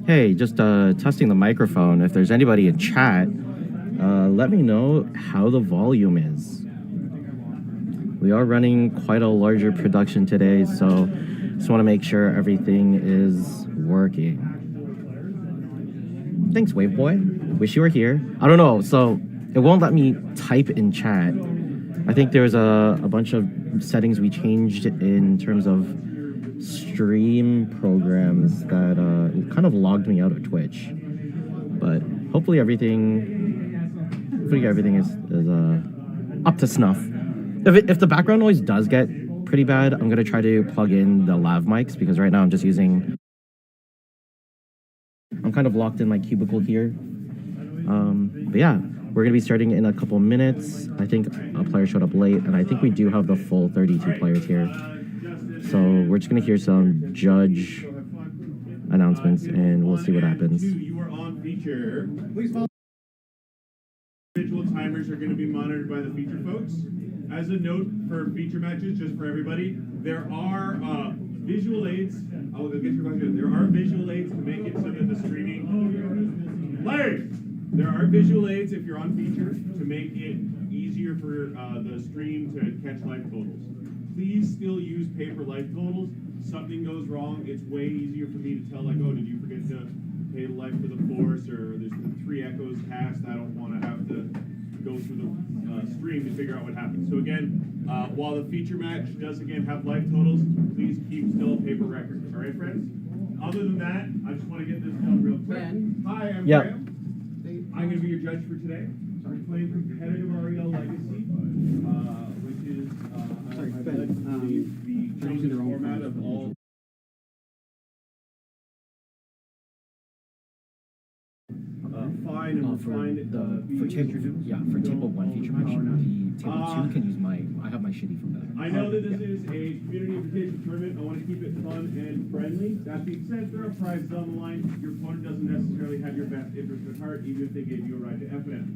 Hey, just testing the microphone. If there's anybody in chat, let me know how the volume is. We are running quite a larger production today, so just want to make sure everything is working. Thanks, Wave Boy. Wish you were here. I don't know, so it won't let me type in chat. I think there's a bunch of settings we changed in terms of stream programs that kind of logged me out of Twitch. But hopefully everything is up to snuff. If the background noise does get pretty bad, I'm gonna try to plug in the lav mics because right now I'm kind of locked in my cubicle here. But yeah, we're gonna be starting in a couple minutes. I think a player showed up late, and I think we do have the full 32 players here. So we're just gonna hear some judge announcements, and we'll see what happens. You are on feature. Please follow. Individual timers are going to be monitored by the feature folks. As a note for feature matches, just for everybody, there are visual aids. I'll get your question. There are visual aids to make it so that the streaming. Players! There are visual aids if you're on feature to make it easier for the stream to catch life totals. Please still use paper life totals. Something goes wrong, it's way easier for me to tell, like, oh, did you forget to pay the life for the force, or there's 3 echoes cast. I don't want to have to go through the stream to figure out what happened. So again, while the feature match does again have life totals, please keep still paper records. All right, friends? Other than that, I just want to get this done real quick. Hi, I'm Graham. I'm going to be your judge for today. I'm playing competitive REL Legacy, which is the format of all. For table 1 feature match, the table 2 can use I have my shitty from that. I know that this is a community invitation tournament. I want to keep it fun and friendly. That being said, there are prizes on the line. Your opponent doesn't necessarily have your best interest at heart, even if they gave you a ride to Affinity.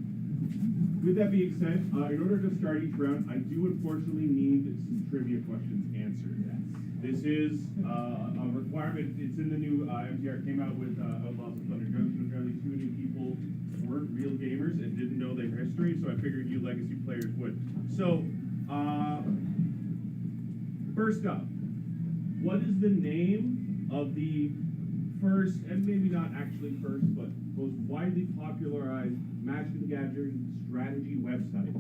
With that being said, in order to start each round, I do unfortunately need some trivia questions answered. This is a requirement. It's in the new MTR came out with Outlaws of Thunder Junction. Apparently, too many people weren't real gamers and didn't know their history, so I figured you legacy players would. So, first up, what is the name of the first, and maybe not actually first, but most widely popularized Magic the Gathering strategy website?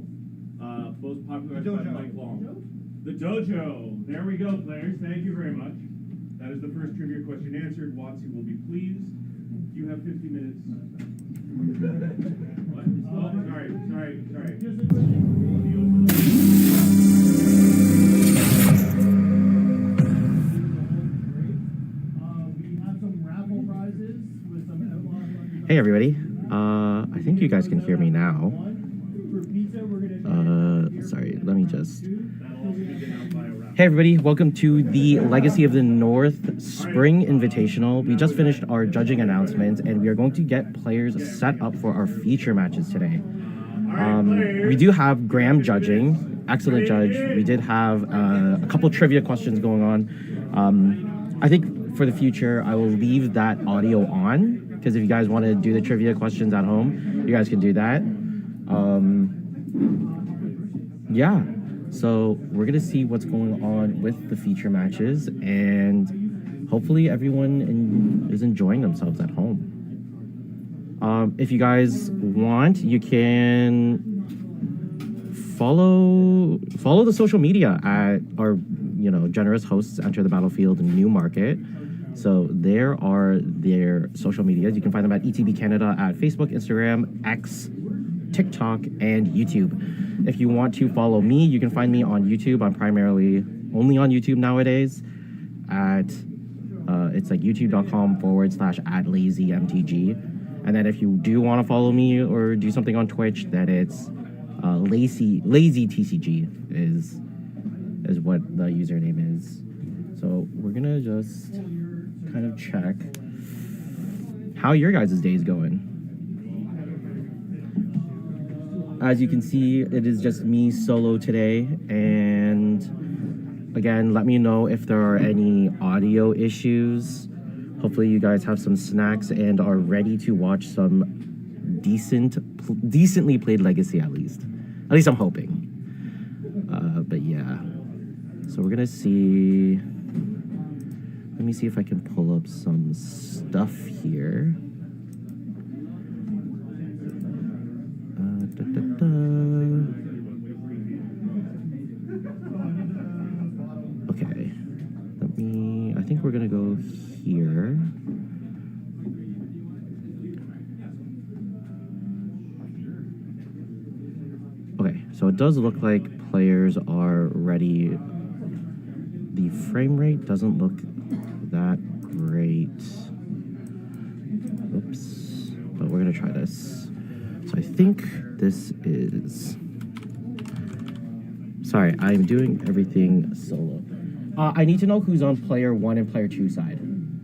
Most popularized by Mike Long. The Dojo. There we go, players. Thank you very much. That is the first trivia question answered. Watsy will be pleased. You have 50 minutes. What? Oh, sorry. Hey everybody. I think you guys can hear me now. Sorry, let me just... Hey everybody, welcome to the Legacy of the North Spring Invitational. We just finished our judging announcements, and we are going to get players set up for our feature matches today. We do have Graham judging, excellent judge. We did have a couple trivia questions going on. I think for the future, I will leave that audio on, because if you guys want to do the trivia questions at home, you guys can do that. Yeah. So we're gonna see what's going on with the feature matches, and hopefully everyone is enjoying themselves at home. If you guys want, you can follow the social media at our generous hosts Enter the Battlefield Newmarket. So there are their social medias. You can find them at ETB Canada at Facebook, Instagram, X, TikTok, and YouTube. If you want to follow me, you can find me on YouTube. I'm primarily only on YouTube nowadays at it's like youtube.com/@lazymtg. And then if you do want to follow me or do something on Twitch, then it's lazy TCG is what the username is. So we're gonna just kind of check how your guys' day is going. As you can see, it is just me solo today, and again, let me know if there are any audio issues Hopefully you guys have some snacks and are ready to watch some decently played Legacy at least. At least I'm hoping. But yeah. So we're gonna see. Let me see if I can pull up some stuff here. Okay. I think we're gonna go here. Okay, so it does look like players are ready. The frame rate doesn't look that great. Oops. But we're gonna try this. So I think this is... Sorry, I'm doing everything solo. I need to know who's on player 1 and player 2 side.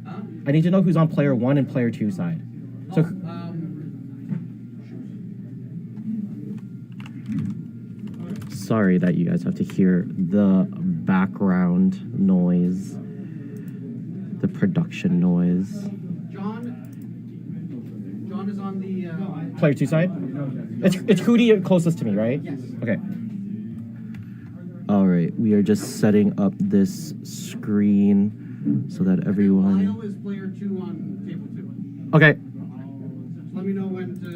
Huh? I need to know who's on player 1 and player 2 side. So... Sorry that you guys have to hear the background noise, the production noise. John is on the Player 2 side? It's Hootie closest to me, right? Yes. Okay. All right, we are just setting up this screen so that everyone... Lyle is player 2 on table 2. Okay. Let me know when to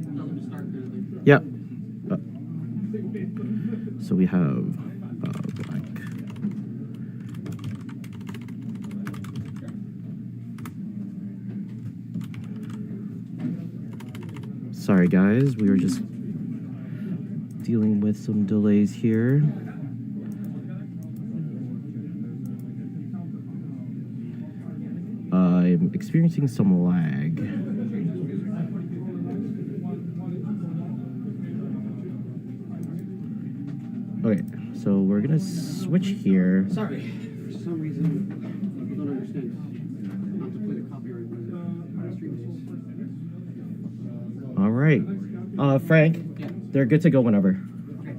tell them to start kind of thing. Yep. So we have black. Sorry guys, we were just dealing with some delays here. I'm experiencing some lag. Okay, so we're gonna switch here. Sorry, for some reason I don't understand. Not to play the copyright stream. All right, Frank. Yeah. They're good to go whenever. Okay.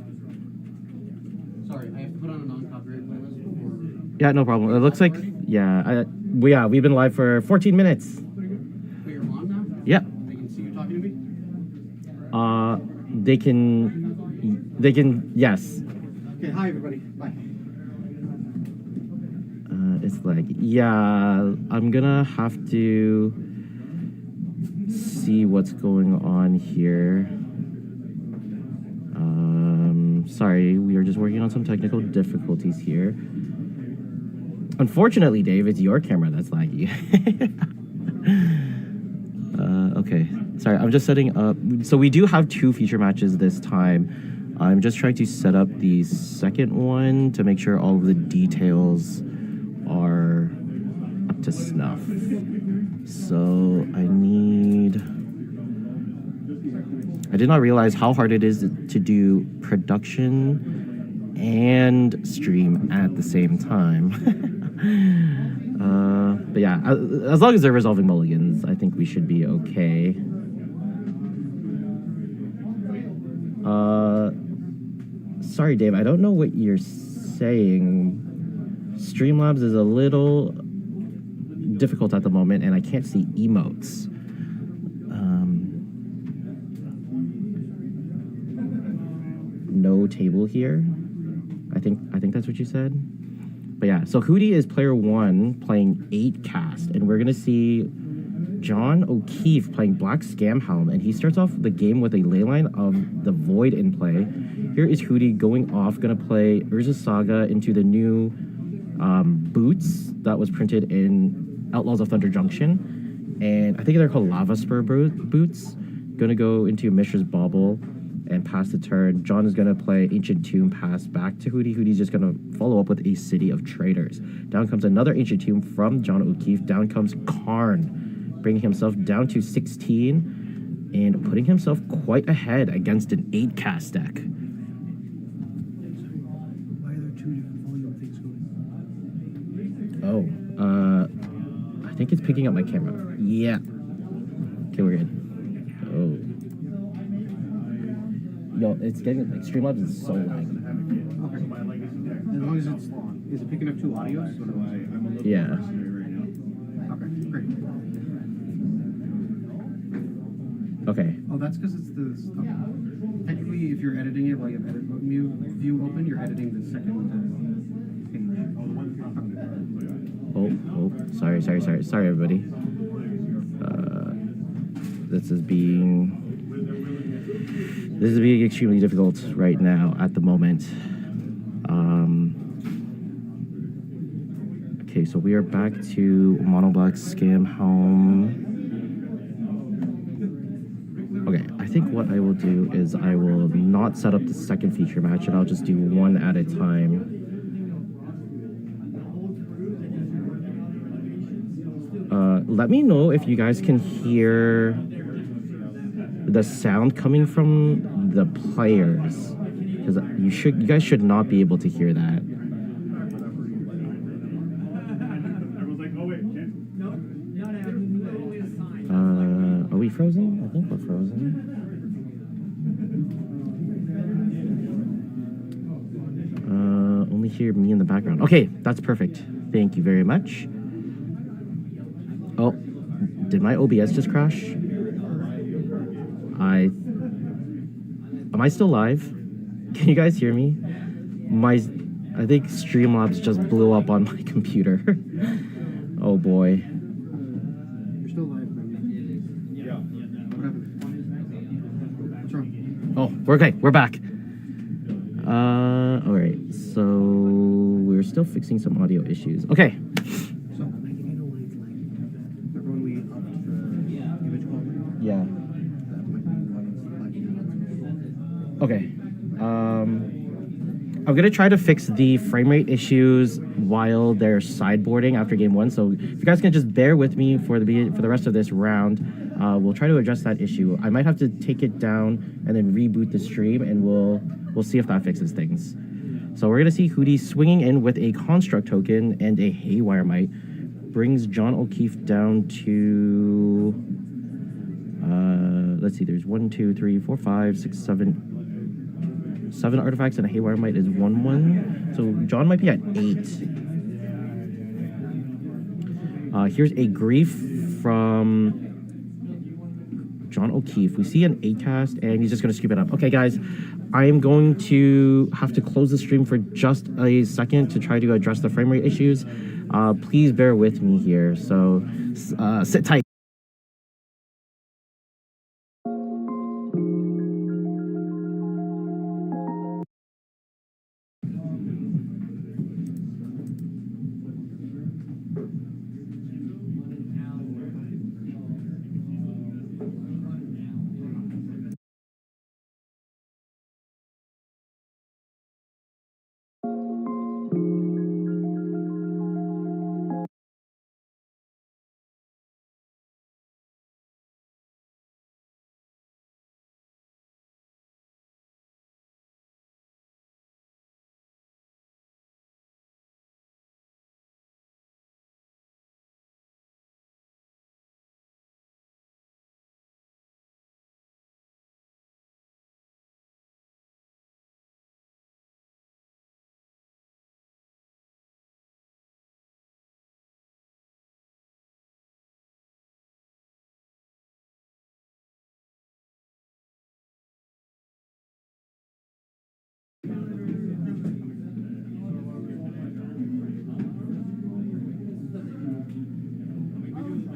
Sorry, I have to put on a non-copyright playlist before. Yeah, no problem. It looks like we've been live for 14 minutes. But you're on now? Yeah. They can see you talking to me? They can, yes. Okay, hi everybody. Bye. It's like, yeah, I'm gonna have to see what's going on here. Sorry, we are just working on some technical difficulties here. Unfortunately, Dave, it's your camera that's laggy. Okay, sorry, I'm just setting up. So we do have 2 feature matches this time. I'm just trying to set up the second one to make sure all of the details are up to snuff. So I did not realize how hard it is to do production and stream at the same time. But yeah, as long as they're resolving mulligans, I think we should be okay. Sorry, Dave, I don't know what you're saying. Streamlabs is a little difficult at the moment, and I can't see emotes. No table here. I think that's what you said. But yeah, so Hootie is player 1 playing 8 cast, and we're gonna see John O'Keefe playing Black Scam Helm, and he starts off the game with a leyline of the Void in play. Here is Hootie going off, gonna play Urza Saga into the new boots that was printed in Outlaws of Thunder Junction, and I think they're called Lava Spur boots. Gonna go into Mishra's Bauble and pass the turn. John is gonna play Ancient Tomb, pass back to Hootie. Hootie's just gonna follow up with a City of Traders. Down comes another Ancient Tomb from John O'Keefe. Down comes Karn, bringing himself down to 16 and putting himself quite ahead against an 8 cast deck. Why are there 2 different volume things Oh, going? I think it's picking up my camera. Yeah. Okay, we're good. Oh. Yo, it's getting, like, Streamlabs is so laggy. Okay. As long as it's, is it picking up 2 audios? Yeah. Okay. Okay. Oh, that's because it's the stuff. Technically, if you're editing it while you have edit view open, you're editing the second page. Sorry, everybody. This is being extremely difficult right now at the moment. Okay, so we are back to Monoblock Scam Home. Okay, I think what I will do is I will not set up the second feature match, and I'll just do one at a time. Let me know if you guys can hear the sound coming from the players, because you guys should not be able to hear that. Are we frozen? I think we're frozen. Only hear me in the background. Okay, that's perfect. Thank you very much. Oh, did my OBS just crash? Am I still live? Can you guys hear me? I think Streamlabs just blew up on my computer. Oh boy. You're still live, man. Yeah. What happened? What's wrong? Oh, we're okay. We're back. All right. So we're still fixing some audio issues. Okay. So, remember when we upped the image quality? Yeah. That might be why it's Okay. I'm gonna try to fix the frame rate issues while they're sideboarding after game one. So if you guys can just bear with me for the rest of this round, we'll try to address that issue. I might have to take it down and then reboot the stream, and we'll see if that fixes things. So we're gonna see Hootie swinging in with a construct token and a Haywire Might, brings John O'Keefe down to let's see. There's 1, 2, 3, 4, 5, 6, 7 artifacts, and a Haywire Might is 1/1. So John might be at 8. Here's a Grief from John O'Keefe. We see an 8 cast, and he's just going to scoop it up. Okay, guys, I am going to have to close the stream for just a second to try to address the frame rate issues. Please bear with me here. So sit tight.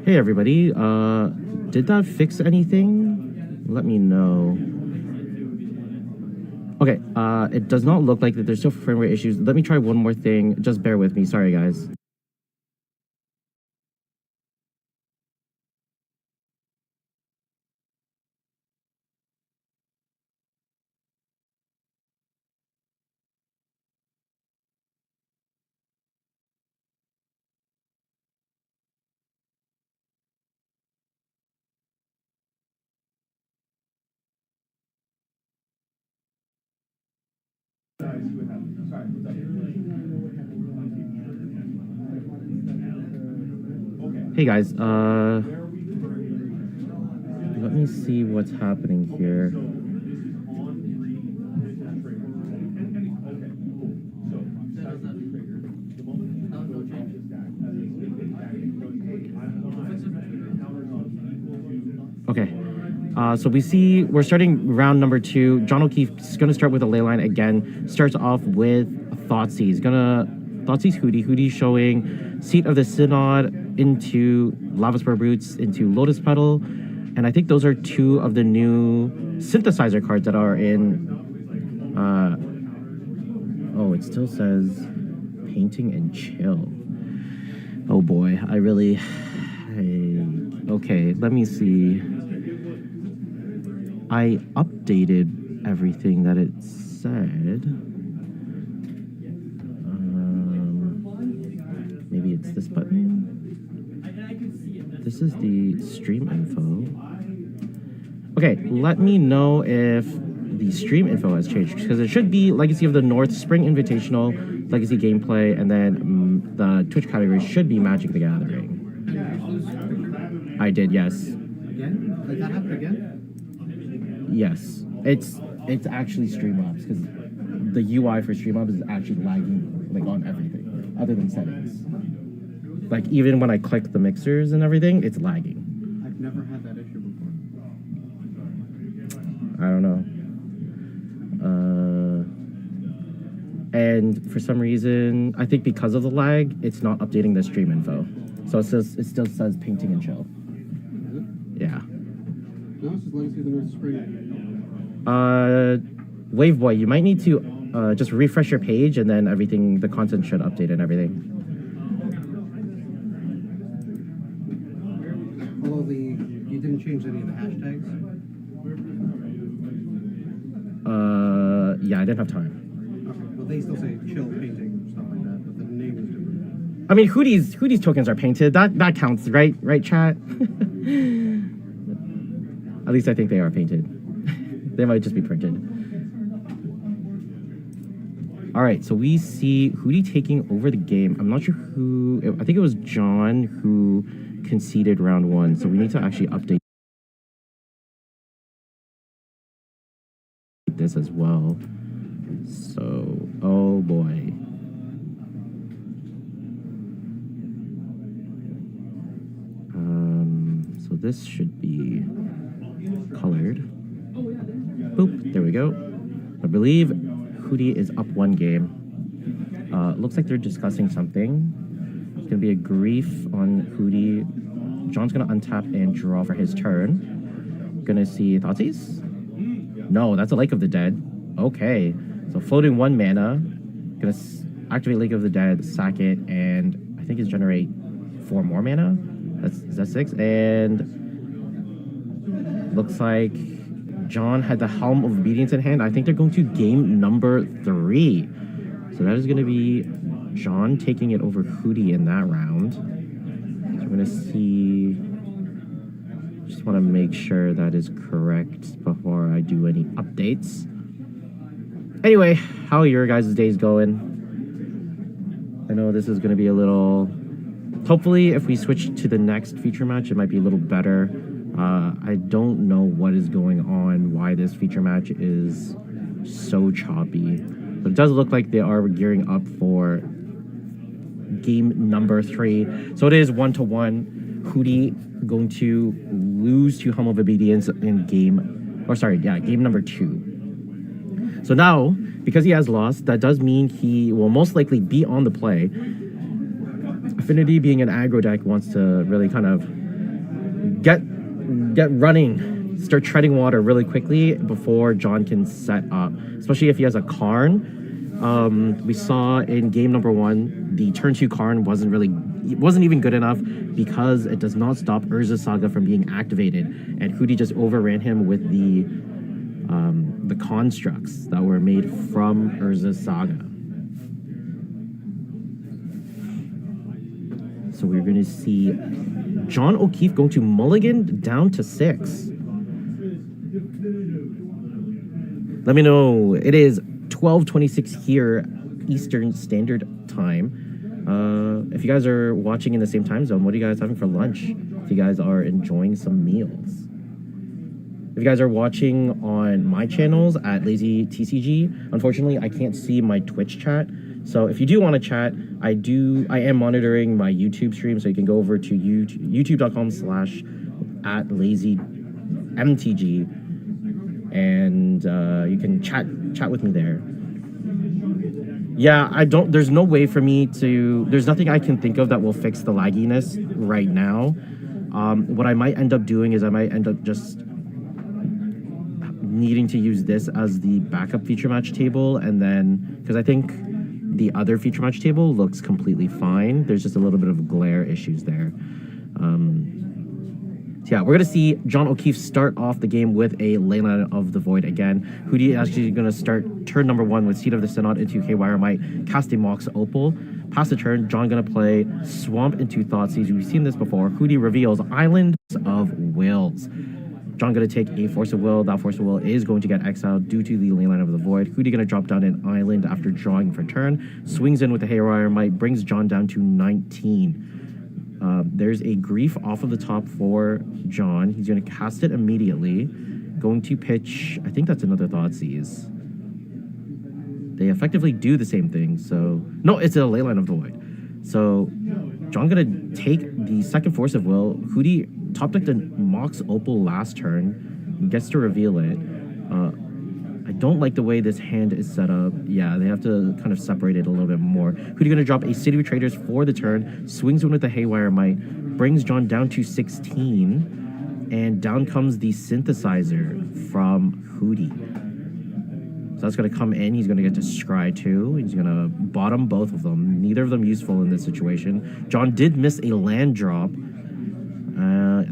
Hey everybody, did that fix anything? Let me know. Okay, it does not look like that there's still frame rate issues. Let me try one more thing. Just bear with me. Sorry, guys. Hey guys, let me see what's happening here. Okay, So we see we're starting round number 2. John O'Keefe is going to start with a ley line again. Starts off with Thoughtseize. Thoughtseize Hootie. Hootie showing Seat of the Synod into Lava Spur Roots into Lotus Petal. And I think those are 2 of the new synthesizer cards that are in... oh, it still says Painting and Chill. Oh boy, okay, let me see. I updated everything that it said. Maybe it's this button. This is the stream info. Okay, let me know if the stream info has changed, because it should be Legacy of the North, Spring Invitational, Legacy Gameplay, and then the Twitch category should be Magic the Gathering. I did, yes. Again? Did that happen again? Yes. It's actually Streamlabs, because the UI for Streamlabs is actually lagging like on everything, other than settings. Like even when I click the mixers and everything, it's lagging. I've never had that issue before. I don't know. And for some reason, I think because of the lag, it's not updating the stream info. So it still says Painting and Chill. Is it? Yeah. No, it's just Legacy of the North Spring. Waveboy, you might need to just refresh your page, and then everything, the content should update and everything. Although you didn't change any of the hashtags? Yeah, I didn't have time. Okay, well they still say chill painting, stuff like that, but the name is different. I mean, Hootie's tokens are painted. That counts, right? Right, chat? At least I think they are painted. They might just be printed. All right, so we see Hootie taking over the game. I'm not sure who... I think it was John who conceded round 1, so we need to actually update this as well. So, oh boy. So this should be colored. Boop, there we go. I believe Hootie is up 1 game. Looks like they're discussing something. It's gonna be a grief on Hootie. John's gonna untap and draw for his turn. Gonna see Thoughtseize? No, that's a Lake of the Dead. Okay, so floating 1 mana. Gonna activate Lake of the Dead, sack it, and I think it's generate 4 more mana. Is that 6? And looks like John had the Helm of Obedience in hand. I think they're going to game number 3. So that is going to be John taking it over Hootie in that round. So we're going to see... Just want to make sure that is correct before I do any updates. Anyway, how are your guys' days going? I know this is going to be a little... Hopefully, if we switch to the next feature match, it might be a little better. I don't know what is going on, why this feature match is so choppy. But it does look like they are gearing up for game number 3. So it is 1-1. Hootie going to lose to Helm of Obedience in game number 2. So now, because he has lost, that does mean he will most likely be on the play. Affinity, being an aggro deck, wants to really kind of get running, start treading water really quickly before John can set up, especially if he has a Karn. We saw in game number 1, the turn 2 Karn wasn't even good enough because it does not stop Urza Saga from being activated, and Hootie just overran him with the constructs that were made from Urza Saga. So we're going to see John O'Keefe going to mulligan down to 6. Let me know. It is 12:26 here, Eastern Standard Time. If you guys are watching in the same time zone, what are you guys having for lunch? If you guys are enjoying some meals. If you guys are watching on my channels at Lazy TCG, unfortunately, I can't see my Twitch chat. So if you do want to chat, I am monitoring my YouTube stream, so you can go over to youtube.com/@lazy MTG, and you can chat with me there. Yeah, there's no way for me to, there's nothing I can think of that will fix the lagginess right now. What I might end up doing is I might end up just needing to use this as the backup feature match table, and then, because I think the other feature match table looks completely fine. There's just a little bit of glare issues there. So yeah, we're going to see John O'Keefe start off the game with a Leyline of the Void again. Hootie actually going to start turn number 1 with Seed of the Synod into Haywire Might, cast a Mox Opal. Pass the turn, John going to play Swamp into Thoughtseize. We've seen this before. Hootie reveals Islands of Wills. John going to take a Force of Will. That Force of Will is going to get exiled due to the Leyline of the Void. Hootie going to drop down an island after drawing for turn. Swings in with the Haywire Might, brings John down to 19. There's a Grief off of the top for John. He's going to cast it immediately. Going to pitch, I think that's another Thoughtseize. They effectively do the same thing, so... No, it's a Leyline of the Void. So, John going to take the second Force of Will. Hootie top decked a Mox Opal last turn. Gets to reveal it. I don't like the way this hand is set up. Yeah, they have to kind of separate it a little bit more. Hootie going to drop a City of Traders for the turn. Swings in with the Haywire Might. Brings John down to 16. And down comes the Synthesizer from Hootie. So that's going to come in. He's going to get to scry too. He's going to bottom both of them. Neither of them useful in this situation. John did miss a land drop.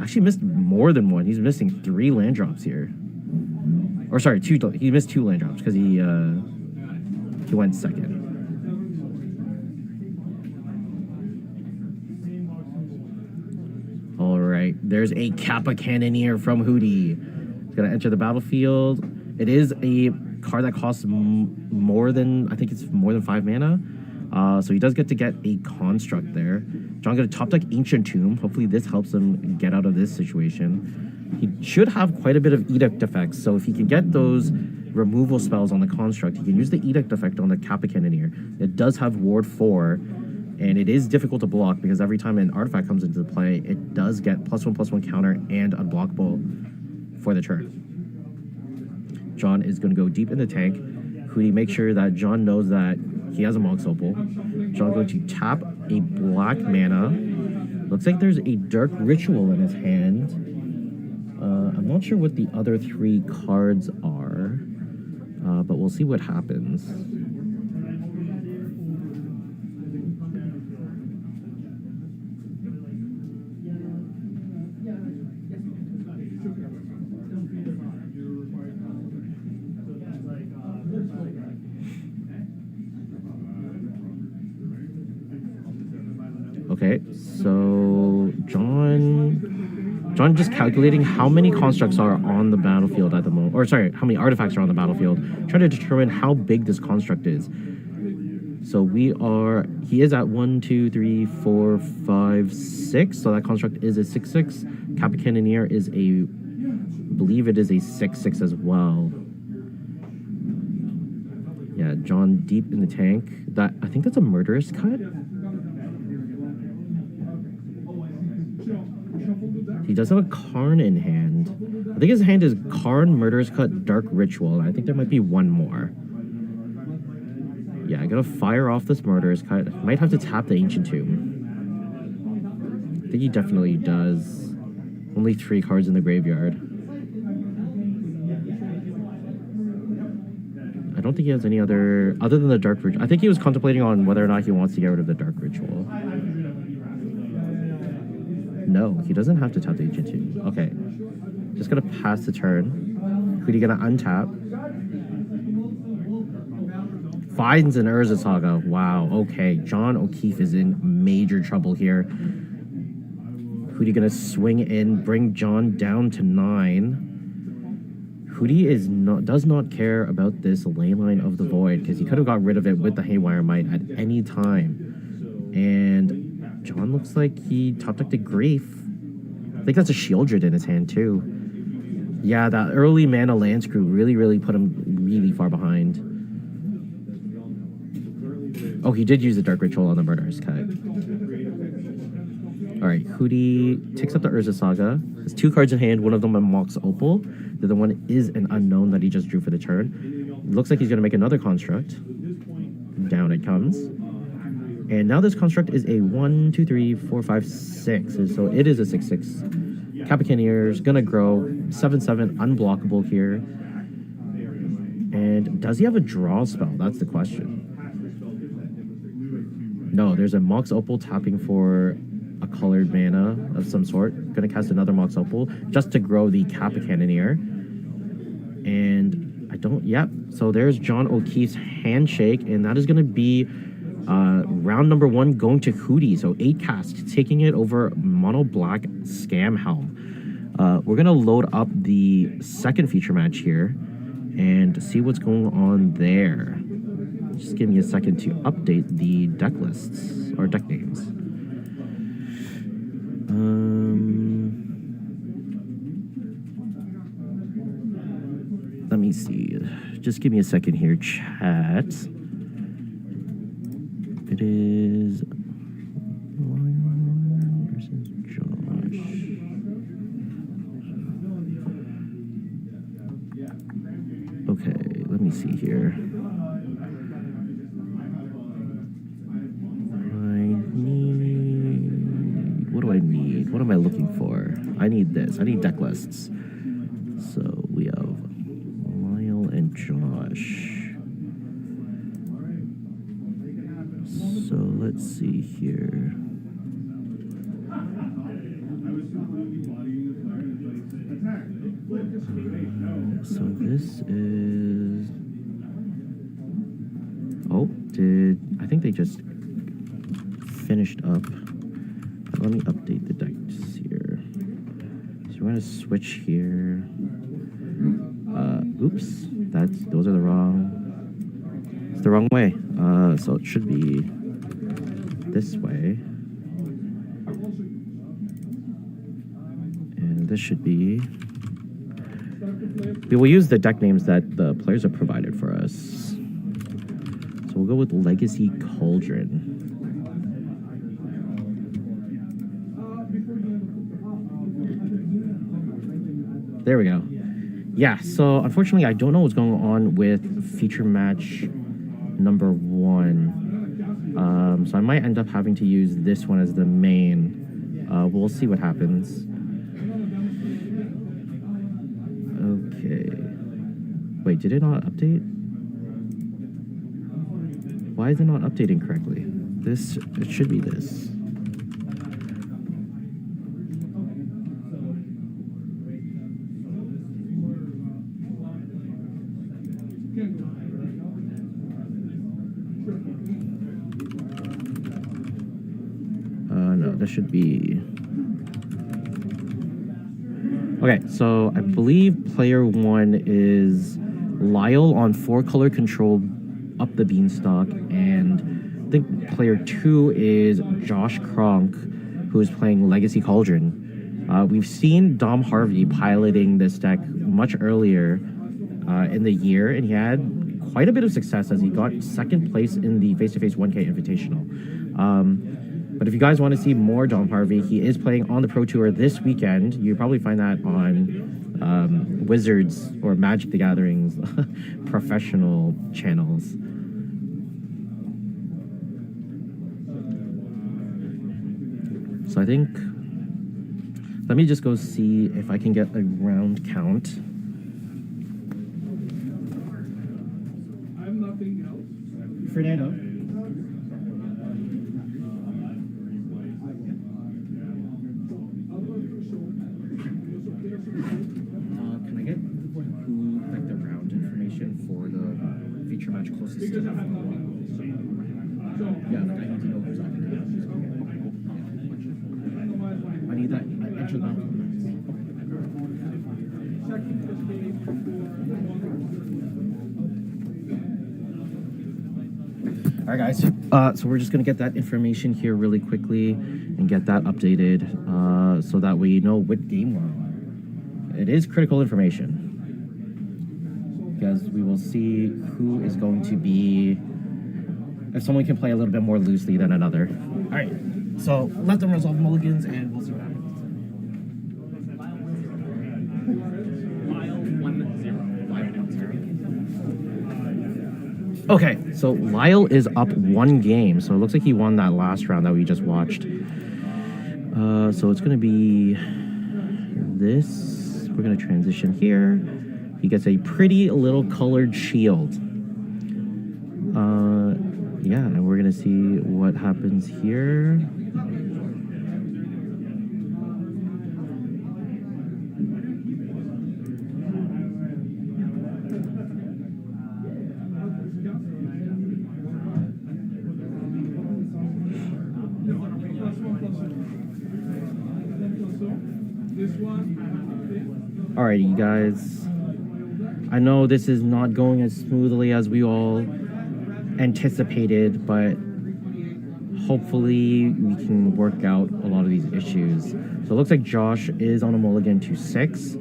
Actually missed more than one. He's missing 3 land drops here. Or sorry, 2. He missed 2 land drops because he went second. All right, there's a Kappa Cannoneer from Hootie. It's gonna enter the battlefield. It is a card that costs more than, I think it's more than 5 mana. So he does get a construct there. John gonna top deck Ancient Tomb. Hopefully this helps him get out of this situation. He should have quite a bit of Edict effects, so if he can get those removal spells on the construct, he can use the Edict effect on the Kappa Cannoneer. It does have Ward 4, and it is difficult to block because every time an artifact comes into play, it does get +1/+1 counter and unblockable for the turn. John is going to go deep in the tank. Hootie makes sure that John knows that he has a Mox Opal. John going to tap a black mana. Looks like there's a Dark Ritual in his hand. I'm not sure what the other 3 cards are, but we'll see what happens. Okay, so John just calculating how many constructs are on the battlefield at the moment, or sorry, how many artifacts are on the battlefield, trying to determine how big this construct is. So he is at 1, 2, 3, 4, 5, 6, so that construct is a 6/6. Kappa Cannoneer is I believe it is a 6/6 as well. Yeah, John deep in the tank. I think that's a Murderous Cut. He does have a Karn in hand. I think his hand is Karn, Murderous Cut, Dark Ritual. I think there might be one more. Yeah, I gotta fire off this Murderous Cut. Might have to tap the Ancient Tomb. I think he definitely does. Only 3 cards in the graveyard. I don't think he has any other than the Dark Ritual. I think he was contemplating on whether or not he wants to get rid of the Dark Ritual. No, he doesn't have to tap the Ancient Tomb. Okay. Just gonna pass the turn. Hootie gonna untap. Finds an Urza Saga. Wow, okay. John O'Keefe is in major trouble here. Hootie gonna swing in, bring John down to 9. Hootie does not care about this Leyline of the Void because he could have got rid of it with the Haywire Might at any time. And John looks like he top decked a Grief. I think that's a Shieldred in his hand too. Yeah, that early mana land screw really put him really far behind. Oh, he did use the Dark Ritual on the Murderous Cut. All right, Hootie takes up the Urza Saga. Has 2 cards in hand. One of them a Mox Opal. The other one is an unknown that he just drew for the turn. Looks like he's going to make another construct. Down it comes. And now this construct is a 1, 2, 3, 4, 5, 6. So it is a 6/6. Capicaneer's going to grow. 7/7, unblockable here. And does he have a draw spell? That's the question. No, there's a Mox Opal tapping for a colored mana of some sort. Gonna cast another Mox Opal just to grow the Kappa Cannoneer. And I don't, yep. So there's John O'Keefe's handshake, and that is gonna be round number 1 going to Hootie. So 8 cast, taking it over Mono Black Scam Helm. We're gonna load up the second feature match here and see what's going on there. Just give me a second to update the deck lists or deck names. Let me see. Just give me a second here, chat. It is Lion versus Josh. Okay, let me see here. What do I need? What am I looking for? I need this. I need deck lists. So we have Lyle and Josh. So let's see here. So this is... Oh, I think they just finished up. Let me update the decks here. So we're gonna switch here. Oops, those are the wrong. It's the wrong way. So it should be this way, and this should be. We will use the deck names that the players have provided for us. So we'll go with Legacy Cauldron. There we go. Yeah, so unfortunately, I don't know what's going on with feature match number 1. So I might end up having to use this one as the main. We'll see what happens. Okay. Wait, did it not update? Why is it not updating correctly? It should be this. No, that should be... Okay, so I believe player 1 is Lyle on 4-color control up the beanstalk, and I think player 2 is Josh Kronk, who is playing Legacy Cauldron. We've seen Dom Harvey piloting this deck much earlier in the year, and he had quite a bit of success as he got 2nd place in the face-to-face 1K Invitational. But if you guys want to see more Dom Harvey, he is playing on the Pro Tour this weekend. You probably find that on Wizards or Magic the Gathering's professional channels. So I think, let me just go see if I can get a round count. I have nothing else. Fernando. For the feature match closest to the yeah, like I need to know who's on the game. I need that. Enter that. All right, guys. So we're just gonna get that information here really quickly and get that updated, so that we know what game we're on. It is critical information, because we will see who is going to be, if someone can play a little bit more loosely than another. All right, So let them resolve mulligans, and we'll see what happens. Okay, so Lyle is up 1 game, so it looks like he won that last round that we just watched. So it's gonna be this. We're gonna transition here. He gets a pretty little colored shield. Yeah, and we're gonna see what happens here. Alrighty, you guys. I know this is not going as smoothly as we all anticipated, but hopefully we can work out a lot of these issues. So it looks like Josh is on a mulligan to 6.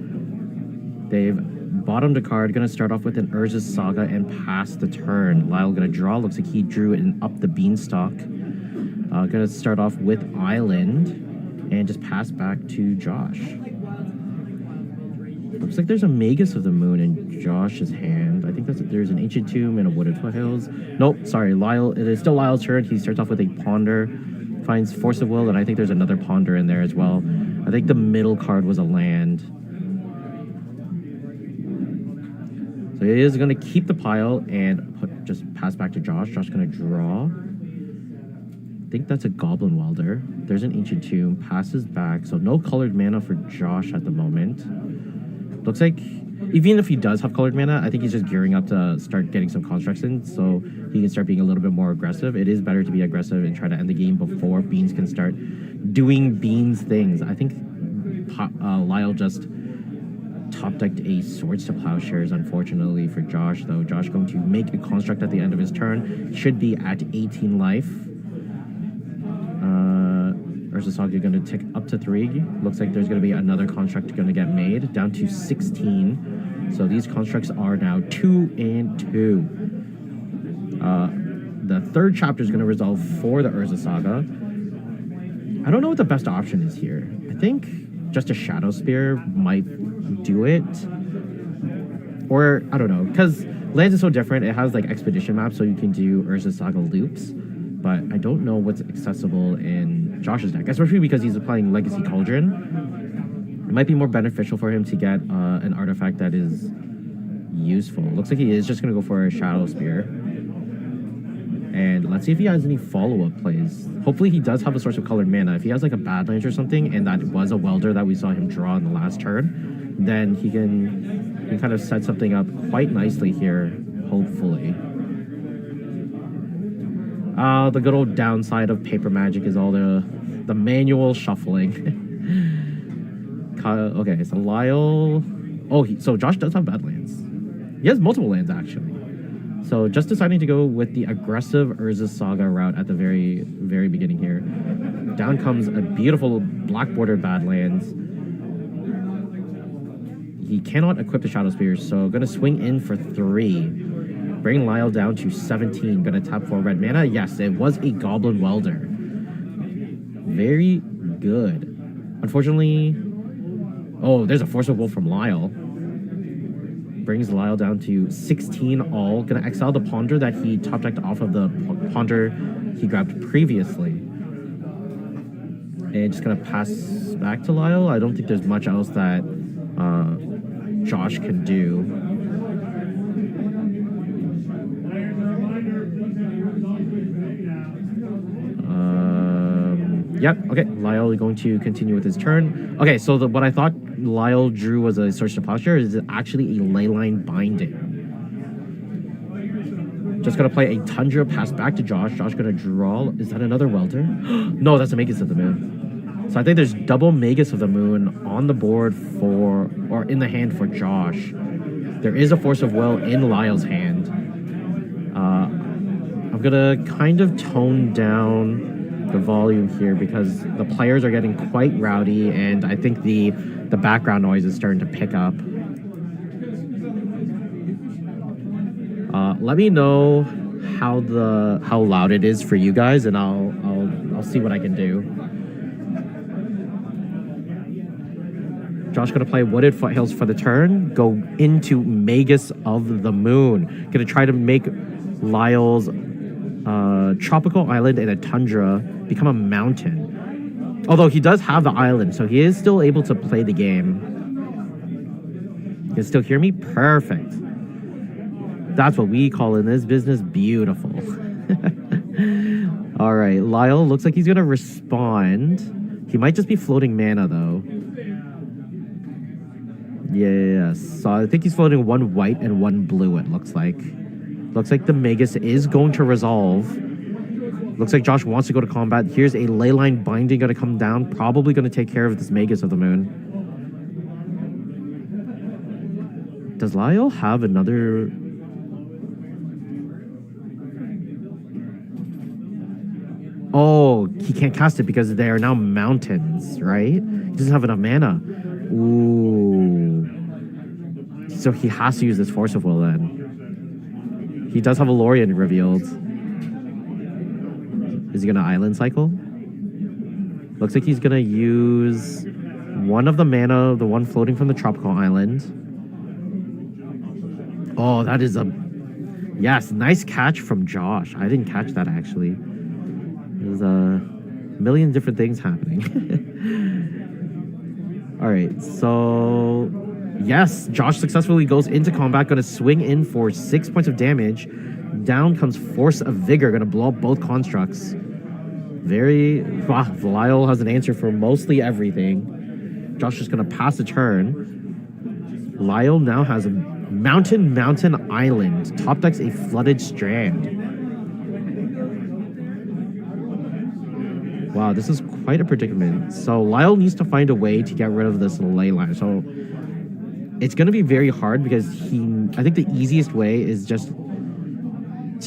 They've bottomed a card, gonna start off with an Urza's Saga and pass the turn. Lyle gonna draw, looks like he drew it and up the beanstalk. Gonna start off with Island and just pass back to Josh. Looks like there's a Magus of the Moon in Josh's hand. I think there's an Ancient Tomb and a Wooded Foothills. Nope, sorry, Lyle. It is still Lyle's turn. He starts off with a Ponder, finds Force of Will, and I think there's another Ponder in there as well. I think the middle card was a land. So he is going to keep the pile and just pass back to Josh. Josh's going to draw. I think that's a Goblin Welder. There's an Ancient Tomb. Passes back. So no colored mana for Josh at the moment. Looks like, even if he does have colored mana, I think he's just gearing up to start getting some constructs in so he can start being a little bit more aggressive. It is better to be aggressive and try to end the game before Beans can start doing Beans things. I think Lyle just top-decked a Swords to Plowshares, unfortunately for Josh, though. Josh going to make a construct at the end of his turn. Should be at 18 life. Urza's Saga going to tick up to 3. Looks like there's going to be another construct going to get made, down to 16. So these constructs are now 2 and 2. The third chapter is going to resolve for the Urza Saga. I don't know what the best option is here. I think just a Shadow Spear might do it. Or, I don't know, because lands is so different. It has like expedition maps, so you can do Urza Saga loops. But I don't know what's accessible in Josh's deck, especially because he's playing Legacy Cauldron. It might be more beneficial for him to get an artifact that is useful. Looks like he is just going to go for a Shadow Spear. And let's see if he has any follow-up plays. Hopefully he does have a source of colored mana. If he has like a Badlands or something, and that was a Welder that we saw him draw in the last turn, then he can kind of set something up quite nicely here, hopefully. The good old downside of paper Magic is all the manual shuffling. Okay, so Lyle... Oh, so Josh does have Badlands. He has multiple lands, actually. So just deciding to go with the aggressive Urza Saga route at the very, very beginning here. Down comes a beautiful black border Badlands. He cannot equip the Shadow Spears, so going to swing in for 3. Bring Lyle down to 17. Gonna tap for red mana. Yes, it was a Goblin Welder. Very good. Unfortunately... Oh, there's a Force of Will from Lyle. Brings Lyle down to 16 all. Gonna exile the Ponder that he top-decked off of the Ponder he grabbed previously. And just gonna pass back to Lyle. I don't think there's much else that Josh can do. Yep, okay, Lyle is going to continue with his turn. Okay, so what I thought Lyle drew was a Search to Plowshare is actually a Leyline Binding. Just gonna play a Tundra, pass back to Josh. Josh gonna draw. Is that another Welder? No, that's a Magus of the Moon. So I think there's double Magus of the Moon on the board or in the hand for Josh. There is a Force of Will in Lyle's hand. I'm gonna kind of tone down the volume here because the players are getting quite rowdy, and I think the background noise is starting to pick up. Let me know how loud it is for you guys, and I'll I'll see what I can do. Josh gonna play Wooded Foothills for the turn. Go into Magus of the Moon. Gonna try to make Lyle's tropical island and a tundra become a mountain. Although he does have the island, so he is still able to play the game. You can still hear me? Perfect. That's what we call in this business beautiful. All right, Lyle looks like he's gonna respond. He might just be floating mana though. Yes, so I think he's floating one white and one blue, it looks like. Looks like the Magus is going to resolve. Looks like Josh wants to go to combat. Here's a Leyline Binding going to come down. Probably going to take care of this Magus of the Moon. Does Lyle have another... Oh, he can't cast it because they are now mountains, right? He doesn't have enough mana. Ooh. So he has to use this Force of Will then. He does have a Lorien revealed. Is he going to Island Cycle? Looks like he's going to use one of the mana, the one floating from the Tropical Island. Oh, that is a... Yes, nice catch from Josh. I didn't catch that, actually. There's a million different things happening. All right, so... Yes, Josh successfully goes into combat, going to swing in for 6 points of damage. Down comes Force of Vigor, going to blow up both constructs. Very... Wow, Lyle has an answer for mostly everything. Josh is going to pass the turn. Lyle now has a Mountain Island. Top decks a Flooded Strand. Wow, this is quite a predicament. So Lyle needs to find a way to get rid of this Leyline. So it's going to be very hard because I think the easiest way is just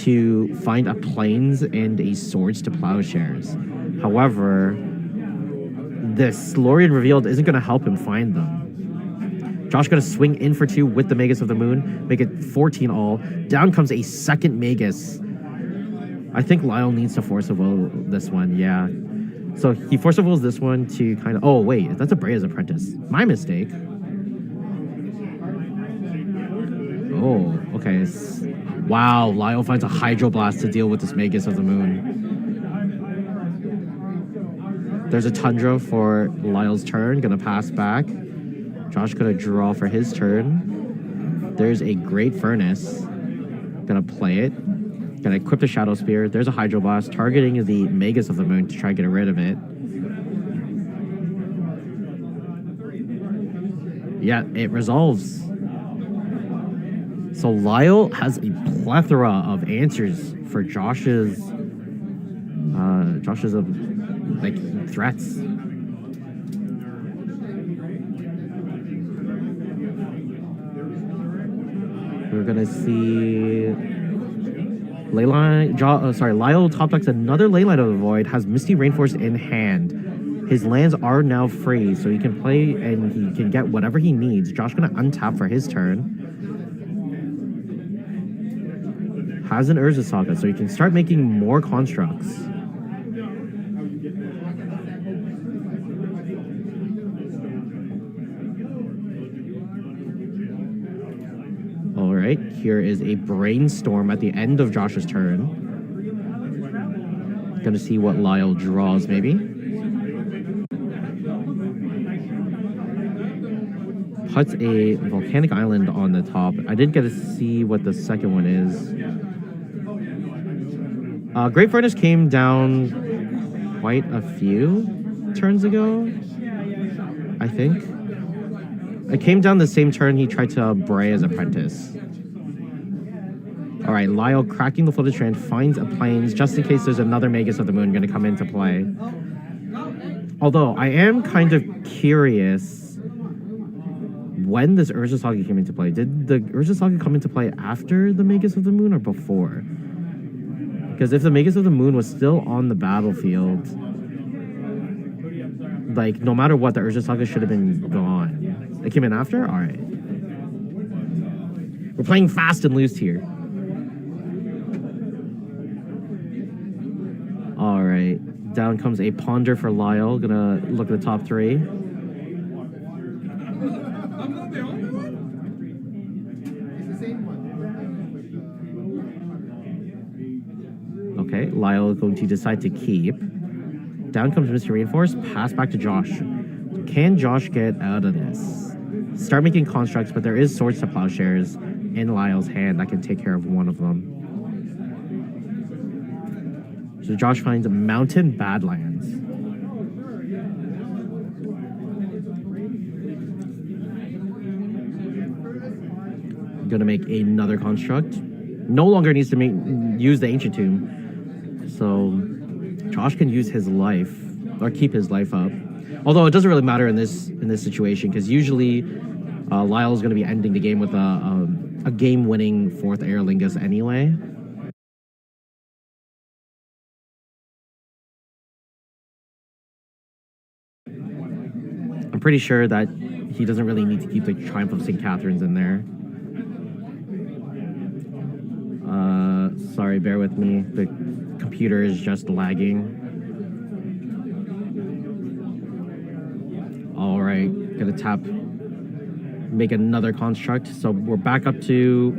to find a Plains and a Swords to Plowshares. However, this Lorien Revealed isn't going to help him find them. Josh going to swing in for 2 with the Magus of the Moon, make it 14 all. Down comes a second Magus. I think Lyle needs to Force of Will this one, yeah. So he Force of Wills this one to kind of... Oh, wait, that's a Brea's Apprentice. My mistake. Oh, okay. Wow, Lyle finds a Hydroblast to deal with this Magus of the Moon. There's a Tundra for Lyle's turn. Gonna pass back. Josh gonna draw for his turn. There's a Great Furnace. Gonna play it. Gonna equip the Shadow Spear. There's a Hydroblast targeting the Magus of the Moon to try to get rid of it. Yeah, it resolves. So Lyle has a plethora of answers for Josh's like threats. We're gonna see Lyle top decks another Leyline of the Void, has Misty Rainforest in hand. His lands are now free, so he can play and he can get whatever he needs. Josh gonna untap for his turn. Has an Urza Saga, so he can start making more constructs. All right, here is a Brainstorm at the end of Josh's turn. Gonna see what Lyle draws, maybe. Puts a Volcanic Island on the top. I didn't get to see what the second one is. Great Furnace came down quite a few turns ago, I think. It came down the same turn he tried to Brea's Apprentice. All right, Lyle cracking the Flooded Strand, finds a Plains just in case there's another Magus of the Moon going to come into play. Although, I am kind of curious when this Urza Saga came into play. Did the Urza Saga come into play after the Magus of the Moon or before? Because if the Magus of the Moon was still on the battlefield, like, no matter what, the Urza Saga should have been gone. It came in after? All right. We're playing fast and loose here. All right. Down comes a Ponder for Lyle. Gonna look at the top three. Okay, Lyle going to decide to keep. Down comes Mr. Reinforce. Pass back to Josh. Can Josh get out of this? Start making constructs, but there is Swords to Plowshares in Lyle's hand that can take care of one of them. So Josh finds Mountain Badlands. Gonna make another construct. No longer needs to use the Ancient Tomb. So Josh can use his life or keep his life up. Although it doesn't really matter in this situation because usually Lyle is going to be ending the game with a game-winning 4th Aerlingus anyway. I'm pretty sure that he doesn't really need to keep the Triumph of St. Catherine's in there. Sorry, bear with me. The computer is just lagging. All right, gonna tap, make another construct. So we're back up to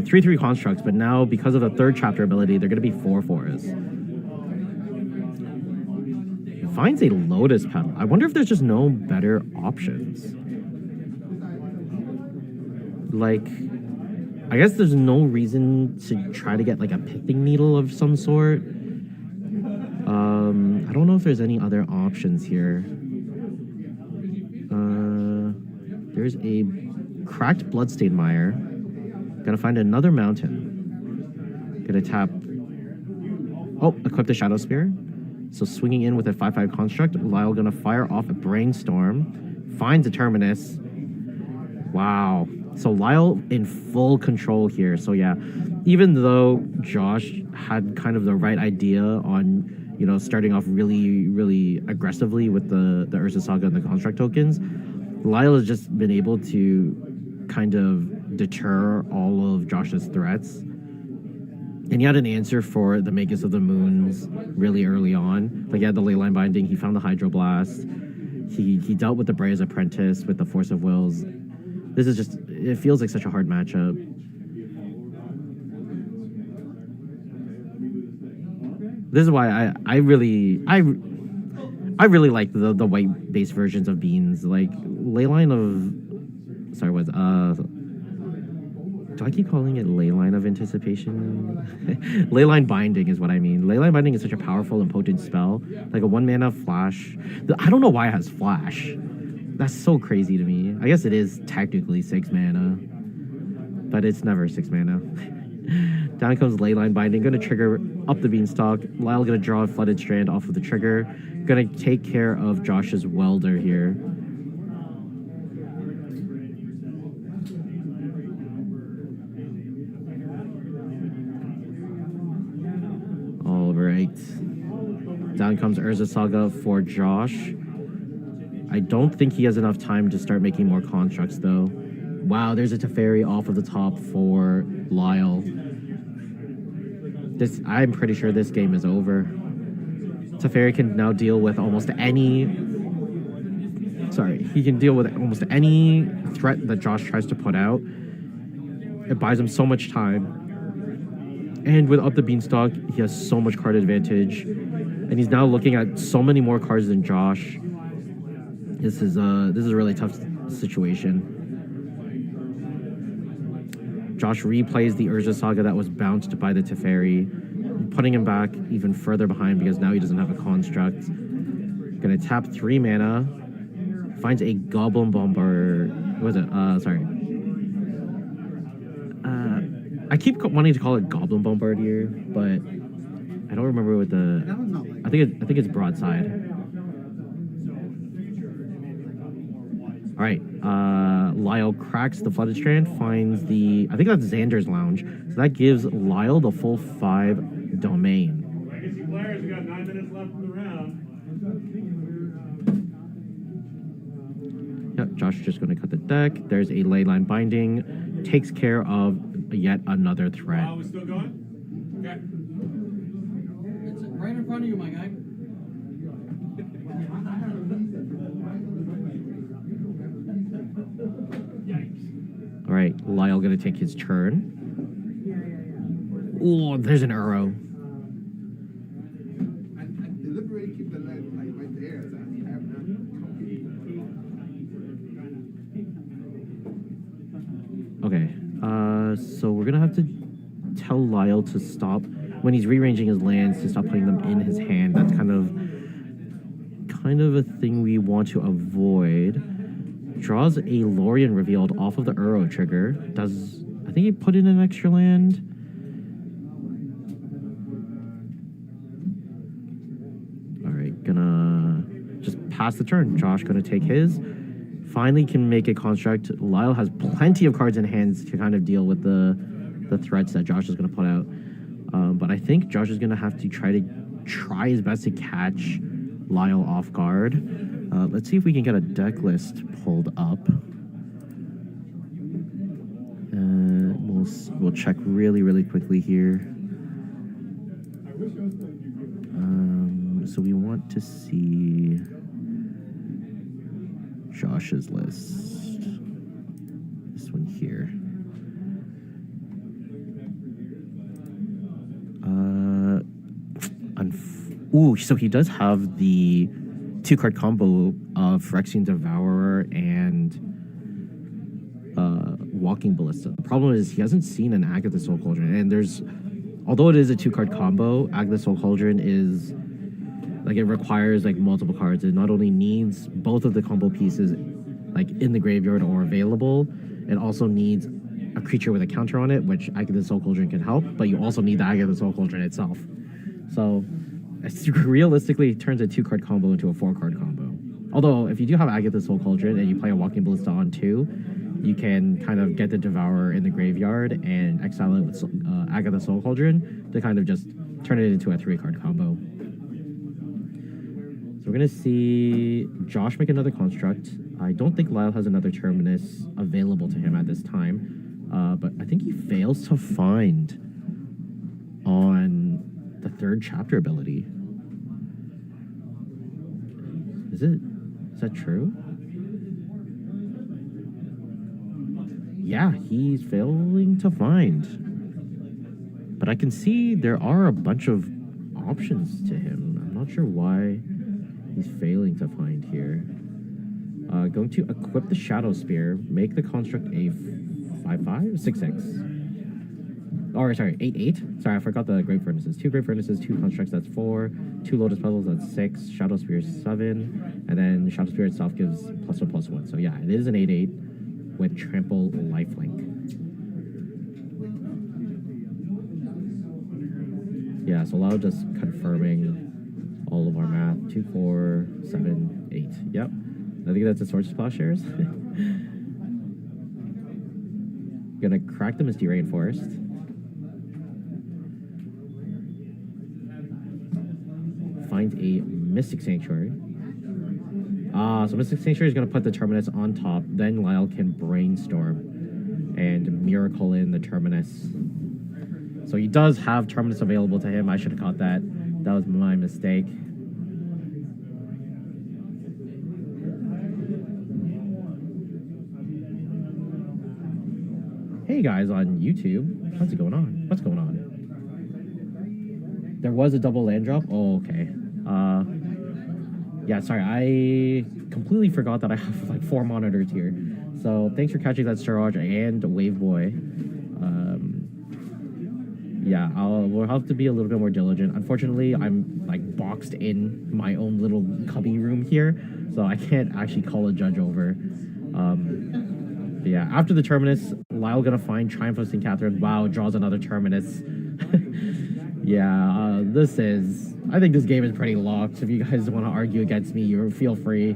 3/3 constructs, but now because of the 3rd chapter ability, they're gonna be 4/4s. Finds a Lotus Petal. I wonder if there's just no better options. Like, I guess there's no reason to try to get like a picking needle of some sort. I don't know if there's any other options here. There's a cracked Bloodstained Mire. Gotta find another mountain. Gonna tap. Oh, equip the Shadow Spear. So swinging in with a 5/5 construct. Lyle gonna fire off a Brainstorm. Finds a Terminus. Wow. So Lyle in full control here. So yeah, even though Josh had kind of the right idea on, you know, starting off really, really aggressively with the Urza Saga and the construct tokens, Lyle has just been able to kind of deter all of Josh's threats. And he had an answer for the Magus of the Moons really early on. Like he had the Leyline Binding, he found the Hydroblast, he dealt with the Brea's Apprentice with the Force of Wills. This is just, it feels like such a hard matchup. This is why I really like the white base versions of beans. Like Leyline of, sorry, what? Do I keep calling it Leyline of Anticipation? Leyline Binding is what I mean. Leyline Binding is such a powerful and potent spell. Like a 1-mana flash. I don't know why it has flash. That's so crazy to me. I guess it is technically 6 mana, but it's never 6 mana. Down comes Leyline Binding, gonna trigger up the Beanstalk. Lyle gonna draw a Flooded Strand off of the trigger. Gonna take care of Josh's Welder here. All right. Down comes Urza Saga for Josh. I don't think he has enough time to start making more constructs, though. Wow, there's a Teferi off of the top for Lyle. I'm pretty sure this game is over. Teferi can now deal with almost any... Sorry, he can deal with almost any threat that Josh tries to put out. It buys him so much time. And with Up the Beanstalk, he has so much card advantage. And he's now looking at so many more cards than Josh. This is a really tough situation. Josh replays the Urza Saga that was bounced by the Teferi, putting him back even further behind because now he doesn't have a construct. Gonna tap 3 mana. Finds a Goblin Bombard. What was it? Sorry. I keep wanting to call it Goblin Bombardier, but I don't remember what the. I think it's Broadside. All right, Lyle cracks the Flooded Strand, finds the, I think that's Xander's Lounge. So that gives Lyle the full 5 domain. Legacy players, we got 9 minutes left in the round. Yep, Josh is just going to cut the deck. There's a Leyline Binding, takes care of yet another threat. Wow, we still going? Okay. Right in front of you, my guy. All right, Lyle gonna take his turn. Oh, there's an arrow. I deliberately keep the lead like right there. So I have Okay, so we're gonna have to tell Lyle to stop when he's rearranging his lands, to stop putting them in his hand. That's kind of a thing we want to avoid. Draws a Lorien revealed off of the arrow trigger. I think he put in an extra land. All right, gonna just pass the turn. Josh gonna take his. Finally can make a construct. Lyle has plenty of cards in hands to kind of deal with the threats that Josh is gonna put out. But I think Josh is gonna have to try his best to catch Lyle off guard. Let's see if we can get a deck list pulled up. We'll check really quickly here. So we want to see Josh's list. This one here. Ooh, so he does have the 2-card combo of Phyrexian Devourer and Walking Ballista. The problem is he hasn't seen an Agatha Soul Cauldron, and although it is a 2-card combo, Agatha Soul Cauldron is it requires multiple cards. It not only needs both of the combo pieces in the graveyard or available, it also needs a creature with a counter on it, which Agatha Soul Cauldron can help, but you also need the Agatha Soul Cauldron itself. So realistically, it turns a 2-card combo into a 4-card combo. Although, if you do have Agatha Soul Cauldron and you play a Walking Ballista on 2, you can kind of get the Devourer in the graveyard and exile it with Agatha Soul Cauldron to kind of just turn it into a 3-card combo. So we're going to see Josh make another construct. I don't think Lyle has another Terminus available to him at this time, but I think he fails to find on the 3rd chapter ability. Is that true? Yeah, he's failing to find. But I can see there are a bunch of options to him. I'm not sure why he's failing to find here. Going to equip the Shadow Spear, make the construct a 5/5? 6/6. Or sorry, 8/8. Sorry, I forgot the Great Furnaces. 2 Great Furnaces, 2 constructs, that's 4. 2 Lotus Petals, that's 6. Shadow Spear, 7. And then the Shadow Spear itself gives +1/+1. So yeah, it is an 8/8 with Trample Lifelink. Yeah, so Lyle just confirming all of our math. 2, 4, 7, 8. Yep. I think that's the Sword Plowshares. Gonna crack the Misty Rainforest. Find a Mystic Sanctuary. So Mystic Sanctuary is going to put the Terminus on top. Then Lyle can Brainstorm and Miracle in the Terminus. So he does have Terminus available to him. I should have caught that. That was my mistake. Hey guys on YouTube. What's going on? What's going on? There was a double land drop? Oh, okay. Yeah, sorry, I completely forgot that I have 4 monitors here. So thanks for catching that, Sturage and Waveboy. Yeah, we'll have to be a little bit more diligent. Unfortunately, I'm boxed in my own little cubby room here, so I can't actually call a judge over. But yeah, after the Terminus, Lyle gonna find Triumph of St. Catherine. Wow, draws another Terminus. Yeah, I think this game is pretty locked. If you guys want to argue against me, you feel free.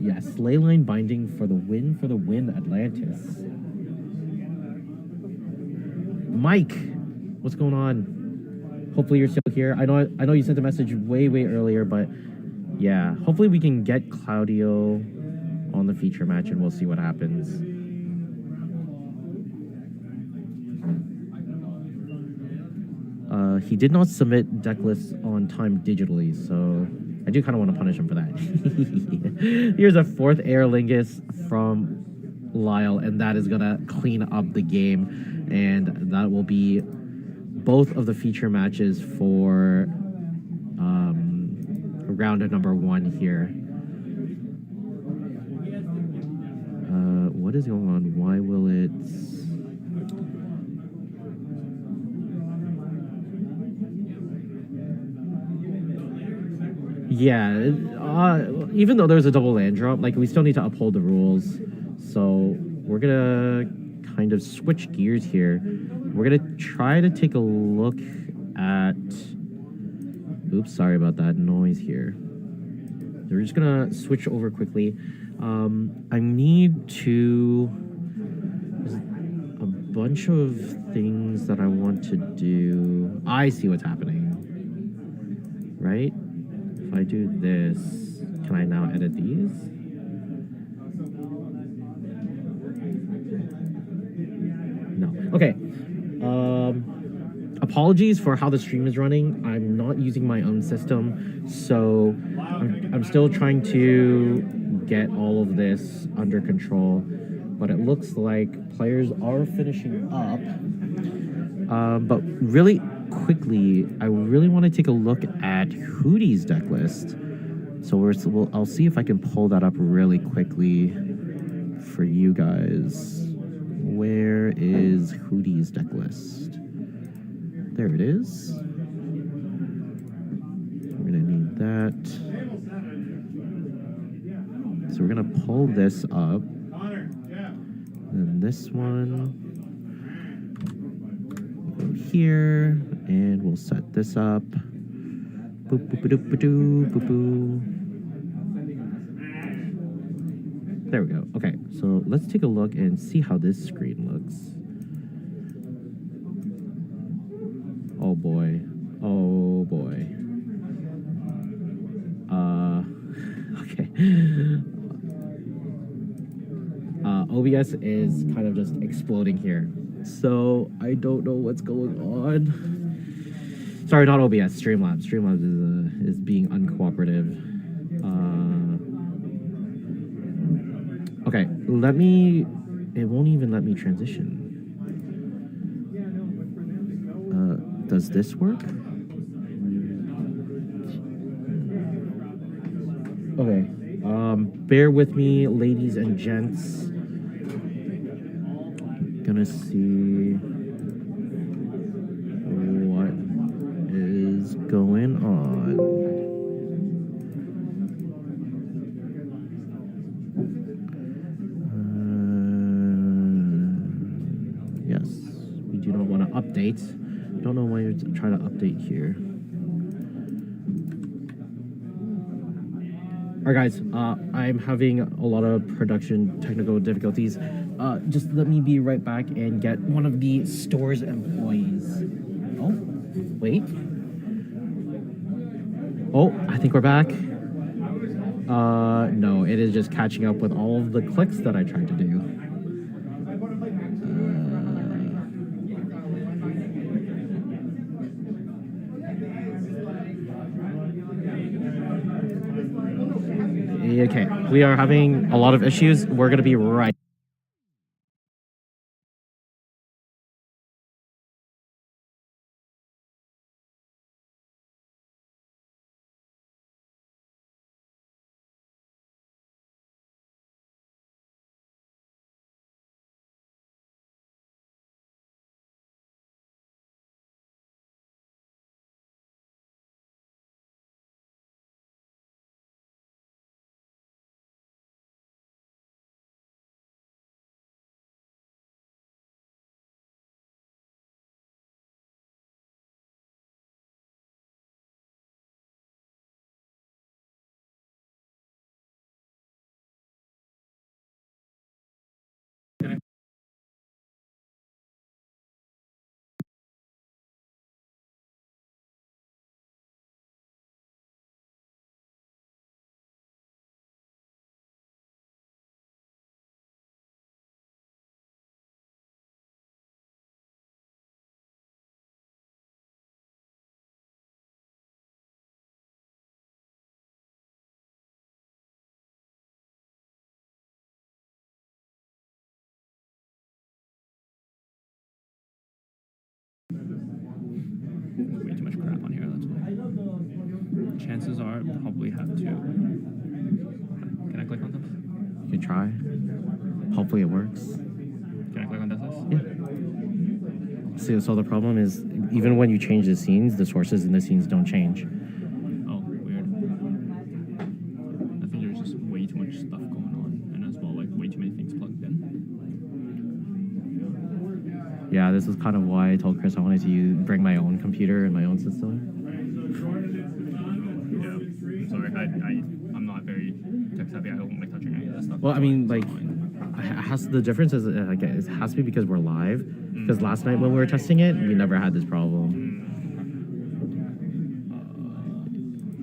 Yes, Leyline Binding for the win, Atlantis. Mike, what's going on? Hopefully you're still here. I know you sent a message way earlier, but yeah, hopefully we can get Claudio on the feature match and we'll see what happens. He did not submit deck lists on time digitally, so I do kind of want to punish him for that. Here's a 4th Aer Lingus from Lyle, and that is gonna clean up the game, and that will be both of the feature matches for round number 1 here. What is going on? Why will it... Yeah, even though there's a double land drop, like, we still need to uphold the rules. So we're gonna kind of switch gears here. We're gonna try to take a look at... Oops, sorry about that noise here. We're just gonna switch over quickly. I need to... There's a bunch of things that I want to do. I see what's happening. Right? If I do this, can I now edit these? No. Okay. Apologies for how the stream is running. I'm not using my own system, so I'm still trying to get all of this under control, but it looks like players are finishing up. But really quickly, I really want to take a look at Hootie's deck list. So I'll see if I can pull that up really quickly for you guys. Where is Hootie's deck list? There it is. We're gonna need that. So we're gonna pull this up. Then this one. Go here, and we'll set this up. Boop, boop, boop, boop, boop, boop, boop. There we go. Okay, so let's take a look and see how this screen looks. Oh boy. Oh boy. Okay. OBS is kind of just exploding here. So I don't know what's going on. Sorry, not OBS, Streamlabs. Streamlabs is being uncooperative. Okay, it won't even let me transition. Does this work? Okay, bear with me, ladies and gents. Gonna see what is going on. Yes, we do not want to update. Don't know why you're trying to update here. All right, guys, I'm having a lot of production technical difficulties. Just let me be right back and get one of the store's employees. Oh, wait. Oh, I think we're back. No, it is just catching up with all of the clicks that I tried to do. Okay, we are having a lot of issues. We're going to be right Way too much crap on here, that's why. Chances are I'll probably have to... Can I click on this? You can try. Hopefully it works. Can I click on this? Yeah. So the problem is, even when you change the scenes, the sources in the scenes don't change. Oh, weird. I think there's just way too much stuff going on, and as well, like, way too many things plugged in. Yeah, this is kind of why I told Chris I wanted to bring my own computer and my own system. Yeah, I'm sorry, I'm not very tech savvy. I don't like touching any of that stuff. Well, I mean, like, the difference is, like, it has to be because we're live. Because last night when we were testing it, we never had this problem.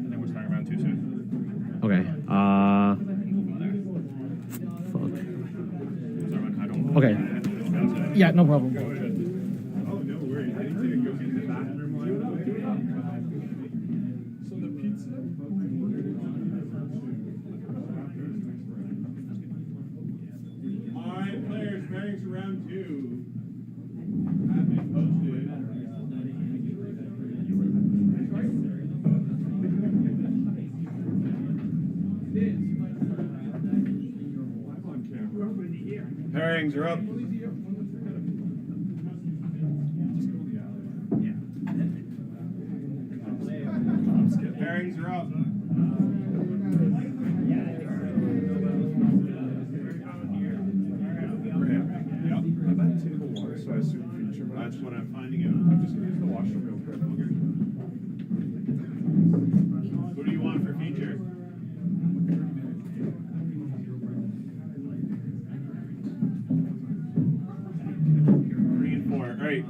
I think we're starting around too soon. Okay. Fuck. Okay. Yeah, no problem. Oh, no worries. I need to go get the bathroom. So the pizza? Alright, players, pairings for round 2 have been posted. Pairings are up. Pairings are up. I'm at table 1, so I assume feature match. That's what I'm finding out. I'm just gonna use the washroom real quick. Who do you want for feature? 3 and 4. All right.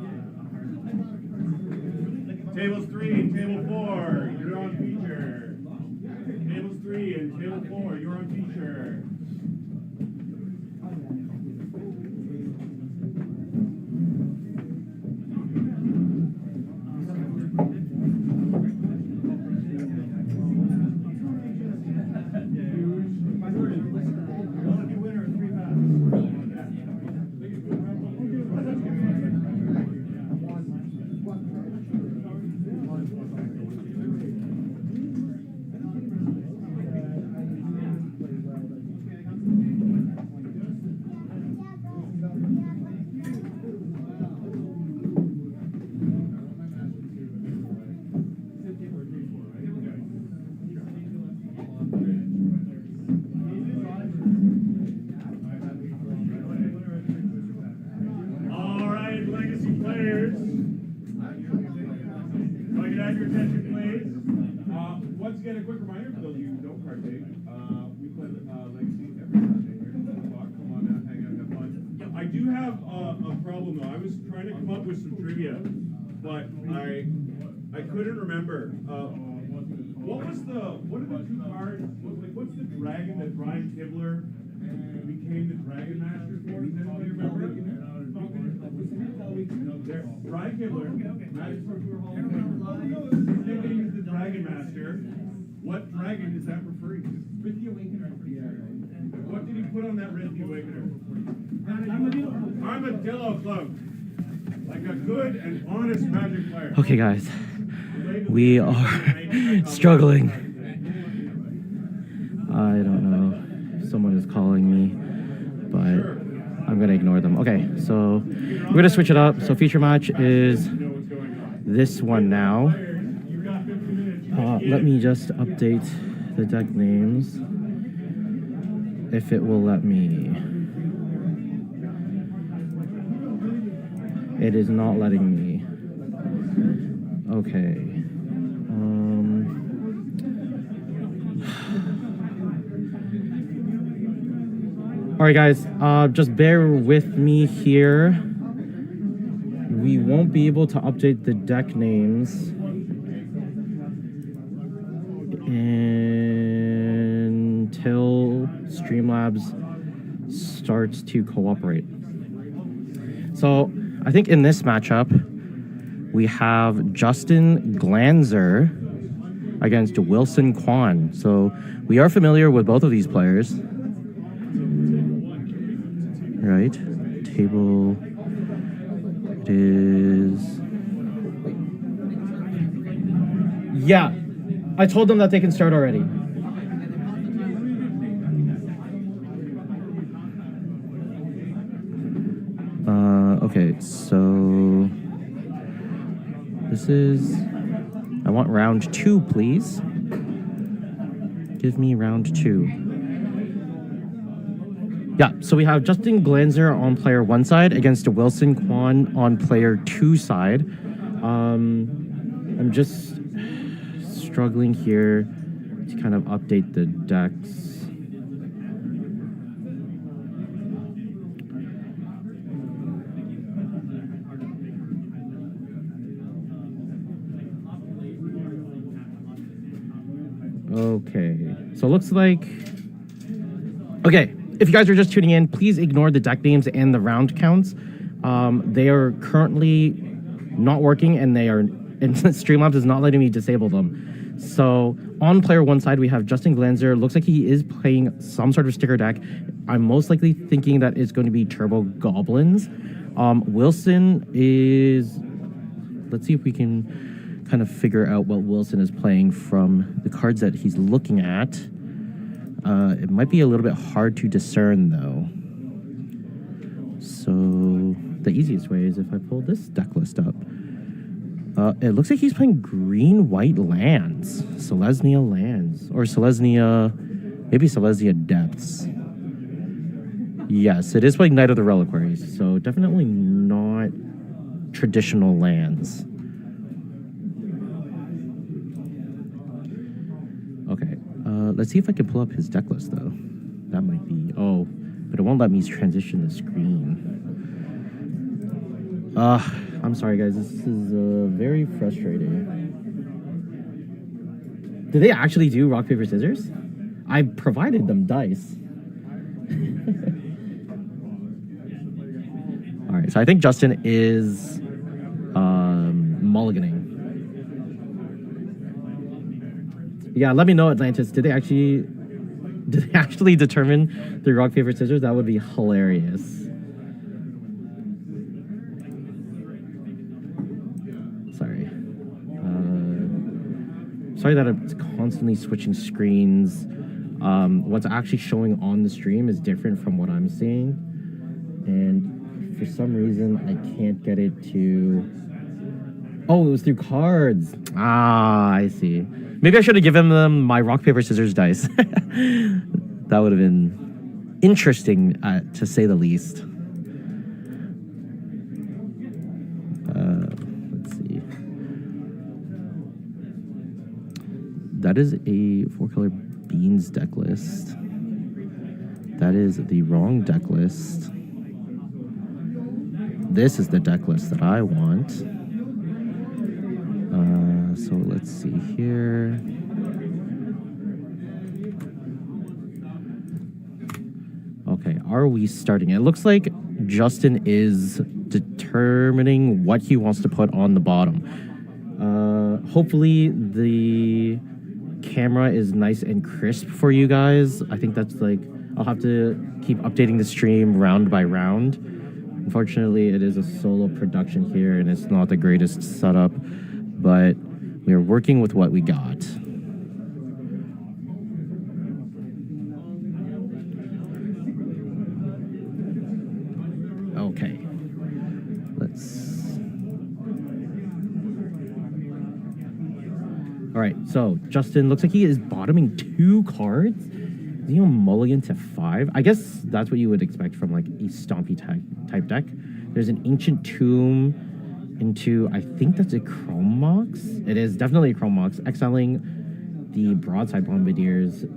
Tables 3 and table 4, you're on feature. Tables 3 and table 4, you're on feature. Once again, a quick reminder for those of you who don't partake, we play Legacy every Sunday here at 12 o'clock. Come on out, hang out, have fun. I do have a problem though. I was trying to come up with some trivia, but I couldn't remember. What are the 2 cards? What's the dragon that Brian Kibler became the Dragon Master for? Does anybody remember? Brian Kibler, Magic Sorcerer Hall of Fame. His nickname is the Dragon Master. What dragon is that referring to? Risky Awakener, I'm pretty sure. What did he put on that Risky Awakener? Armadillo Cloak. Like a good and honest Magic player. Okay, guys. We are struggling. I don't know. Someone is calling me, but I'm gonna ignore them. Okay, so we're gonna switch it up. So feature match is this one now. Let me just update the deck names, if it will let me. It is not letting me. Okay. All right, guys, just bear with me here. We won't be able to update the deck names until Streamlabs starts to cooperate. So I think in this matchup, we have Justin Glanzer against Wilson Kwan. So we are familiar with both of these players. Right, table, it is Yeah, I told them that they can start already. Okay, so this is. I want round 2, please. Give me round 2. Yeah, so we have Justin Glanzer on player 1 side against Wilson Kwan on player 2 side. I'm just struggling here to kind of update the decks. Okay, so it looks like... Okay, if you guys are just tuning in, please ignore the deck names and the round counts. They are currently not working, and Streamlabs is not letting me disable them. So on player 1 side, we have Justin Glanzer. Looks like he is playing some sort of sticker deck. I'm most likely thinking that it's going to be Turbo Goblins. Wilson is... Let's see if we can kind of figure out what Wilson is playing from the cards that he's looking at. It might be a little bit hard to discern, though. So the easiest way is if I pull this deck list up. It looks like he's playing green-white lands. Selesnya lands. Or Selesnya... Maybe Selesnya Depths. Yes, it is playing Knight of the Reliquaries. So definitely not traditional lands. Okay. Let's see if I can pull up his deck list, though. That might be... Oh, but it won't let me transition the screen. I'm sorry, guys. This is very frustrating. Did they actually do rock, paper, scissors? I provided them dice. All right, so I think Justin is mulliganing. Yeah, let me know, Atlantis. Did they actually determine the rock, paper, scissors? That would be hilarious. Sorry that it's constantly switching screens. What's actually showing on the stream is different from what I'm seeing. And for some reason, I can't get it to... Oh, it was through cards. Ah, I see. Maybe I should have given them my rock, paper, scissors dice. That would have been interesting, to say the least. Let's see. That is a 4-color beans deck list. That is the wrong deck list. This is the deck list that I want. So let's see here. Okay, are we starting? It looks like Justin is determining what he wants to put on the bottom. Hopefully the camera is nice and crisp for you guys. I think that's like, I'll have to keep updating the stream round by round. Unfortunately, it is a solo production here and it's not the greatest setup, but we are working with what we got. Okay. All right, so Justin looks like he is bottoming 2 cards. Is he on mulligan to 5? I guess that's what you would expect from like a Stompy type deck. There's an Ancient Tomb into, I think that's a Chrome Mox. It is definitely a Chrome Mox. Exiling the Broadside Bombardiers.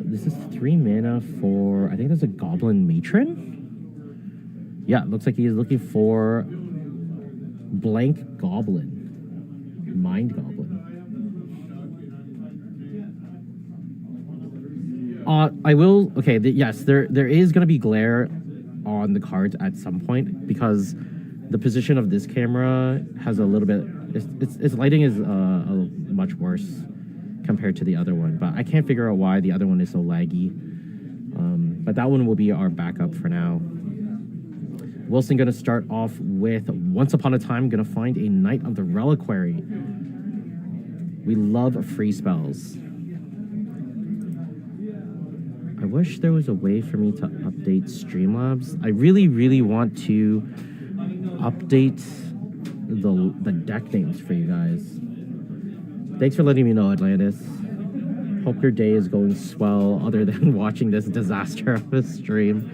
This is 3 mana for, I think that's a Goblin Matron? Yeah, it looks like he is looking for blank Goblin. Mind Goblin. I will, okay, yes, there is going to be glare on the cards at some point because the position of this camera has a little bit, its lighting is much worse compared to the other one, but I can't figure out why the other one is so laggy. But that one will be our backup for now. Wilson going to start off with Once Upon a Time, going to find a Knight of the Reliquary. We love free spells. I wish there was a way for me to update Streamlabs. I really, really want to update the deck names for you guys. Thanks for letting me know, Atlantis. Hope your day is going swell other than watching this disaster of a stream.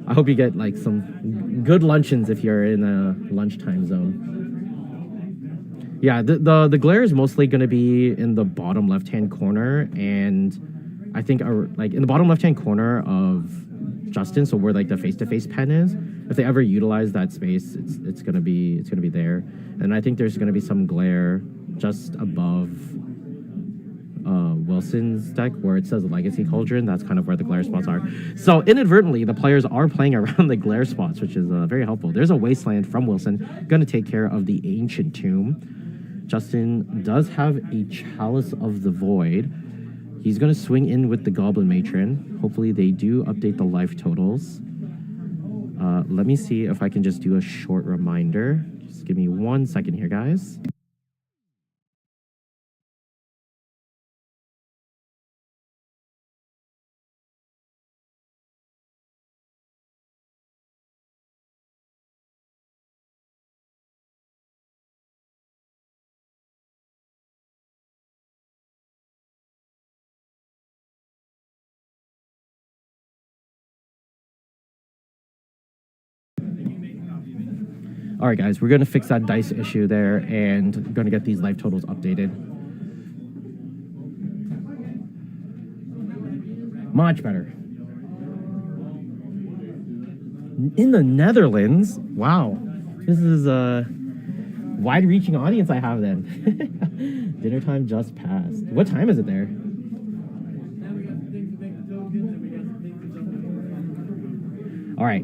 I hope you get like some good luncheons if you're in a lunchtime zone. Yeah, the glare is mostly going to be in the bottom left-hand corner, and I think like in the bottom left-hand corner of Justin, so where like the face-to-face pen is. If they ever utilize that space, it's gonna be there. And I think there's gonna be some glare just above Wilson's deck where it says Legacy Cauldron. That's kind of where the glare spots are. So inadvertently, the players are playing around the glare spots, which is very helpful. There's a Wasteland from Wilson, gonna take care of the Ancient Tomb. Justin does have a Chalice of the Void. He's gonna swing in with the Goblin Matron. Hopefully they do update the life totals. Let me see if I can just do a short reminder. Just give me 1 second here, guys. All right, guys, we're going to fix that dice issue there and going to get these life totals updated. Much better. In the Netherlands? Wow. This is a wide-reaching audience I have then. Dinner time just passed. What time is it there? All right.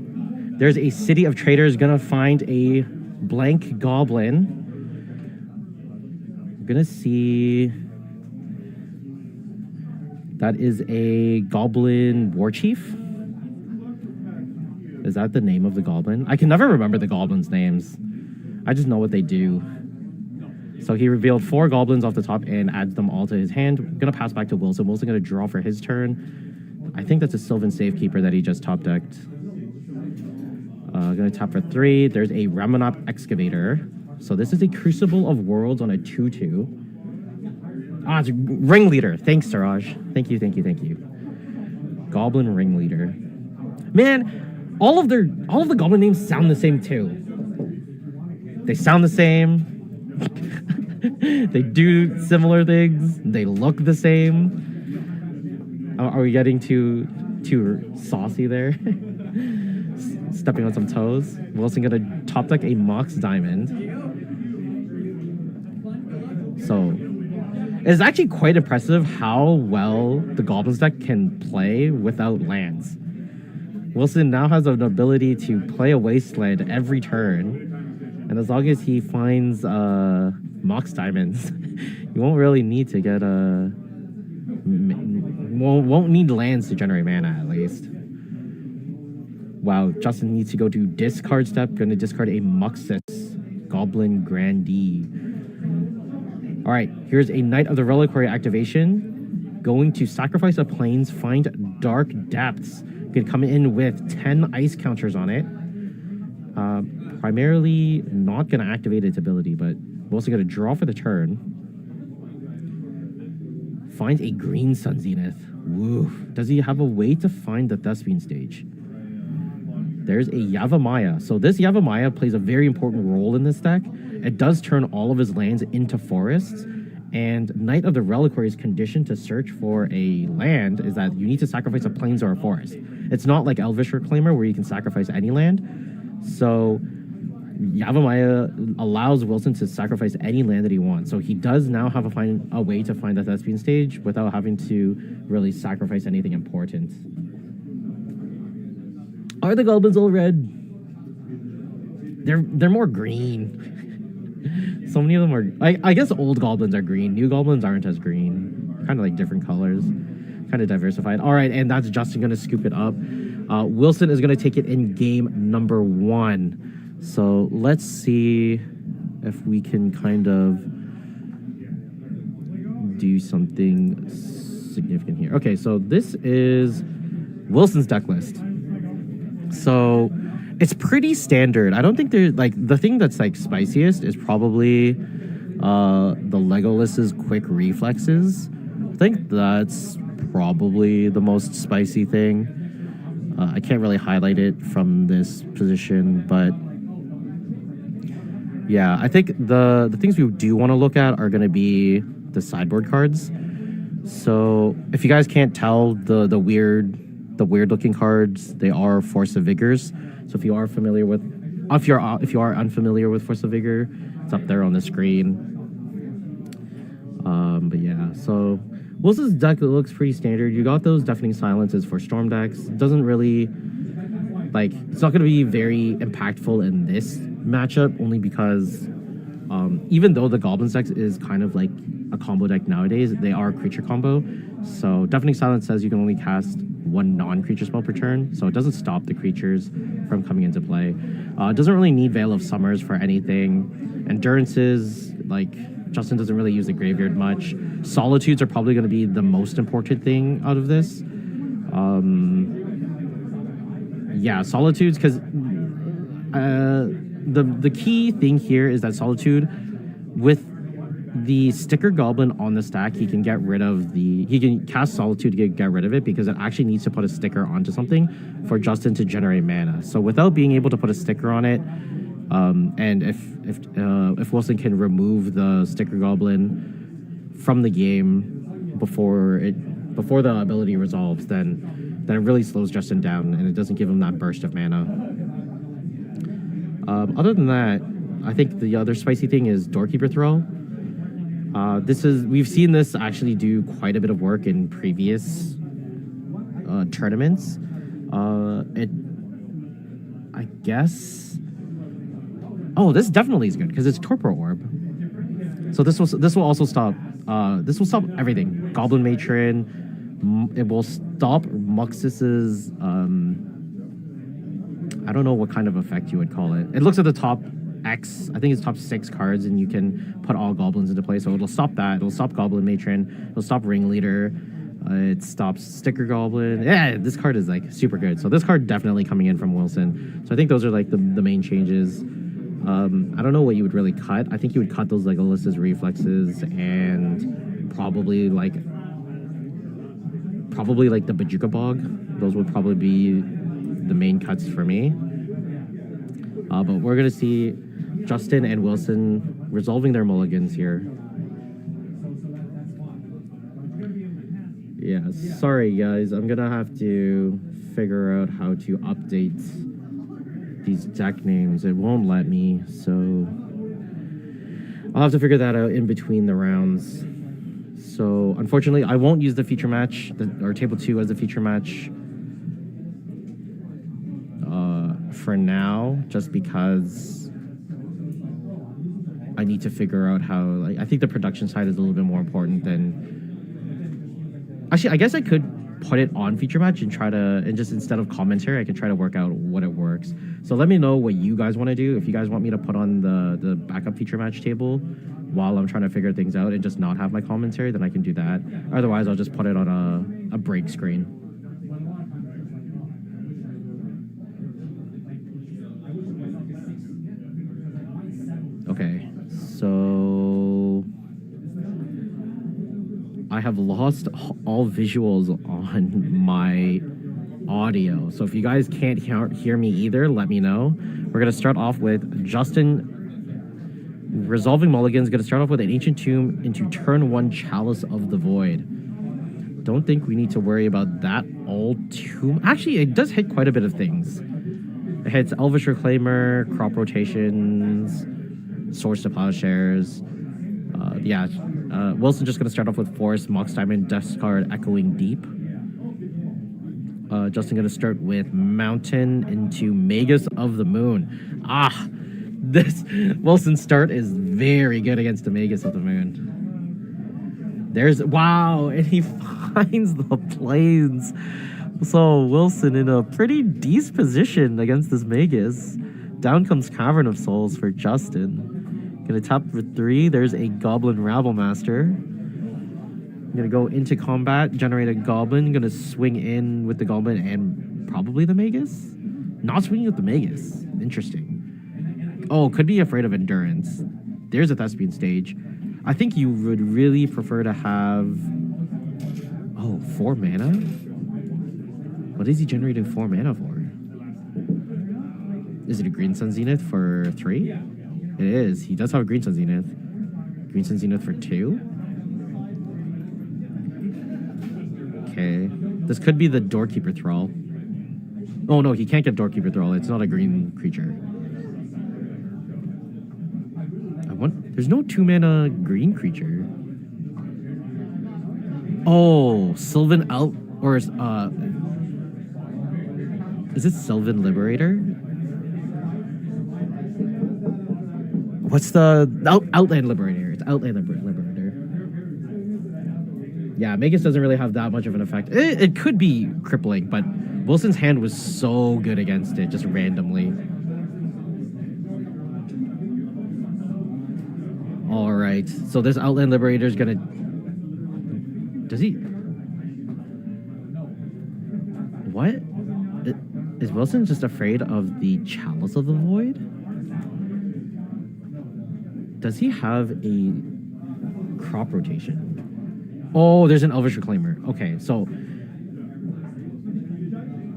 There's a city of traders gonna find a blank goblin. I'm gonna see. That is a goblin war chief. Is that the name of the goblin? I can never remember the goblins' names. I just know what they do. So he revealed 4 goblins off the top and adds them all to his hand. I'm gonna pass back to Wilson. Wilson gonna draw for his turn. I think that's a Sylvan Safekeeper that he just top decked. Gonna tap for 3. There's a Ramonop Excavator. So this is a Crucible of Worlds on a 2/2. Ah, it's Ringleader. Thanks, Siraj. Thank you. Goblin Ringleader. Man, all of the goblin names sound the same too. They sound the same. They do similar things. They look the same. Are we getting too saucy there? Stepping on some toes. Wilson gonna top deck a Mox Diamond. So it's actually quite impressive how well the Goblins deck can play without lands. Wilson now has an ability to play a Wasteland every turn, and as long as he finds Mox Diamonds, you won't really need to get won't need lands to generate mana at least. Wow, Justin needs to go to discard step. Gonna discard a Muxus Goblin Grandee. All right, here's a Knight of the Reliquary activation. Going to sacrifice a plains, find Dark Depths. Gonna come in with 10 ice counters on it. Primarily not gonna activate its ability, but we're also gonna draw for the turn. Find a green Sun Zenith. Woof. Does he have a way to find the Thespian stage? There's a Yavimaya. So this Yavimaya plays a very important role in this deck. It does turn all of his lands into forests. And Knight of the Reliquary is conditioned to search for a land is that you need to sacrifice a plains or a forest. It's not like Elvish Reclaimer where you can sacrifice any land. So Yavimaya allows Wilson to sacrifice any land that he wants. So he does now have a way to find the Thespian stage without having to really sacrifice anything important. Are the goblins all red? They're more green. So many of them are. I guess old goblins are green. New goblins aren't as green. Kind of like different colors. Kind of diversified. All right, and that's Justin gonna scoop it up. Wilson is gonna take it in game number 1. So let's see if we can kind of do something significant here. Okay, so this is Wilson's deck list. So it's pretty standard. I don't think there's like the thing that's like spiciest is probably the Legolas's quick reflexes. I think that's probably the most spicy thing. I can't really highlight it from this position, but yeah, I think the things we do want to look at are going to be the sideboard cards. So if you guys can't tell, the weird looking cards, they are Force of Vigors. So if you are unfamiliar with Force of Vigor, it's up there on the screen. But yeah, so Wilson's deck looks pretty standard. You got those Deafening Silences for Storm decks. It doesn't really, like, it's not going to be very impactful in this matchup, only because even though the Goblins deck is kind of like a combo deck nowadays, they are creature combo. So Deafening Silence says you can only cast one non-creature spell per turn, so it doesn't stop the creatures from coming into play. It doesn't really need Veil of Summers for anything. Endurances, like, Justin doesn't really use the graveyard much. Solitudes are probably going to be the most important thing out of this. Yeah, Solitudes, because the key thing here is that Solitude, with the sticker goblin on the stack, he can cast Solitude to get rid of it, because it actually needs to put a sticker onto something for Justin to generate mana. So without being able to put a sticker on it, and if Wilson can remove the sticker goblin from the game before the ability resolves, then it really slows Justin down and it doesn't give him that burst of mana. Other than that, I think the other spicy thing is Doorkeeper Thrall. We've seen this actually do quite a bit of work in previous tournaments. I guess. Oh, this definitely is good because it's Torpor Orb. So this will also stop. This will stop everything. Goblin Matron. It will stop Muxus's. I don't know what kind of effect you would call it. It looks at the top X. I think it's top 6 cards, and you can put all goblins into play. So it'll stop that. It'll stop Goblin Matron. It'll stop Ringleader. It stops Sticker Goblin. Yeah, this card is like super good. So this card definitely coming in from Wilson. So I think those are like the main changes. I don't know what you would really cut. I think you would cut those Legolas's reflexes and probably like the Bajuka Bog. Those would probably be the main cuts for me. But we're gonna see Justin and Wilson resolving their mulligans here. Yeah, sorry guys, I'm gonna have to figure out how to update these deck names. It won't let me, so I'll have to figure that out in between the rounds. So unfortunately, I won't use the feature match or table 2 as a feature match for now, just because I need to figure out how. Like, I think the production side is a little bit more important than. Actually, I guess I could put it on feature match and just instead of commentary, I can try to work out what it works. So let me know what you guys want to do. If you guys want me to put on the backup feature match table while I'm trying to figure things out and just not have my commentary, then I can do that. Otherwise, I'll just put it on a break screen. Okay, so I have lost all visuals on my audio. So if you guys can't hear me either, let me know. We're going to start off with Justin resolving mulligans. Going to start off with an Ancient Tomb into turn 1 Chalice of the Void. Don't think we need to worry about that all too. Actually, it does hit quite a bit of things. It hits Elvish Reclaimer, Crop Rotations, Source to Plowshares. Wilson's just going to start off with Forest, Mox Diamond, discard Echoing Deep. Justin going to start with Mountain into Magus of the Moon. This Wilson's start is very good against the Magus of the Moon. Wow, and he finds the Plains. So Wilson in a pretty decent position against this Magus. Down comes Cavern of Souls for Justin. Gonna tap for 3. There's a Goblin Rabblemaster. I'm gonna go into combat, generate a goblin, gonna swing in with the goblin and probably the magus. Not swinging with the magus. Interesting. Oh, could be afraid of endurance. There's a thespian stage. I think you would really prefer to have... Oh, 4 mana? What is he generating 4 mana for? Is it a Green Sun Zenith for 3? It is. He does have a Green Sun Zenith. Green Sun Zenith for 2? Okay. This could be the Doorkeeper Thrall. Oh no, he can't get Doorkeeper Thrall. It's not a green creature. There's no 2 mana green creature. Oh, Sylvan Out or is it Sylvan Liberator? What's the Outland Liberator? It's Outland Liberator. Yeah, Magus doesn't really have that much of an effect. It could be crippling, but Wilson's hand was so good against it, just randomly. All right, so this Outland Liberator is gonna... Does he... What? Is Wilson just afraid of the Chalice of the Void? Does he have a crop rotation? Oh, there's an Elvish Reclaimer. Okay, so...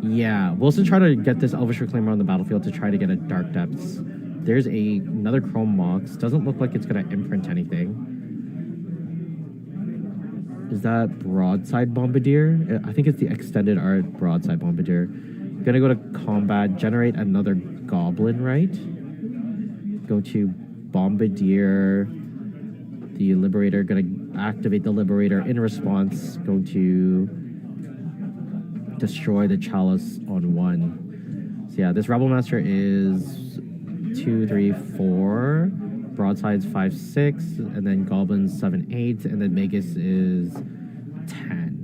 Yeah, Wilson tried to get this Elvish Reclaimer on the battlefield to try to get a Dark Depths. There's another Chrome Mox. Doesn't look like it's going to imprint anything. Is that Broadside Bombardier? I think it's the extended art Broadside Bombardier. Gonna go to combat, generate another Goblin, right? Go to Bombardier, the Liberator. Gonna activate the Liberator in response. Going to destroy the Chalice on 1. So yeah, this Rebel Master is 2, 3, 4. Broadside's 5, 6, and then Goblins 7, 8, and then Magus is 10.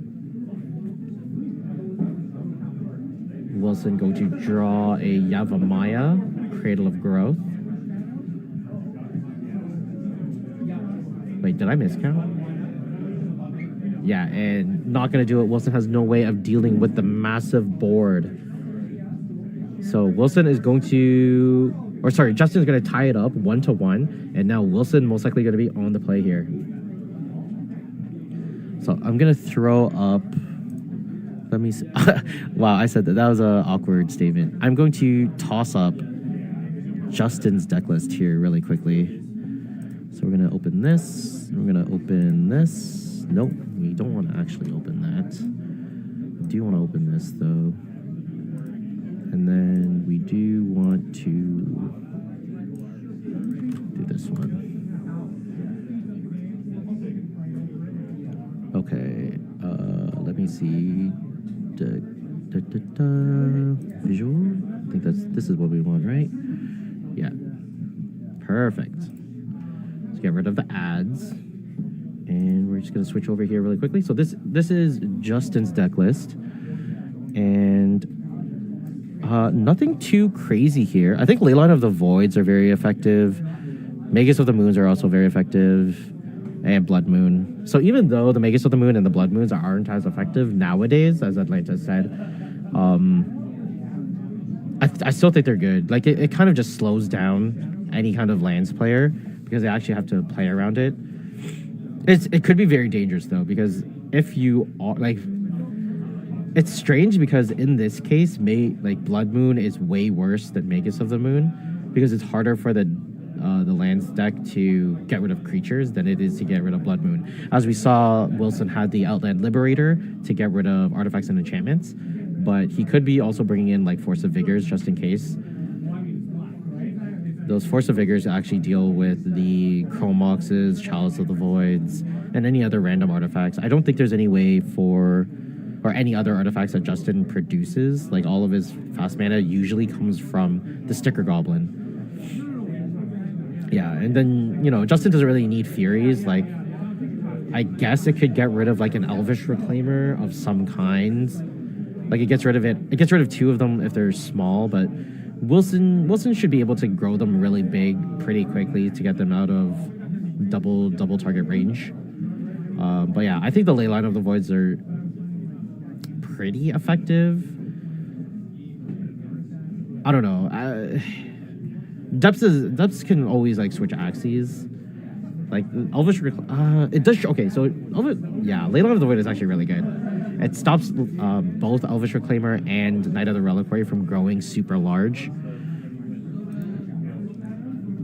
Wilson going to draw a Yavimaya, Cradle of Growth. Wait, did I miscount? Yeah, and not gonna do it. Wilson has no way of dealing with the massive board. So Wilson is going to... Or sorry, Justin's going to tie it up 1-1, and now Wilson most likely going to be on the play here. So I'm going to throw up... Let me see. Wow, I said that. That was an awkward statement. I'm going to toss up Justin's deck list here really quickly. So we're going to open this. We're going to open this. Nope, we don't want to actually open that. We do want to open this, though. And then we do want to do this one. Okay, let me see. Visual? I think this is what we want, right? Yeah. Perfect. Let's get rid of the ads. And we're just gonna switch over here really quickly. So this is Justin's deck list. And nothing too crazy here. I think Leyline of the Voids are very effective. Magus of the Moons are also very effective. And Blood Moon. So even though the Magus of the Moon and the Blood Moons aren't as effective nowadays, as Atlanta said, I still think they're good. Like, it kind of just slows down any kind of lands player because they actually have to play around it. It could be very dangerous, though, because if you are, like... It's strange because in this case, Blood Moon is way worse than Magus of the Moon because it's harder for the lands deck to get rid of creatures than it is to get rid of Blood Moon. As we saw, Wilson had the Outland Liberator to get rid of artifacts and enchantments, but he could be also bringing in like Force of Vigors just in case. Those Force of Vigors actually deal with the Chrome Moxes, Chalice of the Voids, and any other random artifacts. I don't think there's any way for... or any other artifacts that Justin produces. Like, all of his fast mana usually comes from the Sticker Goblin. Yeah, and then, you know, Justin doesn't really need Furies. Like, I guess it could get rid of, like, an Elvish Reclaimer of some kind. Like, it gets rid of 2 of them if they're small, but Wilson should be able to grow them really big pretty quickly to get them out of double target range. But yeah, I think the Leyline of the Voids are pretty effective. I don't know. Depths can always like switch axes. Like Elvish, it does. Okay, so Leyline of the Void is actually really good. It stops both Elvish Reclaimer and Knight of the Reliquary from growing super large,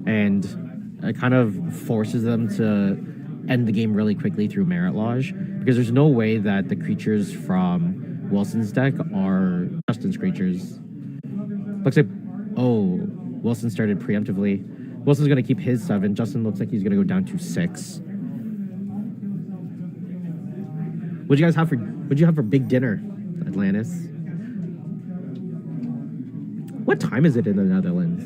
and it kind of forces them to end the game really quickly through Merit Lodge, because there's no way that the creatures from Wilson's deck are Justin's creatures. Looks like, oh, Wilson started preemptively. Wilson's going to keep his 7. Justin looks like he's going to go down to 6. What'd you have for big dinner, Atlantis? What time is it in the Netherlands?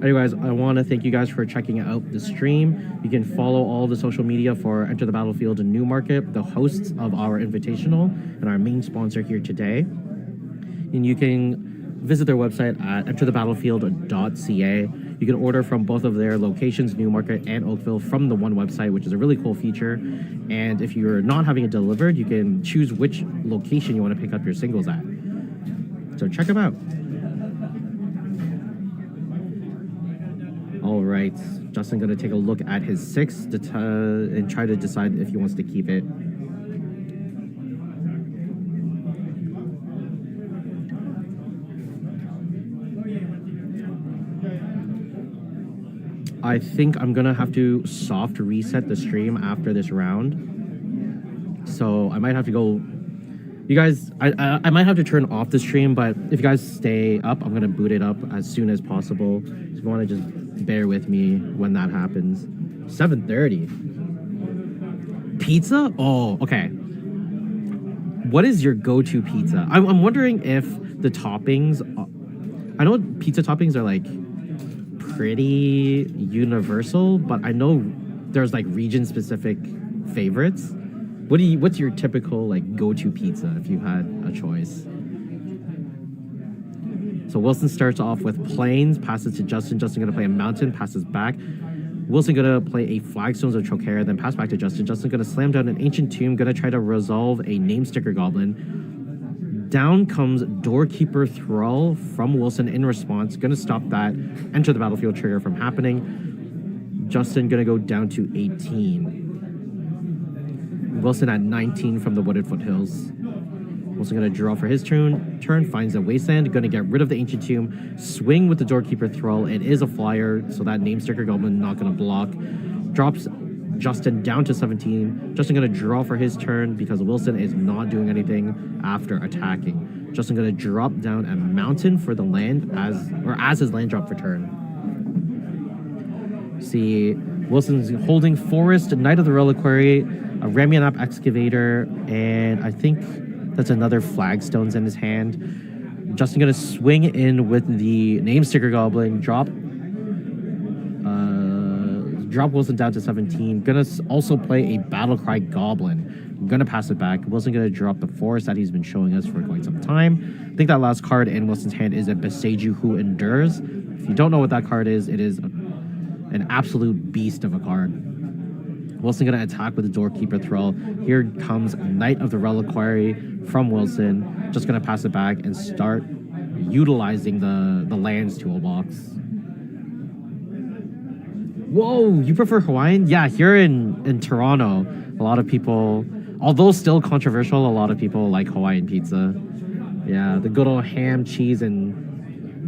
Anyways, I want to thank you guys for checking out the stream. You can follow all the social media for Enter the Battlefield and Newmarket, the hosts of our Invitational, and our main sponsor here today. And you can visit their website at enterthebattlefield.ca. You can order from both of their locations, Newmarket and Oakville, from the one website, which is a really cool feature. And if you're not having it delivered, you can choose which location you want to pick up your singles at. So check them out. All right, Justin gonna take a look at his 6 and try to decide if he wants to keep it. I think I'm gonna have to soft reset the stream after this round, so I might have to go. You guys, I might have to turn off the stream, but if you guys stay up, I'm gonna boot it up as soon as possible. So if you want to just bear with me when that happens. 7:30. Pizza? Oh, okay. What is your go-to pizza? I'm wondering if the toppings. I know pizza toppings are like pretty universal, but I know there's like region-specific favorites. What's your typical like go-to pizza if you had a choice? So Wilson starts off with Plains, passes to Justin. Justin gonna play a Mountain, passes back. Wilson gonna play a Flagstones of Chokera, then pass back to Justin. Justin gonna slam down an Ancient Tomb, gonna try to resolve a Name Sticker Goblin. Down comes Doorkeeper Thrall from Wilson in response. Gonna stop that Enter the Battlefield trigger from happening. Justin gonna go down to 18. Wilson at 19 from the Wooded Foothills. Wilson gonna draw for his turn, finds a Wasteland, gonna get rid of the Ancient Tomb, swing with the Doorkeeper Thrall. It is a flyer, so that Name Sticker Goblin not gonna block. Drops Justin down to 17. Justin gonna draw for his turn because Wilson is not doing anything after attacking. Justin gonna drop down a Mountain for the land as his land drop for turn. See, Wilson's holding Forest, Knight of the Reliquary, a Ramianap Excavator, and I think that's another Flagstones in his hand. Justin gonna swing in with the Name Sticker Goblin, drop Wilson down to 17. Gonna also play a Battlecry Goblin. Gonna pass it back. Wilson gonna drop the Forest that he's been showing us for quite some time. I think that last card in Wilson's hand is a Beseiju Who Endures. If you don't know what that card is, it is an absolute beast of a card. Wilson gonna attack with the Doorkeeper Thrall. Here comes Knight of the Reliquary from Wilson. Just gonna pass it back and start utilizing the lands toolbox. Whoa, you prefer Hawaiian? Yeah, here in Toronto, a lot of people, although still controversial, a lot of people like Hawaiian pizza. Yeah, the good old ham, cheese, and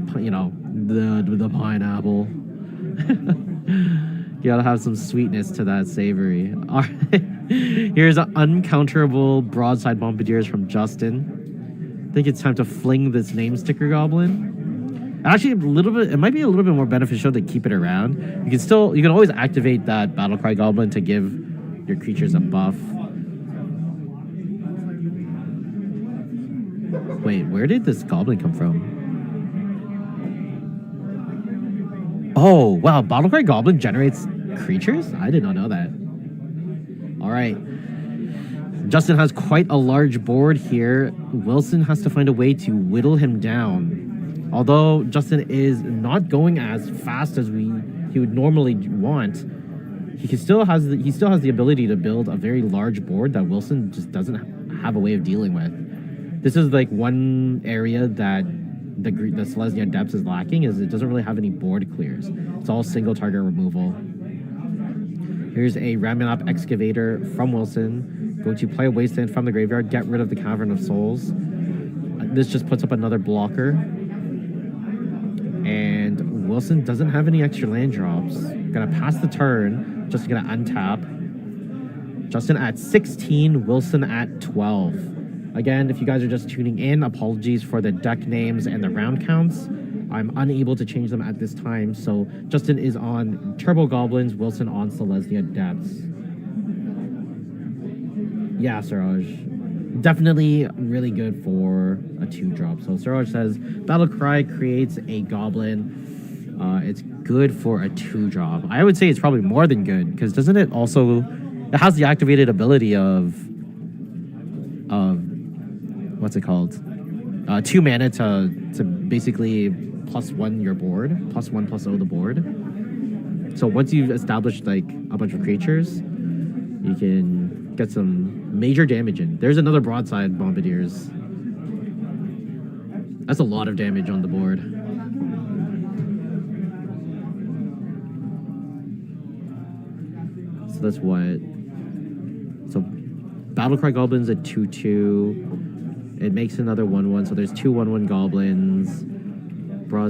the pineapple. You gotta have some sweetness to that savory. All right. Here's an uncounterable broadside bombardiers from Justin. I think it's time to fling this Name Sticker Goblin. Actually, it might be a little bit more beneficial to keep it around. You can always activate that Battlecry Goblin to give your creatures a buff. Wait, where did this Goblin come from? Oh, wow, Battlecry Goblin generates creatures? I did not know that. All right. Justin has quite a large board here. Wilson has to find a way to whittle him down. Although Justin is not going as fast as he would normally want, he still has the ability to build a very large board that Wilson just doesn't have a way of dealing with. This is like one area that the Selesnya Depths is lacking, is it doesn't really have any board clears. It's all single target removal. Here's a Ramming Up Excavator from Wilson. Going to play a Wasteland from the graveyard, get rid of the Cavern of Souls. This just puts up another blocker. And Wilson doesn't have any extra land drops. Gonna pass the turn, just gonna untap. Justin at 16, Wilson at 12. Again, if you guys are just tuning in, apologies for the deck names and the round counts. I'm unable to change them at this time, so Justin is on Turbo Goblins, Wilson on Selesnya Depths. Yeah, Siraj. Definitely really good for a 2-drop. So Siraj says, Battlecry creates a Goblin. It's good for a 2-drop. I would say it's probably more than good, because doesn't it also... It has the activated ability of what's it called? 2 mana to basically +1 your board, +1/+0 the board. So once you've established like a bunch of creatures, you can get some major damage in. There's another Broadside Bombardiers. That's a lot of damage on the board. So that's what. So Battlecry Goblins at 2/2. It makes another 1/1, so there's 2 1/1 Goblins.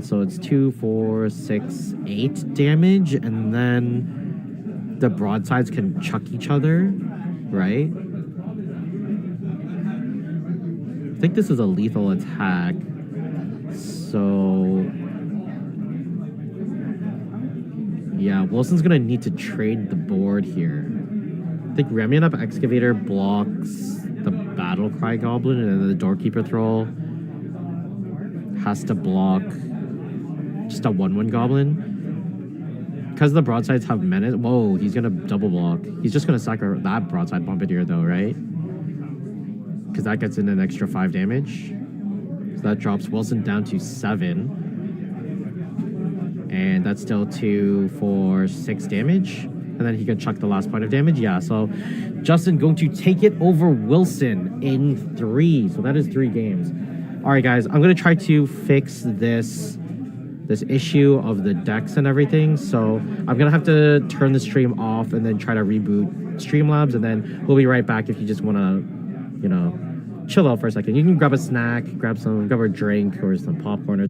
So it's 2, 4, 6, 8 damage, and then the broadsides can chuck each other, right? I think this is a lethal attack. So yeah, Wilson's gonna need to trade the board here. I think Ramming Up Excavator blocks the Battlecry Goblin, and then the Doorkeeper Thrall has to block just a 1/1 Goblin. Because the broadsides have menace. Whoa, he's gonna double block. He's just gonna sack that Broadside Bombardier though, right? Because that gets in an extra 5 damage. So that drops Wilson down to 7. And that's still 2, 4, 6 damage. And then he can chuck the last point of damage. Yeah, so Justin going to take it over Wilson in 3. So that is 3 games. All right, guys, I'm going to try to fix this issue of the decks and everything. So I'm going to have to turn the stream off and then try to reboot Streamlabs. And then we'll be right back if you just want to, you know, chill out for a second. You can grab a snack, grab a drink or some popcorn or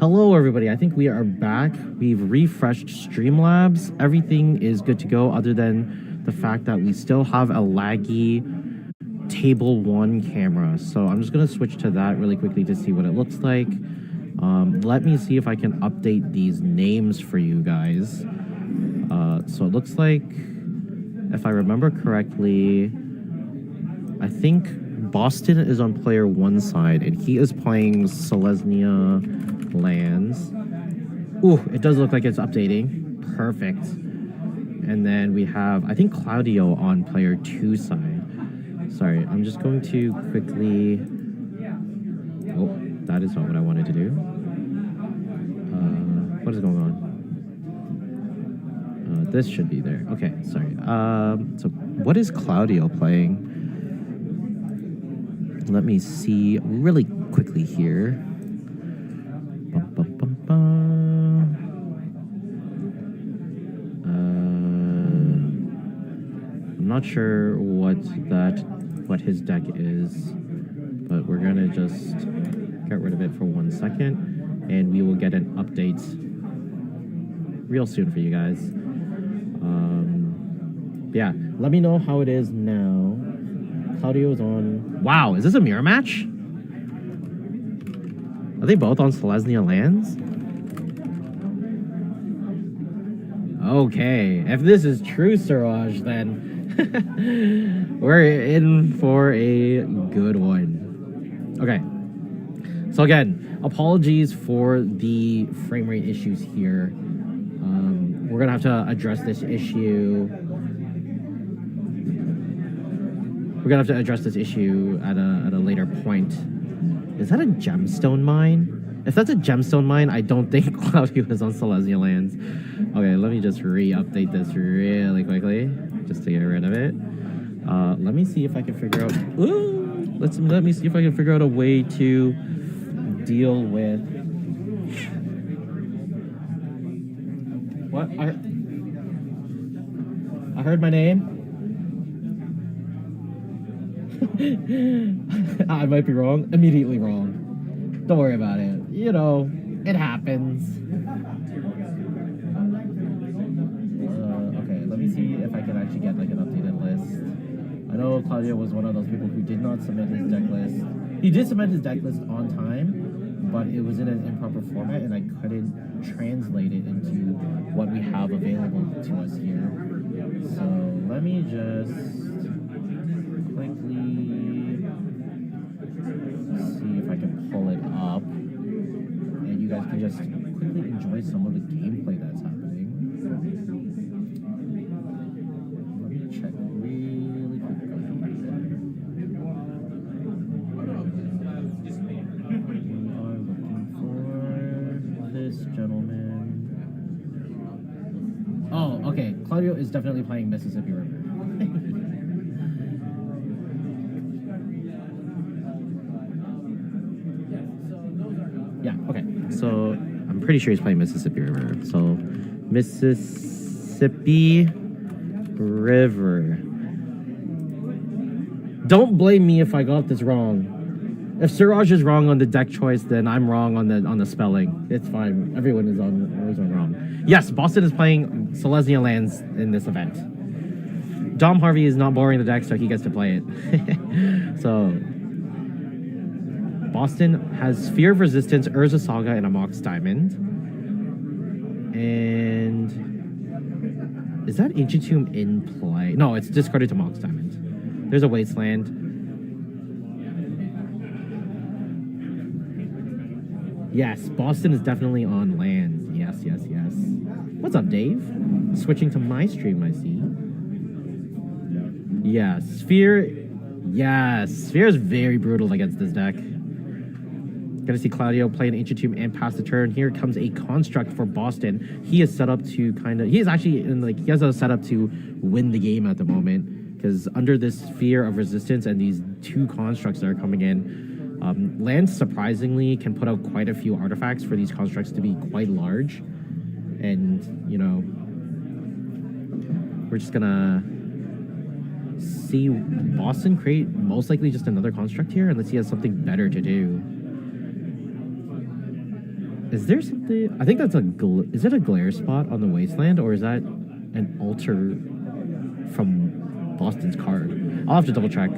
Hello, everybody. I think we are back. We've refreshed Streamlabs. Everything is good to go other than the fact that we still have a laggy table 1 camera. So I'm just going to switch to that really quickly to see what it looks like. Let me see if I can update these names for you guys. So it looks like, if I remember correctly, I think Boston is on player 1 side, and he is playing Selesnya Lands. Ooh, it does look like it's updating. Perfect. And then we have, I think, Claudio on player 2 side. Sorry, I'm just going to quickly... Oh, that is not what I wanted to do. What is going on? This should be there. Okay, sorry. So what is Claudio playing? Let me see really quickly here. I'm not sure what his deck is, but we're gonna just get rid of it for 1 second, and we will get an update real soon for you guys. Yeah, let me know how it is now. Claudio's on... Wow, is this a mirror match? Are they both on Selesnya Lands? Okay, if this is true, Siraj, then we're in for a good one. Okay, so again, apologies for the frame rate issues here. We're gonna have to address this issue. We're gonna have to address this issue at a later point. Is that a gemstone mine? If that's a gemstone mine, I don't think Claudio is on Selesnya Lands. Okay, let me just re-update this really quickly, just to get rid of it. Let me see if I can figure out... Ooh, let me see if I can figure out a way to deal with... What? I heard my name. I might be wrong. Immediately wrong. Don't worry about it. You know, it happens. Okay, let me see if I can actually get like an updated list. I know Claudio was one of those people who did not submit his deck list. He did submit his deck list on time, but it was in an improper format, and I couldn't translate it into what we have available to us here. So let me just quickly see if I can pull it up, and you guys can just quickly enjoy some of the gameplay that's happening. Let me check really quickly. We are looking for this gentleman. Oh, okay. Claudio is definitely playing Mississippi River. Yeah, okay. So I'm pretty sure he's playing Mississippi River. So Mississippi River. Don't blame me if I got this wrong. If Siraj is wrong on the deck choice, then I'm wrong on the spelling. It's fine. Everyone is wrong. Yes, Boston is playing Selesnya Lands in this event. Dom Harvey is not borrowing the deck, so he gets to play it. So Boston has Sphere of Resistance, Urza Saga, and a Mox Diamond. And is that Ancient Tomb in play? No, it's discarded to Mox Diamond. There's a Wasteland. Yes, Boston is definitely on lands. Yes, yes, yes. What's up, Dave? Switching to my stream, I see. Yeah, Sphere. Yes, Sphere is very brutal against this deck. Gonna see Claudio play an Ancient Tomb and pass the turn. Here comes a construct for Boston. He is set up to he is actually in he has a setup to win the game at the moment, because under this Sphere of Resistance and these 2 constructs that are coming in, lands surprisingly can put out quite a few artifacts for these constructs to be quite large. And, you know, we're just gonna see Boston create most likely just another construct here, unless he has something better to do. Is there something? I think that's a. Is it a glare spot on the wasteland, or is that an alter from Boston's card? I'll have to double check.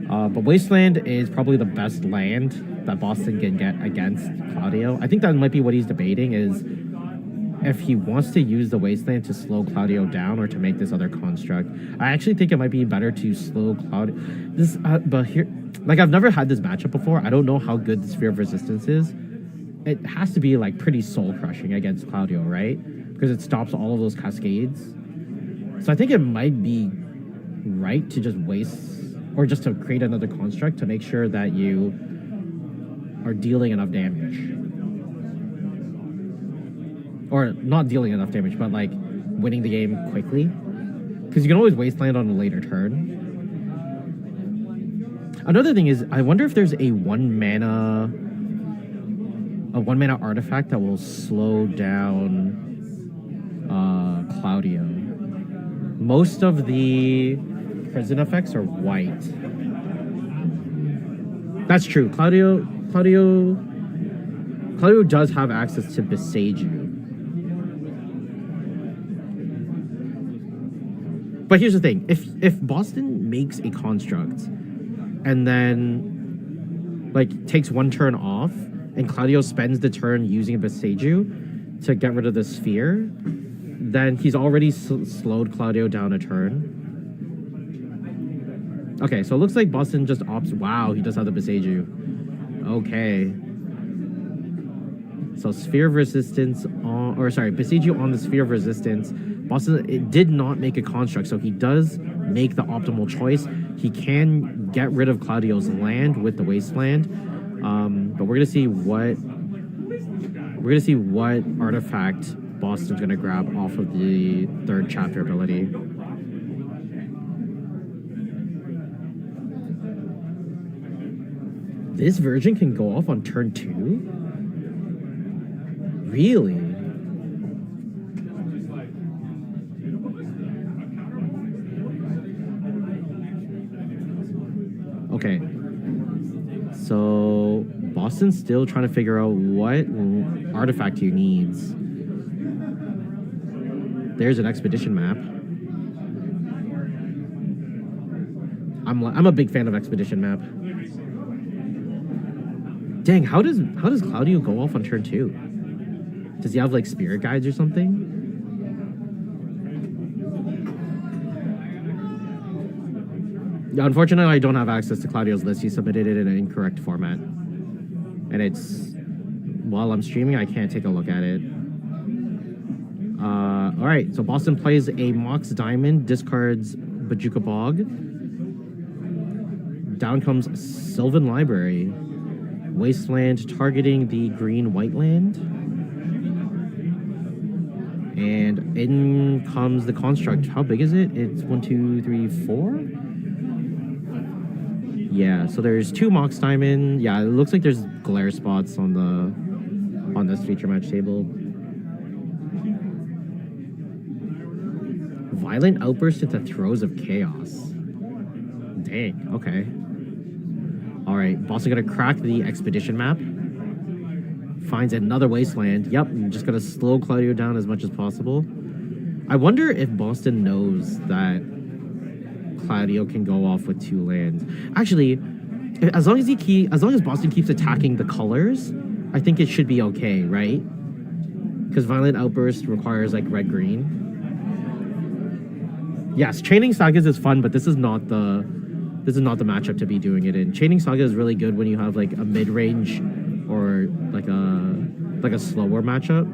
But wasteland is probably the best land that Boston can get against Claudio. I think that might be what he's debating is if he wants to use the wasteland to slow Claudio down or to make this other construct. I actually think it might be better to slow Claudio. But here, like I've never had this matchup before. I don't know how good the Sphere of Resistance is. It has to be like pretty soul crushing against Claudio, right? Because it stops all of those cascades. So I think it might be right to just waste or just to create another construct to make sure that you are dealing enough damage. Or not dealing enough damage, but like winning the game quickly. Because you can always wasteland on a later turn. Another thing is, I wonder if there's a one mana artifact that will slow down Claudio. Most of the prison effects are white. That's true. Claudio does have access to Beseiju. But here's the thing: if Boston makes a construct and then like takes one turn off, and Claudio spends the turn using a Beseiju to get rid of the sphere, then he's already slowed Claudio down a turn. Okay, so it looks like Boston just opts. Wow, he does have the Beseiju. Okay. So Sphere of Resistance on, or sorry, Beseiju on the Sphere of Resistance. Boston, it did not make a construct, so he does make the optimal choice. He can get rid of Claudio's land with the Wasteland, but we're gonna see what artifact Boston's gonna grab off of the third chapter ability. This version can go off on turn 2? Really? Okay. So Boston's still trying to figure out what artifact he needs. There's an expedition map. I'm a big fan of expedition map. Dang, how does Claudio go off on turn 2? Does he have like spirit guides or something? Yeah, unfortunately, I don't have access to Claudio's list. He submitted it in an incorrect format. And it's... While I'm streaming, I can't take a look at it. Alright, so Boston plays a Mox Diamond, discards Bajuka Bog. Down comes Sylvan Library. Wasteland targeting the green-white land. And in comes the construct. How big is it? It's 1, 2, 3, 4? Yeah, so there's 2 Mox Diamond. Yeah, it looks like there's glare spots on this feature match table. Violent Outburst into Throes of Chaos. Dang, okay. Alright, Boston gonna crack the expedition map. Finds another wasteland. Yep, I'm just gonna slow Claudio down as much as possible. I wonder if Boston knows that Claudio can go off with 2 lands. Actually, as long as Boston keeps attacking the colors, I think it should be okay, right? Because Violent Outburst requires like red-green. Yes, Chaining Sagas is fun, but this is not the matchup to be doing it in. Chaining Saga is really good when you have like a mid-range or like a slower matchup,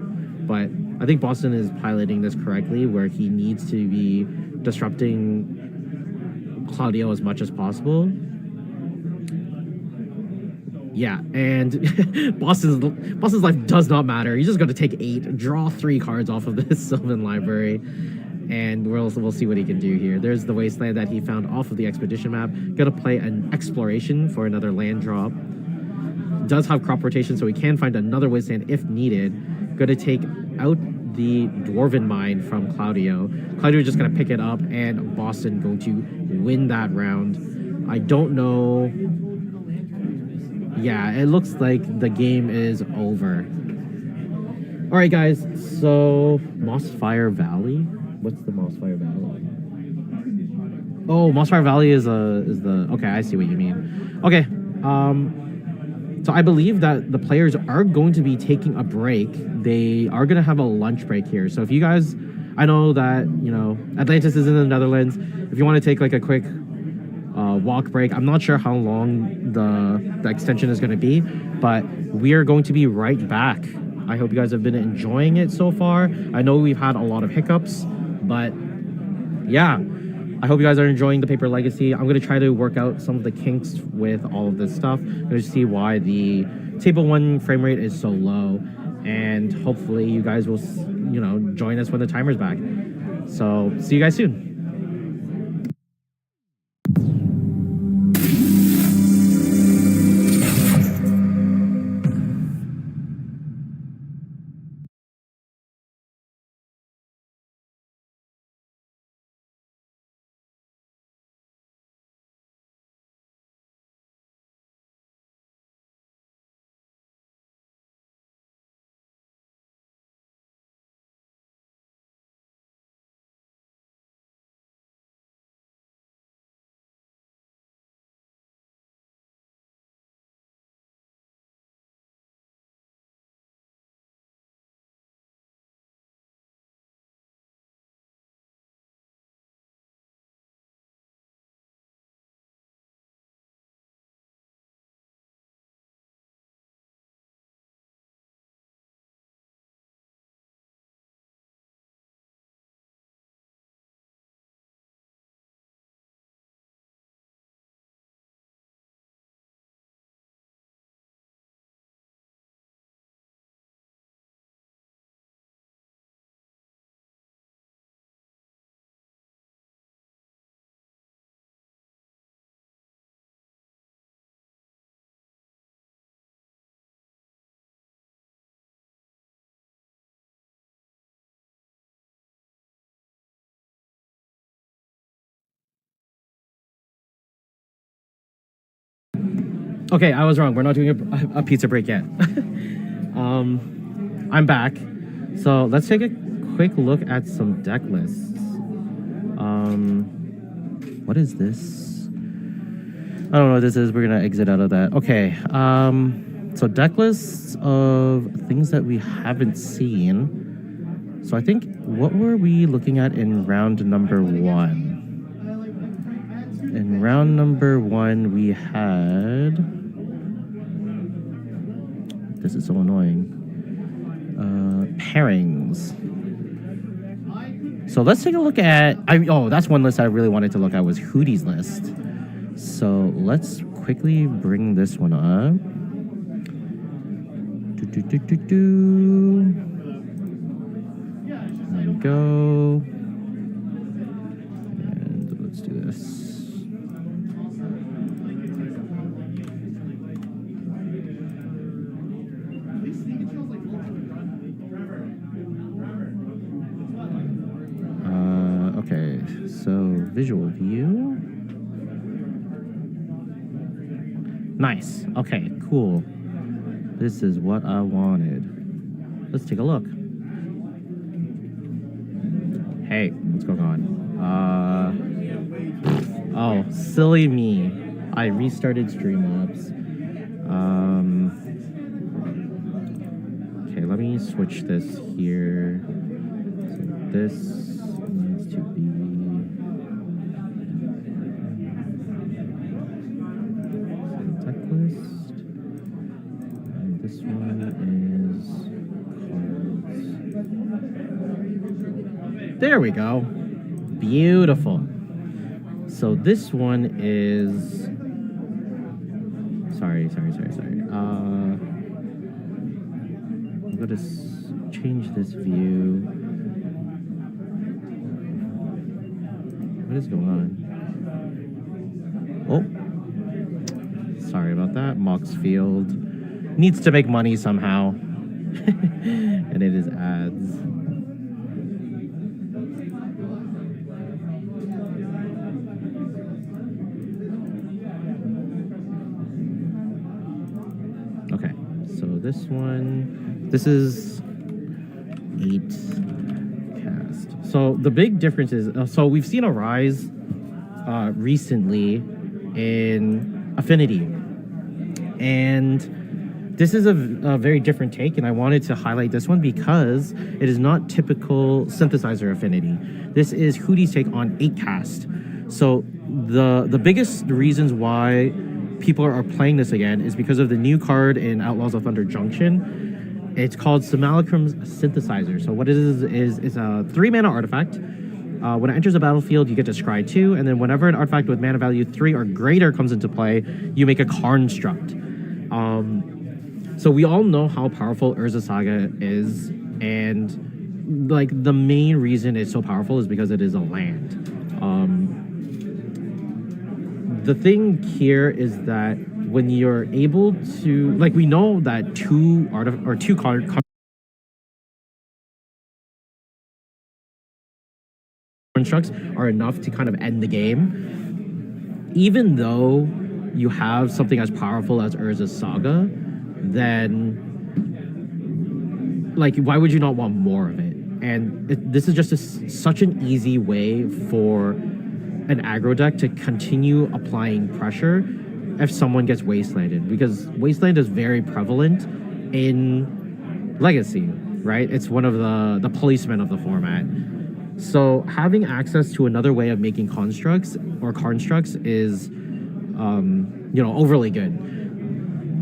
but I think Boston is piloting this correctly where he needs to be disrupting Claudio as much as possible. Yeah, and Boston's life does not matter. He's just going to take 8, draw 3 cards off of this Sylvan Library, and we'll see what he can do here. There's the wasteland that he found off of the expedition map. Gonna play an exploration for another land drop. Does have crop rotation, so he can find another wasteland if needed. Gonna take out the Dwarven Mine from Claudio. Claudio just gonna pick it up, and Boston going to win that round. I don't know. Yeah, it looks like the game is over. All right, guys. So Mossfire Valley. What's the Mossfire Valley? Oh, Mossfire Valley is the. Okay, I see what you mean. Okay. So I believe that the players are going to be taking a break. They are going to have a lunch break here. So if you guys, I know that, you know, Atlantis is in the Netherlands. If you want to take like a quick walk break, I'm not sure how long the extension is going to be, but we are going to be right back. I hope you guys have been enjoying it so far. I know we've had a lot of hiccups, but yeah. I hope you guys are enjoying the Paper Legacy. I'm going to try to work out some of the kinks with all of this stuff. I'm going to see why the Table 1 frame rate is so low. And hopefully you guys will, you know, join us when the timer's back. So, see you guys soon. Okay, I was wrong. We're not doing a pizza break yet. I'm back. So let's take a quick look at some deck lists. What is this? I don't know what this is. We're gonna exit out of that. Okay. So deck lists of things that we haven't seen. So I think, what were we looking at in round number 1? In round number 1, we had... This is so annoying. Pairings. So let's take a look at... Oh, that's one list I really wanted to look at, was Hootie's list. So let's quickly bring this one up. There we go. And let's do this. Okay, so visual view. Nice. Okay, cool. This is what I wanted. Let's take a look. Hey, what's going on? Oh, silly me. I restarted Streamlabs. Okay, let me switch this here. So this needs to be... deck list. And this one is cards. There we go. Beautiful. So this one is... Sorry. I'm going to change this view. What is going on? Oh. Sorry about that. Moxfield needs to make money somehow. And it is ads. Okay, so this one, this is 8 cast. So the big difference is, so we've seen a rise recently in Affinity. And this is a very different take, and I wanted to highlight this one because it is not typical synthesizer Affinity. This is Hootie's take on 8 cast. So the biggest reasons why people are playing this again is because of the new card in Outlaws of Thunder Junction. It's called Simulacrum's Synthesizer. So what it is it's a 3-mana artifact. When it enters the battlefield, you get to scry 2, and then whenever an artifact with mana value 3 or greater comes into play, you make a construct. So we all know how powerful Urza Saga is, and like the main reason it's so powerful is because it is a land. The thing here is that when you're able to, like, we know that two constructs are enough to kind of end the game. Even though you have something as powerful as Urza's Saga, then like why would you not want more of it? And this is just such an easy way for an aggro deck to continue applying pressure if someone gets wastelanded, because wasteland is very prevalent in Legacy, right? It's one of the policemen of the format. So having access to another way of making constructs or constructs is overly good.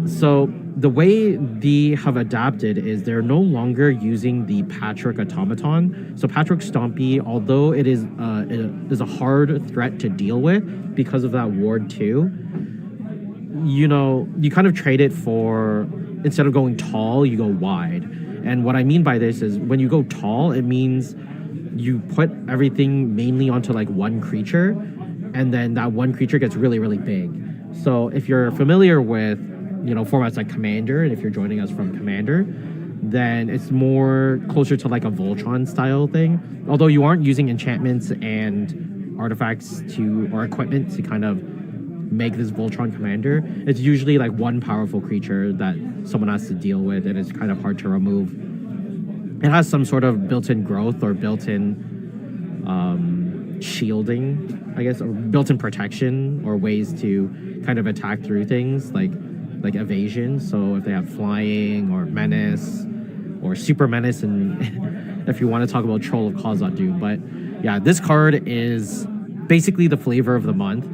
So the way they have adapted is they're no longer using the Patchwork Automaton. So Patchwork Stompy, although it is a hard threat to deal with because of that Ward 2, you kind of trade it for, instead of going tall, you go wide. And what I mean by this is when you go tall, it means you put everything mainly onto like one creature, and then that one creature gets really, really big. So if you're familiar with formats like Commander, and if you're joining us from Commander, then it's more closer to like a Voltron style thing. Although you aren't using enchantments and artifacts or equipment to kind of make this Voltron Commander, it's usually like one powerful creature that someone has to deal with, and it's kind of hard to remove. It has some sort of built-in growth or built-in shielding, I guess, or built-in protection, or ways to kind of attack through things like evasion. So if they have flying or menace or super menace, and if you want to talk about Troll of Khazad-dûm. But yeah, this card is basically the flavor of the month.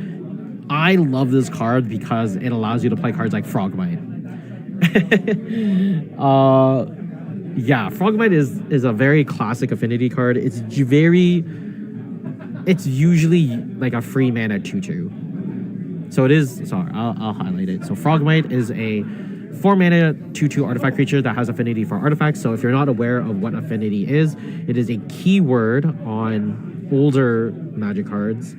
I love this card because it allows you to play cards like Frogmite. Yeah, Frogmite is a very classic Affinity card. It's usually like a free mana 2/2. So it is, sorry, I'll highlight it. So Frogmite is a 4-mana 2/2 artifact creature that has Affinity for artifacts. So if you're not aware of what Affinity is, it is a keyword on older Magic cards.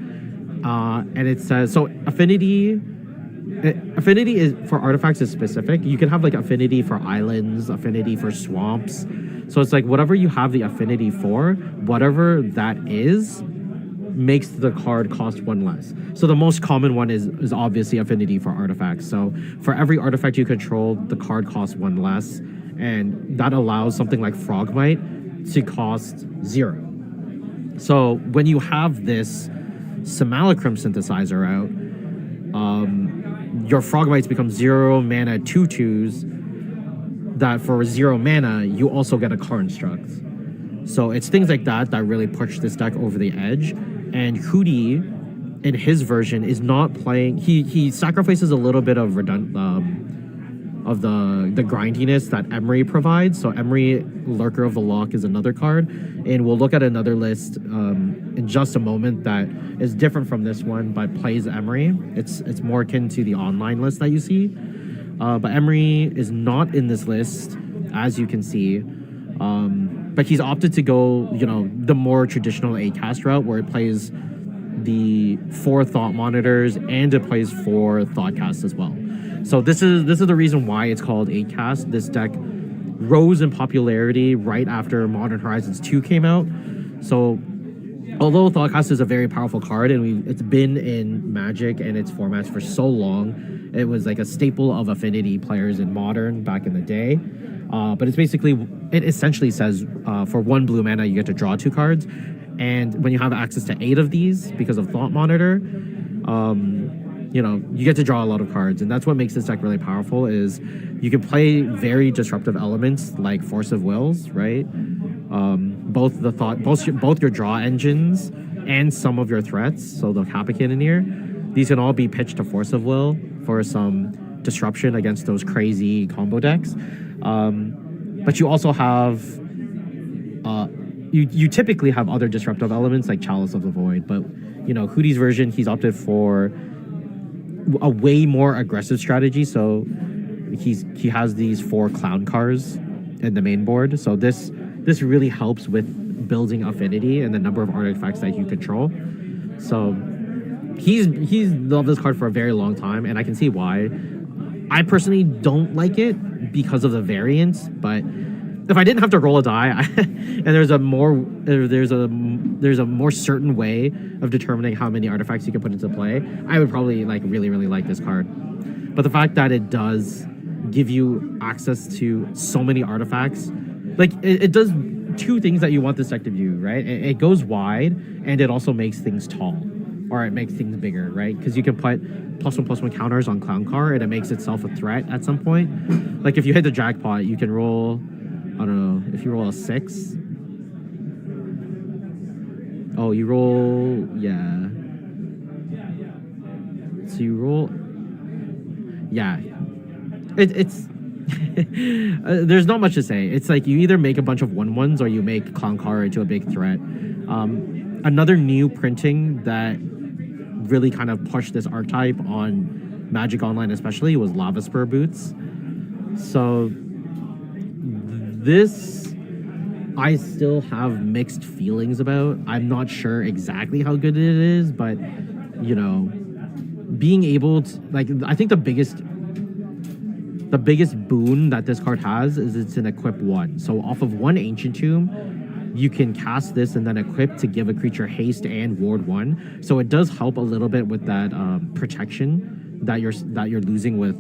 And it says, so Affinity is for artifacts is specific. You can have like Affinity for islands, Affinity for swamps. So it's like whatever you have the Affinity for, whatever that is, makes the card cost 1 less. So the most common one is obviously Affinity for artifacts. So for every artifact you control, the card costs 1 less, and that allows something like Frogmite to cost 0. So when you have this Simulacrum Synthesizer out, your Frogmites become 0 mana 2/2s that for 0 mana you also get a construct. So it's things like that that really push this deck over the edge. And Hootie, in his version, is not playing. He sacrifices a little bit of the grindiness that Emery provides. So Emery, Lurker of the Loch, is another card, and we'll look at another list in just a moment that is different from this one, but plays Emery. It's more akin to the online list that you see, but Emery is not in this list, as you can see. But he's opted to go, the more traditional 8-cast route, where it plays the 4 Thought Monitors and it plays 4 Thoughtcasts as well. So this is the reason why it's called 8-cast. This deck rose in popularity right after Modern Horizons 2 came out. So although Thoughtcast is a very powerful card, and it's been in Magic and its formats for so long, it was like a staple of Affinity players in Modern back in the day. But it essentially says for 1 blue mana, you get to draw 2 cards. And when you have access to 8 of these, because of Thought Monitor, you get to draw a lot of cards. And that's what makes this deck really powerful is you can play very disruptive elements like Force of Wills, right? Both your draw engines and some of your threats, so the Kappa Cannoneer, these can all be pitched to Force of Will for some disruption against those crazy combo decks. But you also have you typically have other disruptive elements like Chalice of the Void, but Hootie's version, he's opted for a way more aggressive strategy. So he has these 4 clown cars in the main board. So this really helps with building affinity and the number of artifacts that you control. So he's loved this card for a very long time, and I can see why. I personally don't like it because of the variance, but if I didn't have to roll a die, and there's a more certain way of determining how many artifacts you can put into play, I would probably really like this card. But the fact that it does give you access to so many artifacts, it does 2 things that you want this deck to do, right? It goes wide, and it also makes things tall, or it makes things bigger, right? Because you can put +1/+1 counters on Clown Car, and it makes itself a threat at some point. Like if you hit the jackpot, you can roll, I don't know, if you roll a 6. Oh, you roll, yeah. So you roll, yeah. It's there's not much to say. It's like you either make a bunch of 1/1s or you make Clown Car into a big threat. Another new printing that really kind of pushed this archetype on Magic Online especially was Lava Spur Boots. So this I still have mixed feelings about. I'm not sure exactly how good it is, but being able to, I think the biggest boon that this card has is it's an equip 1. So off of 1 Ancient Tomb, you can cast this and then equip to give a creature haste and ward 1. So it does help a little bit with that protection that you're losing with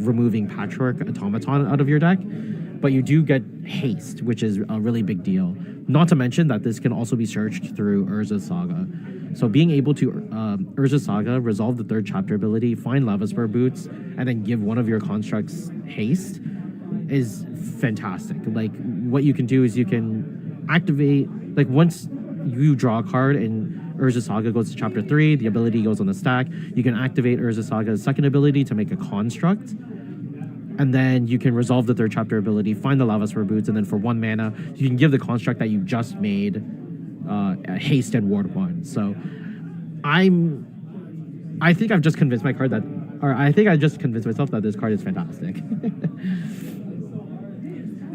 removing Patchwork Automaton out of your deck. But you do get haste, which is a really big deal. Not to mention that this can also be searched through Urza's Saga. So being able to Urza's Saga, resolve the 3rd chapter ability, find Lava Spur Boots, and then give one of your constructs haste is fantastic. What you can do is you can activate, once you draw a card and Urza's Saga goes to chapter 3, the ability goes on the stack, you can activate Urza's Saga's 2nd ability to make a construct. And then you can resolve the 3rd chapter ability, find the Lava Spur Boots, and then for 1 mana, you can give the construct that you just made haste and ward 1. So I think I've just convinced myself that this card is fantastic.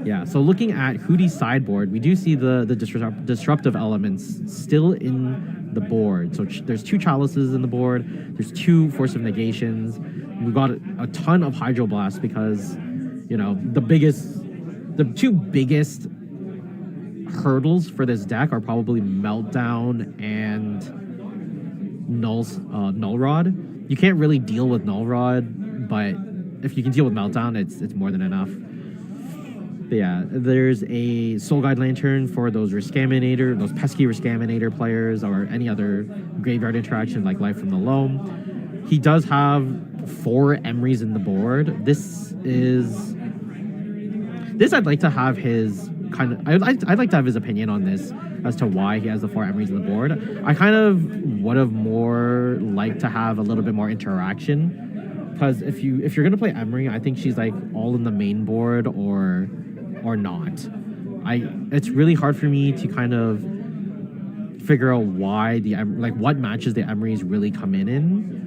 Yeah, so looking at Hootie's sideboard, we do see the disruptive elements still in the board. So there's 2 Chalices in the board, there's 2 Force of Negations. We've got a ton of Hydroblast because, the 2 biggest hurdles for this deck are probably Meltdown and Null Rod. You can't really deal with Null Rod, but if you can deal with Meltdown, it's more than enough. But yeah, there's a Soul Guide Lantern for those pesky Riscaminator players, or any other graveyard interaction like Life from the Loam. He does have 4 Emeries in the board. This I'd like to have his I'd like to have his opinion on this as to why he has the 4 Emeries in the board. I kind of would have more liked to have a little bit more interaction, because if you're gonna play Emery, I think she's all in the main board or not. It's really hard for me to kind of figure out why what matches the Emeries really come in.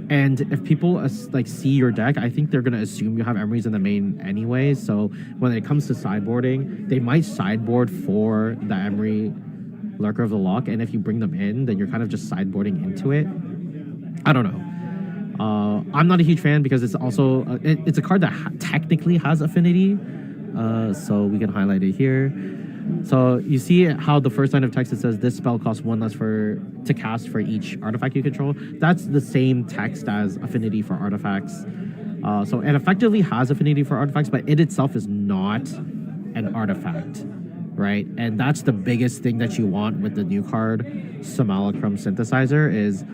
And if people see your deck, I think they're gonna assume you have Emeries in the main anyway. So when it comes to sideboarding, they might sideboard for the Emery Lurker of the Lock, and if you bring them in, then you're kind of just sideboarding into it. I don't know. I'm not a huge fan because it's also it's a card that technically has affinity. So we can highlight it here. So you see how the first line of text, it says this spell costs 1 less to cast for each artifact you control. That's the same text as affinity for artifacts. So it effectively has affinity for artifacts, but it itself is not an artifact, right? And that's the biggest thing that you want with the new card, Simulacrum Synthesizer, is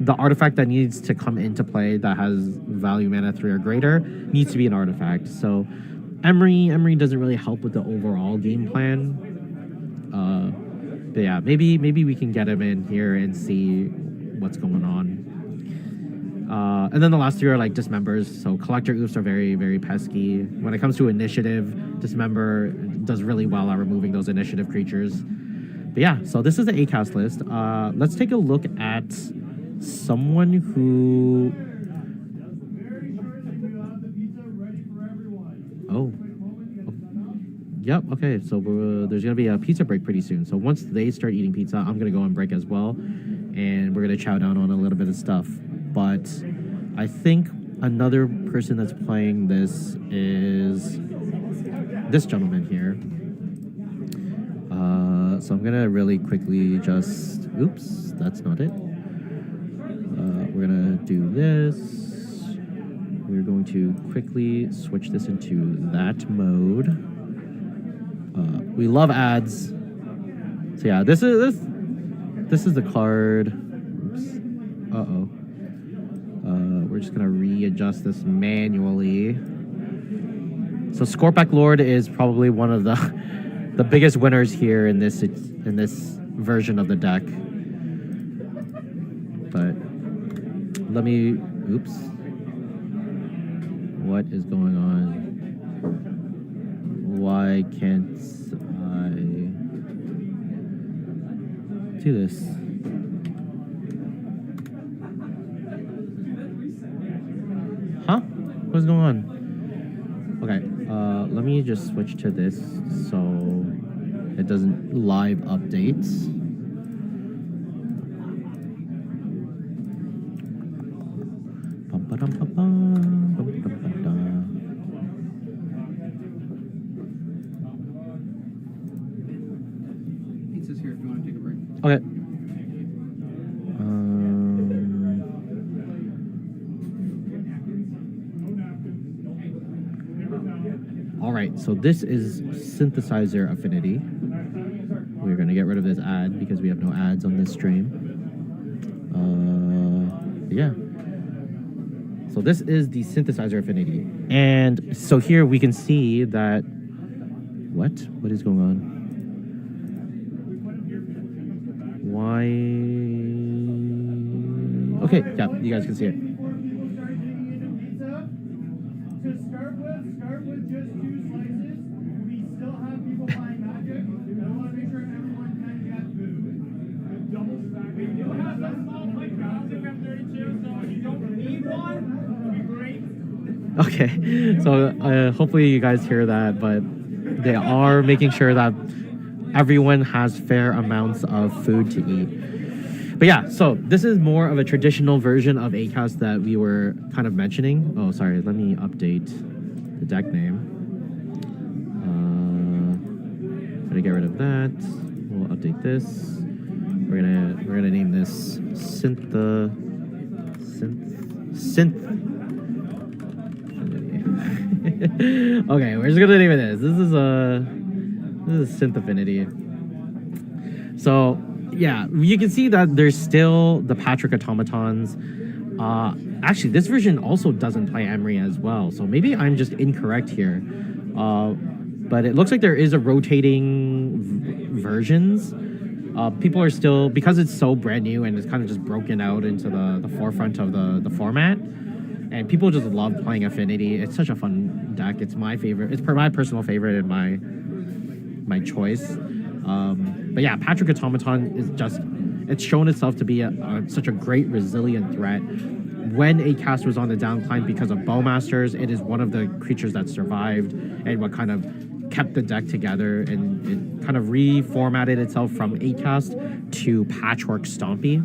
the artifact that needs to come into play that has value mana 3 or greater needs to be an artifact. So Emery doesn't really help with the overall game plan. But yeah, maybe we can get him in here and see what's going on. And then the last 3 are like dismembers. So collector oofs are very, very pesky. When it comes to initiative, dismember does really well at removing those initiative creatures. But yeah, so this is the ACAST list. Let's take a look at someone who... Oh. Yep, okay, so there's going to be a pizza break pretty soon. So once they start eating pizza, I'm going to go on break as well. And we're going to chow down on a little bit of stuff. But I think another person that's playing this is this gentleman here. So I'm going to really quickly just... Oops, that's not it. We're going to do this. We're going to quickly switch this into that mode. We love ads. So yeah, this is the card. Oops. Uh-oh. We're just gonna readjust this manually. So Scorpack Lord is probably one of the biggest winners here in this version of the deck. But let me... Oops. What is going on? Why can't I do this? Huh? What's going on? Okay, let me just switch to this so it doesn't live update. Pizza's here if you want to take a break. Okay. All right, so this is Synthesizer Affinity. We're going to get rid of this ad because we have no ads on this stream. Yeah. So this is the Synthesizer Affinity. And so here we can see that... What? What is going on? Why? Okay, yeah, you guys can see it. To start with just 2 slices. We still have people buying magic. I want to make sure everyone can get food. Double stack. We do have some small plate rounds if we have 32, so if you don't need one, it'd be great. Okay, so hopefully you guys hear that, but they are making sure that everyone has fair amounts of food to eat. But yeah, so this is more of a traditional version of ACAST that we were kind of mentioning. Oh, sorry, let me update the deck name. Gonna get rid of that. We'll update this. We're gonna name this Synth. Okay, we're just gonna name it this. This is Synth Affinity. So yeah, you can see that there's still the Patrick automatons. Actually, this version also doesn't play Emery as well, so maybe I'm just incorrect here. But it looks like there is a rotating versions. People are still, because it's so brand new and it's kind of just broken out into the forefront of the format, and people just love playing Affinity. It's such a fun deck. It's my favorite. It's my personal favorite and my choice. But yeah, Patrick Automaton is just, it's shown itself to be such a great resilient threat. When ACAST was on the downcline because of Bowmasters, it is one of the creatures that survived and what kind of kept the deck together, and it kind of reformatted itself from ACAST to Patchwork Stompy.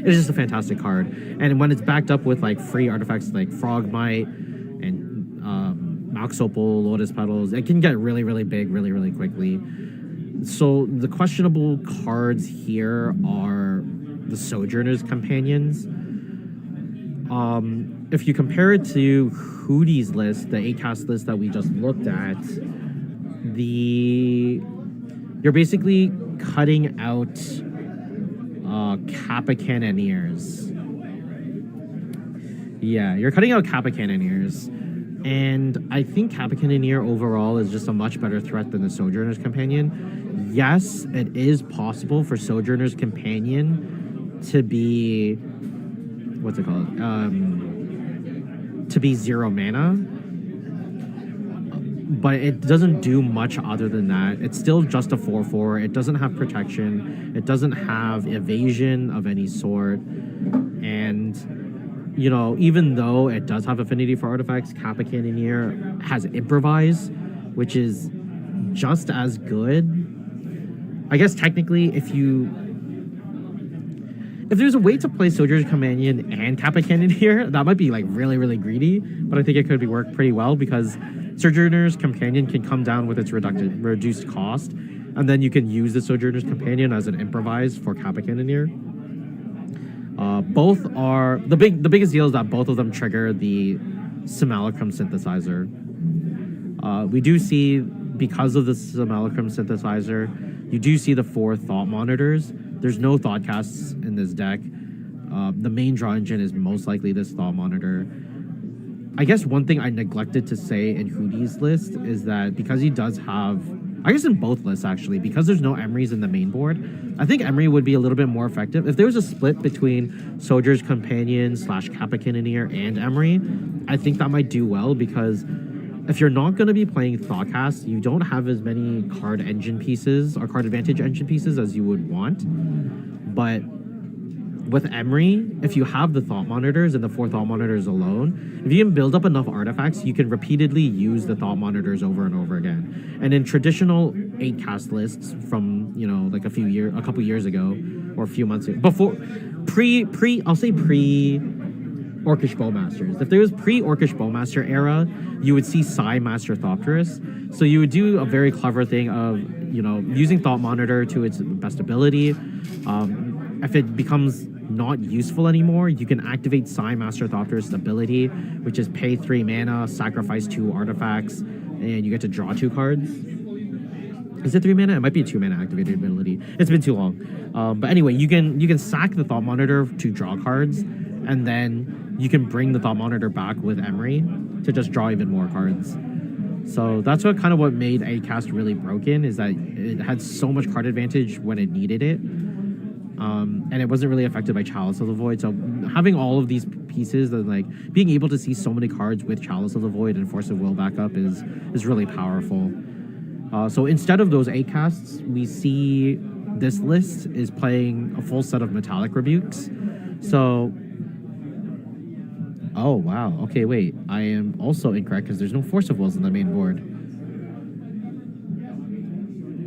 It's just a fantastic card. And when it's backed up with like free artifacts like Frogmite and Mox Opal, Lotus Petals, it can get really, really big really, really quickly. So the questionable cards here are the Sojourner's Companions. if you compare it to Hootie's list, the 8-cast list that we just looked at, you're basically cutting out Kappa Cannoneers. Yeah, you're cutting out Kappa Cannoneers. And I think Kappa Cannoneer overall is just a much better threat than the Sojourner's Companion. Yes, it is possible for Sojourner's Companion to be... what's it called? To be 0 mana. But it doesn't do much other than that. It's still just a 4/4. It doesn't have protection. It doesn't have evasion of any sort. And, you know, even though it does have affinity for artifacts, Kappa Cannoneer has improvise, which is just as good. I guess technically if there's a way to play Sojourner's Companion and Kappa Cannoneer, that might be like really, really greedy, but I think it could work pretty well because Sojourner's Companion can come down with its reduced cost, and then you can use the Sojourner's Companion as an improvise for Kappa Cannoneer. Both are the biggest deal is that both of them trigger the Simulacrum Synthesizer. We do see, because of the Simulacrum Synthesizer, you do see the 4 Thought Monitors. There's no Thought Casts in this deck. The main draw engine is most likely this Thought Monitor. I guess one thing I neglected to say in Hootie's list is that because he does have, I guess in both lists actually, because there's no Emeries in the main board, I think Emery would be a little bit more effective. If there was a split between Soldier's Companion / Kappa Cannoneer and Emery, I think that might do well because if you're not going to be playing Thoughtcast, you don't have as many card engine pieces or card advantage engine pieces as you would want. But with Emery, if you have the Thought Monitors and the 4 Thought Monitors alone, if you can build up enough artifacts, you can repeatedly use the Thought Monitors over and over again. And in traditional 8-cast lists from, you know, like a couple years ago or a few months ago, I'll say pre-Orcish Bowmasters. If there was pre-Orcish Bowmaster era, you would see Psy Master Thopterus. So you would do a very clever thing of, you know, using Thought Monitor to its best ability. If it becomes not useful anymore, you can activate Psy Master Thopterus' ability, which is pay 3 mana, sacrifice 2 artifacts, and you get to draw 2 cards. Is it 3 mana? It might be a 2 mana activated ability. It's been too long. But anyway, you can sack the Thought Monitor to draw cards, and then you can bring the Thought Monitor back with Emery to just draw even more cards. So that's what made 8-cast really broken, is that it had so much card advantage when it needed it. And it wasn't really affected by Chalice of the Void. So having all of these pieces, and like being able to see so many cards with Chalice of the Void and Force of Will backup is really powerful. So instead of those 8-casts, we see this list is playing a full set of Metallic Rebukes. So, oh wow, okay, wait, I am also incorrect because there's no Force of Wills in the main board.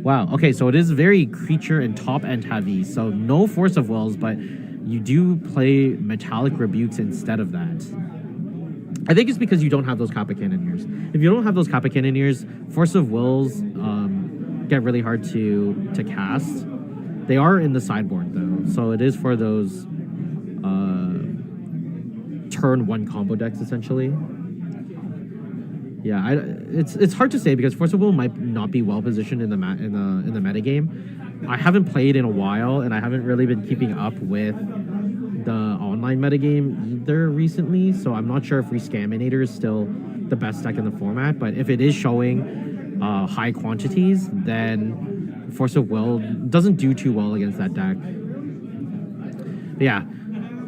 Wow, okay, so it is very creature and top end heavy, so no Force of Wills, but you do play Metallic Rebukes instead of that. I think it's because you don't have those Kappa Cannoneers. If you don't have those Kappa Cannoneers, Force of Wills get really hard to cast. They are in the sideboard though, so it is for those turn 1 combo decks essentially. Yeah, it's hard to say because Force of Will might not be well positioned in the metagame. I haven't played in a while, and I haven't really been keeping up with the online metagame either recently. So I'm not sure if Rescaminator is still the best deck in the format. But if it is showing high quantities, then Force of Will doesn't do too well against that deck. But yeah.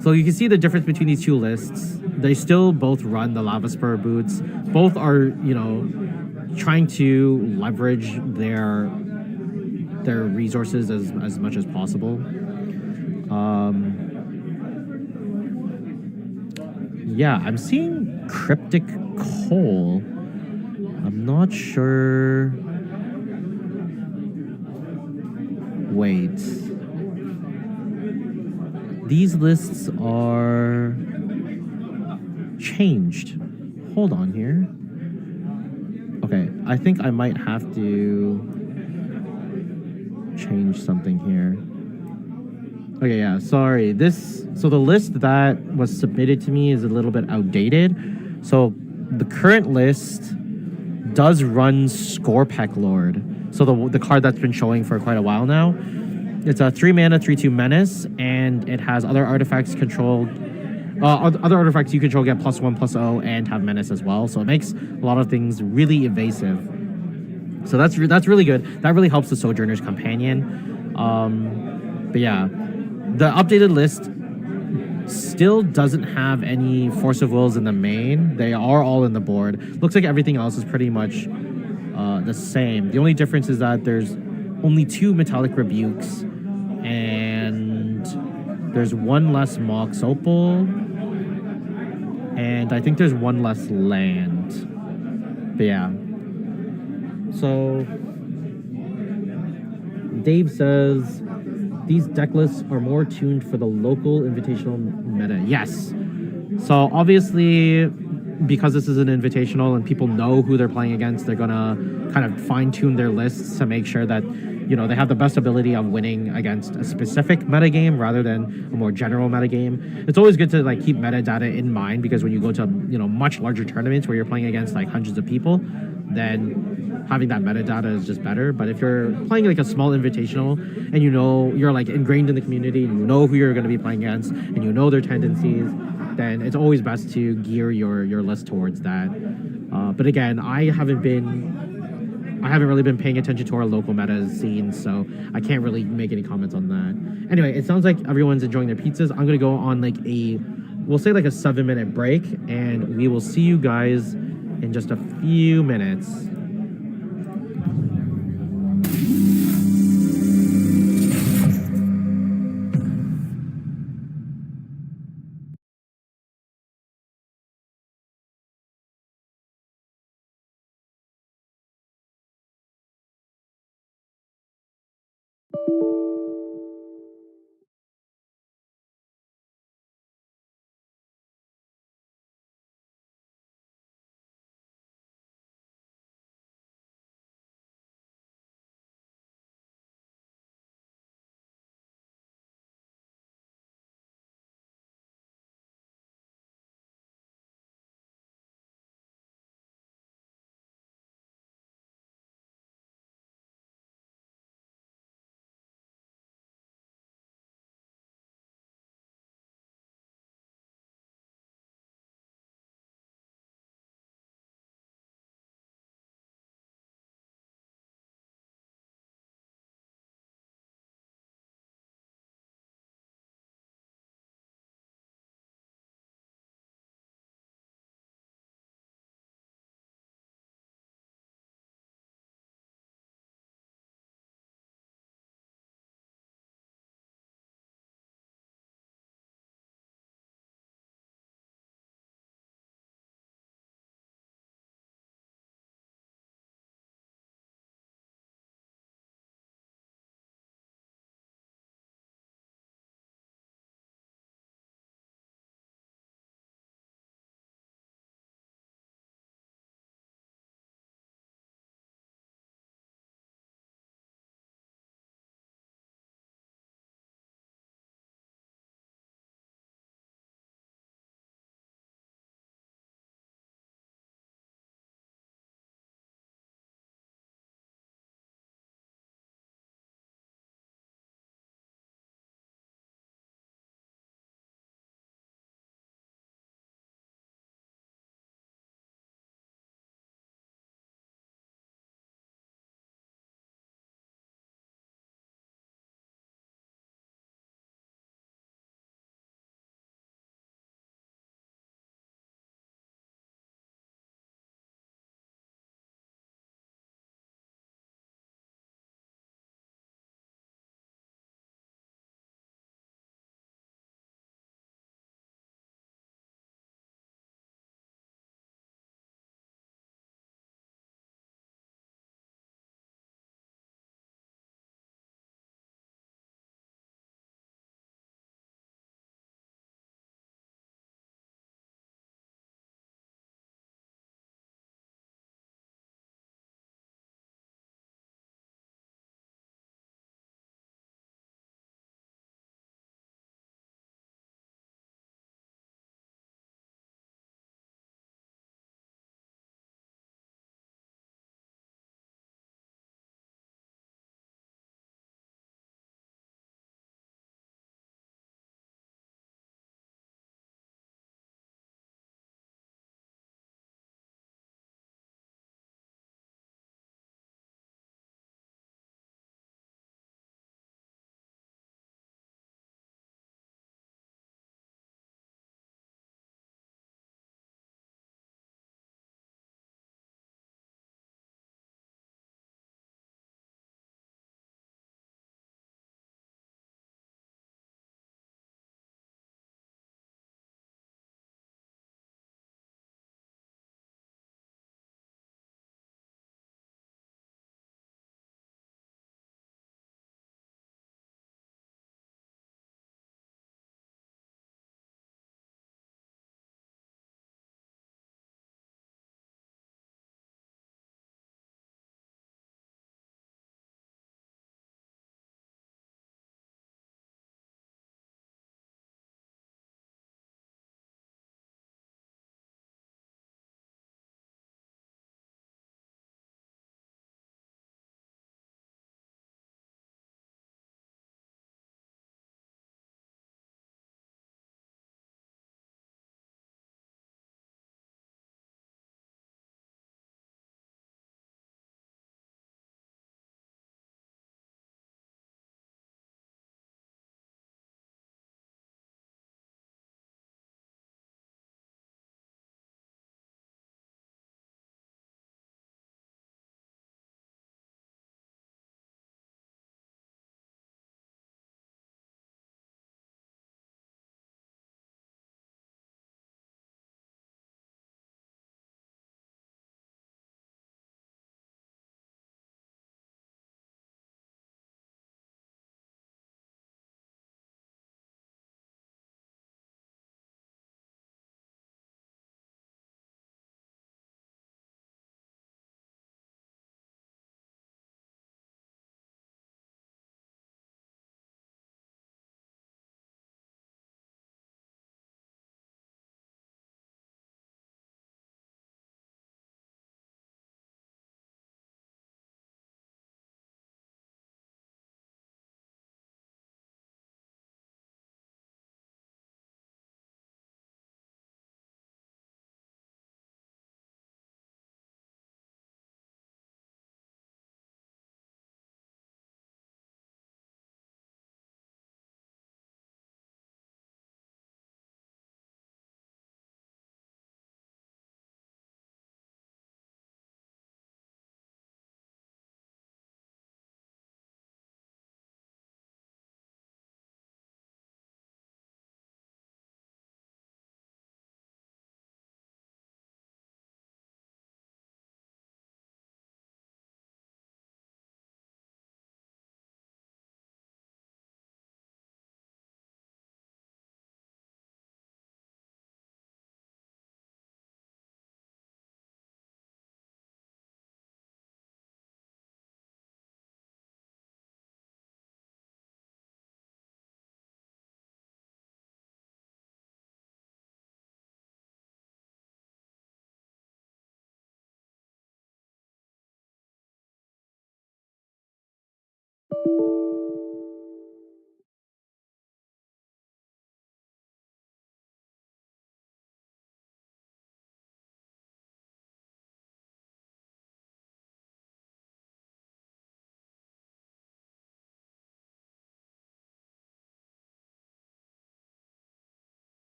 So you can see the difference between these two lists. They still both run the Lava Spur boots. Both are, you know, trying to leverage their resources as much as possible. Yeah, I'm seeing Cryptic Coal. I'm not sure. Wait. These lists are changed. Hold on here. Okay, I think I might have to change something here. Okay, yeah, sorry. So the list that was submitted to me is a little bit outdated. So the current list does run Scorpec Lord. So the card that's been showing for quite a while now. It's a 3 mana 3/2 menace, and it has other artifacts controlled. Other artifacts you control get +1/+0 and have menace as well. So it makes a lot of things really evasive. So that's really good. That really helps the Sojourner's Companion. But yeah, the updated list still doesn't have any Force of Wills in the main. They are all in the board. Looks like everything else is pretty much the same. The only difference is that there's only 2 Metallic Rebukes, and there's 1 less Mox Opal, and I think there's 1 less land. But yeah. So Dave says these deck lists are more tuned for the local invitational meta. Yes. So obviously, because this is an invitational and people know who they're playing against, they're gonna kind of fine tune their lists to make sure that they have the best ability of winning against a specific metagame rather than a more general metagame. It's always good to like keep metadata in mind, because when you go to much larger tournaments where you're playing against like hundreds of people, then having that metadata is just better. But if you're playing like a small invitational and you're like ingrained in the community and you know who you're going to be playing against and you know their tendencies, then it's always best to gear your list towards that. But again, I haven't really been paying attention to our local meta scene, so I can't really make any comments on that. Anyway, it sounds like everyone's enjoying their pizzas. I'm gonna go on like we'll say like a 7-minute break, and we will see you guys in just a few minutes.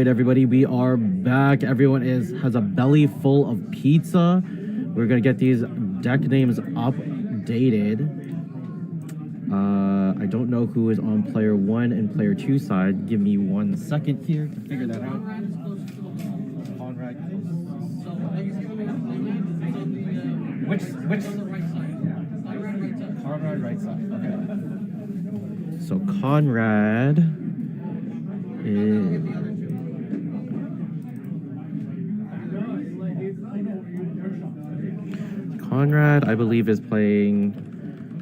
right, everybody, we are back. Everyone has a belly full of pizza. We're gonna get these deck names updated. I don't know who is on player 1 and player 2 side. Give me 1 second here to figure that out. Conrad. Which Conrad right side. Okay. So Conrad is Conrad, I believe, is playing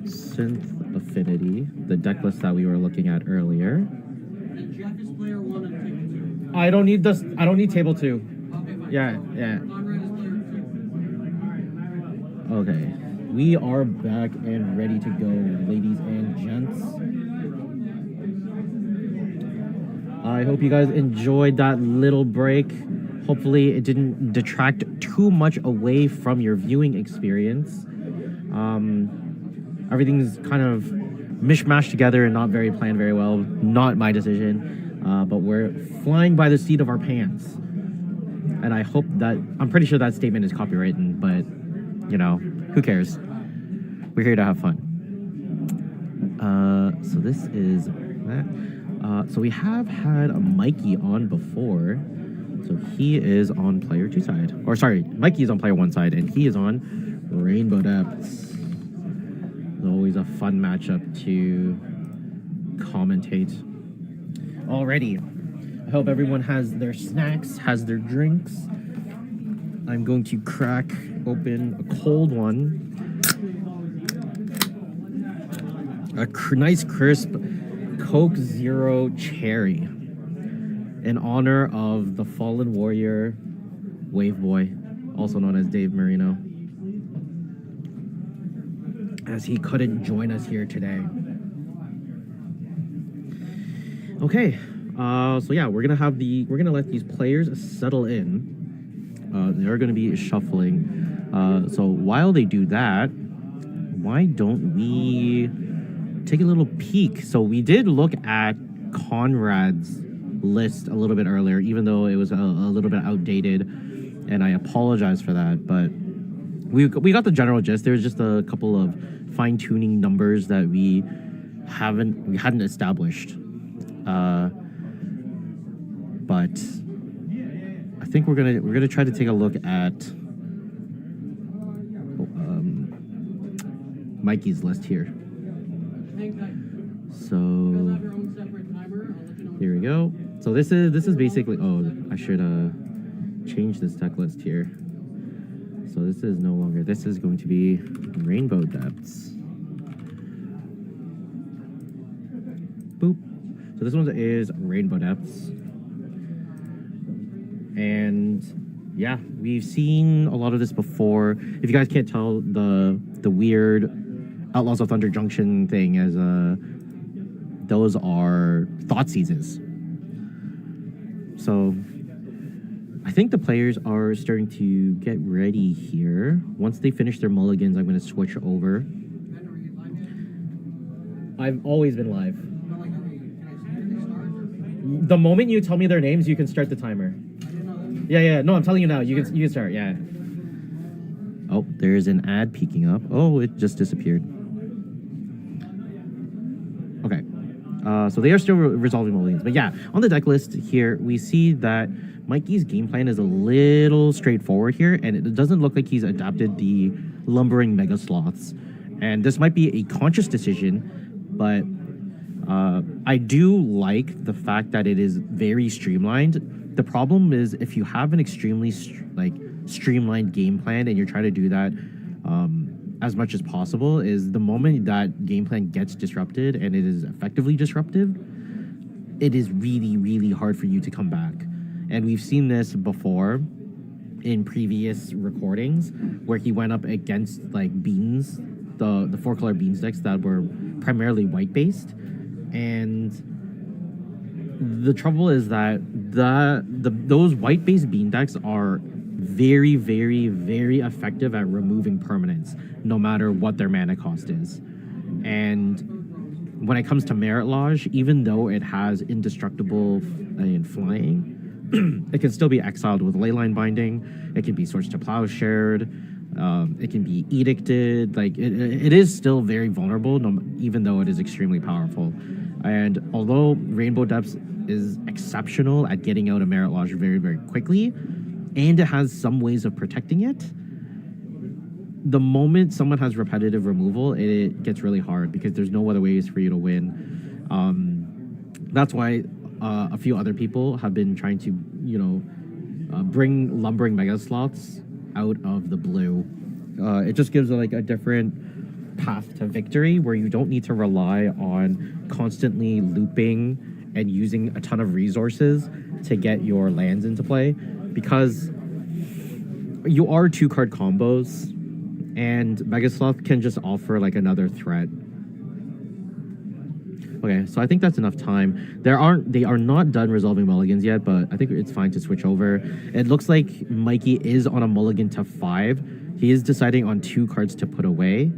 Synth Affinity, the deck list that we were looking at earlier. I don't need this. I don't need table 2. Yeah. Okay, we are back and ready to go, ladies and gents. I hope you guys enjoyed that little break. Hopefully it didn't detract too much away from your viewing experience. Everything's kind of mishmashed together and not very planned very well. Not my decision, but we're flying by the seat of our pants. And I hope that, I'm pretty sure that statement is copywritten, but you know, who cares? We're here to have fun. So this is that. So we have had a Mikey on before. So he is on player 2 side. Or sorry, Mikey is on player 1 side, and he is on Rainbow Depths. It's always a fun matchup to commentate. Alrighty. I hope everyone has their snacks, has their drinks. I'm going to crack open a cold one. A nice crisp Coke Zero Cherry in honor of the fallen warrior, Wave Boy, also known as Dave Marino, as he couldn't join us here today. Okay, so yeah, we're gonna let these players settle in. They're gonna be shuffling. So while they do that, why don't we take a little peek? So we did look at Conrad's list a little bit earlier, even though it was a little bit outdated, and I apologize for that, but we got the general gist. There's just a couple of fine-tuning numbers that we hadn't established, but I think we're gonna try to take a look at Mikey's list here. So here we go. So this is basically, oh, I should change this deck list here. So this is no longer, this is going to be Rainbow Depths. Boop. So this one is Rainbow Depths. And yeah, we've seen a lot of this before. If you guys can't tell, the weird Outlaws of Thunder Junction thing, as those are Thoughtseizes. So I think the players are starting to get ready here. Once they finish their mulligans, I'm going to switch over. I've always been live. The moment you tell me their names, you can start the timer. Yeah. No, I'm telling you now. You can start. Yeah. Oh, there's an ad peeking up. Oh, it just disappeared. Okay. So they are still resolving mulligans. But yeah, on the deck list here, we see that Mikey's game plan is a little straightforward here, and it doesn't look like he's adapted the lumbering mega sloths. And this might be a conscious decision, but I do like the fact that it is very streamlined. The problem is if you have an extremely streamlined game plan and you're trying to do that as much as possible, is the moment that game plan gets disrupted and it is effectively disruptive, it is really, really hard for you to come back. And we've seen this before in previous recordings where he went up against like beans, the 4-color beans decks that were primarily white based. And the trouble is that those white based bean decks are very, very, very effective at removing permanents, no matter what their mana cost is. And when it comes to Merit Lodge, even though it has indestructible and flying, it can still be exiled with Leyline Binding. It can be Swords to Plowshared. It can be edicted. Like it is still very vulnerable, even though it is extremely powerful. And although Rainbow Depths is exceptional at getting out a Merit Lodge very, very quickly, and it has some ways of protecting it, the moment someone has repetitive removal, it gets really hard because there's no other ways for you to win. That's why a few other people have been trying to, bring Lumbering Mega Sloths out of the blue. It just gives like a different path to victory where you don't need to rely on constantly looping and using a ton of resources to get your lands into play, because you are 2-card combos and Mega Sloth can just offer like another threat. Okay, so I think that's enough time. They are not done resolving mulligans yet, but I think it's fine to switch over. It looks like Mikey is on a mulligan to 5. He is deciding on 2 cards to put away.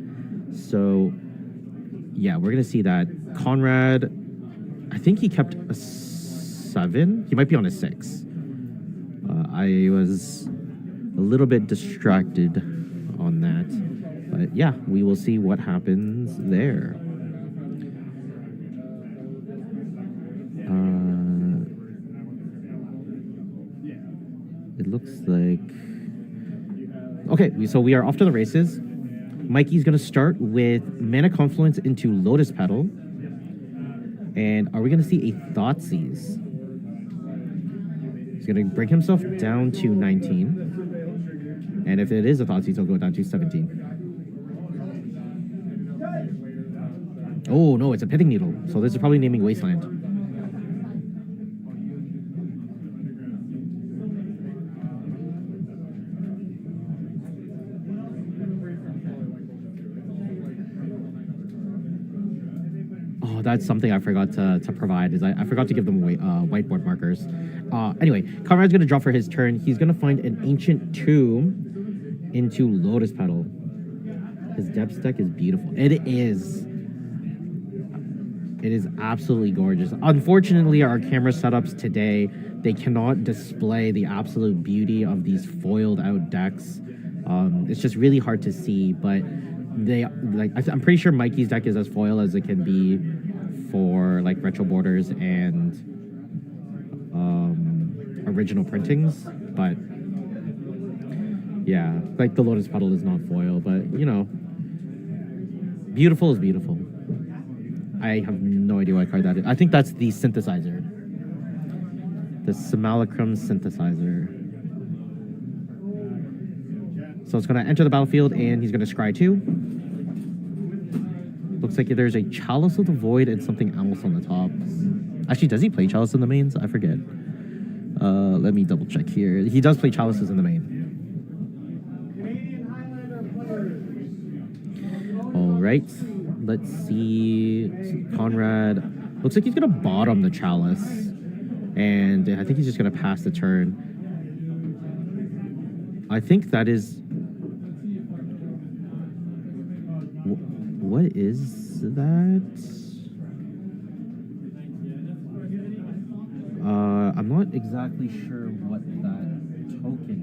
So, yeah, we're going to see that. Conrad, I think he kept a 7. He might be on a 6. I was a little bit distracted on that. But, yeah, we will see what happens there. It looks like... Okay, so we are off to the races. Mikey's going to start with Mana Confluence into Lotus Petal. And are we going to see a Thoughtseize? He's going to bring himself down to 19. And if it is a Thoughtseize, he'll go down to 17. Oh, no, it's a Pithing Needle. So this is probably naming Wasteland. That's something I forgot to provide, is I forgot to give them whiteboard markers. Anyway, Conrad's going to draw for his turn. He's going to find an Ancient Tomb into Lotus Petal. His depths deck is beautiful. It is. It is absolutely gorgeous. Unfortunately, our camera setups today, they cannot display the absolute beauty of these foiled out decks. It's just really hard to see, but I'm pretty sure Mikey's deck is as foil as it can be for like retro borders and original printings. But yeah, like the Lotus Petal is not foil, but beautiful is beautiful. I have no idea what card that is. I think that's the Synthesizer. The Simulacrum Synthesizer. So it's going to enter the battlefield, and he's going to scry 2. Looks like there's a Chalice of the Void and something else on the top. Actually, does he play Chalice in the mains? I forget. Let me double check here. He does play Chalices in the main. All right. Let's see. Conrad. Looks like he's going to bottom the Chalice. And I think he's just going to pass the turn. I think that is... What is that? I'm not exactly sure what that token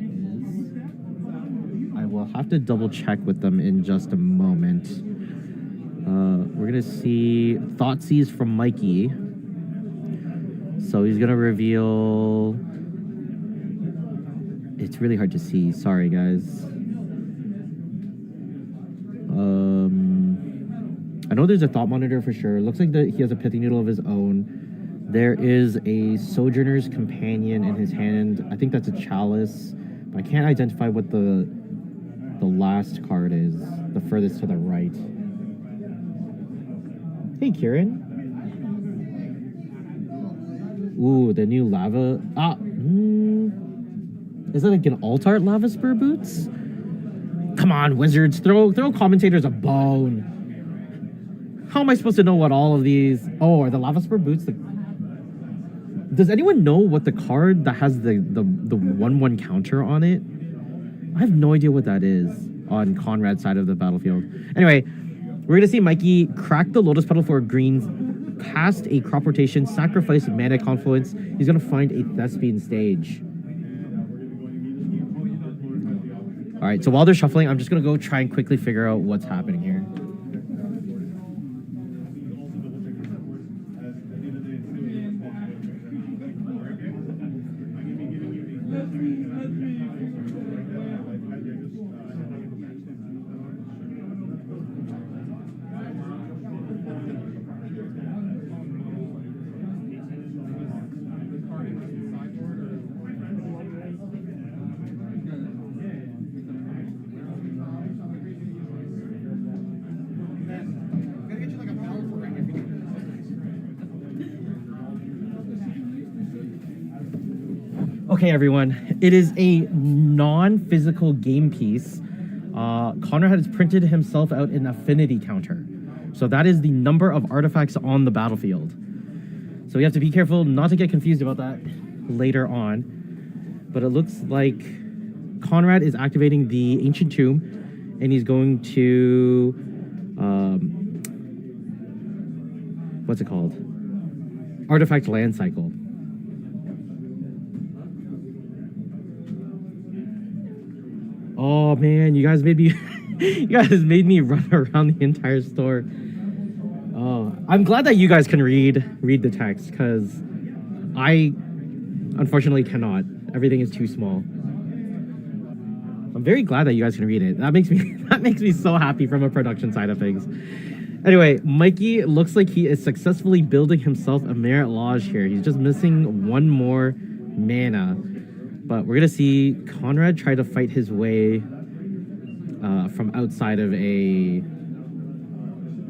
is. I will have to double check with them in just a moment. We're going to see Thoughtseize from Mikey. So he's going to reveal... It's really hard to see. Sorry, guys. I know there's a Thought Monitor for sure. Looks like he has a Pithing Needle of his own. There is a Sojourner's Companion in his hand. I think that's a Chalice. But I can't identify what the last card is. The furthest to the right. Hey, Kieran. Ooh, the new lava. Is that like an Alt-Art Lava Spur Boots? Come on, Wizards. Throw commentators a bone. How am I supposed to know what all of these... Oh, are the Lava Spur Boots the... Does anyone know what the card that has the 1/1 counter on it? I have no idea what that is on Conrad's side of the battlefield. Anyway, we're going to see Mikey crack the Lotus Petal for a green cast a crop rotation, sacrifice mana confluence. He's gonna find a Thespian stage. All right, so while they're shuffling, I'm just gonna go try and quickly figure out what's happening here. Okay, everyone. It is a non-physical game piece. Conrad has printed himself out an affinity counter. So that is the number of artifacts on the battlefield. So we have to be careful not to get confused about that later on. But it looks like Conrad is activating the Ancient Tomb, and he's going to... what's it called? Artifact Land Cycle. Oh man, you guys made me you guys made me run around the entire store. Oh, I'm glad that you guys can read the text, because I unfortunately cannot. Everything is too small. I'm very glad that you guys can read it. That makes me so happy from a production side of things. Anyway, Mikey looks like he is successfully building himself a Merit Lodge here. He's just missing one more mana. But we're going to see Conrad try to fight his way from outside of a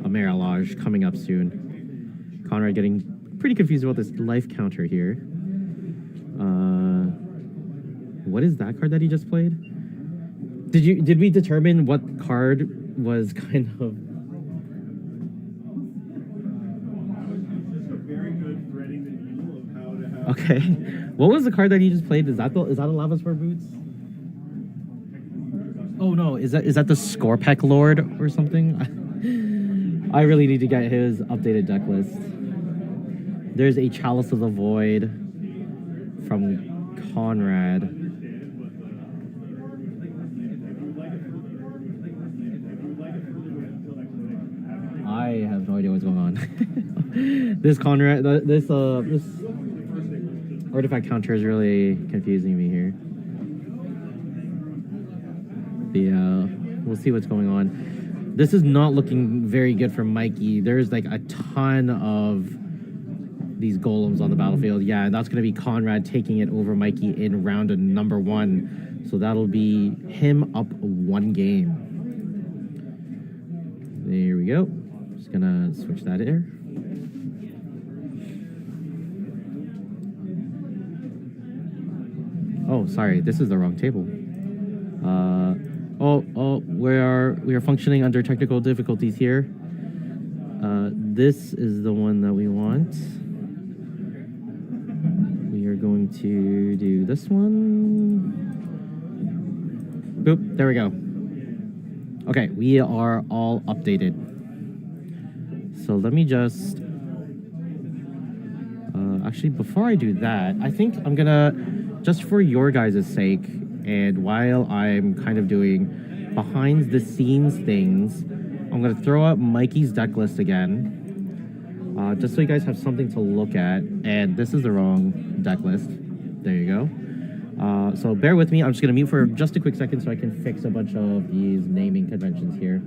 Merit Lodge coming up soon. Conrad getting pretty confused about this life counter here. What is that card that he just played? Did we determine what card was kind of... Okay. What was the card that he just played? Is that a Lava Spore Boots? Oh no, is that the Scorpec Lord or something? I really need to get his updated deck list. There's a Chalice of the Void from Conrad. I have no idea what's going on. This Conrad, this artifact counter is really confusing me here. We'll see what's going on. This is not looking very good for Mikey. There's like a ton of these golems on the battlefield. Yeah, and that's going to be Conrad taking it over Mikey in round number 1. So that'll be him up 1 game. There we go. Just going to switch that here. Oh, sorry, this is the wrong table. We are functioning under technical difficulties here. This is the one that we want. We are going to do this one. Boop, there we go. Okay, we are all updated. So let me just... actually, before I do that, I think I'm gonna... Just for your guys' sake, and while I'm kind of doing behind the scenes things, I'm going to throw up Mikey's deck list again, just so you guys have something to look at. And this is the wrong deck list. There you go. So bear with me. I'm just going to mute for just a quick second so I can fix a bunch of these naming conventions here.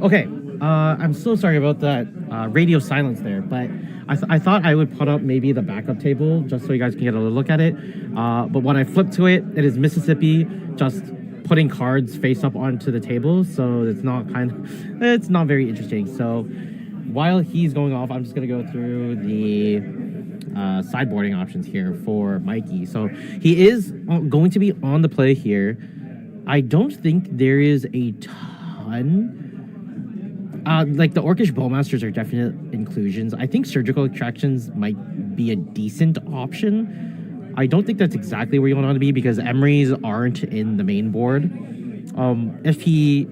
Okay, I'm so sorry about that radio silence there, but I thought I would put up maybe the backup table just so you guys can get a look at it. But when I flip to it, it is Mississippi just putting cards face up onto the table, so it's not it's not very interesting. So while he's going off, I'm just gonna go through the sideboarding options here for Mikey. So he is going to be on the play here. I don't think there is a ton. Like the Orcish Bowmasters are definite inclusions. I think surgical extractions might be a decent option. I don't think that's exactly where you want to be because Emery's aren't in the main board. If he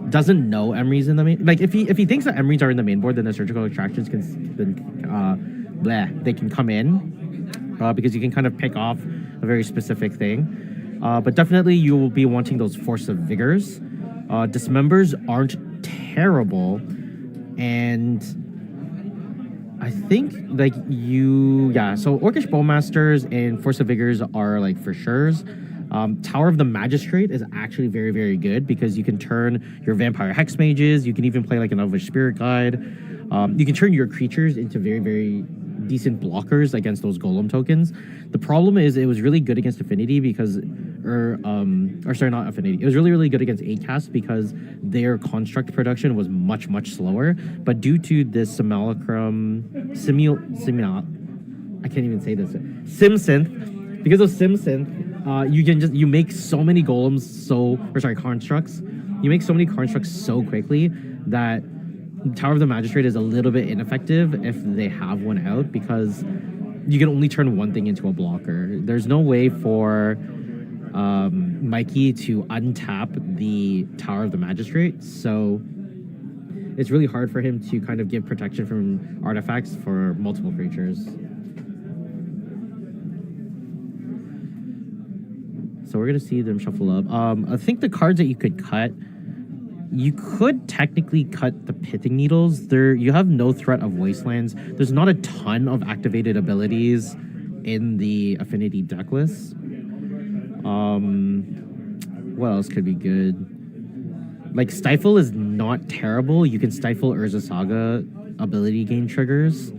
doesn't know Emery's in the main, like if he thinks that Emery's are in the main board, then the surgical extractions they can come in because you can kind of pick off a very specific thing. But definitely you will be wanting those Force of Vigors. Dismembers aren't terrible, and I think like so Orcish Bowmasters and Force of Vigors are like for sure's. Tower of the Magistrate is actually very, very good because you can turn your Vampire Hex Mages, you can even play like an Elvish Spirit Guide, you can turn your creatures into very, very decent blockers against those Golem tokens. The problem is it was really good against Affinity because, not Affinity. It was really, really good against 8cast because their construct production was much, much slower. But due to this Simulacrum, I can't even say this. SimSynth, because of SimSynth, you make so many constructs. You make so many constructs so quickly that Tower of the Magistrate is a little bit ineffective if they have one out because you can only turn one thing into a blocker. There's no way for Mikey to untap the Tower of the Magistrate, so it's really hard for him to kind of give protection from artifacts for multiple creatures. So we're gonna see them shuffle up. I think the cards that you could cut, you could technically cut the Pithing Needles. You have no threat of Wastelands. There's not a ton of activated abilities in the Affinity deck list. What else could be good? Like Stifle is not terrible. You can stifle Urza Saga ability gain triggers.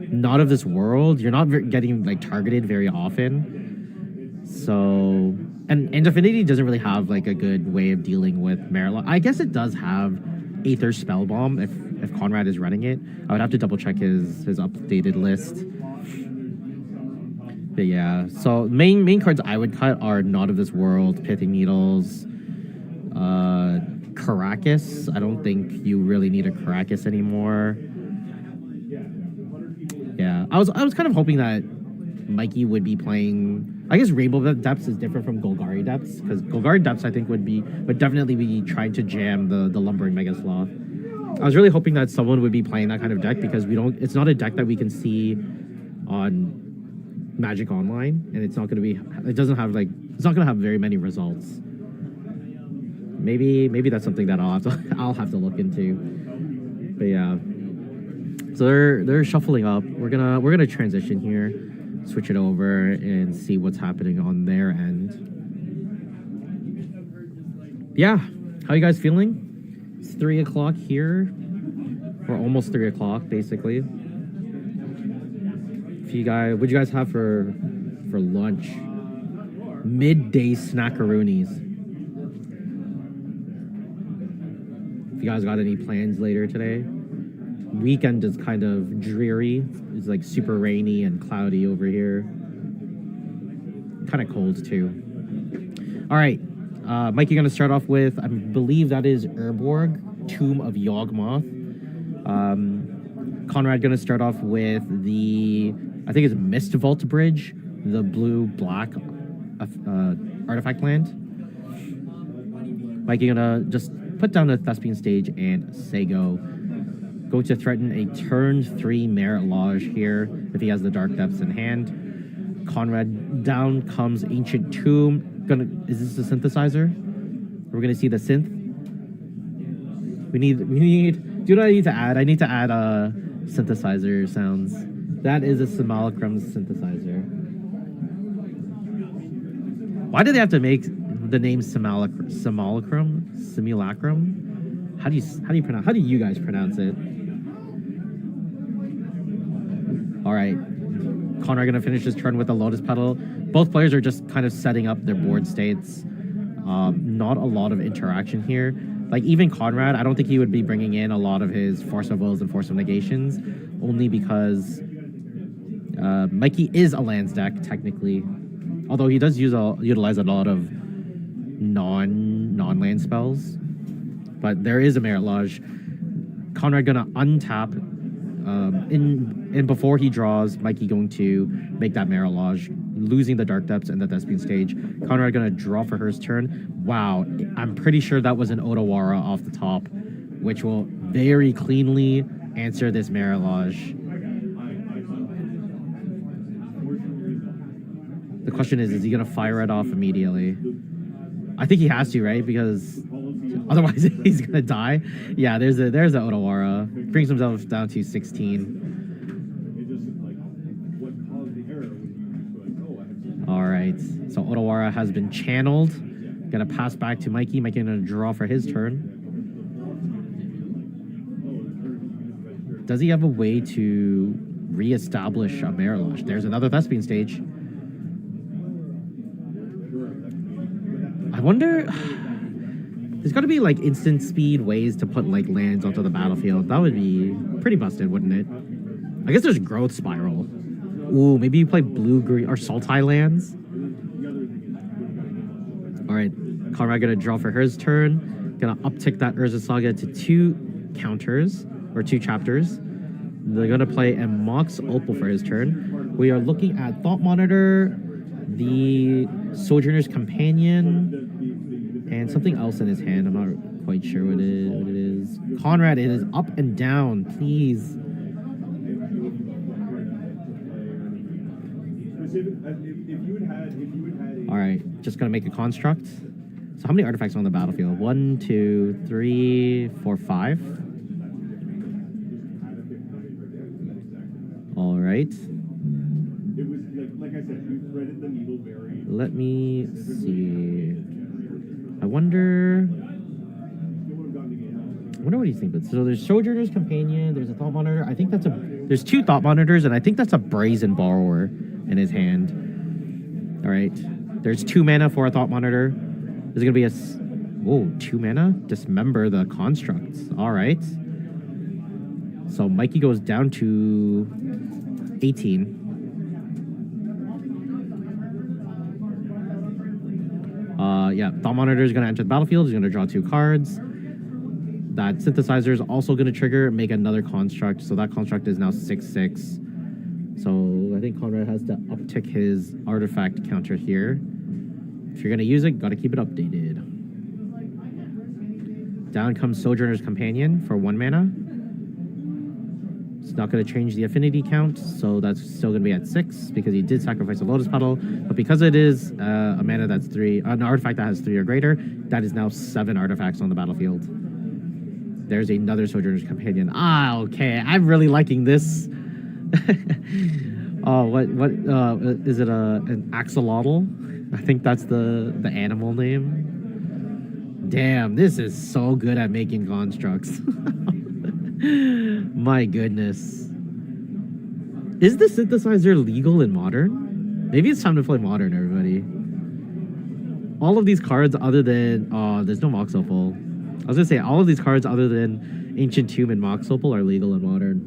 Not of this world. You're not getting like targeted very often. So and Affinity doesn't really have like a good way of dealing with merit loss. I guess it does have Aether Spellbomb if Conrad is running it. I would have to double check his updated list. But yeah, so main cards I would cut are Not of This World, Pithing Needles, Caracas. I don't think you really need a Caracas anymore. Yeah, I was kind of hoping that Mikey would be playing. I guess Rainbow Depths is different from Golgari Depths because Golgari Depths I think would definitely be trying to jam the Lumbering Mega Sloth. I was really hoping that someone would be playing that kind of deck because it's not a deck that we can see on Magic Online, and it's not going to be. It's not going to have very many results. Maybe that's something that I'll have to look into. But yeah, so they're shuffling up. We're gonna transition here, switch it over, and see what's happening on their end. Yeah, how you guys feeling? It's 3 o'clock here, or almost 3 o'clock, basically. What'd you guys have for lunch? Midday snackaroonies. If you guys got any plans later today? Weekend is kind of dreary. It's like super rainy and cloudy over here. Kind of cold too. All right, Mikey, gonna start off with, I believe that is Urborg, Tomb of Yawgmoth. Conrad gonna start off with I think it's Mist Vault Bridge, the blue-black artifact land. Mikey gonna just put down the Thespian Stage and say go. Going to threaten a turn 3 Merit Lodge here if he has the Dark Depths in hand. Conrad, down comes Ancient Tomb. Is this a synthesizer? We're gonna see the synth. We need. Do I need to add? I need to add synthesizer sounds. That is a Simulacrum synthesizer. Why do they have to make the name Simulacrum. How do you guys pronounce it? All right, Conrad gonna finish his turn with the Lotus Petal. Both players are just kind of setting up their board states. Not a lot of interaction here. Like even Conrad, I don't think he would be bringing in a lot of his Force of Wills and Force of Negations, only because Mikey is a lands deck technically, although he does utilize a lot of non-land spells. But there is a Merit Lodge. Conrad gonna untap, and before he draws, Mikey going to make that Merit Lodge, losing the Dark Depths and the Thespian Stage. Conrad gonna draw for his turn. Wow, I'm pretty sure that was an Otawara off the top, which will very cleanly answer this Merit Lodge. The question is he gonna fire it off immediately? I think he has to, right? Because otherwise he's gonna die. Yeah, there's a Otawara. Brings himself down to 16. All right, so Otawara has been channeled. Gonna pass back to Mikey. Mikey gonna draw for his turn. Does he have a way to reestablish a Merit Lodge? There's another Thespian Stage. I wonder, there's got to be like instant speed ways to put like lands onto the battlefield. That would be pretty busted, wouldn't it? I guess there's Growth Spiral. Ooh, maybe you play blue, green, or Sultai lands. All right, Conrad gonna draw for his turn. Gonna uptick that Urza Saga to 2 counters, or 2 chapters. They're gonna play a Mox Opal for his turn. We are looking at Thought Monitor, the Sojourner's Companion, and something else in his hand. I'm not quite sure what it is. Conrad, it is up and down, please. All right, just gonna make a construct. So how many artifacts are on the battlefield? 1, 2, 3, 4, 5. All right. Let me see. I wonder what he's thinking. So there's Sojourner's Companion, there's a Thought Monitor. I think there's 2 Thought Monitors, and I think that's a Brazen Borrower in his hand. All right. There's 2 mana for a Thought Monitor. There's gonna be a 2 mana? Dismember the constructs. All right. So Mikey goes down to 18. Yeah, Thought Monitor is going to enter the battlefield. He's going to draw 2 cards. That Synthesizer is also going to trigger, make another construct. So that construct is now 6/6. So I think Conrad has to uptick his artifact counter here. If you're going to use it, got to keep it updated. Down comes Sojourner's Companion for 1 mana. It's not going to change the affinity count, so that's still going to be at 6 because he did sacrifice a Lotus Petal. But because it is a mana that's 3, an artifact that has 3 or greater, that is now 7 artifacts on the battlefield. There's another Sojourner's Companion. Ah, okay. I'm really liking this. Oh, what is it? An axolotl? I think that's the animal name. Damn, this is so good at making constructs. My goodness. Is the Synthesizer legal in Modern? Maybe it's time to play Modern, everybody. All of these cards other than... there's no Mox Opal. I was going to say, all of these cards other than Ancient Tomb and Mox Opal are legal in Modern.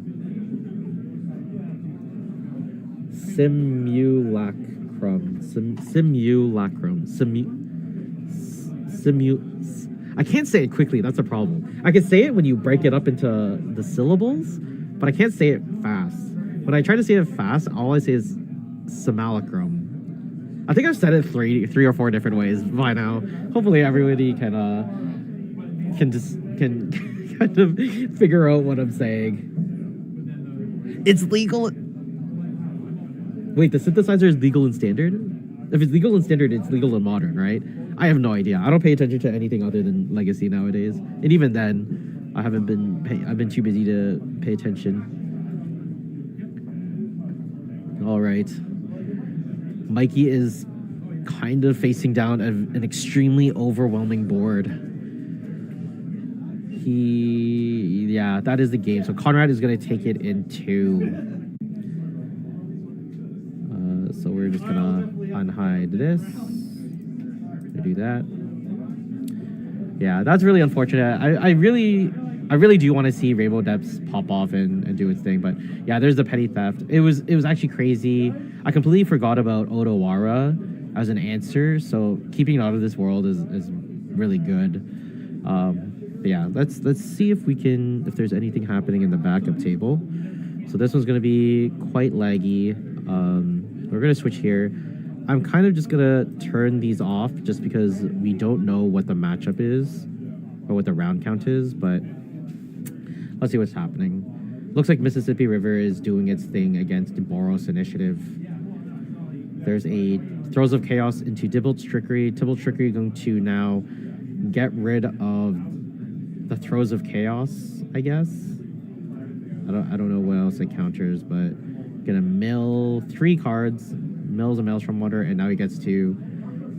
I can't say it quickly, that's a problem. I can say it when you break it up into the syllables, but I can't say it fast. When I try to say it fast, all I say is simulacrum. I think I've said it three or four different ways by now. Hopefully everybody can kind of figure out what I'm saying. It's legal. Wait, the Synthesizer is legal in Standard? If it's legal in Standard, it's legal in Modern, right? I have no idea. I don't pay attention to anything other than Legacy nowadays. And even then, I've been too busy to pay attention. All right. Mikey is kind of facing down an extremely overwhelming board. Yeah, that is the game. So Conrad is going to take it in 2. So we're just going to unhide this. Do that. Yeah, that's really unfortunate. I really do want to see Rainbow Depths pop off and do its thing, but yeah, there's the petty theft. It was actually crazy. I completely forgot about Odawara as an answer, so keeping it out of this world is really good. But yeah, let's see if there's anything happening in the backup table. So this one's gonna be quite laggy. We're gonna switch here. I'm kind of just gonna turn these off just because we don't know what the matchup is or what the round count is, but let's see what's happening. Looks like Mississippi River is doing its thing against Boros Initiative. There's a Throes of Chaos into Dibble's Trickery. Dibble's Trickery going to now get rid of the Throes of Chaos, I guess. I don't know what else it counters, but gonna mill 3 cards, mills a Maelstrom Wonder, and now he gets to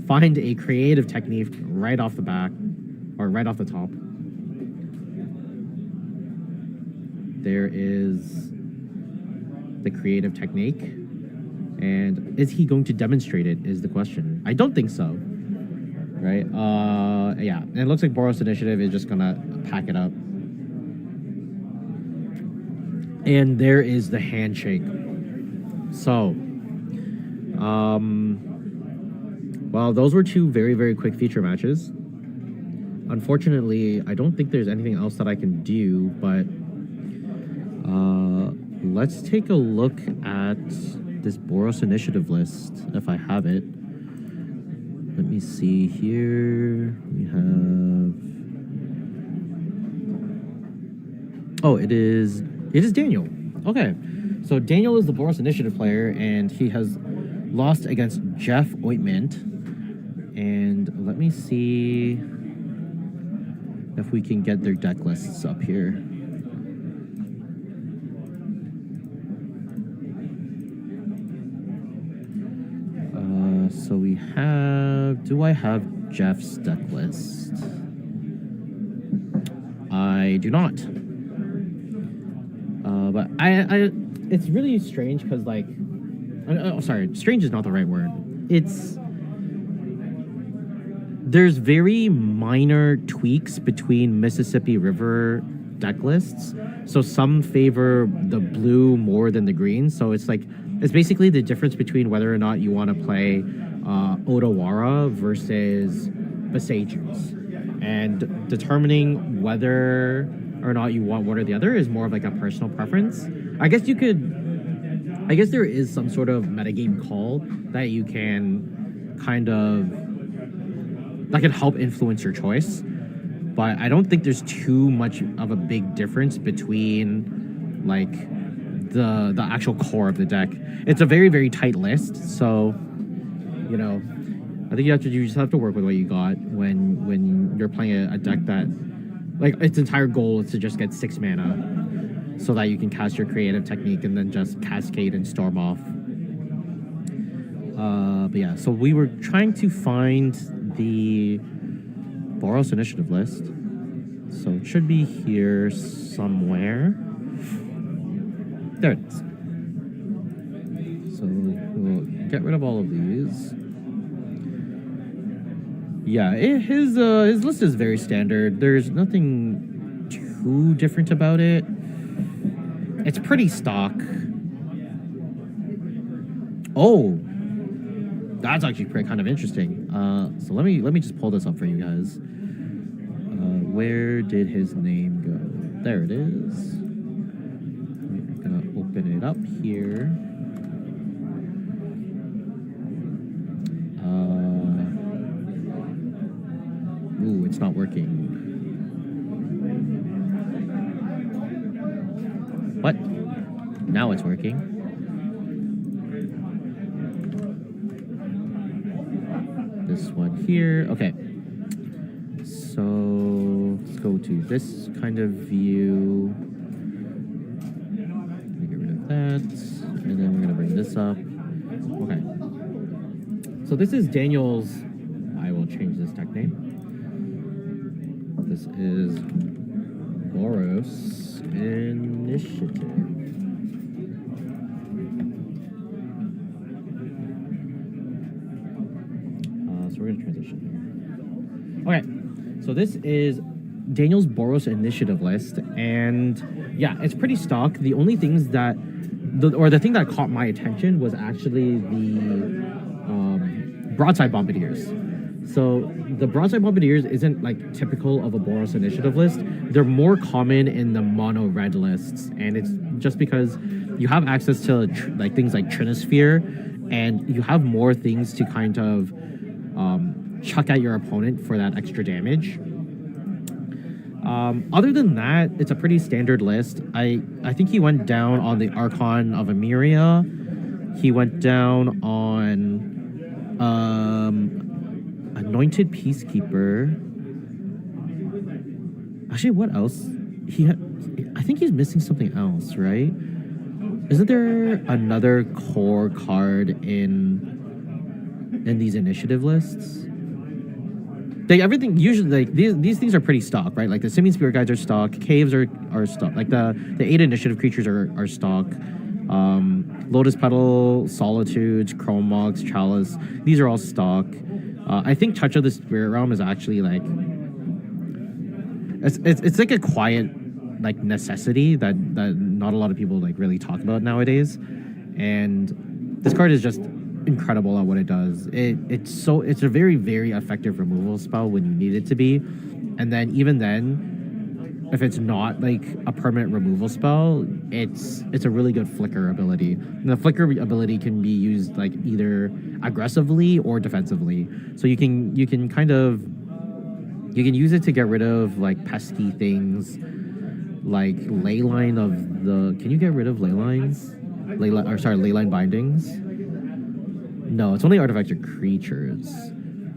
find a creative technique right off the back, or right off the top. There is the creative technique, and is he going to demonstrate it is the question. I don't think so, right? Yeah, and it looks like Boros Initiative is just gonna pack it up. And there is the handshake. So, well, those were 2 very, very quick feature matches. Unfortunately, I don't think there's anything else that I can do, but let's take a look at this Boros Initiative list, if I have it. Let me see here. We have... Oh, it is Daniel. Okay. So Daniel is the Boros Initiative player, and he has lost against Jeff Ointment. And let me see if we can get their deck lists up here. So we have... Do I have Jeff's deck list? I do not. But I it's really strange because, like... sorry, strange is not the right word. There's very minor tweaks between Mississippi River deck lists. So some favor the blue more than the green. So it's like... It's basically the difference between whether or not you want to play Odawara versus Besagers. And determining whether or not you want one or the other is more of like a personal preference. I guess there is some sort of metagame call that you can that can help influence your choice. But I don't think there's too much of a big difference between like the actual core of the deck. It's a very, very tight list, so you know, I think you just have to work with what you got when you're playing a deck that, like, its entire goal is to just get 6 mana so that you can cast your creative technique and then just cascade and storm off. But yeah, so we were trying to find the Boros Initiative list. So it should be here somewhere. There it is. So we'll get rid of all of these. Yeah, his list is very standard. There's nothing too different about it. It's pretty stock. Oh, that's actually kind of interesting. So let me just pull this up for you guys. Where did his name go? There it is. We're gonna open it up here. Ooh, it's not working. What? Now it's working. This one here. Okay. So let's go to this kind of view. Get rid of that. And then we're gonna bring this up. Okay. So this is Daniel's. I will change this tech name. This is Boros Initiative. So we're gonna transition here. Okay, so this is Daniel's Boros Initiative list, and yeah, it's pretty stock. The only things that, the thing that caught my attention was actually the broadside bombardiers. So the broadside bombardiers isn't like typical of a Boros Initiative list. They're more common in the mono red lists, and it's just because you have access to like things like Trinosphere, and you have more things to kind of chuck at your opponent for that extra damage. Other than that, it's a pretty standard list. I think he went down on the Archon of Emeria. He went down on Anointed Peacekeeper. Actually, what else? I think he's missing something else, right? Isn't there another core card in these initiative lists? Everything usually, like these things are pretty stock, right? Like the Simian Spirit Guides are stock, caves are stock, like the 8 initiative creatures are stock. Lotus Petal, Solitudes, Chrome Mox, Chalice, these are all stock. I think Touch of the Spirit Realm is actually like it's like a quiet like necessity that not a lot of people like really talk about nowadays. And this card is just incredible at what it does. It's a very, very effective removal spell when you need it to be. And then even then, if it's not like a permanent removal spell, it's a really good flicker ability. And the flicker ability can be used like either aggressively or defensively. So you can use it to get rid of like pesky things like Leyline of the. Can you get rid of Leylines? Leyline bindings. No, it's only artifacts or creatures.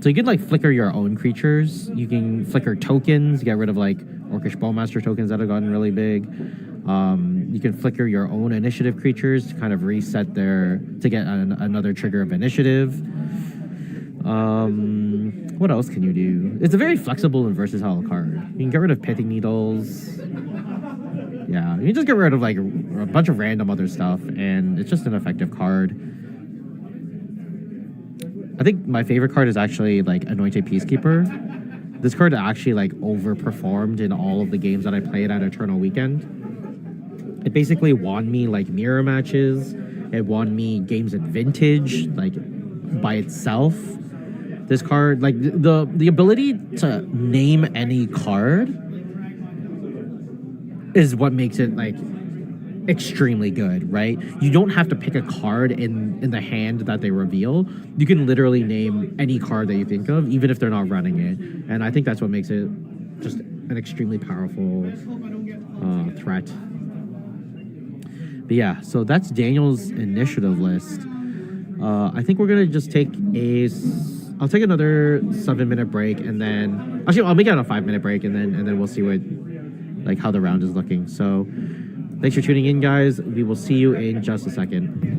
So you could like flicker your own creatures. You can flicker tokens, get rid of like Orcish Bowmaster tokens that have gotten really big. You can flicker your own initiative creatures to kind of reset to get another trigger of initiative. What else can you do? It's a very flexible and versatile card. You can get rid of Pithing Needles. Yeah, you can just get rid of like a bunch of random other stuff, and it's just an effective card. I think my favorite card is actually like Anointed Peacekeeper. This card actually like overperformed in all of the games that I played at Eternal Weekend. It basically won me like mirror matches. It won me games in Vintage, like by itself. This card, like the ability to name any card is what makes it like extremely good, right? You don't have to pick a card in the hand that they reveal. You can literally name any card that you think of, even if they're not running it. And I think that's what makes it just an extremely powerful threat. But yeah, so that's Daniel's initiative list. I think we're gonna just take I'll take another 7-minute break, and then actually I'll make it a 5-minute break, and then we'll see how the round is looking. So thanks for tuning in, guys. We will see you in just a second.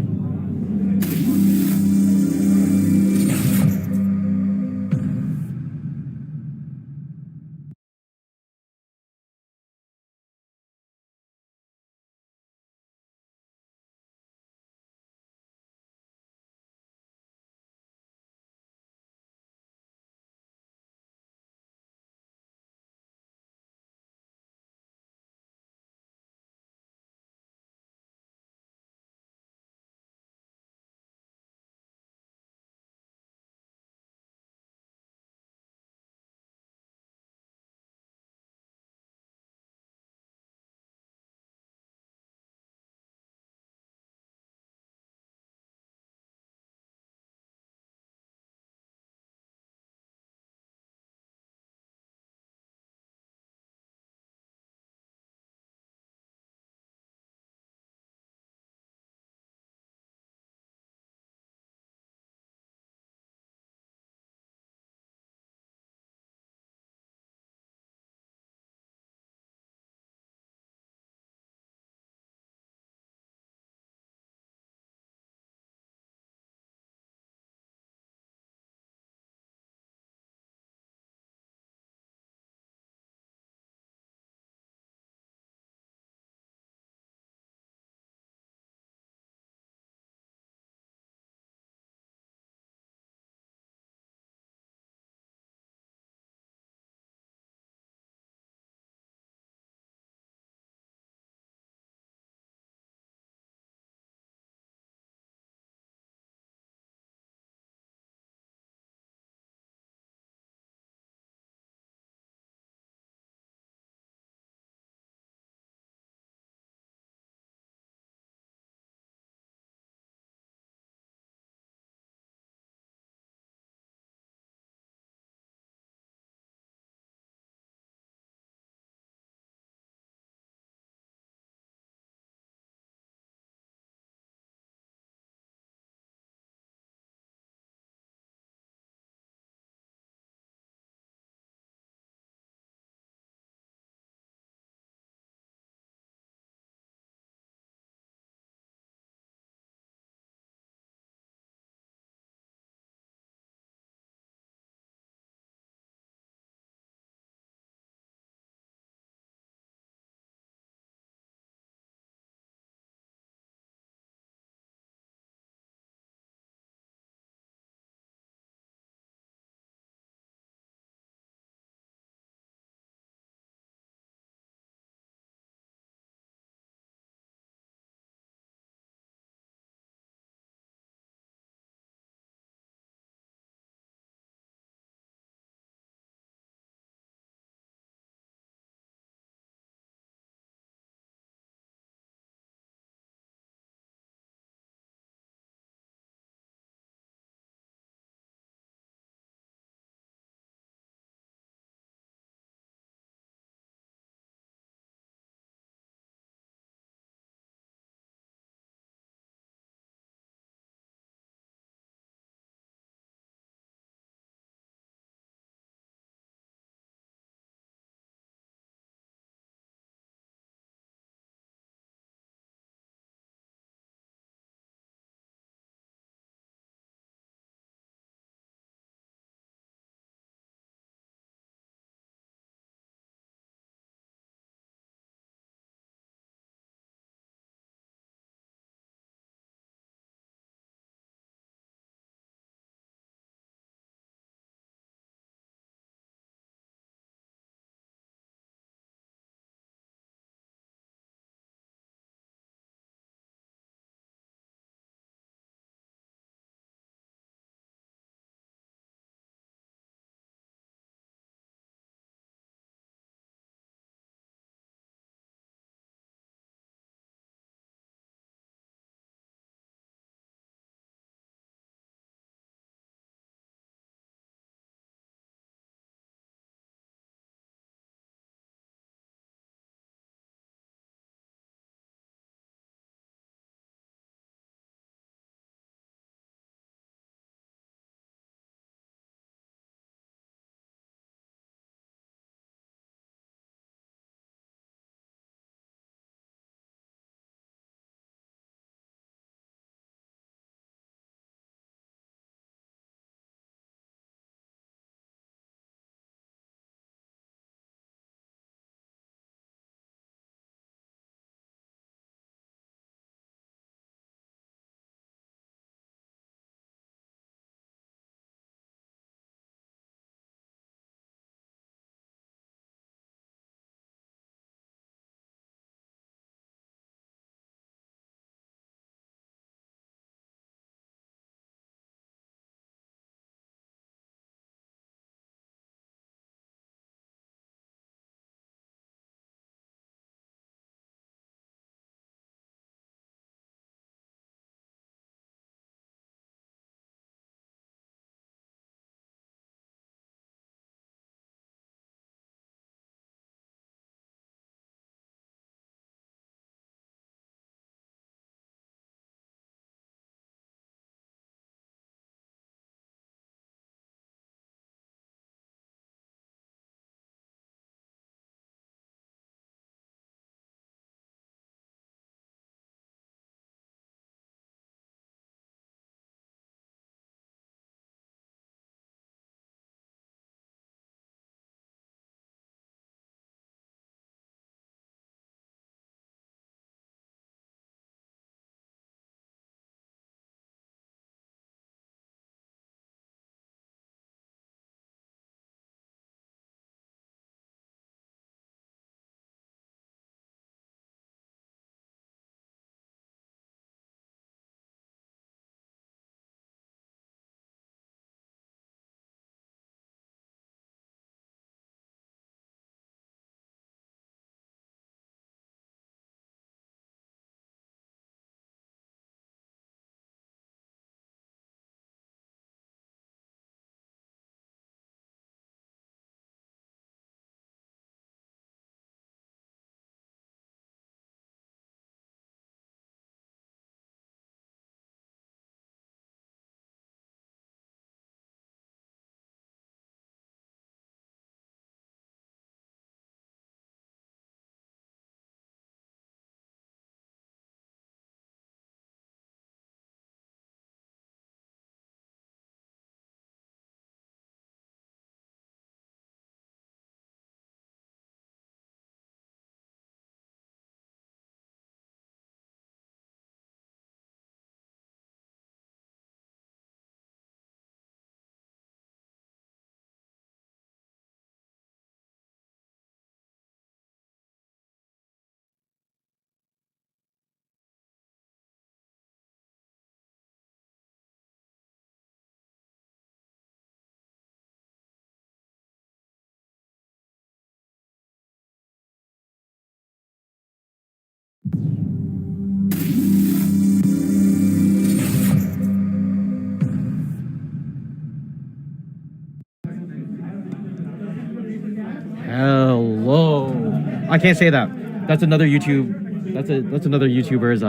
can't say that. That's another that's another YouTuber's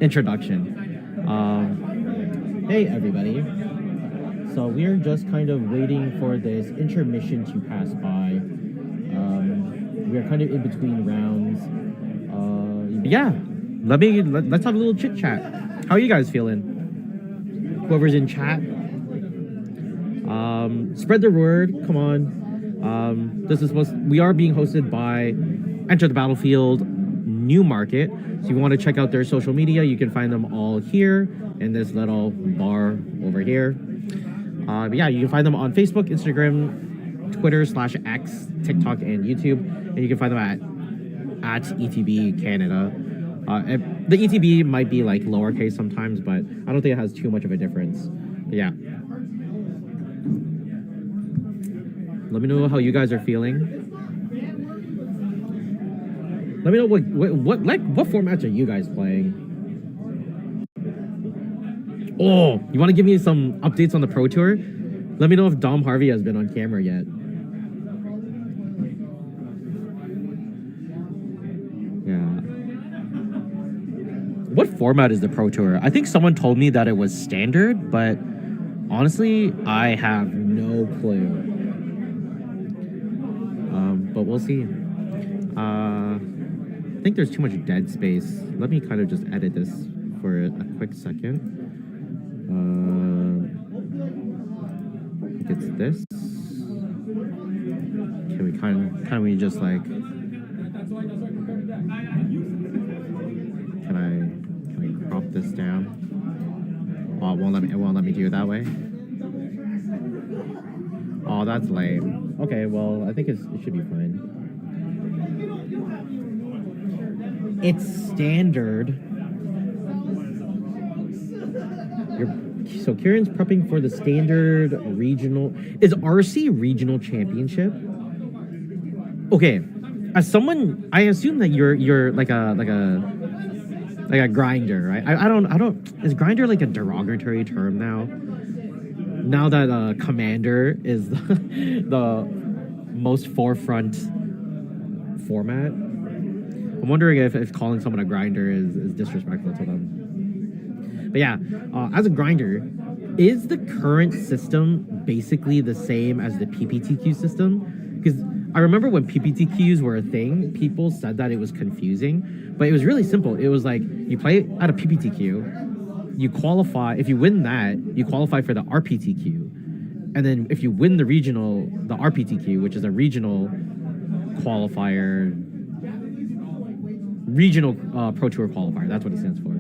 introduction. Hey everybody. So we're just kind of waiting for this intermission to pass by. We are kind of in between rounds. Yeah, let's have a little chit chat. How are you guys feeling? Whoever's in chat, spread the word. Come on. We are being hosted by Enter the Battlefield New Market. So if you want to check out their social media, you can find them all here in this little bar over here. But yeah, you can find them on Facebook, Instagram, Twitter /X, TikTok, and YouTube. And you can find them at ETB Canada. The ETB might be like lowercase sometimes, but I don't think it has too much of a difference. But yeah. Let me know how you guys are feeling. Let me know what formats are you guys playing? Oh, you want to give me some updates on the Pro Tour? Let me know if Dom Harvey has been on camera yet. Yeah. What format is the Pro Tour? I think someone told me that it was standard, but honestly, I have no clue. But we'll see. I think there's too much dead space. Let me kind of just edit this for a quick second. I think it's this. Can we kind of just like? Can I crop this down? Oh, it won't let me do it that way. Oh, that's lame. Okay, well, I think it should be fine. It's standard. So Kieran's prepping for the standard regional. Is RC regional championship? Okay, as someone, I assume that you're like a grinder, right? I don't. Is grinder like a derogatory term now? Now that Commander is the most forefront format, I'm wondering if calling someone a grinder is disrespectful to them. But yeah, as a grinder, is the current system basically the same as the PPTQ system? Because I remember when PPTQs were a thing, people said that it was confusing, but it was really simple. It was like, you play at a PPTQ, you qualify, if you win that, you qualify for the RPTQ. And then if you win the regional, the RPTQ, which is a regional qualifier, regional Pro Tour qualifier, that's what it stands for.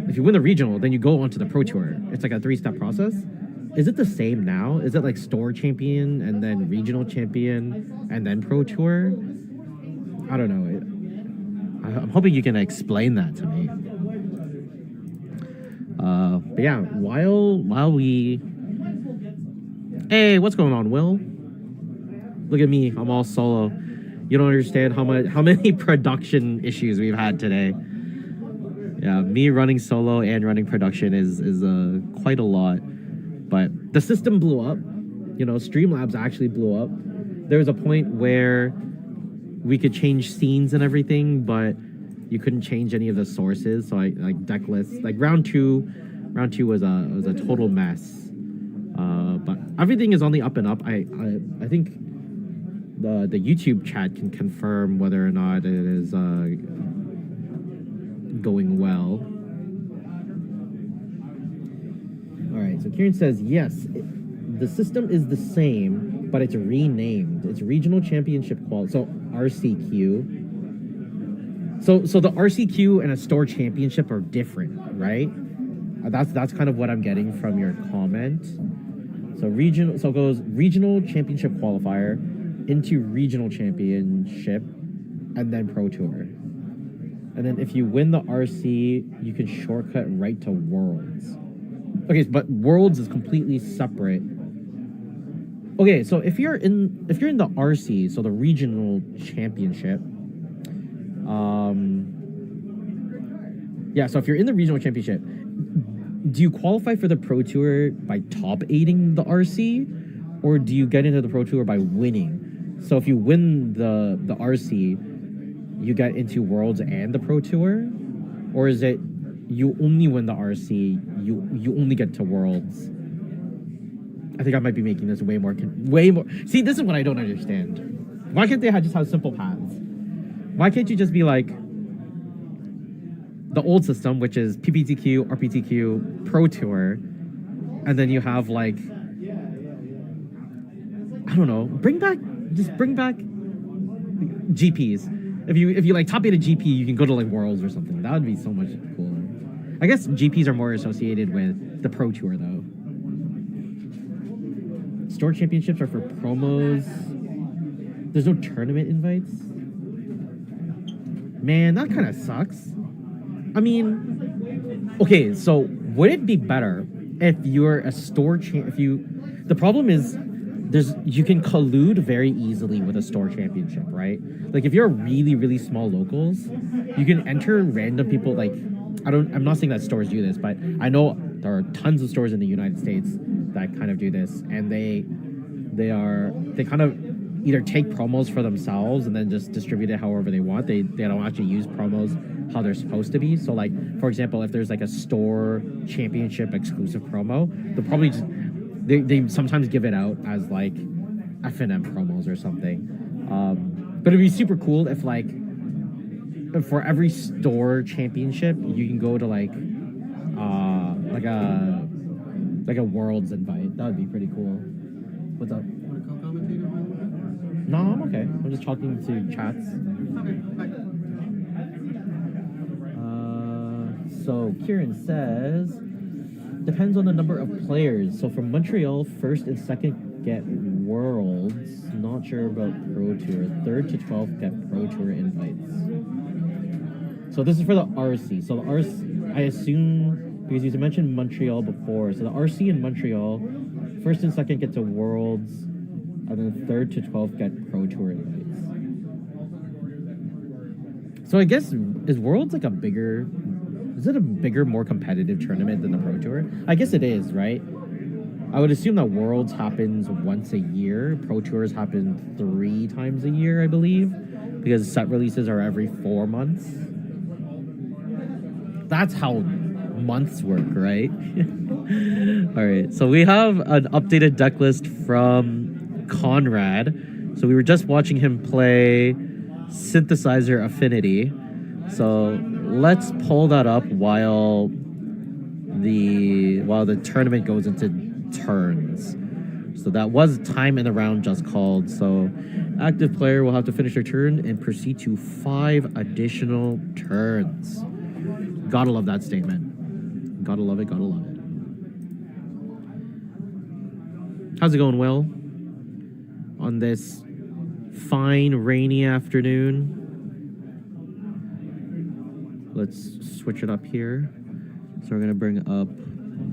If you win the regional, then you go on to the Pro Tour. It's like a 3-step process. Is it the same now? Is it like store champion and then regional champion and then Pro Tour? I don't know. I'm hoping you can explain that to me. But yeah, while we... Hey, what's going on, Will? Look at me, I'm all solo. You don't understand how many production issues we've had today. Yeah, me running solo and running production is quite a lot. But the system blew up. You know, Streamlabs actually blew up. There was a point where we could change scenes and everything, but you couldn't change any of the sources. So I like deck lists. Like round two was a total mess. But everything is on the up and up. I think the YouTube chat can confirm whether or not it is going well. All right, so Kieran says yes, the system is the same, but it's renamed. It's Regional Championship so RCQ. So the RCQ and a store championship are different, right? That's kind of what I'm getting from your comment. So it goes regional championship qualifier into regional championship and then Pro Tour. And then if you win the RC, you can shortcut right to Worlds. Okay, but Worlds is completely separate. Okay, so if you're in the RC, so the regional championship, yeah, so if you're in the regional championship, do you qualify for the Pro Tour by top 8ing the RC, or do you get into the Pro Tour by winning? So if you win the RC, you get into Worlds and the Pro Tour, or is it you only win the RC, you only get to Worlds? I think I might be making this way more. See, this is what I don't understand. Why can't they just have simple paths? Why can't you just be like the old system, which is PPTQ, RPTQ, Pro Tour, and then you have like, I don't know, bring back GPs. If you like top 8 a GP, you can go to like Worlds or something. That would be so much cooler. I guess GPs are more associated with the Pro Tour though. Store championships are for promos. There's no tournament invites. Man, that kind of sucks. I mean, okay, so would it be better if you're a store the problem is you can collude very easily with a store championship, right? Like if you're really, really small locals, you can enter random people. Like I'm not saying that stores do this, but I know there are tons of stores in the United States that kind of do this, and they kind of either take promos for themselves and then just distribute it however they want. They don't actually use promos how they're supposed to be. So like, for example, if there's like a store championship exclusive promo, they'll probably just, they sometimes give it out as like F&M promos or something. But it'd be super cool if like, for every store championship, you can go to like a Worlds invite. That would be pretty cool. What's up? Want to co-commentate on No, I'm okay. I'm just talking to chats. Okay, bye. So Kieran says, depends on the number of players. So from Montreal, first and second get Worlds. Not sure about Pro Tour. 3rd to 12th get Pro Tour invites. So this is for the RC. So the RC, I assume, because you mentioned Montreal before. So the RC in Montreal, first and second get to Worlds, and then 3rd to 12th get Pro Tour invites. So I guess, is Worlds like is it a bigger, more competitive tournament than the Pro Tour? I guess it is, right? I would assume that Worlds happens once a year. Pro Tours happen 3 times a year, I believe, because set releases are every 4 months. That's how months work, right? All right, so we have an updated deck list from Conrad. So we were just watching him play Synthesizer Affinity. So let's pull that up while the tournament goes into turns. So that was time in the round just called. So active player will have to finish their turn and proceed to 5 additional turns. Gotta love that statement. Gotta love it, gotta love it. How's it going, Will? On this fine rainy afternoon. Let's switch it up here. So we're gonna bring up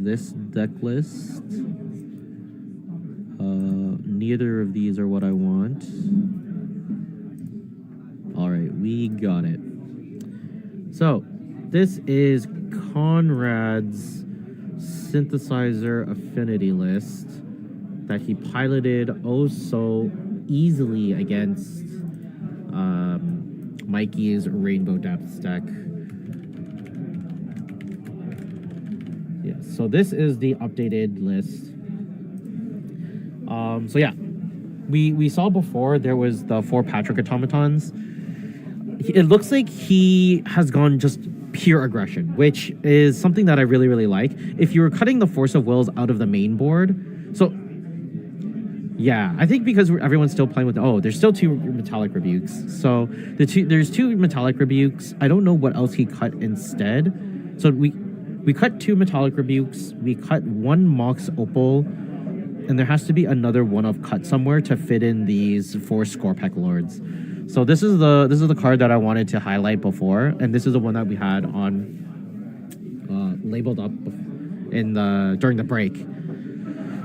this deck list. Neither of these are what I want. All right, we got it. So this is Conrad's Synthesizer Affinity list that he piloted oh so easily against Mikey's Rainbow Depths deck. Yeah, so this is the updated list. So yeah, we saw before there was the 4 Patrick automatons. It looks like he has gone just pure aggression, which is something that I really, really like. If you were cutting the Force of Wills out of the main board, so yeah, I think because everyone's still playing with, there's still 2 Metallic Rebukes. So there's 2 Metallic Rebukes. I don't know what else he cut instead. So we cut 2 Metallic Rebukes. We cut 1 Mox Opal, and there has to be another one-off cut somewhere to fit in these 4 Scorpec Lords. So this is the card that I wanted to highlight before, and this is the one that we had on labeled up during the break.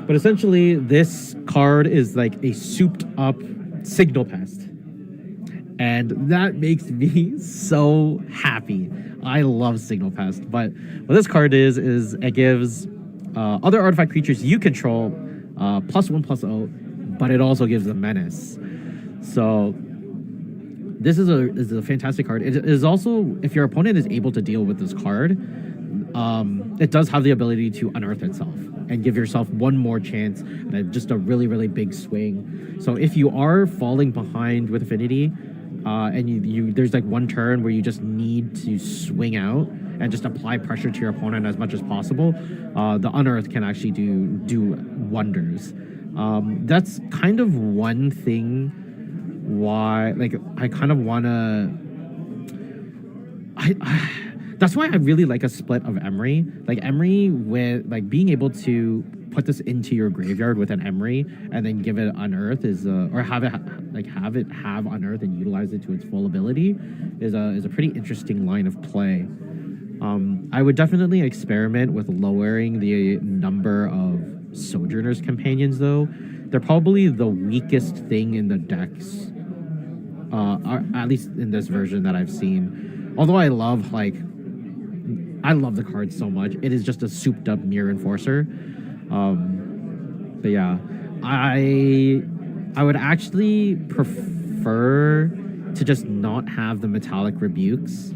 But essentially, this card is like a souped-up Signal Pest, and that makes me so happy. I love Signal Pest, but what this card is it gives other artifact creatures you control +1/+0, but it also gives them menace. So this is a fantastic card. It is also, if your opponent is able to deal with this card, it does have the ability to unearth itself and give yourself one more chance at just a really, really big swing. So if you are falling behind with Affinity, and you there's like one turn where you just need to swing out and just apply pressure to your opponent as much as possible, the unearth can actually do wonders. That's kind of one thing why, like, I kind of want to... That's why I really like a split of Emery. Like, Emery, with, like, being able to put this into your graveyard with an Emery and then give it unearth is, or have it have unearth and utilize it to its full ability is a pretty interesting line of play. I would definitely experiment with lowering the number of Sojourner's Companions, though. They're probably the weakest thing in the decks, at least in this version that I've seen. Although I love the card so much. It is just a souped up Mirror Enforcer. But yeah, I would actually prefer to just not have the Metallic Rebukes.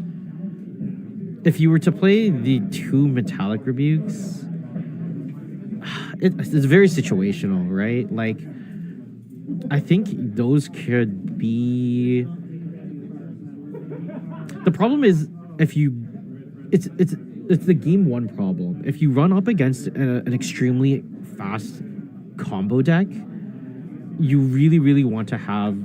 If you were to play the 2 Metallic Rebukes, it's very situational, right? Like, I think those could be... The problem is, if you... It's the game 1 problem. If you run up against an extremely fast combo deck, you really, really want to have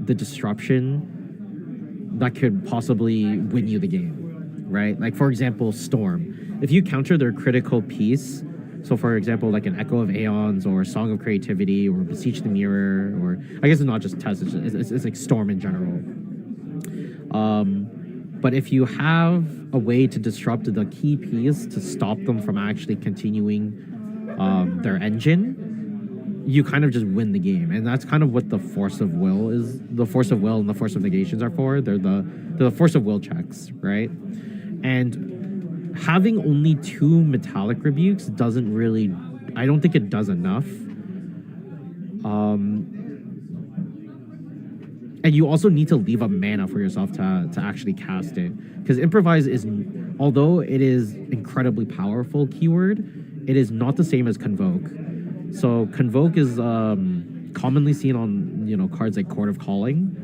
the disruption that could possibly win you the game, right? Like, for example, Storm. If you counter their critical piece, so for example, like an Echo of Aeons or Song of Creativity or Beseech the Mirror, or I guess it's not just Test, it's like Storm in general. But if you have a way to disrupt the key piece to stop them from actually continuing their engine, you kind of just win the game. And that's kind of what the Force of Will is. The Force of Will and the Force of Negations are for. They're the Force of Will checks, right? And having only 2 Metallic Rebukes doesn't really... I don't think it does enough. And you also need to leave up mana for yourself to actually cast it. Because Improvise is, although it is incredibly powerful keyword, it is not the same as Convoke. So Convoke is commonly seen on, cards like Court of Calling.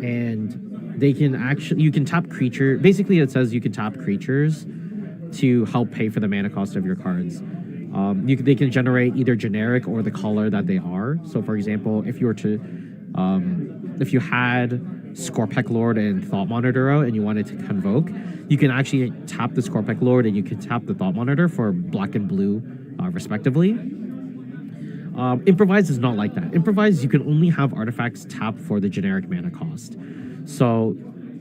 And they can actually, you can tap creature. Basically, it says you can tap creatures to help pay for the mana cost of your cards. They can generate either generic or the color that they are. So for example, if you were to... if you had Scorpec Lord and Thought Monitor out and you wanted to Convoke, you can actually tap the Scorpec Lord and you can tap the Thought Monitor for black and blue, respectively. Improvise is not like that. Improvise, you can only have artifacts tapped for the generic mana cost. So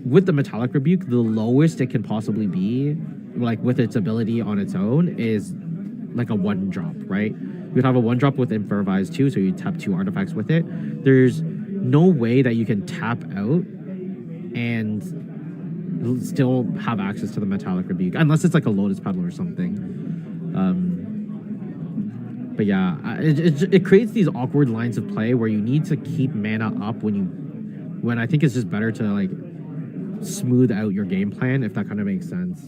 with the Metallic Rebuke, the lowest it can possibly be, like with its ability on its own, is like a 1-drop, right? You'd have a 1-drop with Improvise too, so you tap 2 artifacts with it. There's no way that you can tap out and still have access to the Metallic Rebuke, unless it's like a Lotus Petal or something. But yeah, it creates these awkward lines of play where you need to keep mana up when I think it's just better to like smooth out your game plan, if that kind of makes sense.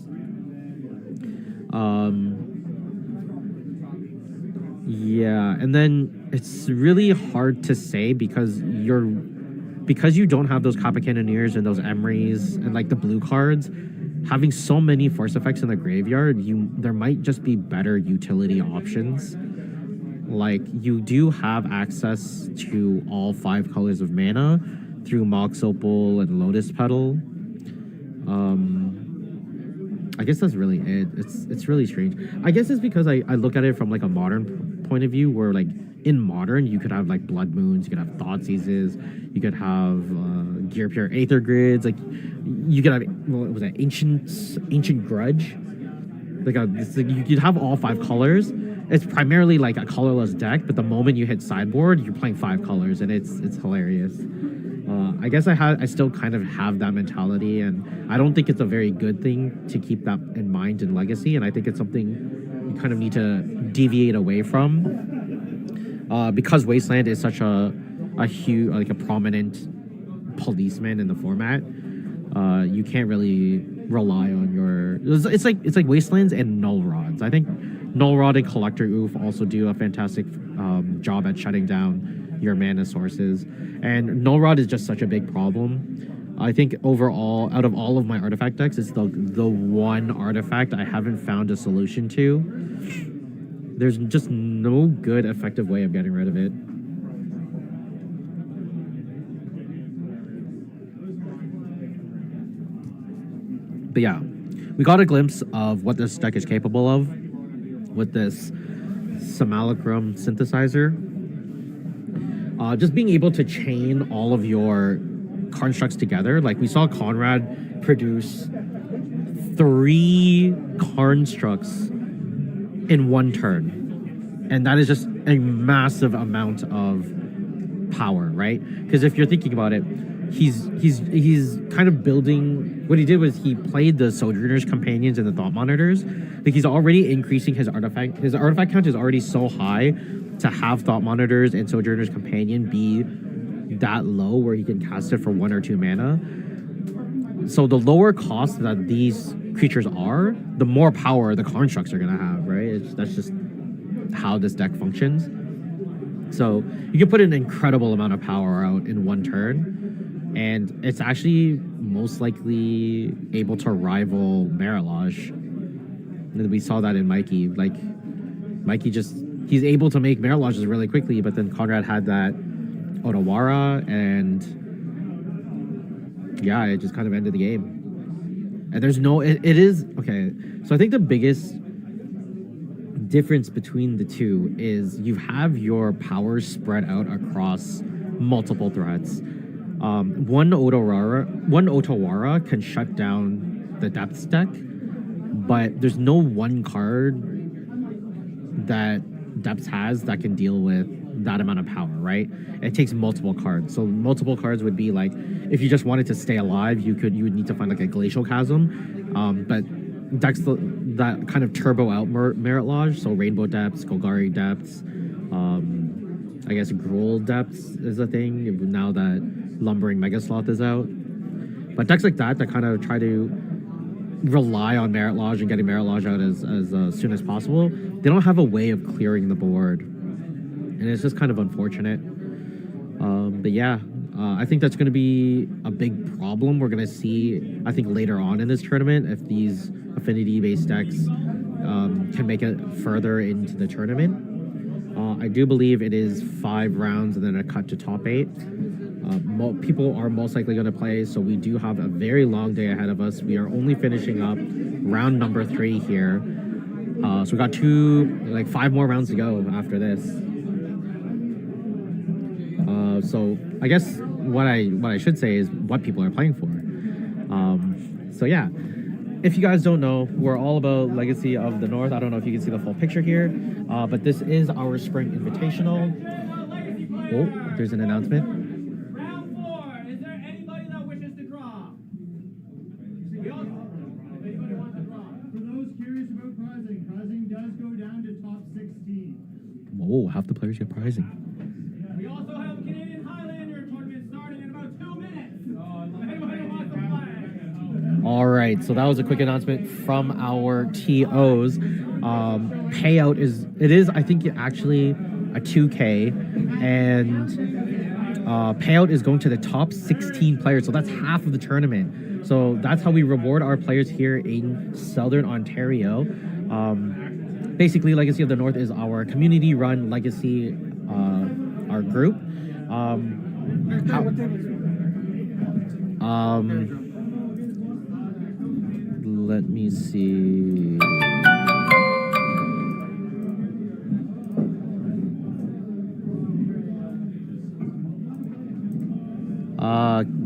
Yeah, and then it's really hard to say because you don't have those Kappa Cannoneers and those Emerys and like the blue cards, having so many force effects in the graveyard, there might just be better utility options. Like, you do have access to all 5 colors of mana through Mox Opal and Lotus Petal. I guess that's really it. It's really strange. I guess it's because I look at it from like a modern point of view, where like in modern you could have like Blood Moons, you could have Thoughtseizes, you could have Gear Pure Aether Grids, like you could have, what was that, Ancient Grudge, you could have all 5 colors. It's primarily like a colorless deck, but the moment you hit sideboard, you're playing 5 colors, and it's hilarious. I guess I still kind of have that mentality, and I don't think it's a very good thing to keep that in mind in Legacy, and I think it's something you kind of need to deviate away from, because Wasteland is such a huge, like a prominent policeman in the format. You can't really rely on your. It's like Wastelands and Null Rods. I think Null Rod and Collector Oof also do a fantastic job at shutting down your mana sources. And Null Rod is just such a big problem. I think overall, out of all of my artifact decks, it's the one artifact I haven't found a solution to. There's just no good, effective way of getting rid of it. But yeah, we got a glimpse of what this deck is capable of with this Simulacrum synthesizer. Just being able to chain all of your constructs together. Like we saw Conrad produce 3 constructs in one turn. And that is just a massive amount of power, right? Because if you're thinking about it, he's kind of building. What he did was he played the Sojourner's Companions and the Thought Monitors. Like he's already increasing his artifact. His artifact count is already so high to have Thought Monitors and Sojourner's Companion be that low where he can cast it for 1 or 2 mana. So the lower cost that these creatures are, the more power the constructs are gonna have, right? That's just how this deck functions. So you can put an incredible amount of power out in 1 turn, and it's actually most likely able to rival Merilage. And we saw that in Mikey. Like Mikey he's able to make Merilages really quickly, but then Conrad had that Otawara, and yeah, it just kind of ended the game. And there's no, it is, okay, so I think the biggest difference between the two is you have your powers spread out across multiple threats. One Otawara can shut down the Depths deck, but there's no one card that Depths has that can deal with that amount of power, right? It takes multiple cards. So multiple cards would be like, if you just wanted to stay alive, you would need to find like a Glacial Chasm. But decks that kind of turbo out Merit Lodge, so Rainbow Depths, Golgari Depths, I guess Gruul Depths is a thing now that Lumbering Mega Sloth is out. But decks like that kind of try to rely on Merit Lodge and getting Merit Lodge out as soon as possible, they don't have a way of clearing the board. And it's just kind of unfortunate. But yeah, I think that's going to be a big problem we're going to see, I think, later on in this tournament, if these affinity-based decks can make it further into the tournament. I do believe it is 5 rounds and then a cut to top 8. People are most likely going to play, so we do have a very long day ahead of us. We are only finishing up round number 3 here. So we got 5 more rounds to go after this. So I guess what I should say is what people are playing for. So yeah, if you guys don't know, we're all about Legacy of the North. I don't know if you can see the full picture here, but this is our Spring Invitational. Oh, there's an announcement. Round 4. Is there anybody that wishes to draw? Anybody wants to draw? For those curious about prizing does go down to top 16. Whoa, half the players get prizing. We also have Canadian Highlander tournament starting in about 2 minutes. Anybody wants to play? All right, so that was a quick announcement from our TOs. Payout is I think actually a 2K, and payout is going to the top 16 players, so that's half of the tournament. So that's how we reward our players here in Southern Ontario. Basically, Legacy of the North is our community-run legacy, our group. Let me see.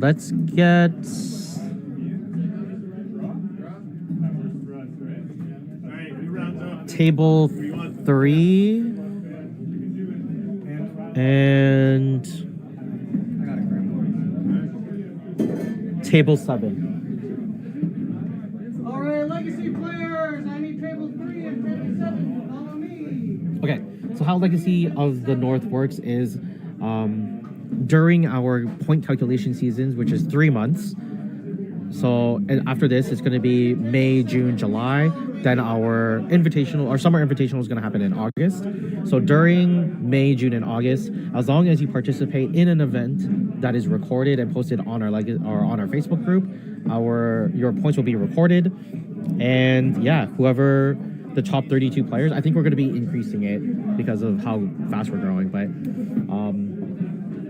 Let's get table 3 and table 7. All right, Legacy players, I need table 3 and table 7. Follow me. Okay, so how Legacy of the North works is during our point calculation seasons, which is 3 months. So and after this, it's going to be May, June, July. Then our summer invitational is going to happen in August. So during May, June, and August, as long as you participate in an event that is recorded and posted on our on our Facebook group, your points will be recorded. And yeah, whoever the top 32 players, I think we're going to be increasing it because of how fast we're growing. But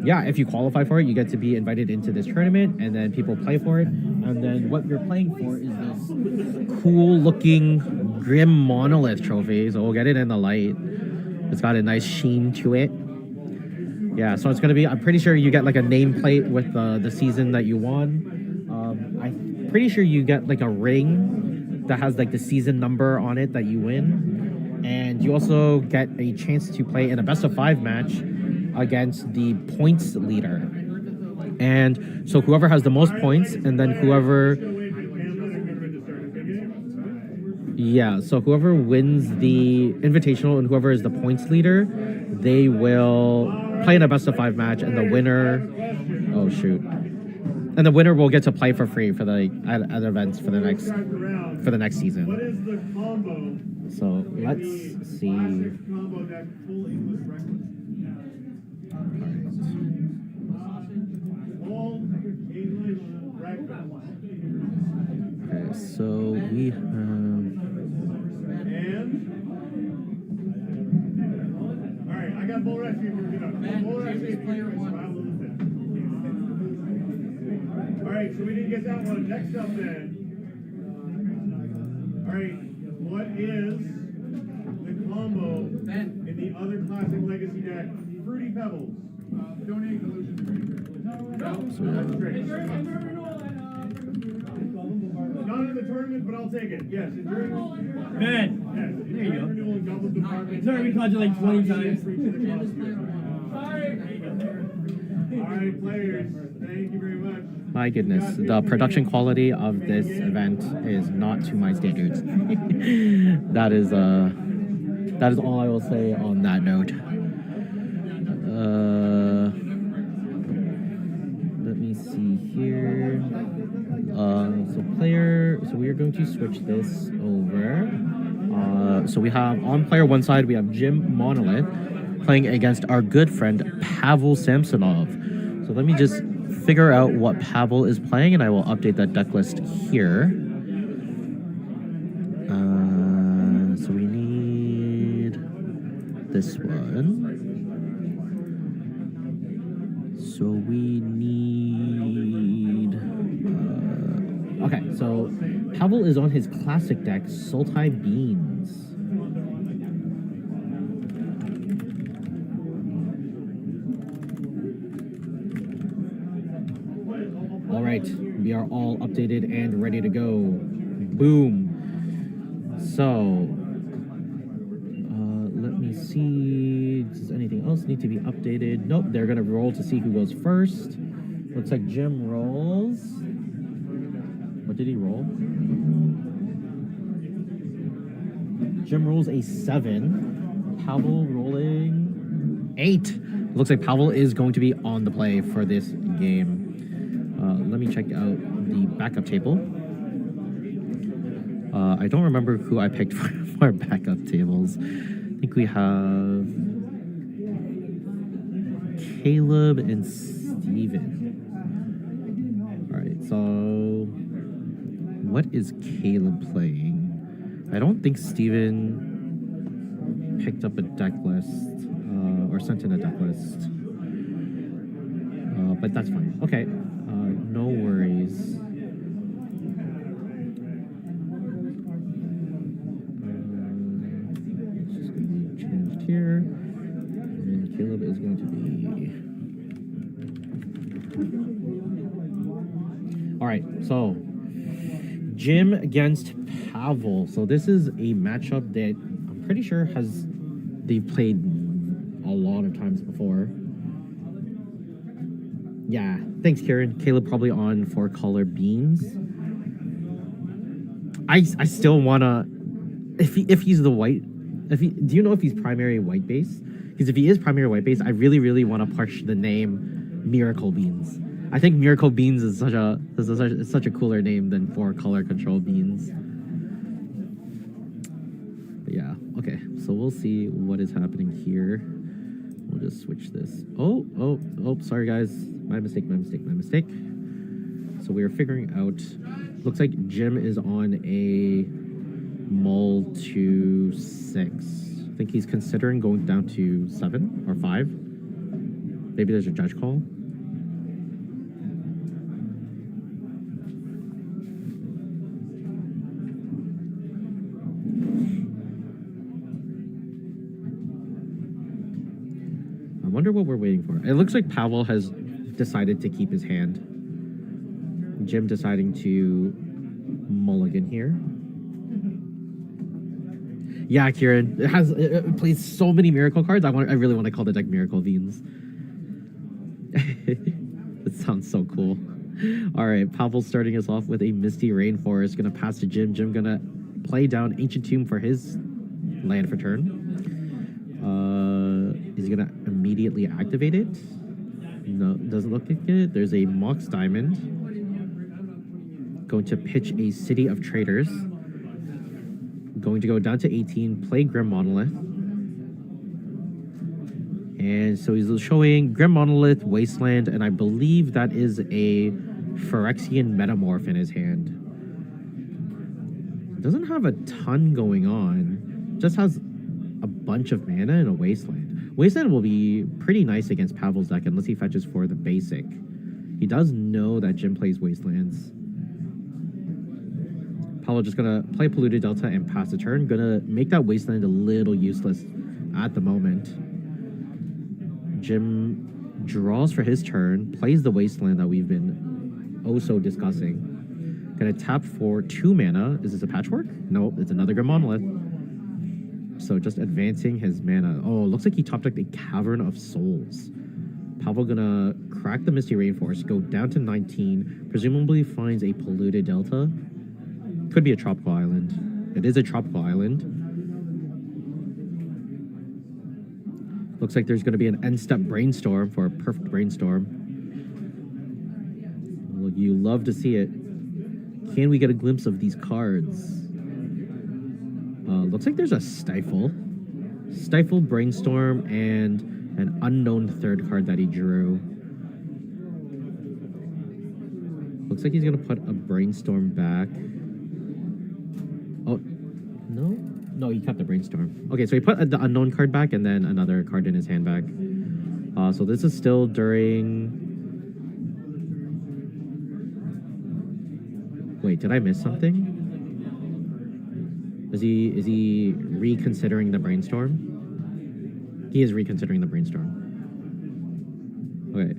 yeah, if you qualify for it, you get to be invited into this tournament, and then people play for it. And then what you're playing for is this cool-looking Grim Monolith trophy. So we'll get it in the light. It's got a nice sheen to it. Yeah, so it's going to be, I'm pretty sure you get like a nameplate with the season that you won. I'm pretty sure you get like a ring that has like the season number on it that you win. And you also get a chance to play in a best-of-5 match against the points leader. And so whoever has the most points, and then whoever wins the invitational and whoever is the points leader, they will play in a best-of-5 match, and the winner and the winner will get to play for free for the at events for the next season. What is the combo? So let's see. Combo that full English record. All English record. Okay, so we have. And all right, I got full recipe for you. Full recipe player one. All right, so we didn't get that one. Next up, then. All right, what is the combo in the other classic legacy deck? Fruity Pebbles. Donate illusion. That's great. Not in the tournament, but I'll take it. Yes, enduring. Ben. Yes, There you go. renewal and Goblins department. Sorry, we called you like 20 times. All right, players. Thank you very much. My goodness, the production quality of this event is not to my standards. That is all I will say on that note. Let me see here. So we are going to switch this over. So we have on player one side, we have Jim Monolith playing against our good friend Pavel Samsonov. So let me just figure out what Pavel is playing, and I will update that deck list here. So we need this one. So we need... okay, so Pavel is on his classic deck, Sultai Beans. All right, we are all updated and ready to go. Boom. So, let me see. Does anything else need to be updated? Nope, they're gonna roll to see who goes first. Looks like Jim rolls. What did he roll? Jim rolls a 7. Pavel rolling 8. Looks like Pavel is going to be on the play for this game. Let me check out the backup table. I don't remember who I picked for our backup tables. I think we have Caleb and Steven. Alright, so what is Caleb playing? I don't think Steven picked up a deck list or sent in a deck list. But that's fine. Okay, no worries. It's just going to be changed here. And Caleb is going to be... Alright, so Jim against Pavel. So this is a matchup that I'm pretty sure they've played a lot of times before. Yeah, thanks, Karen. Caleb probably on for color beans. I still wanna, if he's the white, do you know if he's primary white base? Because if he is primary white base, I really want to push the name Miracle Beans. I think Miracle Beans is such a cooler name than 4 color control beans. But yeah, okay. So we'll see what is happening here. We'll just switch this. Oh, sorry guys. My mistake. So we are figuring out, looks like Jim is on a mull to 6. I think he's considering going down to 7 or 5. Maybe there's a judge call. I wonder what we're waiting for. It looks like Pavel has decided to keep his hand. Jim deciding to mulligan here. Yeah, Kieran. It plays so many miracle cards. I really want to call the deck Miracle Beans. That sounds so cool. All right, Pavel's starting us off with a Misty Rainforest. Gonna pass to Jim. Jim gonna play down Ancient Tomb for his land for turn. Is he gonna immediately activate it? No, doesn't look like it. There's a Mox Diamond. Going to pitch a City of Traders. Going to go down to 18, play Grim Monolith. And so he's showing Grim Monolith, Wasteland, and I believe that is a Phyrexian Metamorph in his hand. Doesn't have a ton going on. Just has a bunch of mana and a Wasteland. Wasteland will be pretty nice against Pavel's deck unless he fetches for the basic. He does know that Jim plays Wastelands. Pavel just gonna play Polluted Delta and pass the turn. Gonna make that Wasteland a little useless at the moment. Jim draws for his turn, plays the Wasteland that we've been so discussing. Gonna tap for 2 mana. Is this a Patchwork? No, it's another Grim Monolith. So just advancing his mana. Oh, looks like he top decked a Cavern of Souls. Pavel gonna crack the Misty Rainforest, go down to 19, presumably finds a Polluted Delta. Could be a tropical island. It is a tropical island. Looks like there's going to be an end-step Brainstorm for a perfect Brainstorm. Well, you love to see it. Can we get a glimpse of these cards? Looks like there's a Stifle. Stifle, Brainstorm, and an unknown third card that he drew. Looks like he's going to put a Brainstorm back. Oh, no? No, he kept the Brainstorm. Okay, so he put the unknown card back and then another card in his hand back. So this is still during... Wait, did I miss something? Is he reconsidering the Brainstorm? He is reconsidering the Brainstorm. Okay,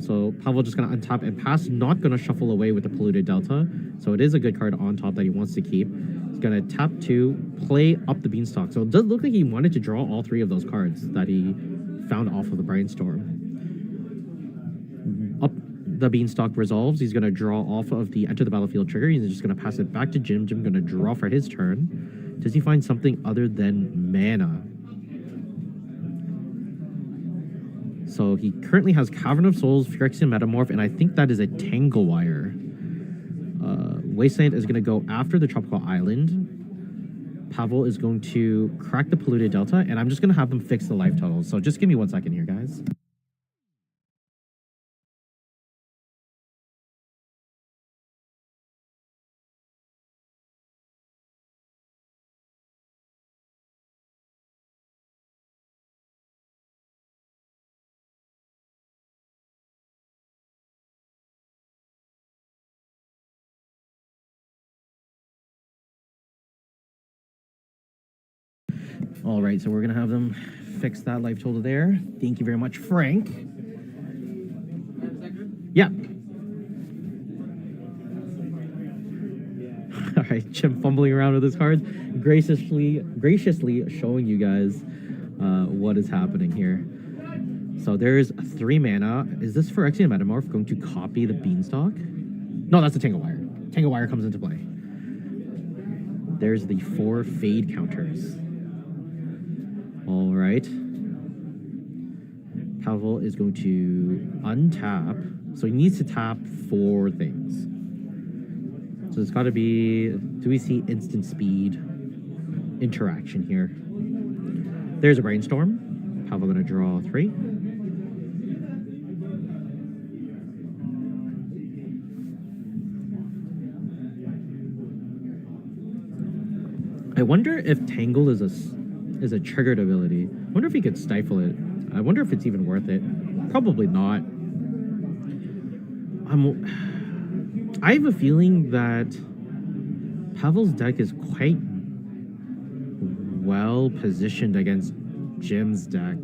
so Pavel just gonna untap and pass, not gonna shuffle away with the Polluted Delta. So it is a good card on top that he wants to keep. He's gonna tap 2, play up the Beanstalk. So it does look like he wanted to draw all 3 of those cards that he found off of the Brainstorm. Up the Beanstalk resolves. He's gonna draw off of the Enter the Battlefield trigger. He's just gonna pass it back to Jim. Jim gonna draw for his turn. Does he find something other than mana? So he currently has Cavern of Souls, Phyrexian Metamorph, and I think that is a Tanglewire. Wasteland is going to go after the Tropical Island. Pavel is going to crack the Polluted Delta, and I'm just going to have them fix the life totals. So just give me 1 second here, guys. All right, so we're going to have them fix that life total there. Thank you very much, Frank. Yeah. All right, Jim fumbling around with his cards, graciously showing you guys what is happening here. So there's 3 mana. Is this Phyrexian Metamorph going to copy the Beanstalk? No, that's a Tanglewire. Tanglewire comes into play. There's the 4 fade counters. All right. Pavel is going to untap. So he needs to tap 4 things. So it's got to be, do we see instant speed interaction here? There's a brainstorm. Pavel going to draw 3. I wonder if Tangle is a triggered ability. I wonder if he could stifle it. I wonder if it's even worth it. Probably not. I have a feeling that Pavel's deck is quite well positioned against Jim's deck.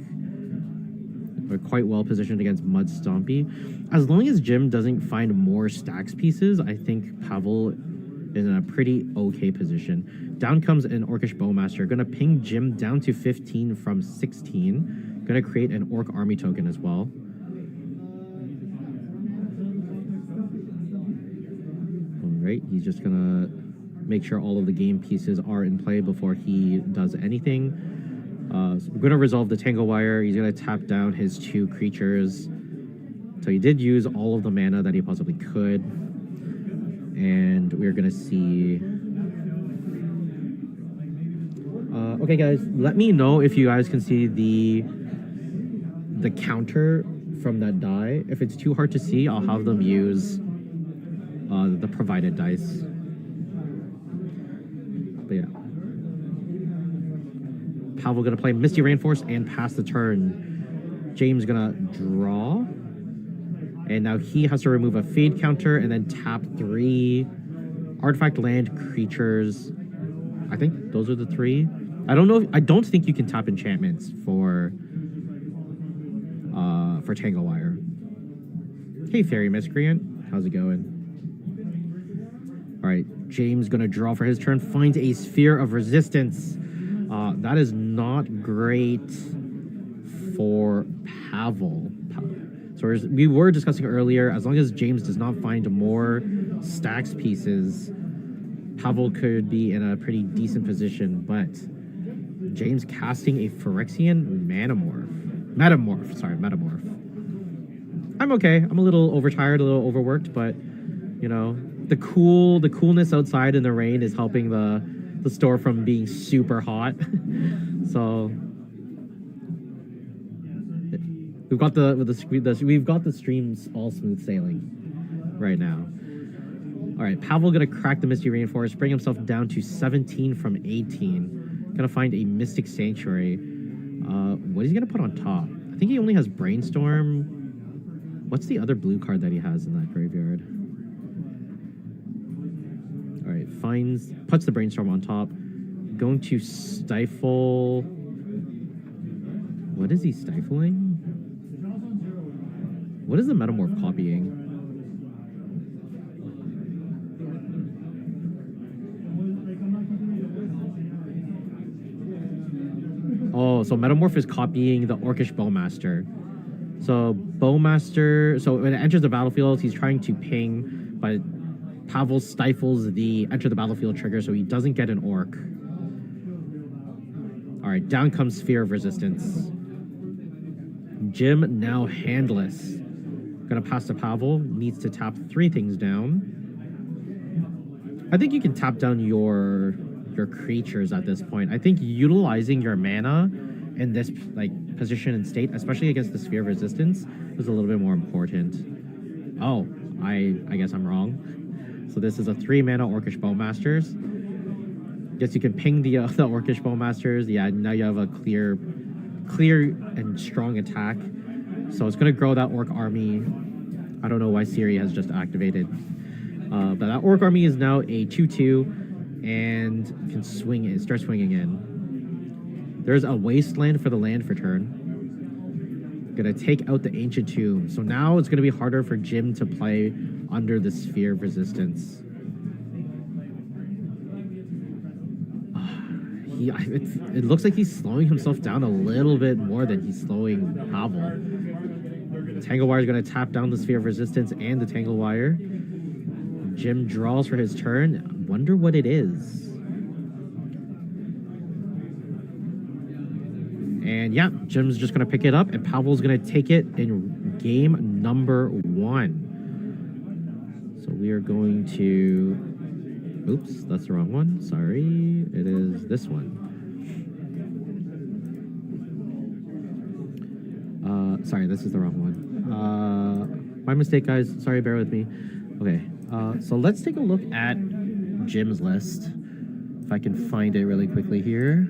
Or quite well positioned against Mud Stompy. As long as Jim doesn't find more stacks pieces, I think Pavel is in a pretty okay position. Down comes an Orcish Bowmaster. Gonna ping Jim down to 15 from 16. Gonna create an Orc Army token as well. Alright, he's just gonna make sure all of the game pieces are in play before he does anything. So we're gonna resolve the Tangle Wire. He's gonna tap down his 2 creatures. So he did use all of the mana that he possibly could. And we're gonna see... okay guys, let me know if you guys can see the counter from that die. If it's too hard to see, I'll have them use the provided dice. But yeah. Pavel gonna play Misty Rainforest and pass the turn. James gonna draw. And now he has to remove a fade counter and then tap 3 artifact, land, creatures. I think those are the 3. I don't know. I don't think you can tap enchantments for Tangle Wire. Hey, Fairy Miscreant. How's it going? All right. James gonna draw for his turn. Finds a Sphere of Resistance. That is not great for Pavel. So we were discussing earlier, as long as James does not find more stacks pieces, Pavel could be in a pretty decent position, but James casting a Phyrexian Metamorph. I'm okay. I'm a little overtired, a little overworked, but you know, the coolness outside in the rain is helping the store from being super hot. So we've got the streams all smooth sailing right now. All right, Pavel gonna crack the Misty Rainforest, bring himself down to 17 from 18. Gonna find a Mystic Sanctuary. What is he gonna put on top? I think he only has Brainstorm. What's the other blue card that he has in that graveyard? All right, puts the Brainstorm on top. Going to stifle. What is he stifling? What is the Metamorph copying? Oh, so Metamorph is copying the Orcish Bowmaster. So Bowmaster, so when it enters the battlefield, he's trying to ping, but Pavel stifles the enter the battlefield trigger, so he doesn't get an Orc. All right, down comes Sphere of Resistance. Jim now handless. Gonna pass to Pavel, needs to tap 3 things down. I think you can tap down your creatures at this point. I think utilizing your mana in this position and state, especially against the Sphere of Resistance, is a little bit more important. Oh, I guess I'm wrong. So this is a 3-mana Orcish Bowmasters. Guess you can ping the Orcish Bowmasters. Yeah, now you have a clear and strong attack. So it's gonna grow that Orc army. I don't know why Siri has just activated. But that Orc army is now a 2/2 and can start swinging in. There's a Wasteland for the land for turn. Gonna take out the Ancient Tomb. So now it's gonna be harder for Jim to play under the Sphere of Resistance. It looks like he's slowing himself down a little bit more than he's slowing Pavel. Tangle Wire is going to tap down the Sphere of Resistance and the Tangle Wire. Jim draws for his turn. Wonder what it is. And yeah, Jim's just going to pick it up, and Pavel's going to take it in game number 1. So we are going to... Oops, that's the wrong one. Sorry. It is this one. Sorry, this is the wrong one. My mistake, guys. Sorry, bear with me. Okay, so let's take a look at Jim's list. If I can find it really quickly here.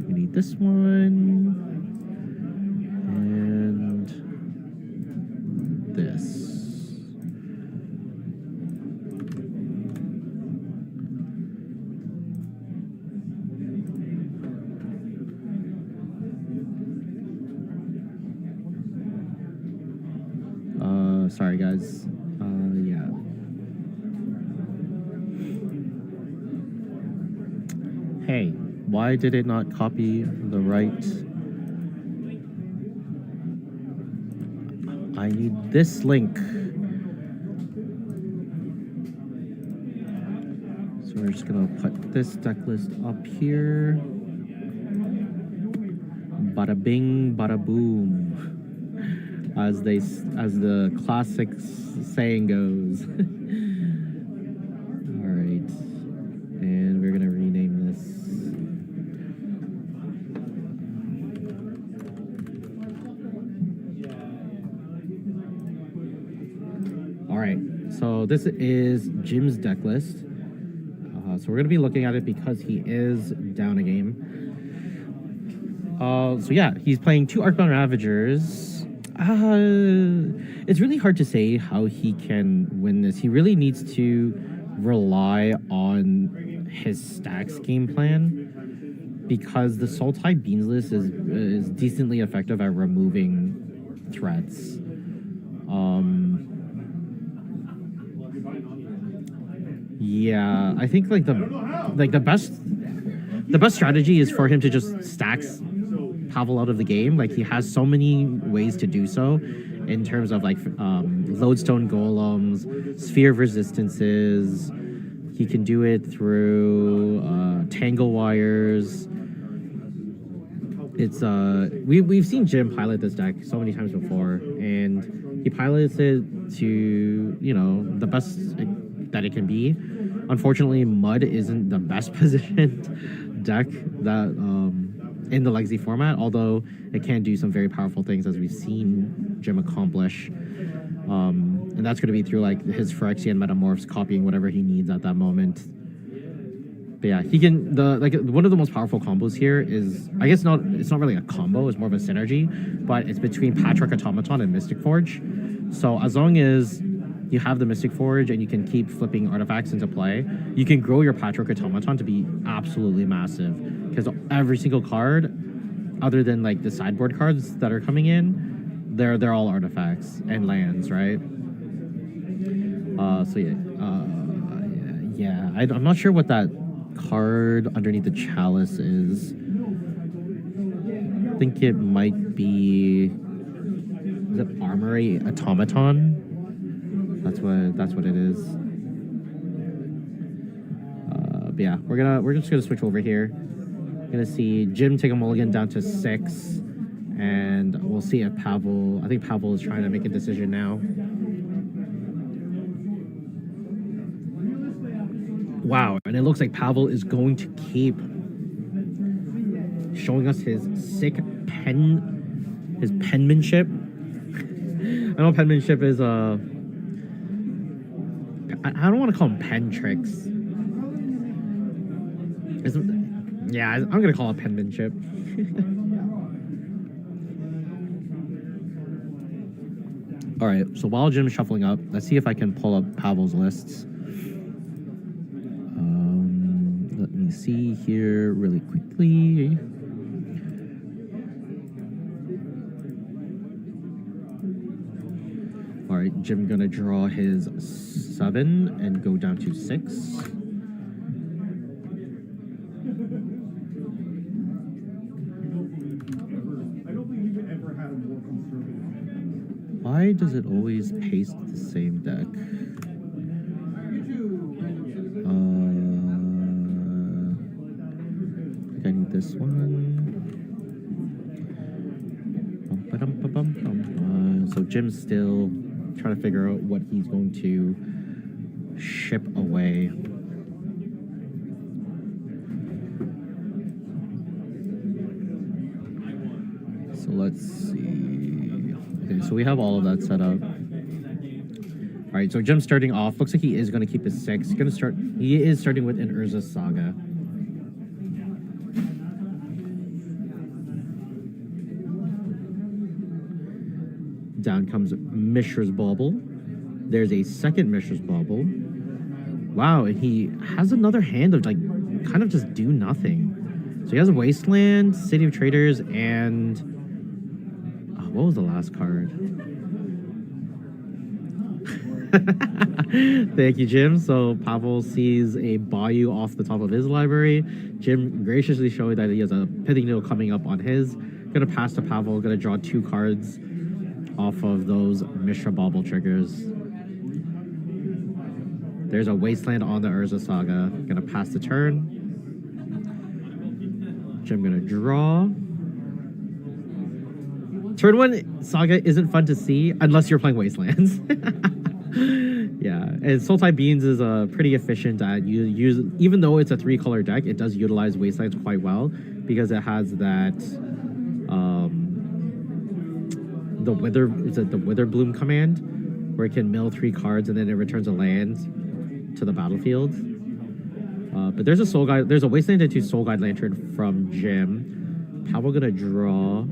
We need this one. And this. Sorry, guys. Yeah. Hey, why did it not copy the right? I need this link. So we're just gonna put this deck list up here. Bada bing, bada boom. As the classic saying goes. All right, and we're gonna rename this. All right, so this is Jim's deck list. So we're gonna be looking at it because he is down a game. So yeah, he's playing 2 Arcbound Ravagers. It's really hard to say how he can win this. He really needs to rely on his stacks game plan because the Sultai Beans list is decently effective at removing threats. Yeah, I think like the best strategy is for him to just stacks Pavel out of the game. Like, he has so many ways to do so in terms of like lodestone golems, sphere of resistances. He can do it through tangle wires. It's we've seen Jim pilot this deck so many times before, and he pilots it to, you know, the best that it can be. Unfortunately, Mud isn't the best positioned deck that in the Legacy format, although it can do some very powerful things as we've seen Jim accomplish. And that's going to be through like his Phyrexian Metamorphs copying whatever he needs at that moment. But yeah, he can one of the most powerful combos here is, I guess it's not really a combo, it's more of a synergy, but it's between Patrick Automaton and Mystic Forge. So as long as you have the Mystic Forge and you can keep flipping artifacts into play, you can grow your Patrick Automaton to be absolutely massive. Because every single card, other than like the sideboard cards that are coming in, they're all artifacts and lands, right? So yeah, I'm not sure what that card underneath the chalice is. I think it might be, is it Armory Automaton? That's what it is. But yeah, we're just gonna switch over here. We're gonna see Jim take a mulligan down to 6, and we'll see if Pavel. I think Pavel is trying to make a decision now. Wow, and it looks like Pavel is going to keep showing us his sick penmanship. I know penmanship is I don't want to call them pen tricks. Yeah, I'm gonna call it penmanship. All right, so while Jim's shuffling up, let's see if I can pull up Pavel's lists. Let me see here really quickly. All right, Jim gonna draw his 7 and go down to 6. Why does it always paste the same deck? I need this one. So Jim's still trying to figure out what he's going to ship away. So let's see. Okay, so we have all of that set up. All right, so Jim's starting off. Looks like he is going to keep his 6. He is starting with an Urza Saga. Down comes Mishra's Bauble. There's a second Mishra's Bauble. Wow, and he has another hand of like kind of just do nothing. So he has a Wasteland, City of Traders, and what was the last card? Thank you, Jim. So Pavel sees a Bayou off the top of his library. Jim graciously showing that he has a Pithing Needle coming up on his. Gonna pass to Pavel. Gonna draw 2 cards off of those Mishra Bauble triggers. There's a Wasteland on the Urza Saga. Gonna pass the turn. Jim gonna draw. Turn 1 Saga isn't fun to see unless you're playing Wastelands. Yeah, and Sultai Beans is pretty efficient at even though it's a 3-color deck, it does utilize Wastelands quite well because it has that the Wither Bloom command where it can mill 3 cards and then it returns a land to the battlefield. But there's a Wasteland into Soul Guide Lantern from Jim. Pavel gonna draw.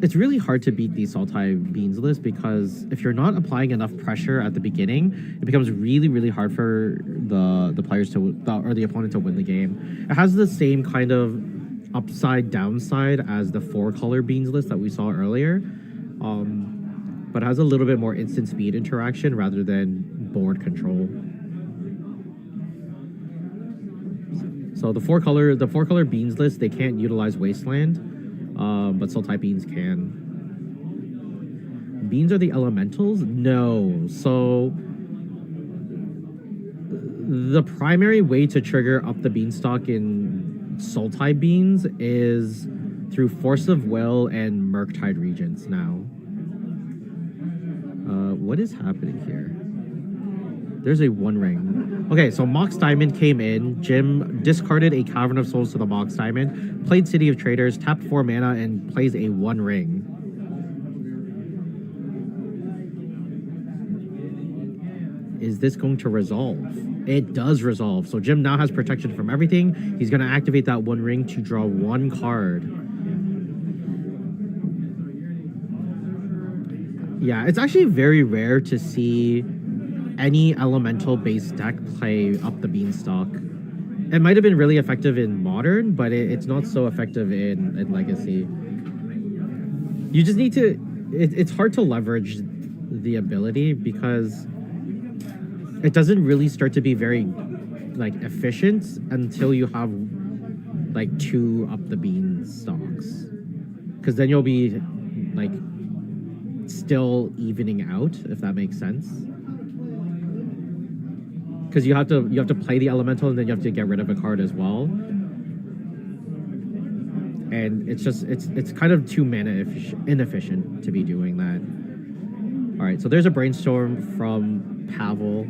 It's really hard to beat the Sultai Beans list because if you're not applying enough pressure at the beginning, it becomes really, really hard for the players or the opponent to win the game. It has the same kind of upside downside as the 4-color Beans list that we saw earlier, but it has a little bit more instant speed interaction rather than board control. So the 4-color Beans list, they can't utilize Wasteland. But Sultai Beans can. Beans are the elementals? No. So the primary way to trigger up the beanstalk in Sultai Beans is through Force of Will and Murktide Regents now. What is happening here? There's a 1 ring. Okay, so Mox Diamond came in. Jim discarded a Cavern of Souls to the Mox Diamond, played City of Traders, tapped 4 mana, and plays a 1 ring. Is this going to resolve? It does resolve. So Jim now has protection from everything. He's going to activate that 1 ring to draw 1 card. Yeah, it's actually very rare to see any elemental based deck play up the beanstalk. It might have been really effective in Modern, but it's not so effective in Legacy. You just need to... It's hard to leverage the ability because it doesn't really start to be very like efficient until you have like 2 up the beanstalks. Because then you'll be like still evening out, if that makes sense. Because you have to play the elemental and then you have to get rid of a card as well. And it's kind of too mana inefficient to be doing that. All right, so there's a Brainstorm from Pavel.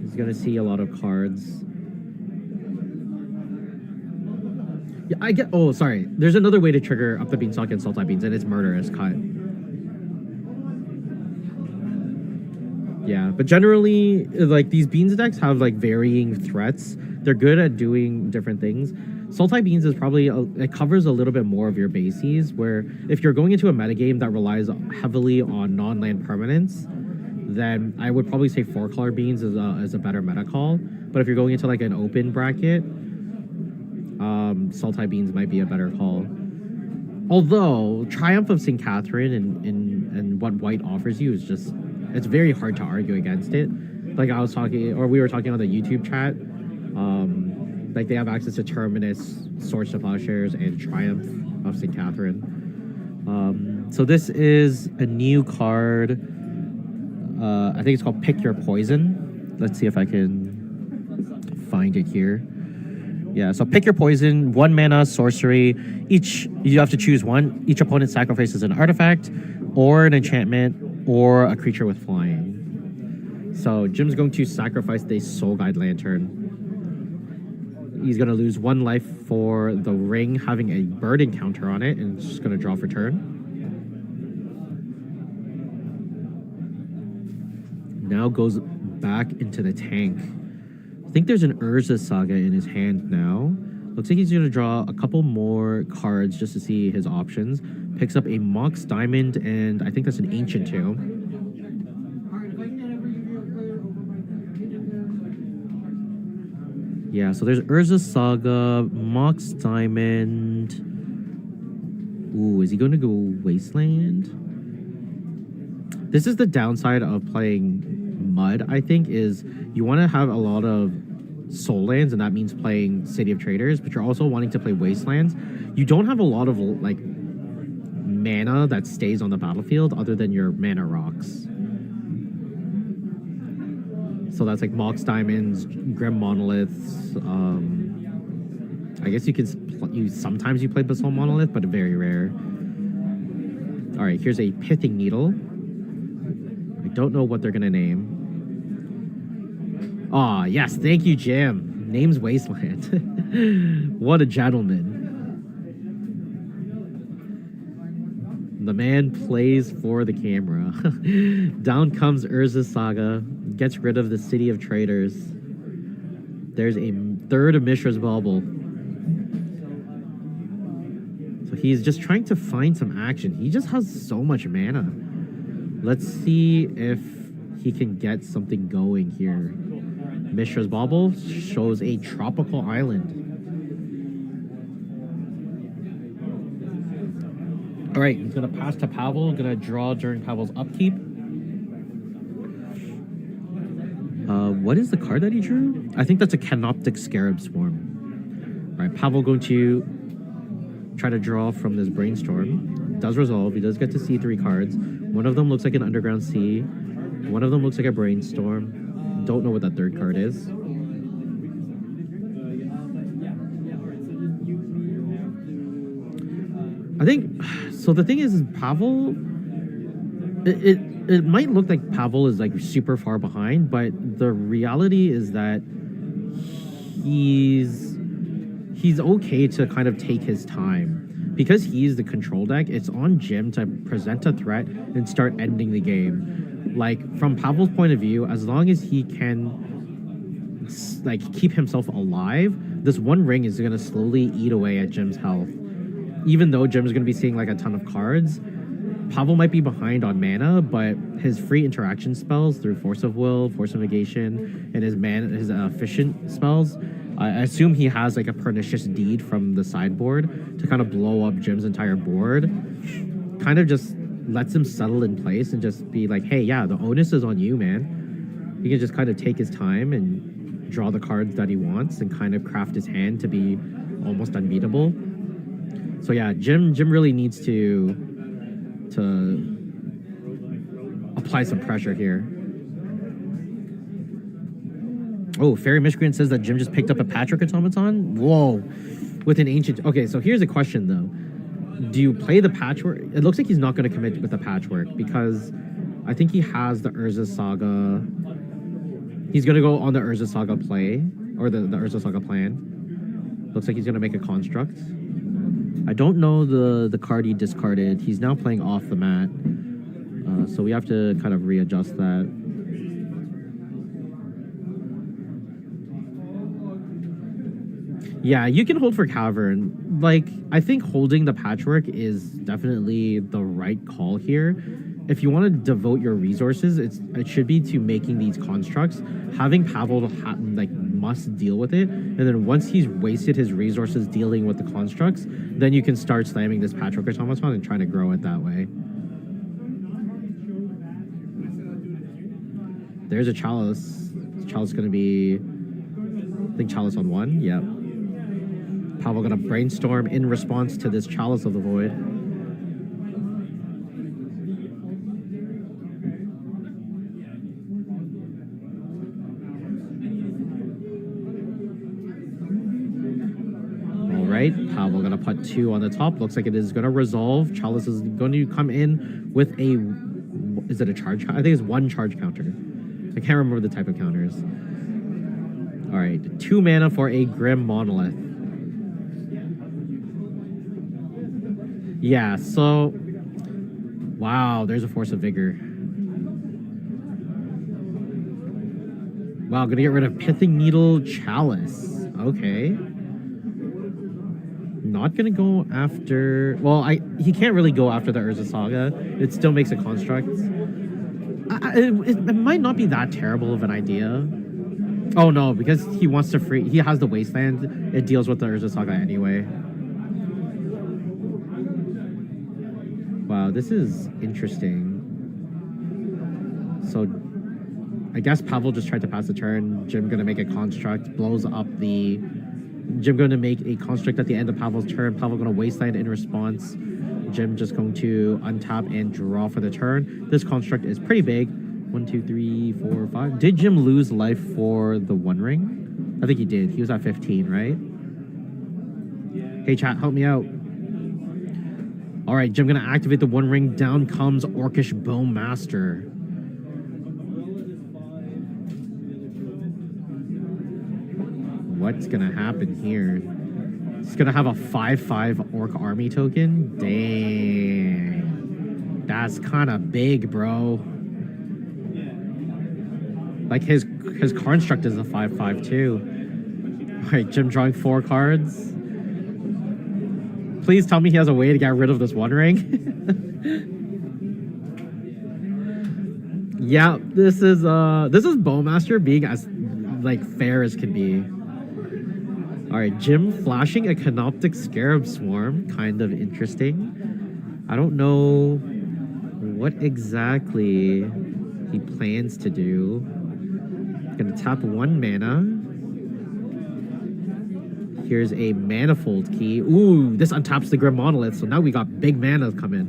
He's gonna see a lot of cards. Yeah, I get. Oh, sorry. There's another way to trigger up the beanstalk and Sultai Beans, and it's Murderous Cut. Yeah, but generally, like, these Beans decks have, like, varying threats. They're good at doing different things. Sultai Beans is probably, it covers a little bit more of your bases, where if you're going into a metagame that relies heavily on non-land permanents, then I would probably say 4-color Beans is a better meta call. But if you're going into, like, an open bracket, Sultai Beans might be a better call. Although, Triumph of St. Catherine and what white offers you is just... It's very hard to argue against it. Like I was talking, or we were talking on the YouTube chat, like they have access to Terminus, Swords to Plowshares, and Triumph of St. Catherine. So this is a new card. I think it's called Pick Your Poison. Let's see if I can find it here. Yeah, so pick your poison, 1 mana, sorcery. You have to choose one. Each opponent sacrifices an artifact, or an enchantment, or a creature with flying. So Jim's going to sacrifice the Soul Guide Lantern. He's going to lose 1 life for the ring having a burden counter on it, and it's just going to draw for turn. Now goes back into the tank. I think there's an Urza Saga in his hand now. Looks like he's going to draw a couple more cards just to see his options. Picks up a Mox Diamond, and I think that's an Ancient too. Yeah, so there's Urza Saga, Mox Diamond. Ooh, is he going to go Wasteland? This is the downside of playing Mud, I think, is you want to have a lot of soul lands, and that means playing City of Traders, but you're also wanting to play Wastelands. You don't have a lot of like mana that stays on the battlefield other than your mana rocks. So that's like Mox Diamonds, Grim Monoliths. I guess you can sometimes you play Basalt Monolith, but very rare. All right, here's a Pithing Needle. I don't know what they're gonna name. Aw, yes, thank you, Jim. Name's Wasteland. What a gentleman. The man plays for the camera. Down comes Urza Saga. Gets rid of the City of Traders. There's a third of Mishra's Bubble. So he's just trying to find some action. He just has so much mana. Let's see if he can get something going here. Mishra's Bauble shows a tropical island. All right, he's going to pass to Pavel. Going to draw during Pavel's upkeep. What is the card that he drew? I think that's a Canoptic Scarab Swarm. All right, Pavel going to try to draw from this Brainstorm. Does resolve. He does get to see 3 cards. One of them looks like an Underground Sea. One of them looks like a Brainstorm. Don't know what that third card is. I think so. The thing is Pavel. It might look like Pavel is like super far behind, but the reality is that he's okay to kind of take his time. Because he's the control deck, it's on Jim to present a threat and start ending the game. Like, from Pavel's point of view, as long as he can like keep himself alive, this one ring is going to slowly eat away at Jim's health. Even though Jim's going to be seeing like a ton of cards, Pavel might be behind on mana, but his free interaction spells through Force of Will, Force of Negation, and his efficient spells, I assume he has like a Pernicious Deed from the sideboard to kind of blow up Jim's entire board. Kind of just lets him settle in place and just be like, hey, yeah, the onus is on you, man. He can just kind of take his time and draw the cards that he wants and kind of craft his hand to be almost unbeatable. So yeah, Jim really needs to apply some pressure here. Oh, Fairy Miscreant says that Jim just picked up a Patrick Automaton? Whoa. With an Ancient... Okay, so here's a question, though. Do you play the Patchwork? It looks like he's not going to commit with the Patchwork because I think he has the Urza Saga. He's going to go on the Urza Saga play, or the Urza Saga plan. Looks like he's going to make a Construct. I don't know the card he discarded. He's now playing off the mat. So we have to kind of readjust that. Yeah, you can hold for Cavern. Like, I think holding the Patchwork is definitely the right call here. If you want to devote your resources, it should be to making these constructs. Having Pavel must deal with it, and then once he's wasted his resources dealing with the constructs, then you can start slamming this Patchwork Automaton and trying to grow it that way. There's a Chalice. Chalice going to be, I think, Chalice on 1. Yep. Pavel gonna Brainstorm in response to this Chalice of the Void. right, Pavel gonna put 2 on the top. Looks like it is gonna resolve. Chalice is going to come in with a, is it a charge? I think it's 1 charge counter. I can't remember the type of counters. All right, 2 mana for a Grim Monolith. Yeah, so, wow, there's a Force of Vigor. Wow, gonna get rid of Pithing Needle, Chalice. Okay. Not gonna go after... Well, he can't really go after the Urza Saga. It still makes a construct. It might not be that terrible of an idea. Oh no, because he wants to free... He has the Wasteland. It deals with the Urza Saga anyway. Wow, this is interesting. So... I guess Pavel just tried to pass the turn. Jim gonna make a construct, blows up the... Jim gonna make a construct at the end of Pavel's turn. Pavel gonna Wasteland in response. Jim just going to untap and draw for the turn. This construct is pretty big. 1, 2, 3, 4, 5. Did Jim lose life for the One Ring? I think he did. He was at 15, right? Hey chat, help me out. All right, Jim gonna activate the One Ring. Down comes Orcish Bowmaster. What's gonna happen here? He's gonna have a 5/5 Orc army token? Dang. That's kind of big, bro. Like his construct is a 5/5 too. Alright, Jim drawing 4 cards. Please tell me he has a way to get rid of this One Ring. Yeah, this is Bowmaster being as like fair as can be. Alright, Jim flashing a Canoptic Scarab Swarm. Kind of interesting. I don't know what exactly he plans to do. Gonna tap 1 mana. Here's a Manifold Key. Ooh, this untaps the Grim Monolith, so now we got big mana coming.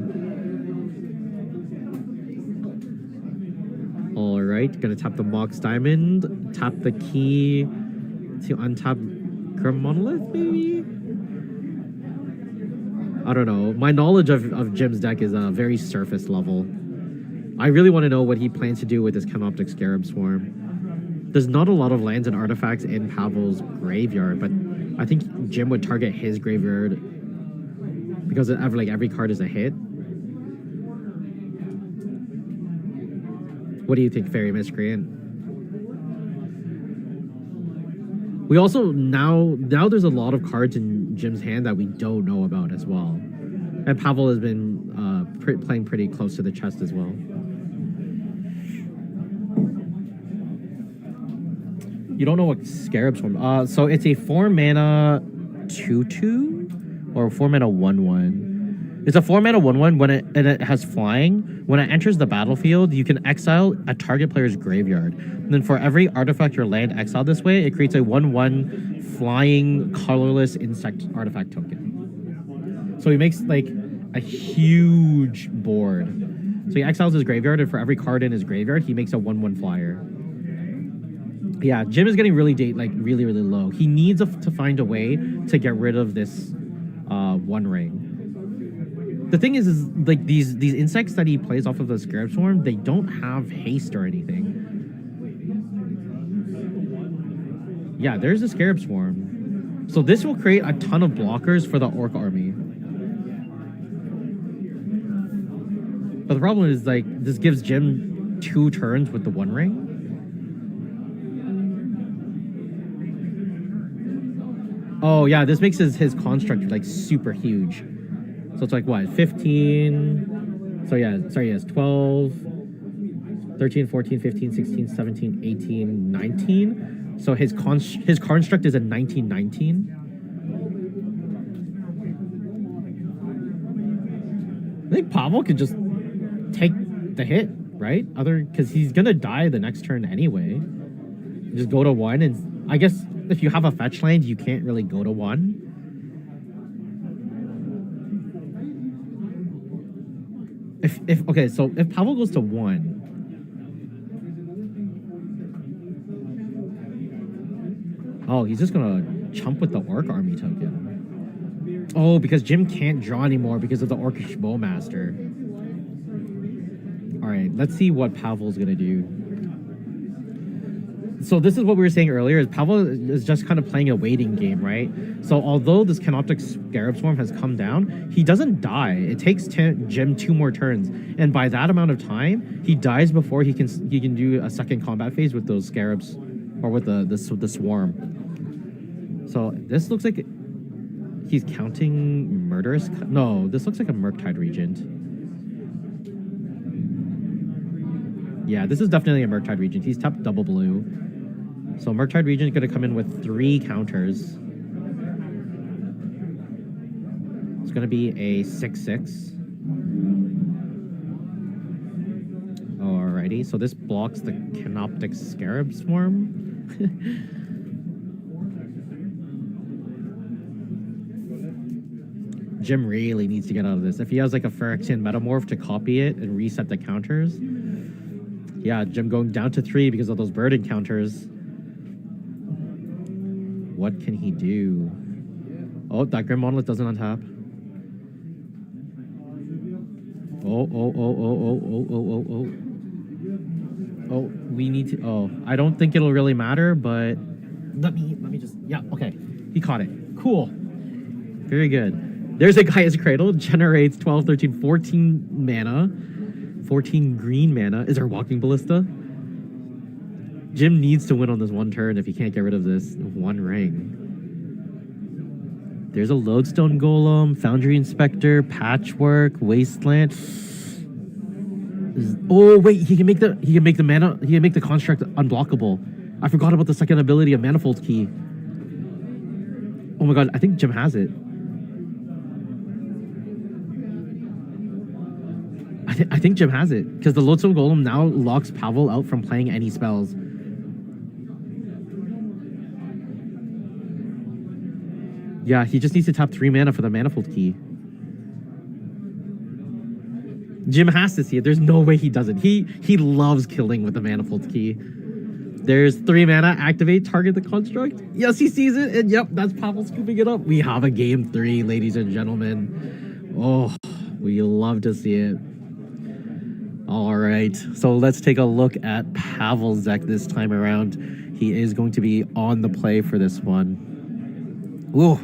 Alright, gonna tap the Mox Diamond. Tap the key to untap Grim Monolith, maybe? I don't know. My knowledge of Jim's deck is very surface level. I really want to know what he plans to do with this Canoptic Scarab Swarm. There's not a lot of lands and artifacts in Pavel's graveyard, but I think Jim would target his graveyard because every card is a hit. What do you think, Fairy Miscreant? We also, now there's a lot of cards in Jim's hand that we don't know about as well. And Pavel has been playing pretty close to the chest as well. You don't know what Scarab Swarm... so it's a 4 mana 2/2 or a 4 mana 1/1. It's a 4 mana 1/1 and it has flying. When it enters the battlefield, you can exile a target player's graveyard. And then for every artifact or land exiled this way, it creates a 1/1 flying colorless insect artifact token. So he makes like a huge board. So he exiles his graveyard, and for every card in his graveyard, he makes a 1/1 flyer. Yeah, Jim is getting really really low. He needs to find a way to get rid of this One Ring. The thing is like these insects that he plays off of the Scarab Swarm, they don't have haste or anything. Yeah, there's a Scarab Swarm. So this will create a ton of blockers for the Orc army. But the problem is like this gives Jim 2 turns with the One Ring. Oh yeah, this makes his construct like super huge. So it's like what, 15? So yeah, sorry, yes, 12, 13, 14, 15, 16, 17, 18, 19. So his construct is a 1919. I think Pavel could just take the hit, right? Because he's gonna die the next turn anyway. Just go to 1, and I guess if you have a fetch land, you can't really go to 1. Okay, so if Pavel goes to 1, oh, he's just gonna chump with the Orc army token. Oh, because Jim can't draw anymore because of the Orcish Bowmaster. All right, let's see what Pavel's gonna do. So this is what we were saying earlier, is Pavel is just kind of playing a waiting game, right? So although this Canoptic Scarab Swarm has come down, he doesn't die. It takes Jim 2 more turns. And by that amount of time, he dies before he can do a second combat phase with those Scarabs, or with the Swarm. So this looks like he's counting Murderous... No, this looks like a Murktide Regent. Yeah, this is definitely a Murktide Regent. He's tapped double blue. So Murktide Regent is going to come in with 3 counters. It's going to be a 6/6. Alrighty, so this blocks the Canoptic Scarab Swarm. Jim really needs to get out of this. If he has like a Phyrexian Metamorph to copy it and reset the counters. Yeah, Jim going down to 3 because of those burden counters. What can he do? Oh, that Grim Monolith doesn't untap. Oh, we need to... Oh, I don't think it'll really matter, but... Let me just... Yeah, okay. He caught it. Cool. Very good. There's a Gaia's Cradle. Generates 12, 13, 14 mana. 14 green mana. Is there Walking Ballista? Jim needs to win on this one turn if he can't get rid of this one ring. There's a Lodestone Golem, Foundry Inspector, Patchwork, Wasteland. Oh wait, he can make the construct unblockable. I forgot about the second ability of Manifold Key. Oh my god, I think Jim has it. I think Jim has it, because the Lodestone Golem now locks Pavel out from playing any spells. Yeah, he just needs to tap 3 mana for the Manifold Key. Jim has to see it. There's no way he doesn't. He loves killing with the Manifold Key. There's 3 mana, activate, target the construct. Yes, he sees it, and yep, that's Pavel scooping it up. We have a game 3, ladies and gentlemen. Oh, we love to see it. All right, so let's take a look at Pavel's deck this time around. He is going to be on the play for this one. Ooh,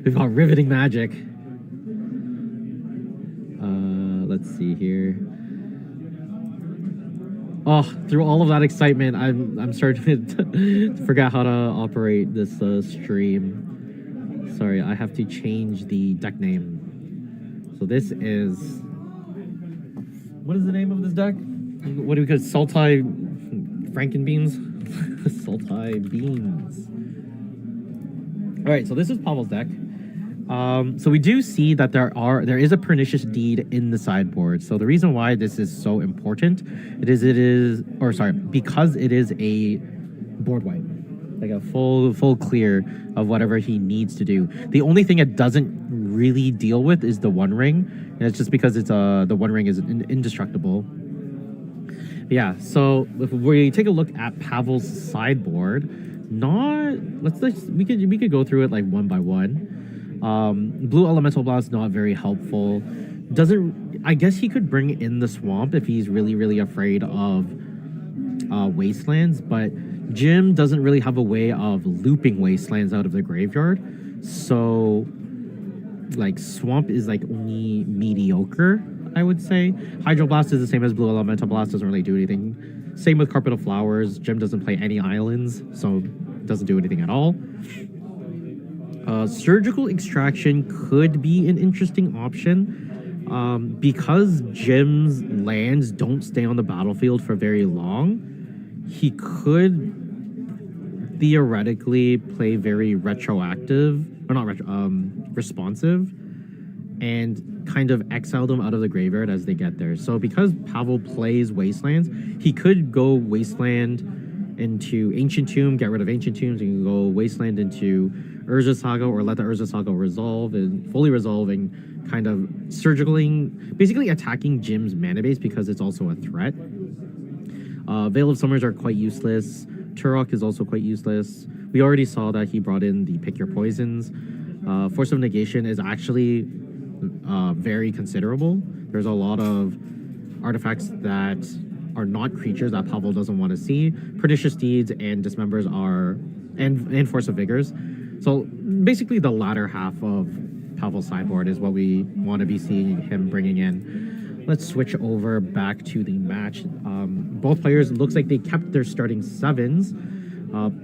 we've got Riveting Magic. Let's see here. Oh, through all of that excitement, I'm starting to forget how to operate this stream. Sorry, I have to change the deck name. So this is... What is the name of this deck? What do we call it? Saltai Frankenbeans? Saltai Beans. All right, so this is Pavel's deck. So we do see that there is a Pernicious Deed in the sideboard. So the reason why this is so important, because it is a board wipe, like a full clear of whatever he needs to do. The only thing it doesn't really deal with is the One Ring, and it's just because it's the One Ring is indestructible. Yeah, so if we take a look at Pavel's sideboard, we could go through it like one by one. Blue Elemental Blast, not very helpful. I guess he could bring in the Swamp if he's really afraid of Wastelands, but Jim doesn't really have a way of looping Wastelands out of the graveyard. So like Swamp is like only mediocre, I would say. Hydroblast is the same as Blue Elemental Blast, doesn't really do anything. Same with Carpet of Flowers. Jim doesn't play any islands, so doesn't do anything at all. Surgical Extraction could be an interesting option. Because Jim's lands don't stay on the battlefield for very long, he could theoretically play very responsive, and kind of exile them out of the graveyard as they get there. So because Pavel plays Wastelands, he could go Wasteland into Ancient Tomb, get rid of Ancient Tombs, and you can go Wasteland into Urza Saga, or let the Urza Saga resolve and fully resolving, kind of basically attacking Jim's mana base because it's also a threat. Veil of Summers are quite useless. Turok is also quite useless. We already saw that he brought in the Pick Your Poisons. Force of Negation is actually very considerable. There's a lot of artifacts that are not creatures that Pavel doesn't want to see. Pernicious Deeds and Dismembers are, and Force of Vigors. So basically the latter half of Pavel's sideboard is what we want to be seeing him bringing in. Let's switch over back to the match. Both players, looks like they kept their starting 7s.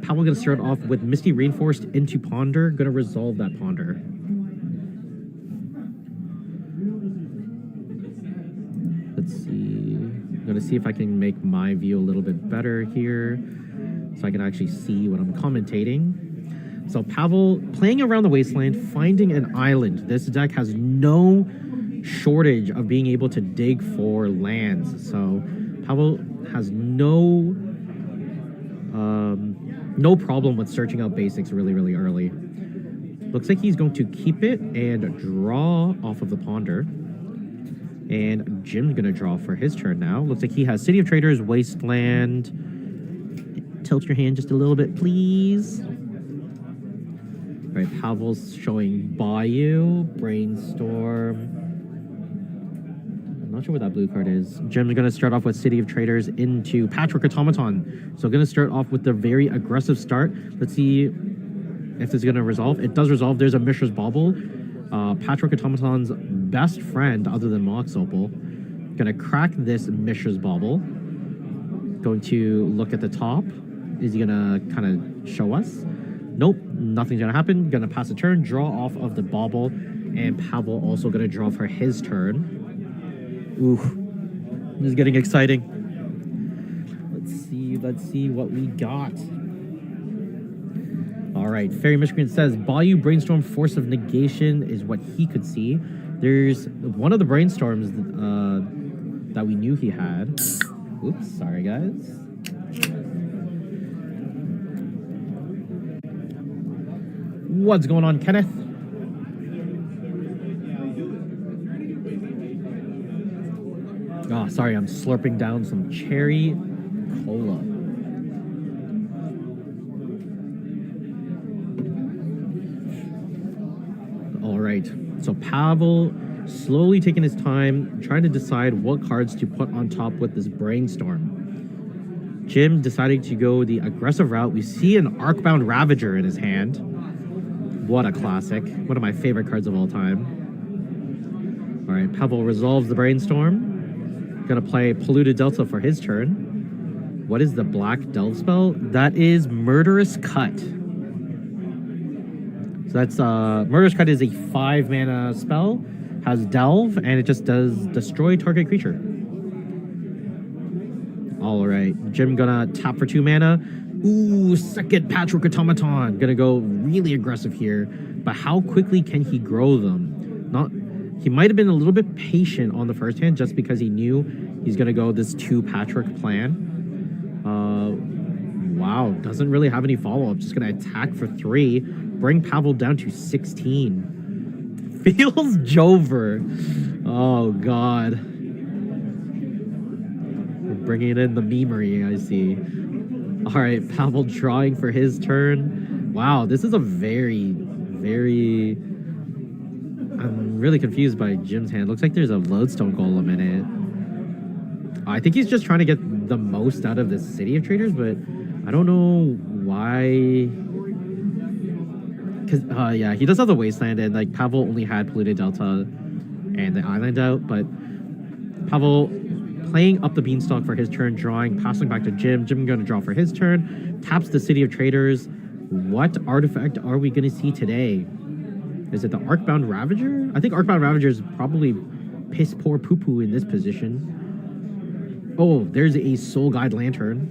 Pavel going to start off with Misty Reinforced into Ponder, going to resolve that Ponder. Let's see. I'm going to see if I can make my view a little bit better here so I can actually see what I'm commentating. So Pavel playing around the Wasteland, finding an island. This deck has no shortage of being able to dig for lands. So Pavel has no problem with searching out basics really early. Looks like he's going to keep it and draw off of the Ponder. And Jim's going to draw for his turn now. Looks like he has City of Traders, Wasteland. Tilt your hand just a little bit, please. All right, Pavel's showing Bayou, Brainstorm. I'm not sure what that blue card is. Jim's going to start off with City of Traders into Patchwork Automaton. So going to start off with the very aggressive start. Let's see if this is going to resolve. It does resolve. There's a Mishra's Bauble. Patchwork Automaton's best friend other than Mox Opal. Going to crack this Mishra's Bauble. Going to look at the top. Is he going to kind of show us? Nope, nothing's going to happen. Going to pass a turn, draw off of the Bauble. And Pavel also going to draw for his turn. Ooh, this is getting exciting. Let's see what we got. All right, Fairy Miscreant says Bayou Brainstorm Force of Negation is what he could see. There's one of the brainstorms that we knew he had. Oops, sorry guys. What's going on, Kenneth? Oh, sorry, I'm slurping down some cherry cola. All right, so Pavel slowly taking his time, trying to decide what cards to put on top with this Brainstorm. Jim deciding to go the aggressive route. We see an Arcbound Ravager in his hand. What a classic. One of my favorite cards of all time. All right, Pavel resolves the Brainstorm. Gonna play Polluted Delta for his turn. What is the black delve spell? That is Murderous Cut. So that's Murderous Cut is a 5 mana spell, has delve, and it just does destroy target creature. All right, Jim gonna tap for 2 mana. Ooh, second Patchwork Automaton. Gonna go really aggressive here, but how quickly can he grow them? He might have been a little bit patient on the first hand just because he knew he's gonna go this 2 Patchwork plan. Wow, doesn't really have any follow-up. Just gonna attack for 3, bring Pavel down to 16. Feels Jover. Oh God. We're bringing in the memery, I see. All right, Pavel drawing for his turn. Wow, this is a very... I'm really confused by Jim's hand. Looks like there's a Lodestone Golem in it. I think he's just trying to get the most out of this City of Traders, but I don't know why. Because, yeah, he does have the Wasteland, and like Pavel only had Polluted Delta and the Island out, but Pavel playing up the Beanstalk for his turn, drawing, passing back to Jim. Jim going to draw for his turn, taps the City of Traders. What artifact are we going to see today? Is it the Arcbound Ravager? I think Arcbound Ravager is probably piss poor poo poo in this position. Oh, there's a Soul Guide Lantern.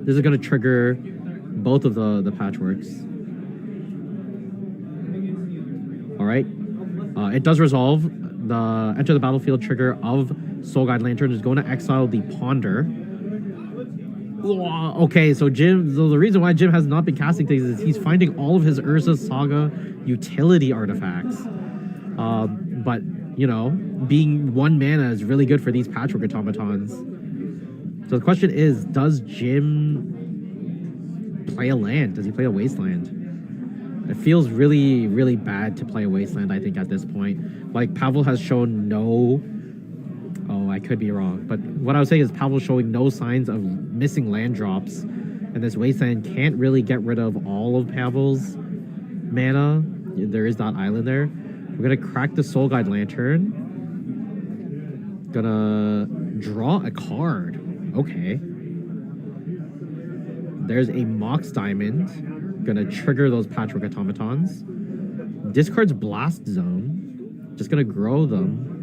This is going to trigger both of the Patchworks. All right. It does resolve. The enter the battlefield trigger of Soul Guide Lantern is going to exile the Ponder. Okay, so Jim, so the reason why Jim has not been casting things is he's finding all of his Urza Saga utility artifacts. But, you know, being 1 mana is really good for these Patchwork Automatons. So the question is, does Jim play a land? Does he play a Wasteland? It feels really, really bad to play Wasteland, I think, at this point. Like, Pavel has shown no... Oh, I could be wrong. But what I was saying is Pavel's showing no signs of missing land drops. And this Wasteland can't really get rid of all of Pavel's mana. There is that island there. We're going to crack the Soul Guide Lantern. Gonna draw a card. Okay. There's a Mox Diamond. Gonna trigger those Patchwork Automatons. Discards Blast Zone. Just gonna grow them.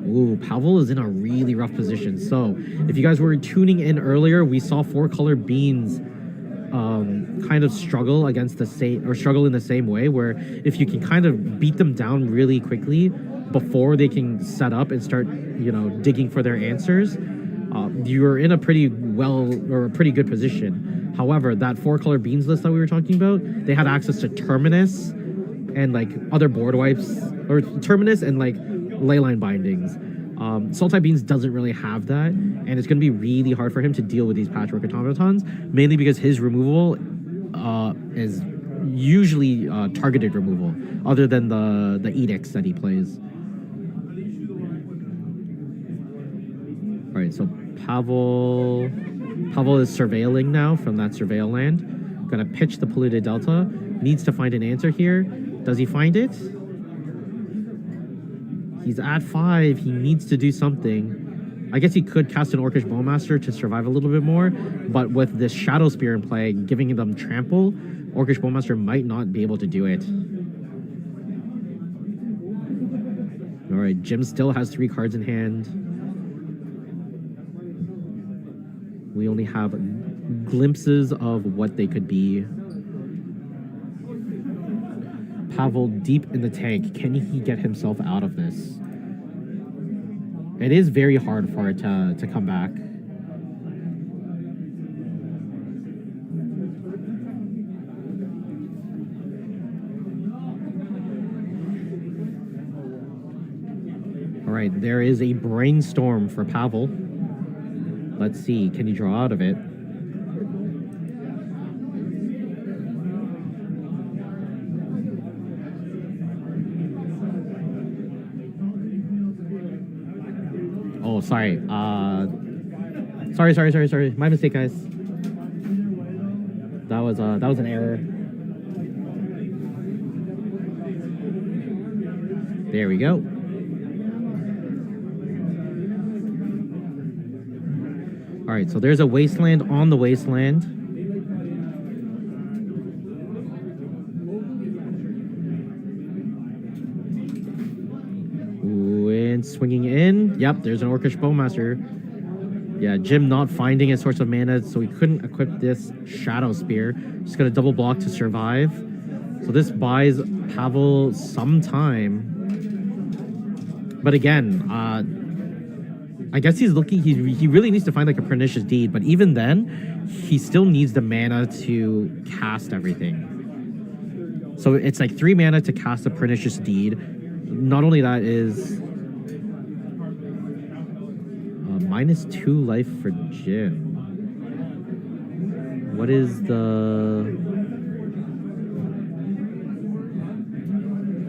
Ooh, Pavel is in a really rough position. So, if you guys were tuning in earlier, we saw 4-color beans kind of struggle against the same, or struggle in the same way, where if you can kind of beat them down really quickly before they can set up and start, you know, digging for their answers, you're in a pretty good position. However, that 4-color beans list that we were talking about, they had access to Terminus and like other board wipes, or Terminus and like Leyline Bindings. Sultai Beans doesn't really have that, and it's going to be really hard for him to deal with these Patchwork Automatons, mainly because his removal is usually targeted removal, other than the edicts that he plays. All right, so Pavel is surveilling now from that surveil land. Gonna pitch the Polluted Delta. Needs to find an answer here. Does he find it? He's at 5. He needs to do something. I guess he could cast an Orcish Bowmaster to survive a little bit more, but with this Shadow Spear in play, giving them trample, Orcish Bowmaster might not be able to do it. All right, Jim still has 3 cards in hand. We only have glimpses of what they could be. Pavel deep in the tank. Can he get himself out of this? It is very hard for it to come back. All right, there is a brainstorm for Pavel. Let's see, can you draw out of it? Oh, sorry. Sorry. My mistake, guys. That was an error. There we go. All right, so there's a Wasteland on the Wasteland. Ooh, and swinging in. Yep, there's an Orcish Bowmaster. Yeah, Jim not finding a source of mana, so he couldn't equip this Shadow Spear. Just gonna double block to survive. So this buys Pavel some time. But again, I guess he's looking, he really needs to find like a Pernicious Deed, but even then, he still needs the mana to cast everything. So it's like 3 mana to cast a Pernicious Deed. Not only that is -2 life for Jim. What is the...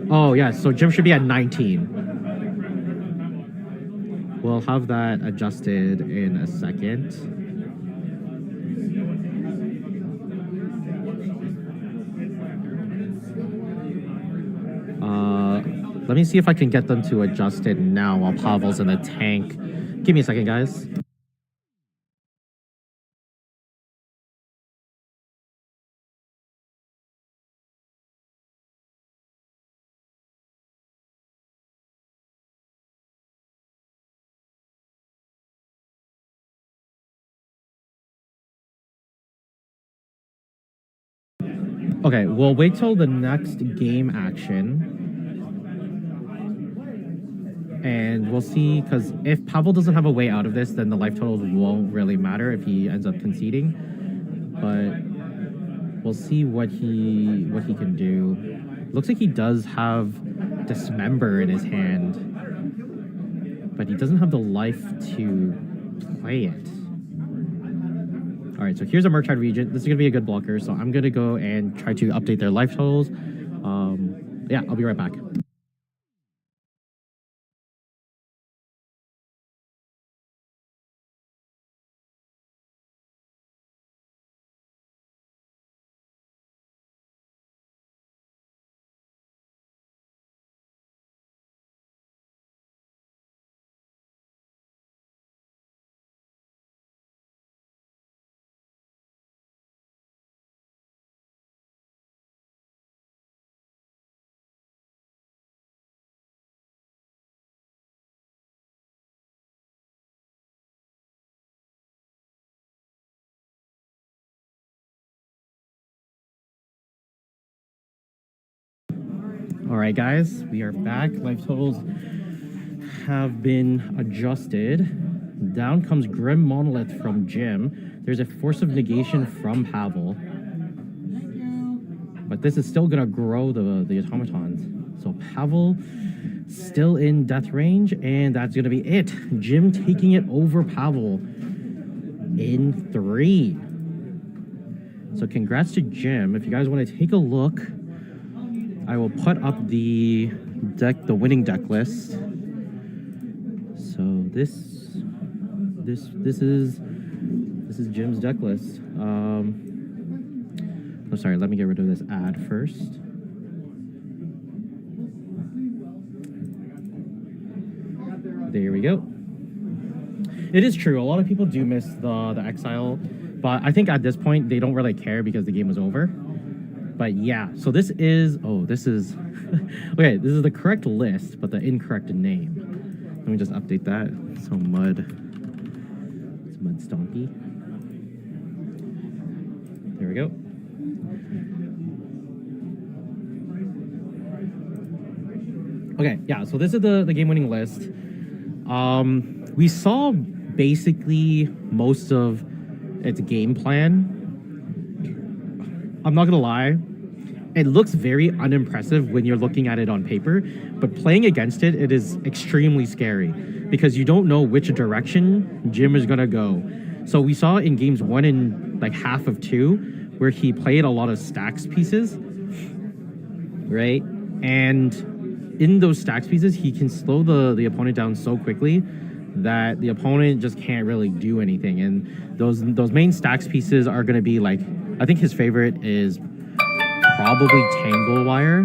Oh yeah, so Jim should be at 19. We'll have that adjusted in a second. Let me see if I can get them to adjust it now while Pavel's in the tank. Give me a second, guys. Okay, we'll wait till the next game action. And we'll see, because if Pavel doesn't have a way out of this, then the life totals won't really matter if he ends up conceding. But we'll see what he can do. Looks like he does have Dismember in his hand, but he doesn't have the life to play it. All right, so here's a Murktide Regent. This is going to be a good blocker, so I'm going to go and try to update their life totals. Yeah, I'll be right back. All right, guys, we are back. Life totals have been adjusted. Down comes Grim Monolith from Jim. There's a Force of Negation from Pavel. But this is still going to grow the automatons. So Pavel still in death range, and that's going to be it. Jim taking it over Pavel in 3. So congrats to Jim. If you guys want to take a look, I will put up the winning deck list. So this is Jim's deck list. Oh, sorry, let me get rid of this ad first. There we go. It is true. A lot of people do miss the Exile, but I think at this point they don't really care because the game was over. But yeah, so this is okay, this is the correct list, but the incorrect name. Let me just update that. So it's Mud Stompy. There we go. Okay, yeah, so this is the game-winning list. We saw basically most of its game plan. I'm not gonna lie, it looks very unimpressive when you're looking at it on paper, but playing against it, it is extremely scary because you don't know which direction Jim is gonna go. So we saw in games 1 and like half of 2 where he played a lot of stacks pieces, right? And in those stacks pieces, he can slow the opponent down so quickly that the opponent just can't really do anything. And those main stacks pieces are gonna be like, I think his favorite is probably Tangle Wire.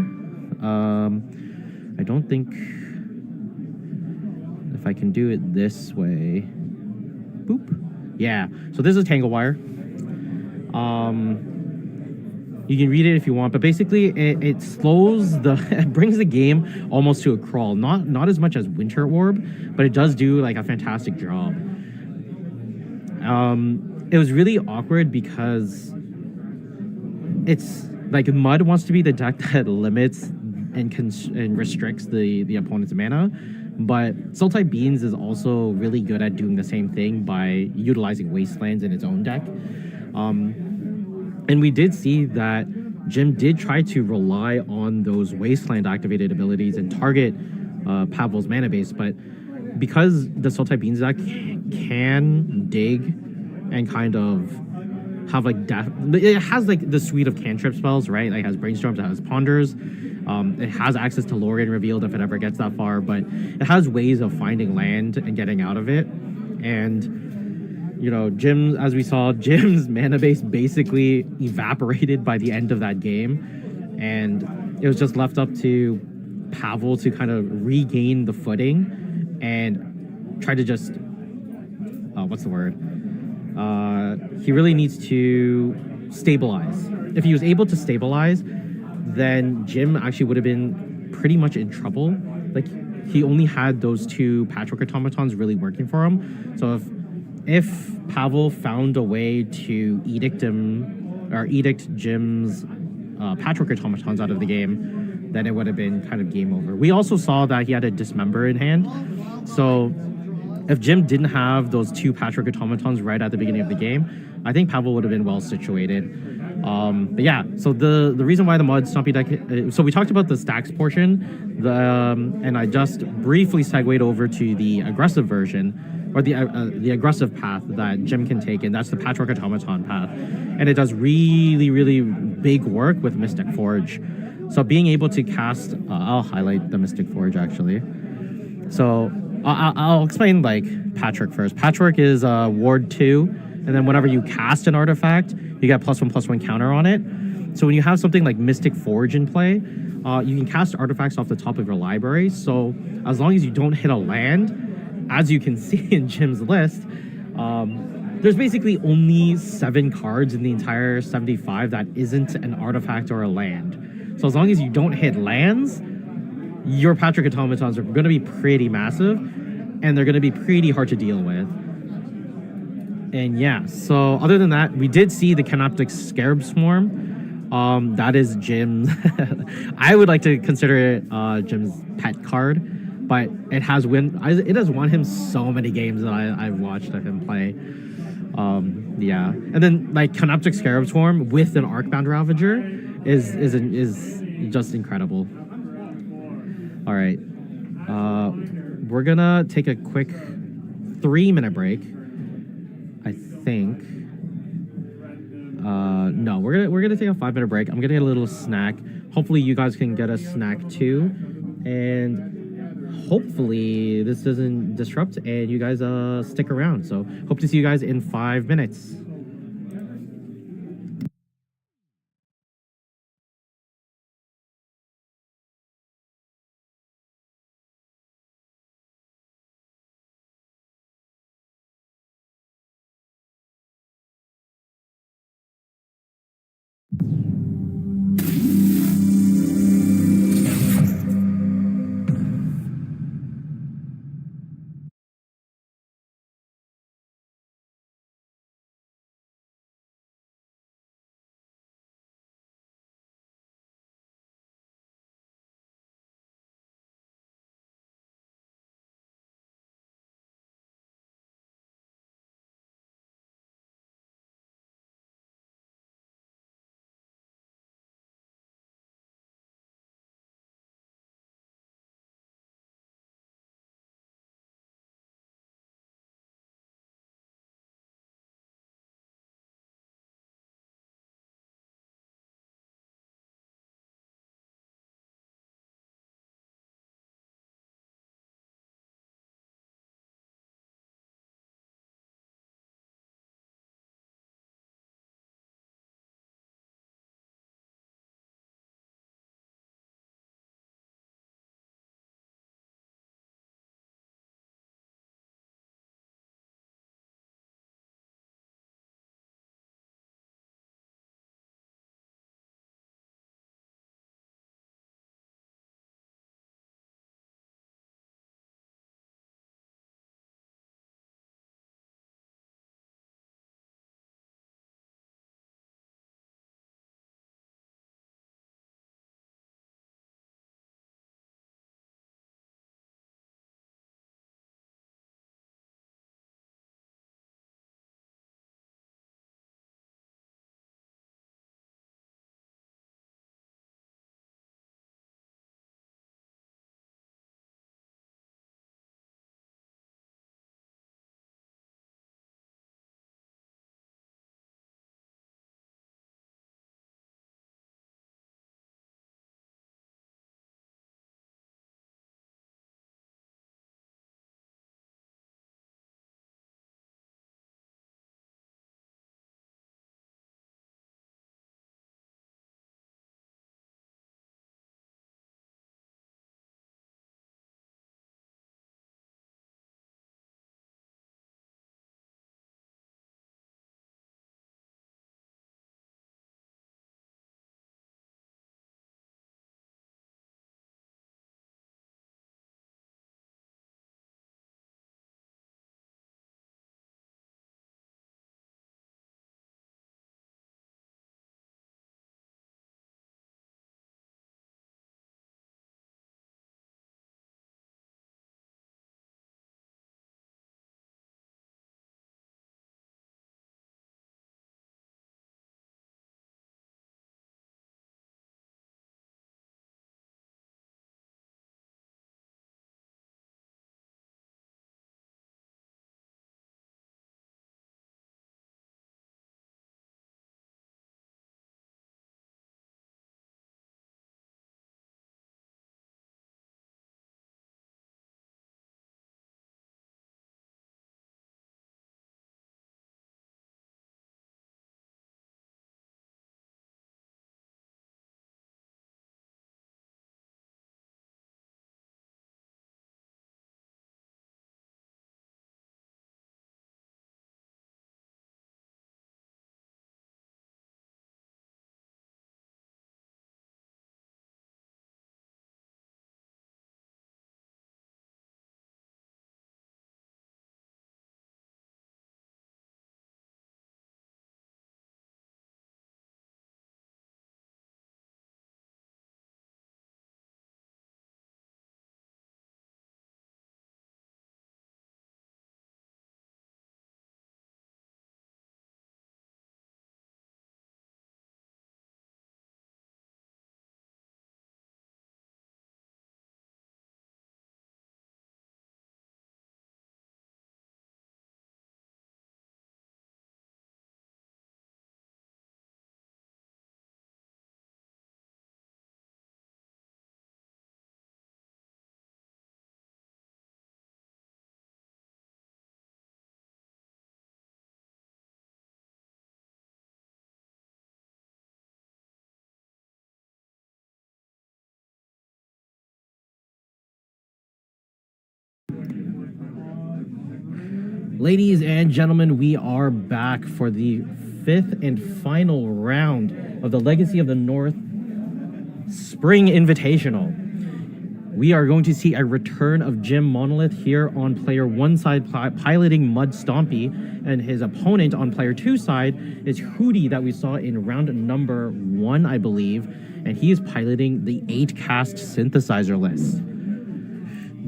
I don't think if I can do it this way. Boop. Yeah. So this is Tangle Wire. You can read it if you want, but basically it slows it brings the game almost to a crawl. Not as much as Winter Orb, but it does do like a fantastic job. It was really awkward because it's like Mud wants to be the deck that limits and restricts the opponent's mana, but Soul Type Beans is also really good at doing the same thing by utilizing Wastelands in its own deck. And we did see that Jim did try to rely on those Wasteland activated abilities and target Pavel's mana base, but because the Soul Type Beans deck can dig and kind of have like it has like the suite of cantrip spells, right? Like it has Brainstorms, it has Ponders, it has access to Lorien Revealed if it ever gets that far, but it has ways of finding land and getting out of it. And you know, as we saw, Jim's mana base basically evaporated by the end of that game, and it was just left up to Pavel to kind of regain the footing and try to just what's the word? He really needs to stabilize. If he was able to stabilize, then Jim actually would have been pretty much in trouble. Like, he only had those 2 Patchwork Automatons really working for him. So if Pavel found a way to edict Jim's Patchwork Automatons out of the game, then it would have been kind of game over. We also saw that he had a Dismember in hand. So if Jim didn't have those 2 Patchwork Automatons right at the beginning of the game, I think Pavel would have been well situated. But yeah, so the reason why the Mud Stompy deck, so we talked about the stacks portion, and I just briefly segued over to the aggressive version. or the aggressive path that Jim can take, and that's the Patchwork Automaton path. And it does really, really big work with Mystic Forge. So being able to cast, I'll highlight the Mystic Forge actually. So I'll explain like Patchwork first. Patchwork is Ward 2, and then whenever you cast an artifact, you get +1/+1 counter on it. So when you have something like Mystic Forge in play, you can cast artifacts off the top of your library. So as long as you don't hit a land, as you can see in Jim's list, there's basically only 7 cards in the entire 75 that isn't an artifact or a land. So as long as you don't hit lands, your Patchwork Automatons are going to be pretty massive, and they're going to be pretty hard to deal with. And yeah, so other than that, we did see the Canoptic Scarab Swarm. That is Jim's. I would like to consider it Jim's pet card, but it has won him so many games that I've watched of him play. Yeah, and then like Canoptic Scarab Swarm with an Arcbound Ravager is just incredible. All right, we're gonna take a quick 3-minute break. I think. No, we're gonna take a 5-minute break. I'm gonna get a little snack. Hopefully, you guys can get a snack too, and hopefully this doesn't disrupt and you guys stick around. So hope to see you guys in 5 minutes. Ladies and gentlemen, we are back for the 5th and final round of the Legacy of the North Spring Invitational. We are going to see a return of Jim Monolith here on player 1 side, piloting Mud Stompy, and his opponent on player 2 side is Hootie that we saw in round number 1, I believe, and he is piloting the 8-cast synthesizer list.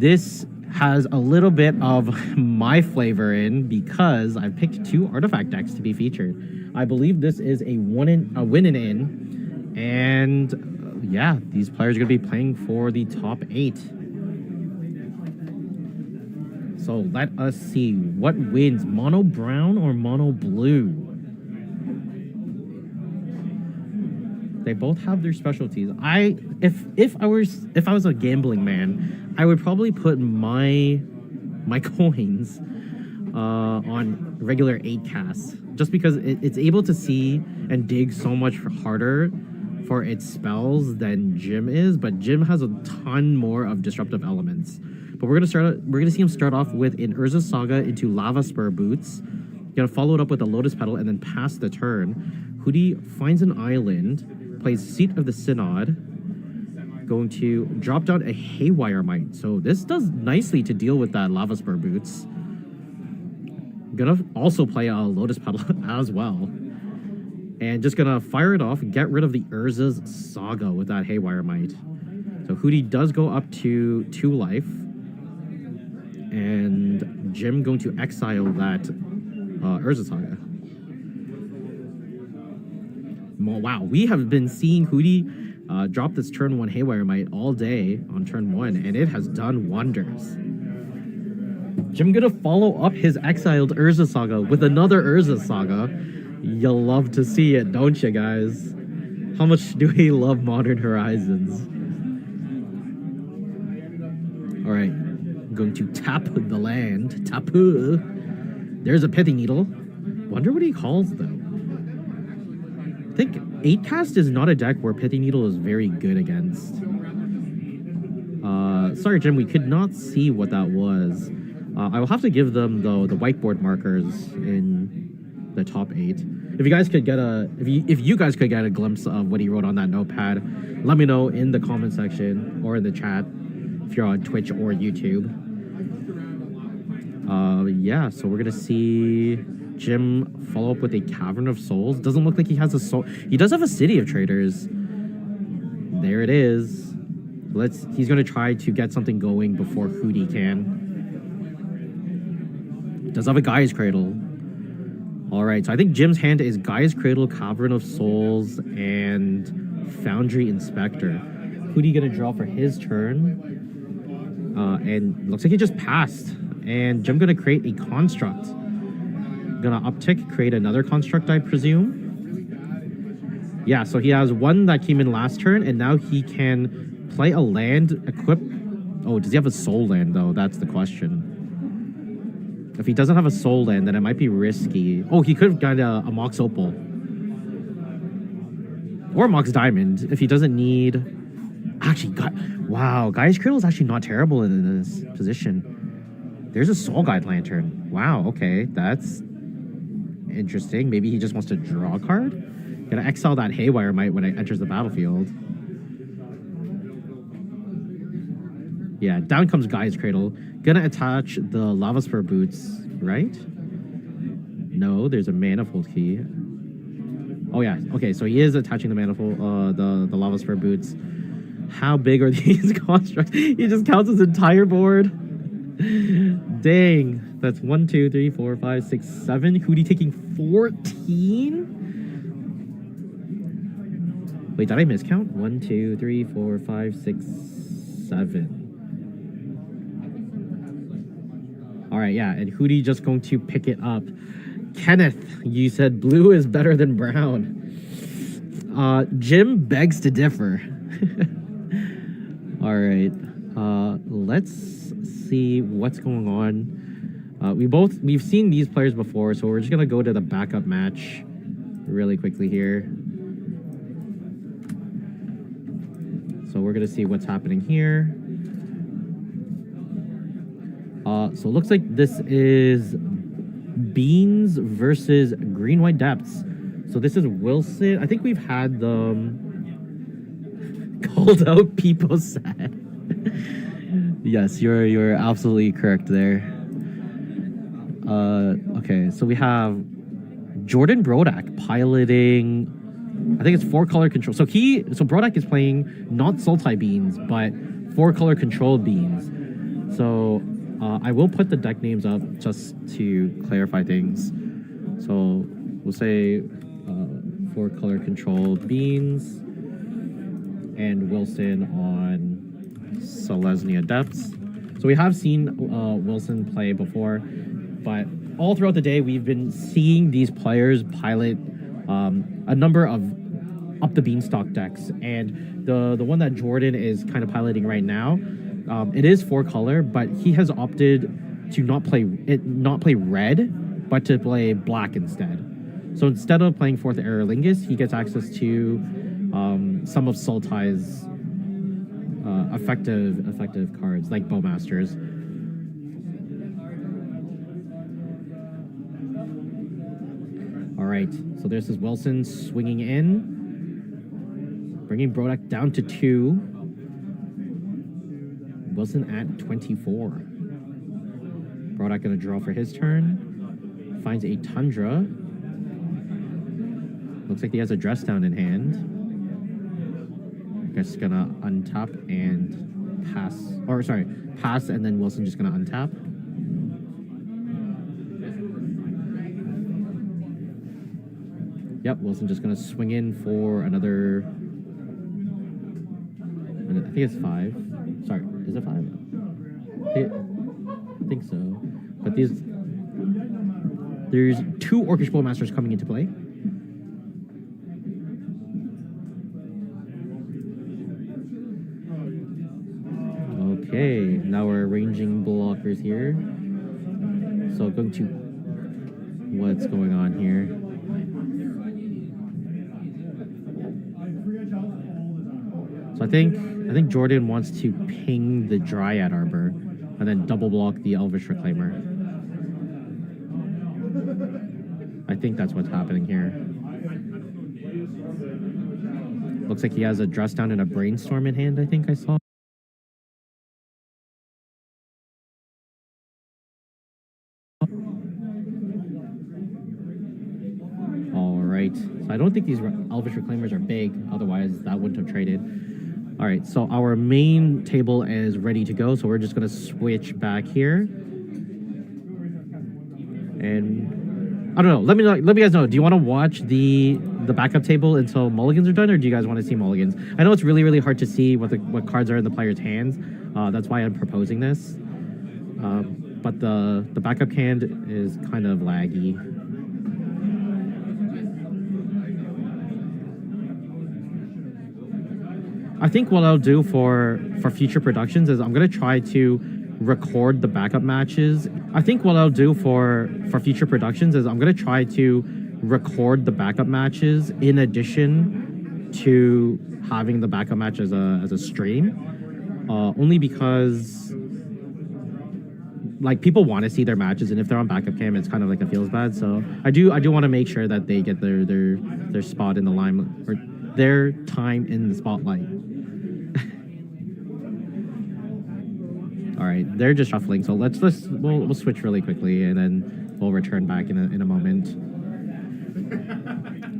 This has a little bit of my flavor in because I picked 2 artifact decks to be featured. I believe this is a win and in, and yeah, these players are going to be playing for the top 8. So let us see what wins, mono brown or mono blue. They both have their specialties. If I was a gambling man, I would probably put my coins on regular 8 casts, just because it's able to see and dig so much harder for its spells than Jim is. But Jim has a ton more of disruptive elements. But we're gonna see him start off with an Urza Saga into Lava Spur Boots. Gonna follow it up with a Lotus Petal and then pass the turn. Hootie finds an island, plays Seat of the Synod. Going to drop down a Haywire Mite. So this does nicely to deal with that Lava Spur Boots. Gonna also play a Lotus Petal as well. And just gonna fire it off and get rid of the Urza's Saga with that Haywire Mite. So Hootie does go up to 2 life. And Jim going to exile that Urza Saga. Wow, we have been seeing Hootie drop this turn 1 Haywire Mite all day on turn 1, and it has done wonders. Jim gonna follow up his exiled Urza Saga with another Urza Saga. You love to see it, don't you guys? How much do we love Modern Horizons? All right, I'm going to tap the land. Tapu. There's a Pithy Needle. Wonder what he calls though. I think 8-cast is not a deck where Pithy Needle is very good against. Sorry, Jim, we could not see what that was. I will have to give them, though, the whiteboard markers in the top 8. If you guys could get if you guys could get a glimpse of what he wrote on that notepad, let me know in the comment section or in the chat if you're on Twitch or YouTube. Yeah, so we're gonna see Jim follow up with a Cavern of Souls. Doesn't look like he has a soul. He does have a City of Traders. There it is. He's gonna try to get something going before Hootie can. Does have a Gaia's Cradle. All right, so I think Jim's hand is Gaia's Cradle, Cavern of Souls, and Foundry Inspector. Hootie gonna draw for his turn. And looks like he just passed. And Jim gonna create a construct. Gonna uptick, create another construct, I presume. Yeah, so he has one that came in last turn, and now he can play a land, equip. Oh, does he have a soul land though? That's the question. If he doesn't have a soul land, then it might be risky. Oh, he could have got a Mox Opal. Or Mox Diamond if he doesn't need. Actually, wow, Gaia's Cradle is actually not terrible in this position. There's a Soul Guide Lantern. Wow, okay, that's interesting. Maybe he just wants to draw a card. Gonna exile that Haywire Mite when it enters the battlefield. Yeah, down comes Gaia's Cradle. Gonna attach the Lava Spur Boots, right? No, there's a Manifold Key. Oh yeah, okay, so he is attaching the Manifold, the Lava Spur Boots. How big are these constructs? He just counts his entire board. Dang. That's 1, 2, 3, 4, 5, 6, 7. Hootie taking 14? Wait, did I miscount? 1, 2, 3, 4, 5, 6, 7. Alright, yeah, and Hootie just going to pick it up. Kenneth, you said blue is better than brown. Jim begs to differ. Alright, let's see what's going on. We've seen these players before, so we're just gonna go to the backup match really quickly here. So we're gonna see what's happening here. So it looks like this is Beans versus Green White Depths. So this is Wilson. I think we've had them called out people sad. Yes, you're absolutely correct there. Okay, so we have Jordan Brodak piloting, I think it's 4-color control. So Brodak is playing not Sultai beans, but 4-color controlled beans. So I will put the deck names up just to clarify things. So we'll say 4-color controlled beans and Wilson on Selesnya Depths. So we have seen Wilson play before, but all throughout the day we've been seeing these players pilot a number of up the beanstalk decks, and the one that Jordan is kind of piloting right now, it is 4-color, but he has opted to not play red, but to play black instead. So instead of playing 4th Aerolingus, he gets access to some of Sultai's effective cards like Bowmasters. All right, so this is Wilson swinging in, bringing Brodak down to 2. Wilson at 24. Brodak gonna draw for his turn. Finds a Tundra. Looks like he has a Dress Down in hand. Guess gonna untap and pass. Or sorry, pass and then Wilson just gonna untap. Yep, Wilson just gonna swing in for another. I think it's 5. Sorry, is it 5? I think so. But there's 2 Orcish Bowmasters coming into play. Okay, now we're arranging blockers here. So going to what's going on here. So I think Jordan wants to ping the Dryad Arbor and then double block the Elvish Reclaimer. I think that's what's happening here. Looks like he has a Dress Down and a Brainstorm in hand, I think I saw. Alright, so I don't think these Elvish Reclaimers are big, otherwise that wouldn't have traded. Alright, so our main table is ready to go, so we're just going to switch back here. And I don't know, let me guys know, do you want to watch the backup table until mulligans are done, or do you guys want to see mulligans? I know it's really, really hard to see what cards are in the player's hands. That's why I'm proposing this. But the backup hand is kind of laggy. I think what I'll do for future productions is I'm going to try to record the backup matches. I think what I'll do for future productions is I'm going to try to record the backup matches in addition to having the backup match as a stream. Only because like people want to see their matches, and if they're on backup cam, it's kind of like it feels bad. So I do want to make sure that they get their spot in the limelight, or their time in the spotlight. All right, they're just shuffling, so we'll switch really quickly, and then we'll return back in a moment.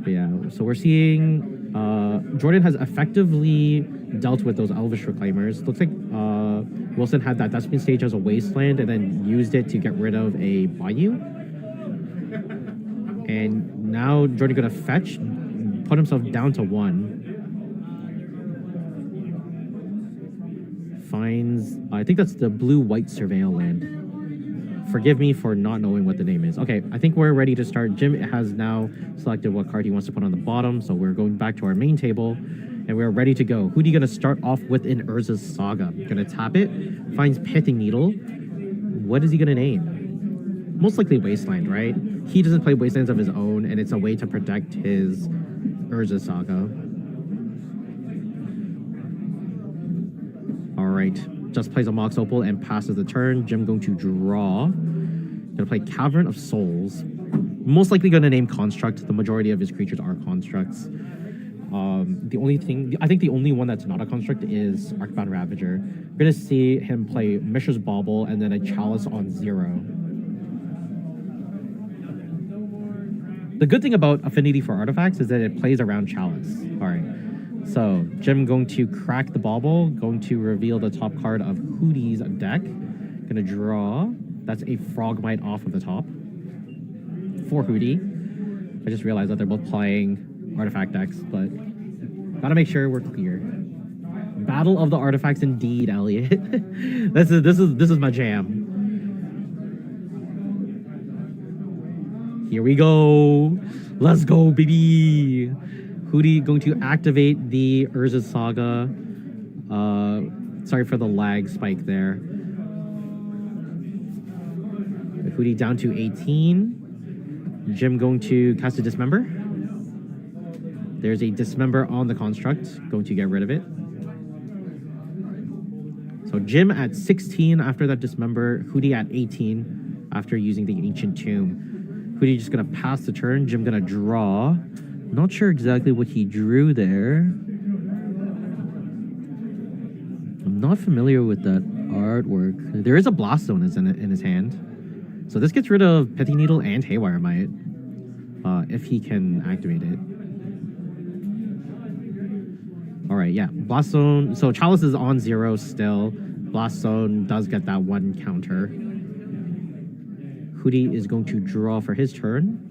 But yeah, so we're seeing Jordan has effectively dealt with those Elvish Reclaimers. Looks like Wilson had that Despin stage as a wasteland, and then used it to get rid of a Bayou. And now Jordan gonna fetch, put himself down to 1. Finds, I think that's the blue-white Surveil land. Forgive me for not knowing what the name is. Okay, I think we're ready to start. Jim has now selected what card he wants to put on the bottom, so we're going back to our main table, and we're ready to go. Who are you gonna start off with in Urza's Saga? Gonna tap it, finds Pithing Needle. What is he gonna name? Most likely Wasteland, right? He doesn't play Wastelands of his own, and it's a way to protect his Urza Saga. Alright, just plays a Mox Opal and passes the turn. Jim going to draw. Gonna play Cavern of Souls. Most likely gonna name Construct. The majority of his creatures are constructs. The only thing, I think the only one that's not a construct is Arcbound Ravager. We're gonna see him play Mishra's Bauble and then a Chalice on 0. The good thing about Affinity for Artifacts is that it plays around Chalice. All right. So, Jim going to crack the Bauble, going to reveal the top card of Hootie's deck. Gonna draw. That's a Frogmite off of the top. For Hootie. I just realized that they're both playing artifact decks, but gotta make sure we're clear. Battle of the Artifacts indeed, Elliot. This is my jam. Here we go. Let's go, baby. Hootie going to activate the Urza's Saga. Sorry for the lag spike there. Hootie down to 18. Jim going to cast a Dismember. There's a Dismember on the construct. Going to get rid of it. So Jim at 16 after that Dismember. Hootie at 18 after using the Ancient Tomb. Hootie just going to pass the turn. Jim going to draw. Not sure exactly what he drew there. I'm not familiar with that artwork. There is a Blast Zone in his hand. So this gets rid of Pithy Needle and Haywire Might. If he can activate it. Alright, yeah. Blast Zone. So Chalice is on 0 still. Blast Zone does get that 1 counter. Hootie is going to draw for his turn.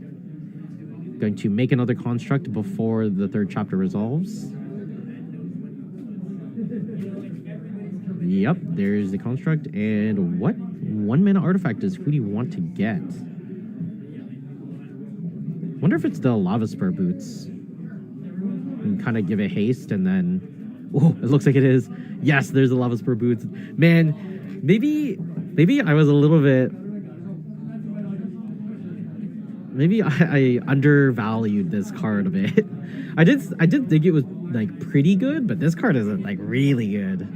Going to make another construct before the 3rd chapter resolves. Yep, there's the construct. And what 1 mana artifact does Hootie want to get? Wonder if it's the Lava Spur Boots. And kind of give it haste and then... Oh, it looks like it is. Yes, there's the Lava Spur Boots. Man, maybe I was a little bit... Maybe I undervalued this card a bit. I did think it was like pretty good, but this card isn't like really good.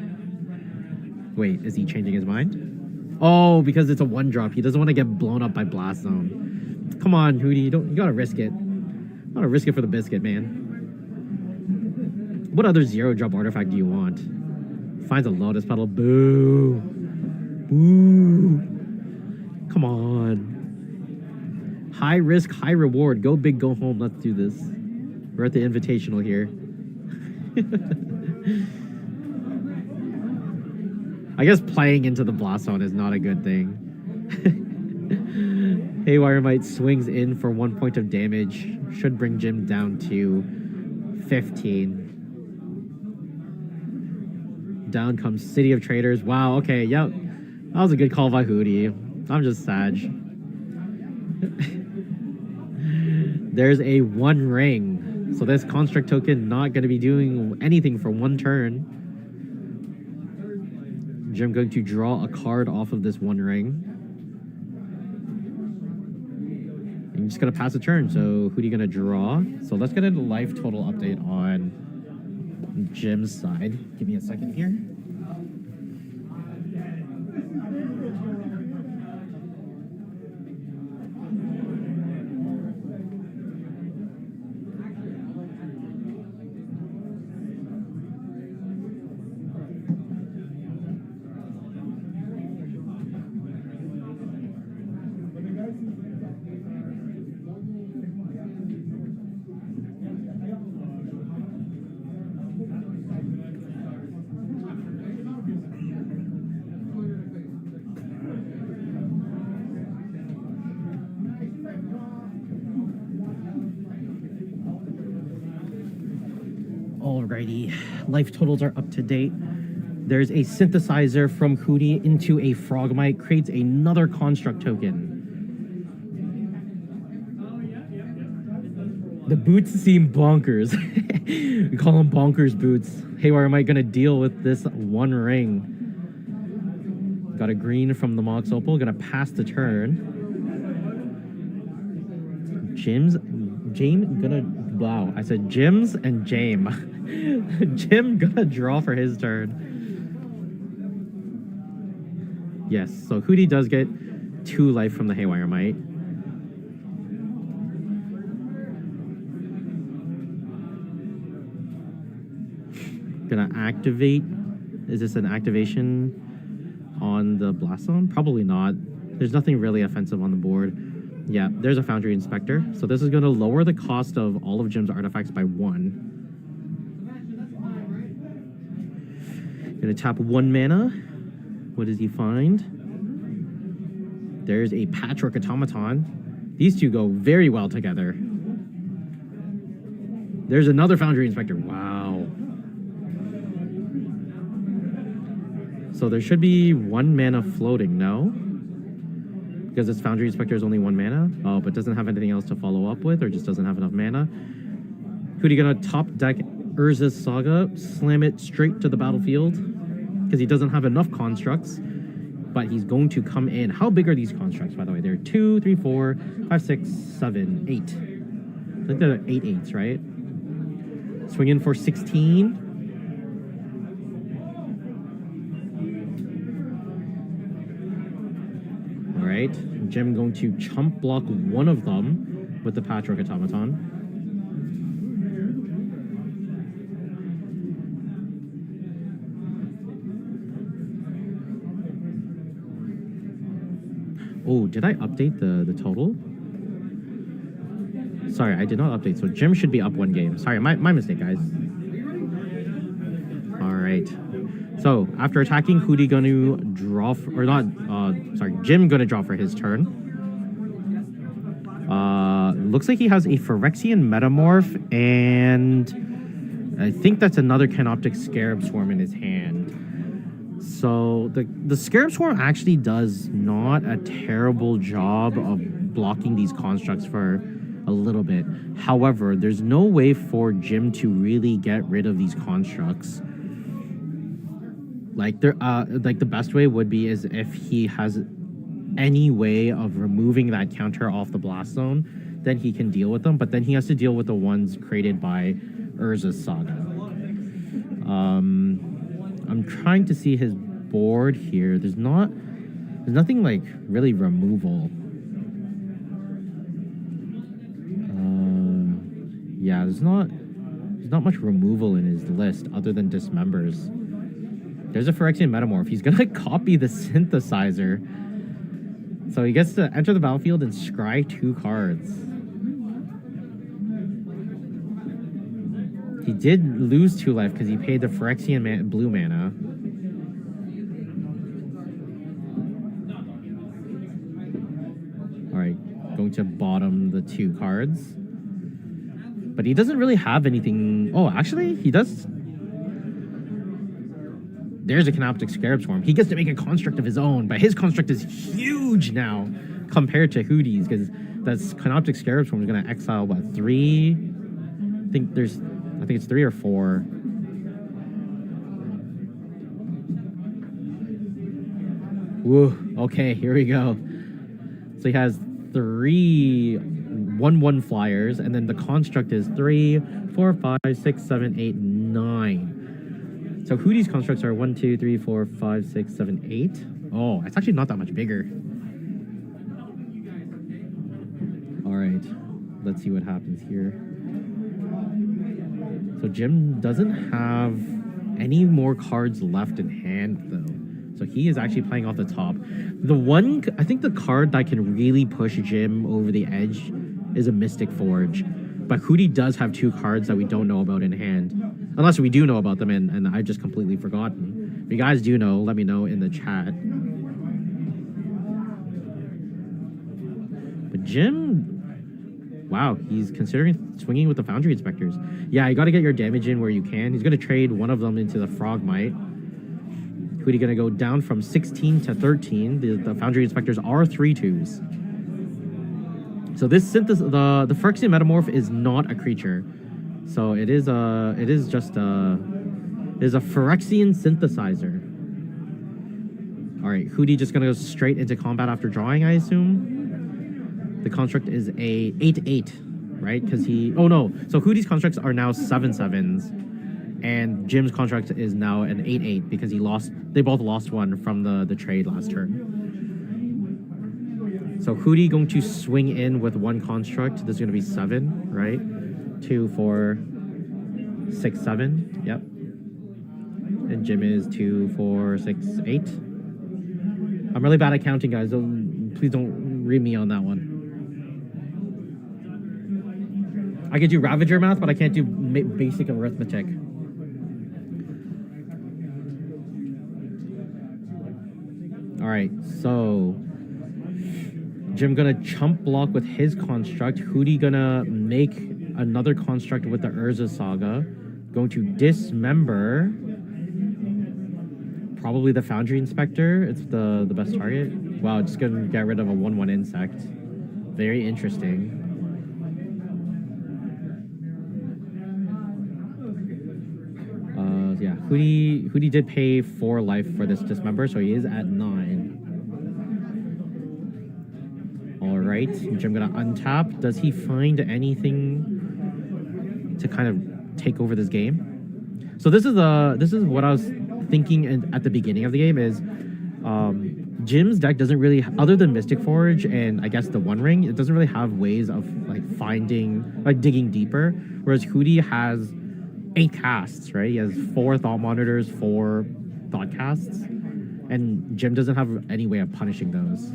Wait, is he changing his mind? Oh, because it's a 1-drop. He doesn't want to get blown up by Blast Zone. Come on, Hootie, you gotta risk it. You gotta risk it for the biscuit, man. What other 0-drop artifact do you want? Finds a Lotus Petal. Boo. Boo. Come on. High risk, high reward. Go big, go home. Let's do this. We're at the Invitational here. I guess playing into the Blast Zone is not a good thing. Haywire Might swings in for 1 point of damage. Should bring Jim down to 15. Down comes City of Traders. Wow, okay, yep. That was a good call by Hootie. I'm just Sag. There's a 1 ring. So this construct token not going to be doing anything for 1 turn. Jim going to draw a card off of this 1 ring. I'm just going to pass a turn. So Hootie going to draw. So let's get a life total update on Jim's side. Give me a second here. Alrighty, life totals are up to date. There's a synthesizer from Hootie into a Frogmite, creates another construct token. The boots seem bonkers. We call them bonkers boots. Haywire Might gonna deal with this 1 ring. Got a green from the Mox Opal, gonna pass the turn. James gonna, wow, I said Jims and Jame. Jim gonna draw for his turn. Yes, so Hootie does get 2 life from the Haywire Might. Gonna activate. Is this an activation on the Blast Zone? Probably not. There's nothing really offensive on the board. Yeah, there's a Foundry Inspector. So this is gonna lower the cost of all of Jim's artifacts by 1. Gonna tap 1 mana. What does he find? There's a Patchwork Automaton. These two go very well together. There's another Foundry Inspector. Wow. So there should be 1 mana floating, no? Because this Foundry Inspector is only 1 mana. Oh, but doesn't have anything else to follow up with, or just doesn't have enough mana. Hootie gonna top deck Urza's Saga, slam it straight to the battlefield, because he doesn't have enough constructs, but he's going to come in. How big are these constructs, by the way? They're 2, 3, 4, 5, 6, 7, 8. I think they're 8 8s, right? Swing in for 16. All right, Jim going to chump block 1 of them with the Patchwork Automaton. Oh, did I update the total? Sorry, I did not update. So Jim should be up 1 game. Sorry, my mistake, guys. All right. So after attacking, Hootie gonna draw Jim gonna draw for his turn. Looks like he has a Phyrexian Metamorph, and I think that's another Canoptic Scarab Swarm in his hand. So the Scarab Swarm actually does not a terrible job of blocking these constructs for a little bit. However, there's no way for Jim to really get rid of these constructs. Like the best way would be is if he has any way of removing that counter off the Blast Zone, then he can deal with them. But then he has to deal with the ones created by Urza's Saga. I'm trying to see his board here. There's nothing like really removal. Yeah, there's not much removal in his list other than Dismembers. There's a Phyrexian Metamorph. He's gonna copy the Synthesizer. So he gets to enter the battlefield and scry 2 cards. He did lose 2 life because he paid the Phyrexian blue mana. Alright, going to bottom the 2 cards. But he doesn't really have anything. Oh, actually, he does. There's a Canoptic Scarab Swarm. He gets to make a construct of his own, but his construct is huge now compared to Hootie's, because that's Canoptic Scarab Swarm is going to exile, what, 3? I think it's 3 or 4. Woo. Okay, here we go. So he has 3 1/1 flyers, and then the construct is 3, 4, 5, 6, 7, 8, 9. So Hootie's constructs are 1, 2, 3, 4, 5, 6, 7, 8. Oh, it's actually not that much bigger. All right, let's see what happens here. So Jim doesn't have any more cards left in hand, though. So he is actually playing off the top. I think the card that can really push Jim over the edge is a Mystic Forge. But Hootie does have 2 cards that we don't know about in hand. Unless we do know about them and I've just completely forgotten. If you guys do know, let me know in the chat. But Jim, wow, he's considering swinging with the Foundry Inspectors. Yeah, you got to get your damage in where you can. He's going to trade one of them into the Frogmite. Hootie going to go down from 16 to 13. The Foundry Inspectors are 3/2s. So this the Phyrexian Metamorph is not a creature. So it is a Phyrexian Synthesizer. Alright, Hootie just gonna go straight into combat after drawing, I assume. The construct is a 8/8, right? Because so Hootie's constructs are now 7/7s, and Jim's construct is now an 8/8 because they both lost 1 from the trade last turn. So Hootie going to swing in with one construct. This is going to be 7, right? 2, 4, 6, 7. Yep. And Jim is 2, 4, 6, 8. I'm really bad at counting, guys. Please don't read me on that one. I could do Ravager math, but I can't do basic arithmetic. All right, so Jim gonna chump block with his construct. Hootie gonna make another construct with the Urza Saga. Going to dismember probably the Foundry Inspector. It's the best target. Wow, just gonna get rid of a 1/1 insect. Very interesting. Yeah, Hootie did pay 4 life for this dismember, so he is at 9. All right, Jim gonna untap. Does he find anything to kind of take over this game? So this is what I was thinking at the beginning of the game is Jim's deck doesn't really, other than Mystic Forge and I guess the One Ring, it doesn't really have ways of digging deeper. Whereas Hootie has 8 casts, right? He has 4 Thought Monitors, 4 Thought Casts, and Jim doesn't have any way of punishing those.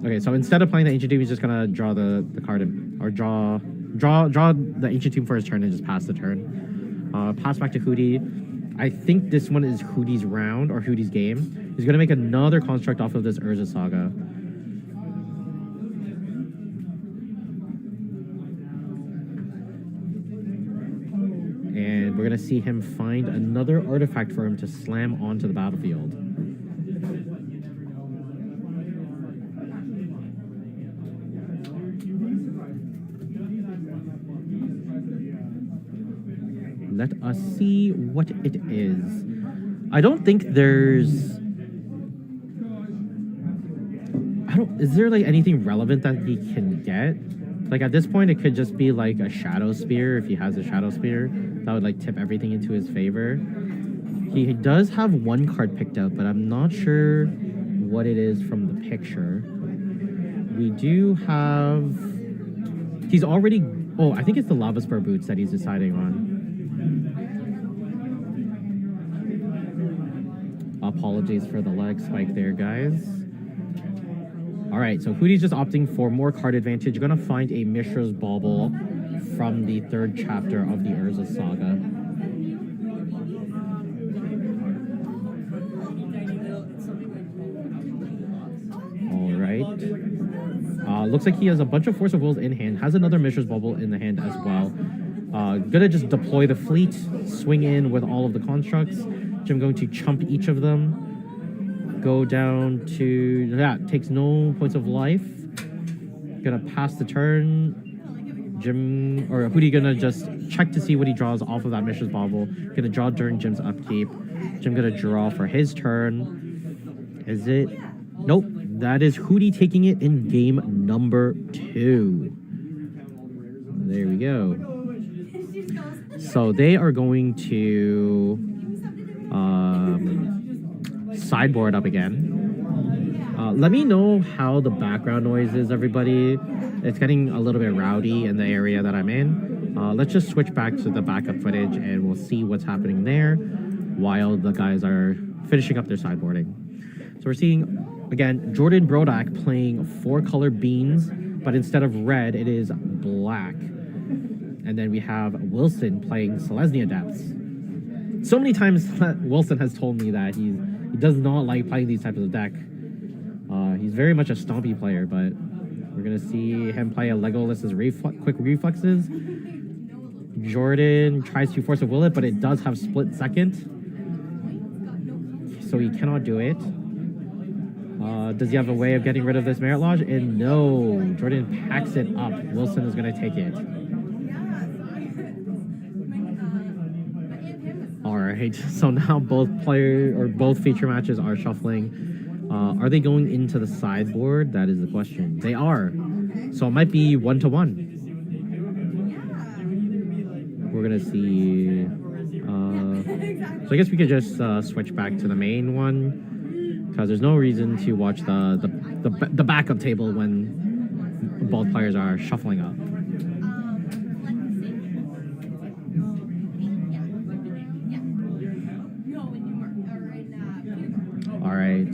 Okay, so instead of playing the Ancient Tomb, he's just gonna draw the card or draw the Ancient Tomb for his turn and just pass the turn. Pass back to Hootie. I think this one is Hootie's round or Hootie's game. He's gonna make another construct off of this Urza Saga. And we're gonna see him find another artifact for him to slam onto the battlefield. Let us see what it is. I don't think there's... Is there like anything relevant that he can get? Like at this point, it could just be like a Shadow Spear if he has a Shadow Spear. That would like tip everything into his favor. He does have 1 card picked out, but I'm not sure what it is from the picture. We do have... He's already... Oh, I think it's the Lava Spur Boots that he's deciding on. Apologies for the lag spike there, guys. All right, so Hootie's just opting for more card advantage. Gonna find a Mishra's Bauble from the 3rd chapter of the Urza Saga. All right. Looks like he has a bunch of Force of Wills in hand. Has another Mishra's Bauble in the hand as well. Gonna just deploy the fleet, swing in with all of the constructs. Jim going to chump each of them. Go down to... Yeah, takes no points of life. Gonna pass the turn. Jim... Or Hootie gonna just check to see what he draws off of that Mishra's Bauble. Gonna draw during Jim's upkeep. Jim gonna draw for his turn. Is it... Nope. That is Hootie taking it in game number 2. There we go. So they are going to... sideboard up again. Let me know how the background noise is, everybody. It's getting a little bit rowdy in the area that I'm in. Let's just switch back to the backup footage and we'll see what's happening there while the guys are finishing up their sideboarding. So we're seeing, again, Jordan Brodak playing 4-color beans, but instead of red, it is black. And then we have Wilson playing Selesnya Depths. So many times Wilson has told me that he does not like playing these types of deck. He's very much a Stompy player, but we're going to see him play a Legolas's quick reflexes. Jordan tries to Force of Will it, but it does have split second. So he cannot do it. Does he have a way of getting rid of this Merit Lodge? And no, Jordan packs it up. Wilson is going to take it. Alright, so now both feature matches are shuffling. Are they going into the sideboard? That is the question. They are. So it might be 1-to-1. We're gonna see. So I guess we could just switch back to the main one. Because there's no reason to watch the backup table when both players are shuffling up. All right.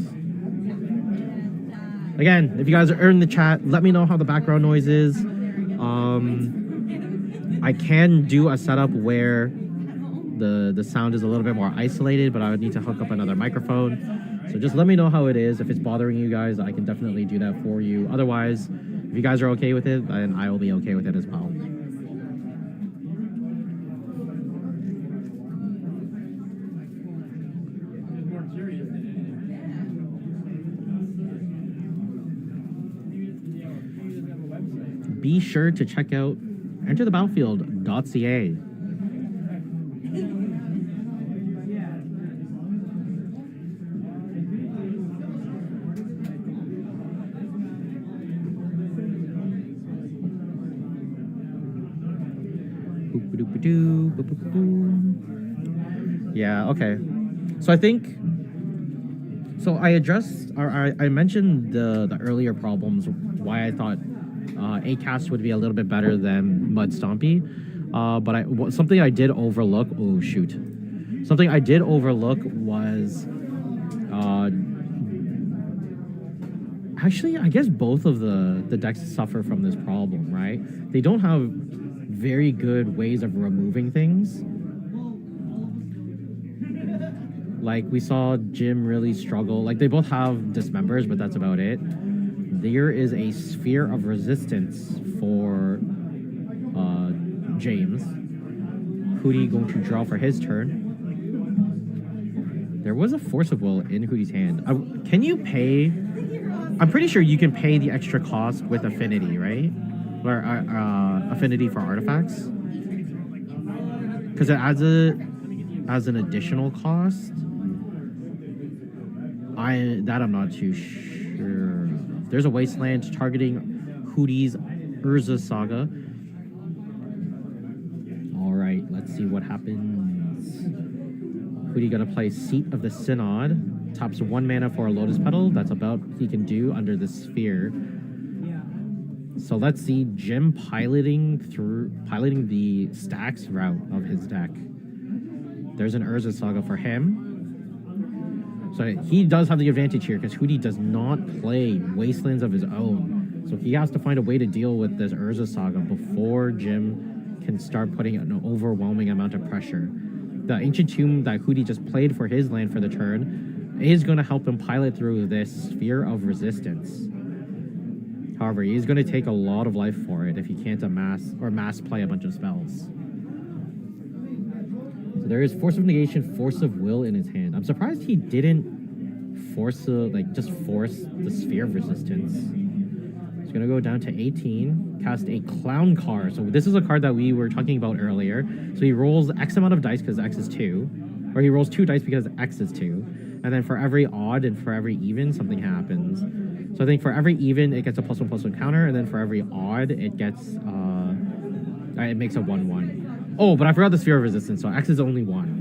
Again, if you guys are in the chat, let me know how the background noise is. I can do a setup where the sound is a little bit more isolated, but I would need to hook up another microphone. So just let me know how it is. If it's bothering you guys, I can definitely do that for you. Otherwise, if you guys are okay with it, then I will be okay with it as well. Be sure to check out enterthebattlefield.ca. Yeah, okay. So I think, so I addressed, or I mentioned the earlier problems, why I thought ACAST would be a little bit better than Mud Stompy. But something I did overlook, oh shoot. Something I did overlook was, actually, I guess both of the decks suffer from this problem, right? They don't have very good ways of removing things. Like, we saw Jim really struggle. Like, they both have dismembers, but that's about it. There is a sphere of resistance for James. Hootie going to draw for his turn. There was a Force of Will in Hootie's hand. Can you pay? I'm pretty sure you can pay the extra cost with Affinity, right? Or Affinity for artifacts. Because it adds an additional cost. I'm not too sure. There's a Wasteland targeting Hootie's Urza Saga. Alright, let's see what happens. Hootie gonna play Seat of the Synod. Taps 1 mana for a Lotus Petal. That's about what he can do under the sphere. So let's see Jim piloting the stacks route of his deck. There's an Urza Saga for him. So he does have the advantage here because Hootie does not play Wastelands of his own. So he has to find a way to deal with this Urza Saga before Jim can start putting an overwhelming amount of pressure. The Ancient Tomb that Hootie just played for his land for the turn is going to help him pilot through this Sphere of Resistance. However, he's going to take a lot of life for it if he can't mass play a bunch of spells. So there is Force of Negation, Force of Will in his hand. I'm surprised he didn't force the Sphere of Resistance. He's going to go down to 18, cast a Clown card. So this is a card that we were talking about earlier. So he rolls X amount of dice because X is 2, or he rolls 2 dice because X is 2. And then for every odd and for every even, something happens. So I think for every even, it gets a +1/+1 counter, and then for every odd, it gets, it makes a 1/1. Oh, but I forgot the Sphere of Resistance, so X is only 1.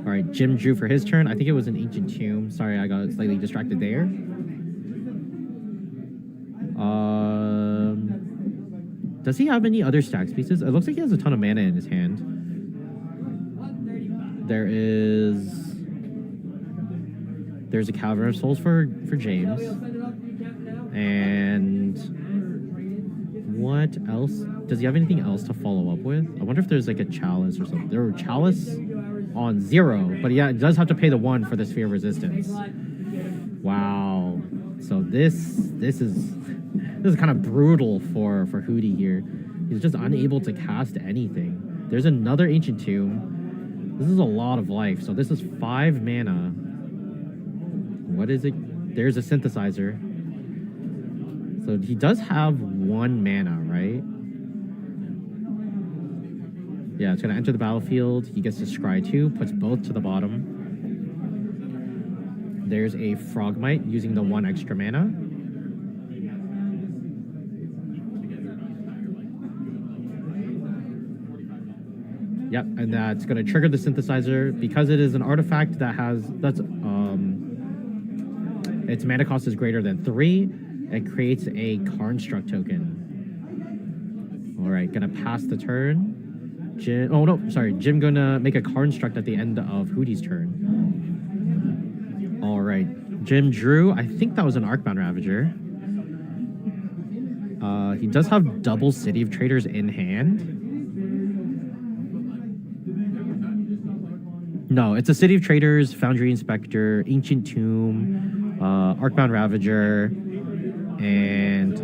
All right, Jim drew for his turn. I think it was an Ancient Tomb. Sorry, I got slightly distracted there. Does he have any other stacks pieces? It looks like he has a ton of mana in his hand. There's a Cavern of Souls for James. And what else? Does he have anything else to follow up with? I wonder if there's like a Chalice or something. There were Chalice on 0, but yeah, it does have to pay the 1 for the Sphere of Resistance. Wow. So this is kind of brutal for Hootie here. He's just unable to cast anything. There's another Ancient Tomb. This is a lot of life. So this is 5 mana. What is it? There's a Synthesizer. So he does have 1 mana, right? Yeah, it's going to enter the battlefield. He gets to scry 2, puts both to the bottom. There's a Frogmite using the 1 extra mana. Yep, and that's going to trigger the synthesizer because it is an artifact that has its mana cost is greater than 3. It creates a construct token. All right, gonna pass the turn. Jim, oh no, sorry, Jim gonna make a construct at the end of Hootie's turn. All right, Jim drew. I think that was an Arcbound Ravager. He does have double City of Traders in hand. No, it's a City of Traders, Foundry Inspector, Ancient Tomb, Arcbound Ravager, and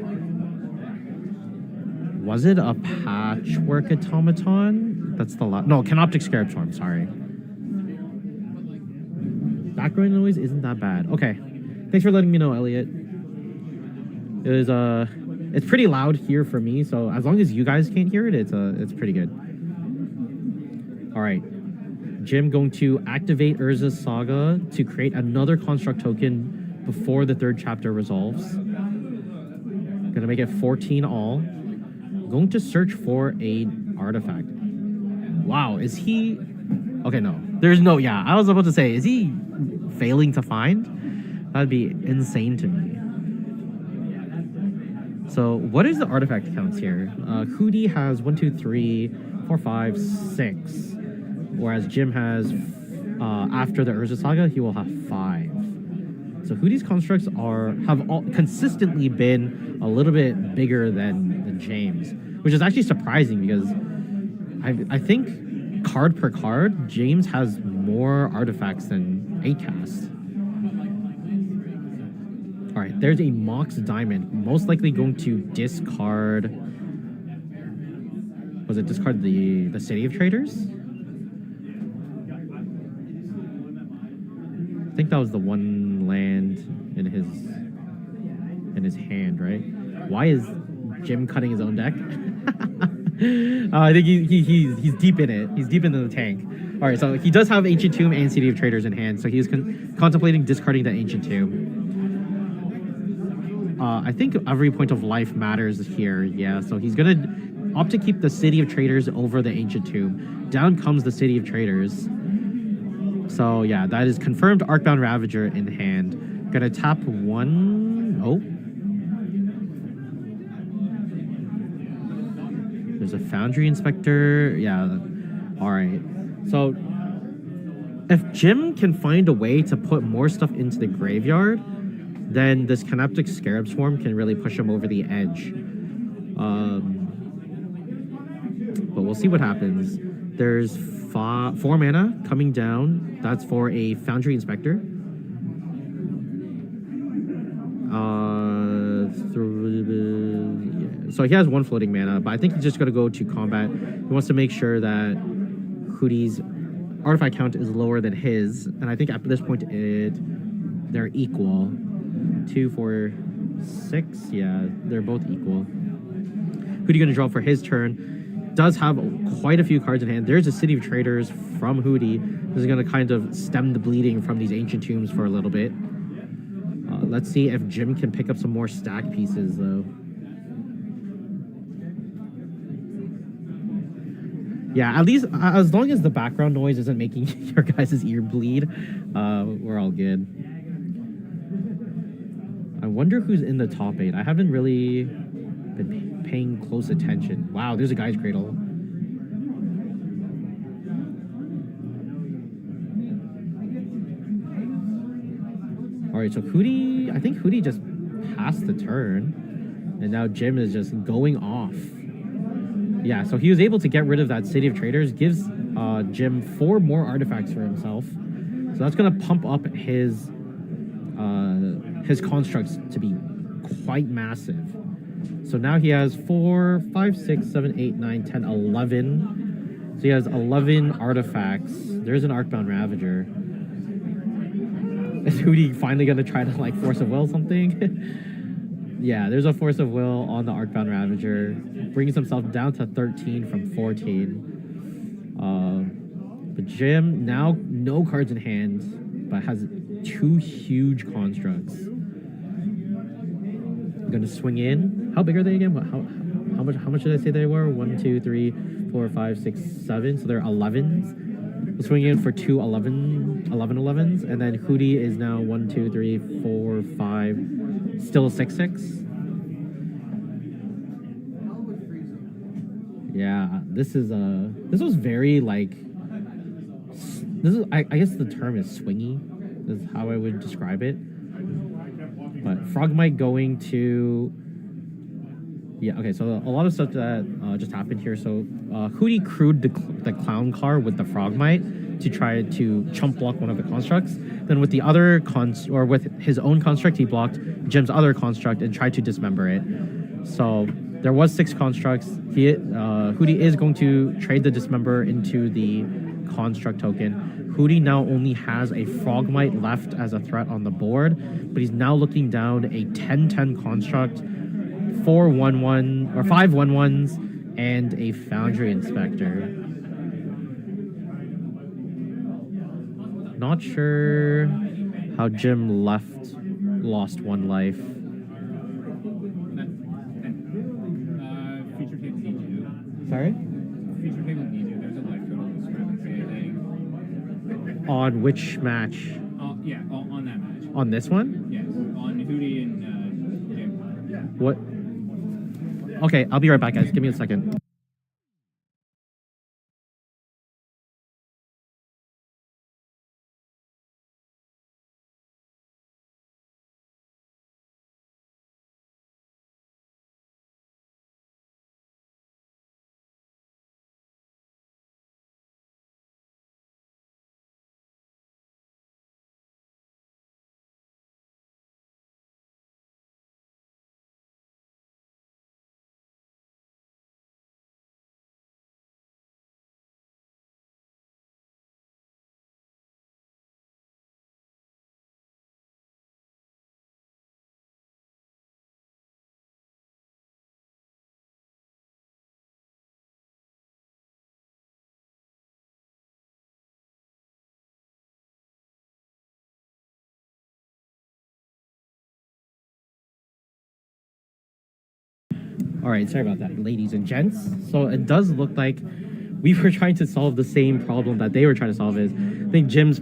was it a Patchwork Automaton? That's the last. No, Canoptic Scarab Swarm, sorry. Background noise isn't that bad. Okay, thanks for letting me know, Elliot. It was it's pretty loud here for me, so as long as you guys can't hear it, it's pretty good. All right. Jim going to activate Urza's Saga to create another construct token before the 3rd chapter resolves. Gonna make it 14 all. Going to search for a artifact. Wow, is he... Okay, no. There's no... Yeah, I was about to say, is he failing to find? That'd be insane to me. So, what is the artifact counts here? Hootie has 1, 2, 3, 4, 5, 6. Whereas Jim has, after the Urza Saga, he will have 5. So Hootie's constructs have all consistently been a little bit bigger than James, which is actually surprising because I think card per card, James has more artifacts than 8-cast. All right, there's a Mox Diamond, most likely going to discard. Was it discard the City of Traders? I think that was the one land in his hand, right? Why is Jim cutting his own deck? I think he's deep in it. He's deep into the tank. All right, so he does have Ancient Tomb and City of Traders in hand, so he's contemplating discarding the Ancient Tomb. I think every point of life matters here. Yeah, so he's gonna opt to keep the City of Traders over the Ancient Tomb. Down comes the City of Traders. So yeah, that is confirmed Arcbound Ravager in hand. Gonna tap 1. Oh. There's a Foundry Inspector. Yeah. Alright. So if Jim can find a way to put more stuff into the graveyard, then this Canoptic Scarab Swarm can really push him over the edge. But we'll see what happens. There's 4 mana coming down. That's for a Foundry Inspector. So he has 1 floating mana, but I think he's just going to go to combat. He wants to make sure that Hootie's artifact count is lower than his, and I think at this point they're equal. 2, 4, 6. Yeah, they're both equal. Hootie going to draw for his turn. Does have quite a few cards in hand. There's a City of Traders from Hootie. This is going to kind of stem the bleeding from these Ancient Tombs for a little bit. Let's see if Jim can pick up some more stack pieces, though. Yeah, at least as long as the background noise isn't making your guys' ear bleed, we're all good. I wonder who's in the top 8. I haven't really been paying close attention. Wow, there's a Guy's Cradle. All right, so Hootie, I think Hootie just passed the turn, and now Jim is just going off. Yeah, so he was able to get rid of that City of Traders, gives Jim 4 more artifacts for himself. So that's gonna pump up his constructs to be quite massive. So now he has 4, 5, 6, 7, 8, 9, 10, 11. So he has 11 artifacts. There's an Arcbound Ravager. Is Hootie finally gonna try to like Force of Will something? Yeah, there's a Force of Will on the Arcbound Ravager. Brings himself down to 13 from 14. But Jim, now no cards in hand, but has 2 huge constructs. gonna swing in. How big are they again? How much did I say they were? 1, 2, 3, 4, 5, 6, 7. So they're 11s. We'll swing in for 2 11s, and then Hootie is now 1, 2, 3, 4, 5, still 6, 6. Yeah, this was very like, this is I guess the term is swingy, is how I would describe it. But Frogmite going to, yeah, okay, so a lot of stuff that just happened here. So Hootie crewed the clown car with the Frogmite to try to chump block one of the constructs. Then with the other with his own construct, he blocked Jim's other construct and tried to dismember it. So there was 6 constructs. Hootie is going to trade the dismember into the construct token. Hootie now only has a Frogmite left as a threat on the board, but he's now looking down a 10-10 construct, 4 1-1 or 5 1-1s, and a Foundry Inspector. Not sure how Jim lost 1 life. Feature table needs you. Sorry? Feature table needs you. There's a life total discrepancy. On which match? Yeah, on that match. On this one? Yes, on Hootie and Jim. What? Okay, I'll be right back, guys. Give me a second. All right, sorry about that, ladies and gents. So it does look like we were trying to solve the same problem that they were trying to solve. Is I think Jim's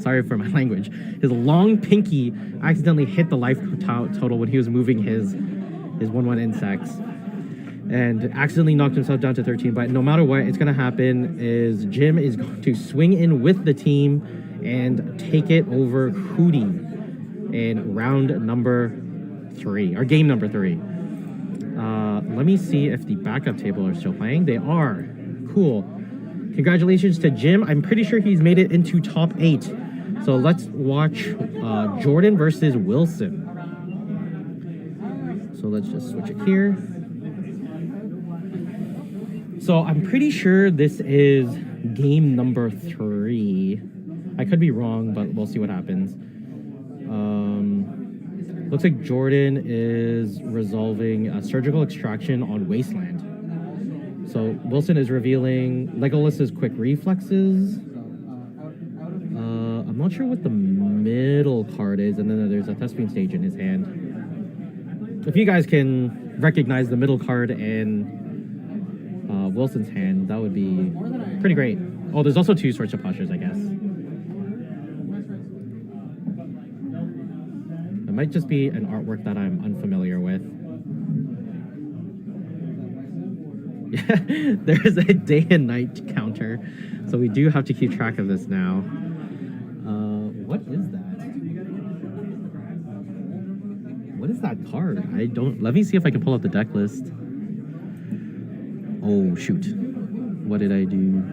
sorry for my language, his long pinky accidentally hit the life total when he was moving his 1/1 insects, and accidentally knocked himself down to 13. But no matter what, it's gonna happen. Is Jim is going to swing in with the team and take it over Hootie in round number 3, or game number 3. Let me see if the backup table are still playing. They are. Cool. Congratulations to Jim. I'm pretty sure he's made it into top 8. So let's watch Jordan versus Wilson. So let's just switch it here. So I'm pretty sure this is game number 3. I could be wrong, but we'll see what happens. Looks like Jordan is resolving a surgical extraction on Wasteland. So Wilson is revealing Legolas's quick reflexes. I'm not sure what the middle card is, and then there's a Thespian stage in his hand. If you guys can recognize the middle card in Wilson's hand, that would be pretty great. Oh, there's also 2 sorts of postures, I guess. It might just be an artwork that I'm unfamiliar with. Yeah, there's a day and night counter, so we do have to keep track of this now. What is that? What is that card? I don't. Let me see if I can pull up the deck list. Oh shoot! What did I do?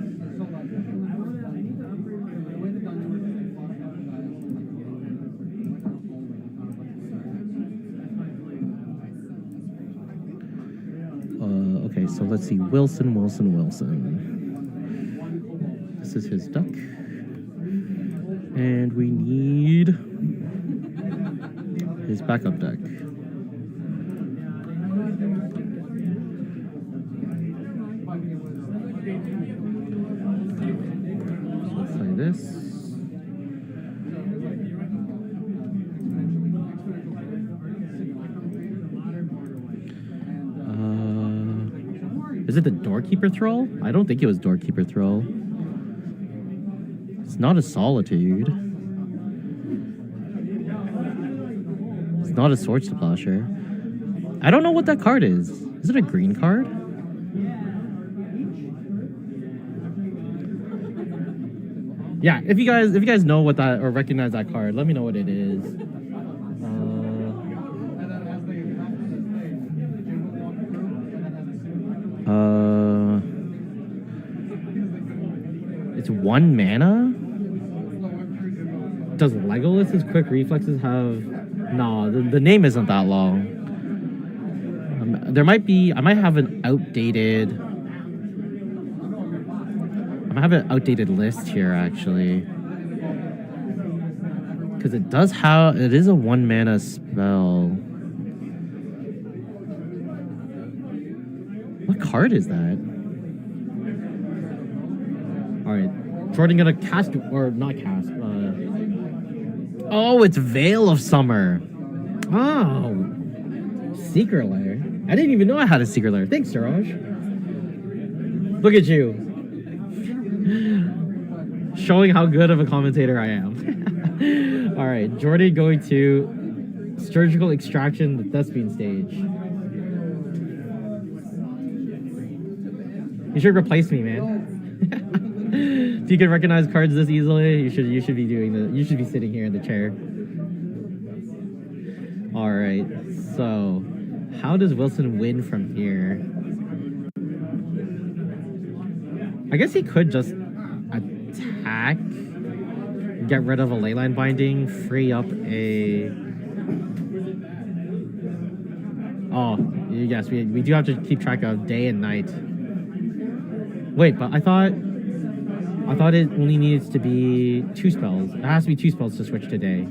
Okay, so let's see. Wilson. This is his deck. And we need his backup deck. So let's play this. Is it the Doorkeeper Thrall? I don't think it was Doorkeeper Thrall. It's not a Solitude. It's not a Sword Splasher. I don't know what that card is. Is it a green card? Yeah, if you guys know what that or recognize that card, let me know what it is. It's 1 mana? Does Legolas's quick reflexes have... No, the name isn't that long. There might be... I might have an outdated... I might have an outdated list here, actually. Because it does have... It is a 1 mana spell. What card is that? Alright. Jordan gonna cast... Or not cast. Oh, it's Veil of Summer. Oh. Secret Lair. I didn't even know I had a Secret Lair. Thanks, Siraj. Look at you. Showing how good of a commentator I am. Alright, Jordan going to Surgical Extraction, the Thespian stage. You should replace me, man. If you can recognize cards this easily, you should be doing the. You should be sitting here in the chair. All right. So, how does Wilson win from here? I guess he could just attack, get rid of a Leyline Binding, free up a. Oh, yes, we do have to keep track of day and night. Wait, but I thought it only needs to be 2 spells. It has to be 2 spells to switch to day.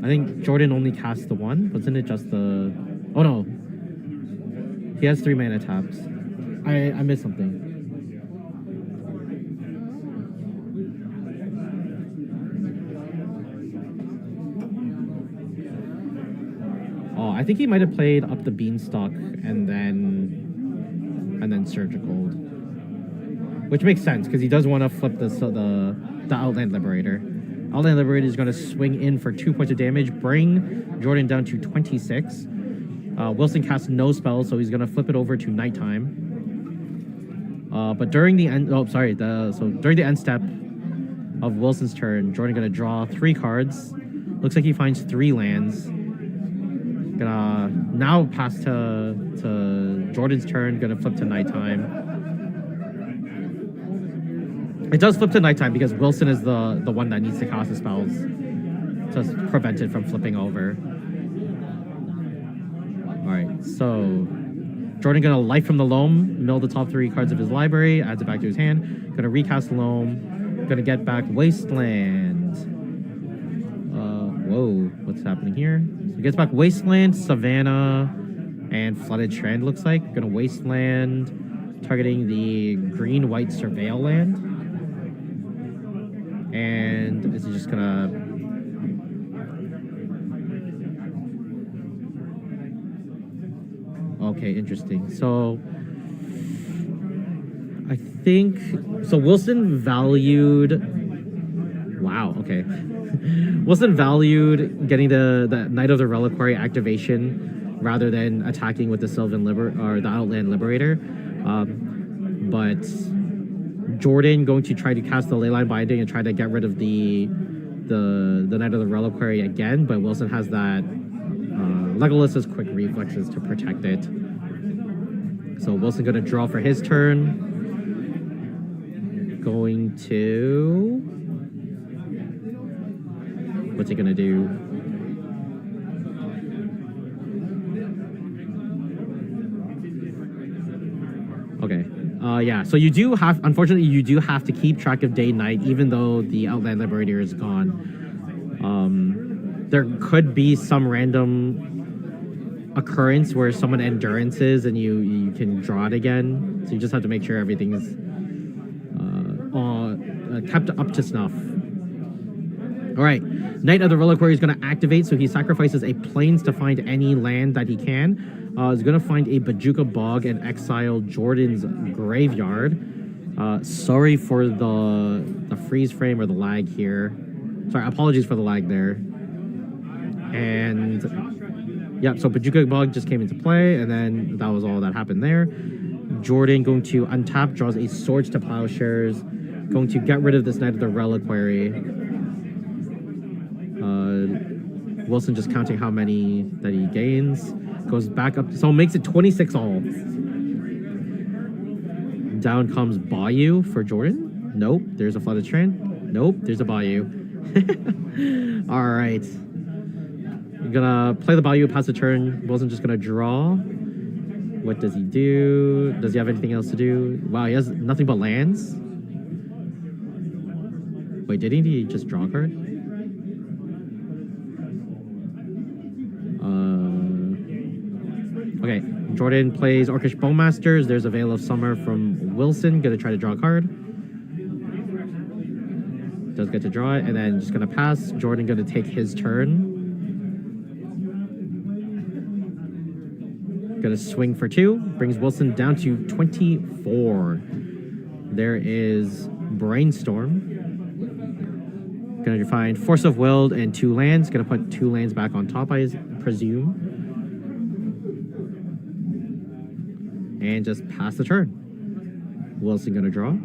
I think Jordan only casts the 1. Wasn't it just the... Oh, no. He has 3 mana taps. I missed something. Oh, I think he might have played up the Beanstalk and then Surgical. Which makes sense, because he does want to flip the Outland Liberator. Outland Liberator is going to swing in for 2 points of damage, bring Jordan down to 26. Wilson casts no spells, so he's going to flip it over to nighttime. But during the end... Oh, sorry. During the end step of Wilson's turn, Jordan going to draw 3 cards. Looks like he finds 3 lands. Gonna now pass to Jordan's turn. Gonna flip to nighttime. It does flip to nighttime because Wilson is the one that needs to cast the spells to prevent it from flipping over. Alright, so Jordan gonna Life from the Loam, mill the top 3 cards of his library, adds it back to his hand. Gonna recast Loam. Gonna get back Wasteland. Whoa, what's happening here? So he gets back Wasteland, Savannah, and Flooded Strand, looks like. Gonna Wasteland, targeting the green-white Surveil land. And is he just gonna... Okay, interesting. So I think... So Wilson valued... Wow, okay. Wilson valued getting the Knight of the Reliquary activation rather than attacking with the the Outland Liberator. But Jordan going to try to cast the Leyline Binding and try to get rid of the Knight of the Reliquary again, but Wilson has that Legolas's quick reflexes to protect it. So Wilson going to draw for his turn. Going to... What's he going to do? Okay. Yeah, so you do have... Unfortunately, you do have to keep track of day-night, even though the Outland Liberator is gone. There could be some random occurrence where someone endurances and you can draw it again. So you just have to make sure everything's kept up to snuff. All right, Knight of the Reliquary is going to activate, so he sacrifices a Plains to find any land that he can. is going to find a Bajuka Bog and exile Jordan's Graveyard. Sorry for the freeze frame or the lag here. Sorry, apologies for the lag there. And yeah, so Bajuka Bog just came into play, and then that was all that happened there. Jordan going to untap, draws a Swords to Plowshares, going to get rid of this Knight of the Reliquary. Wilson just counting how many that he gains. Goes back up, so makes it 26 all. Down comes Bayou for Jordan. Nope, there's a Flooded Strand. Nope, there's a Bayou. All right. I'm gonna play the Bayou, pass the turn. Wilson's just gonna draw. What does he do? Does he have anything else to do? Wow, he has nothing but lands. Wait, didn't he just draw a card? Okay, Jordan plays Orcish Bowmasters. There's a Veil of Summer from Wilson. Gonna try to draw a card. Does get to draw it, and then just gonna pass. Jordan gonna take his turn. Gonna swing for 2. Brings Wilson down to 24. There is Brainstorm. Gonna find Force of Will and 2 lands. Gonna put 2 lands back on top, I presume. And just pass the turn. Wilson gonna draw.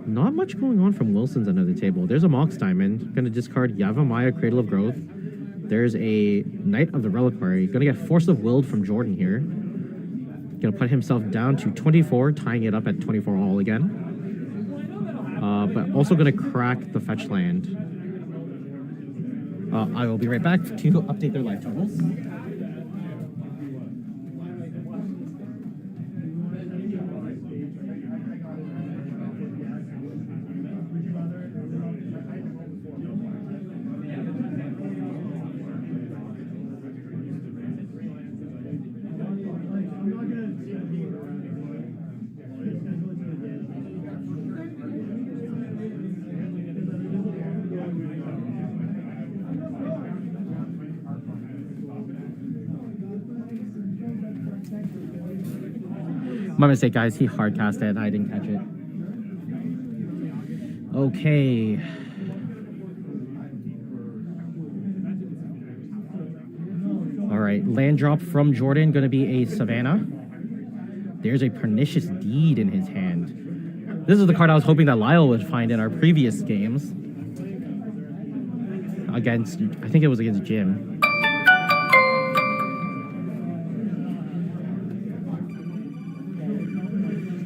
Not much going on from Wilson's end of the table. There's a Mox Diamond. Gonna discard Yavimaya, Cradle of Growth. There's a Knight of the Reliquary. Gonna get Force of Will from Jordan here. Gonna put himself down to 24, tying it up at 24 all again. But also gonna crack the fetch land. I will be right back to update their life totals. My mistake, guys. He hard cast it. I didn't catch it. Okay. All right. Land drop from Jordan. Going to be a Savannah. There's a Pernicious Deed in his hand. This is the card I was hoping that Lyle would find in our previous games. Against, I think it was against Jim.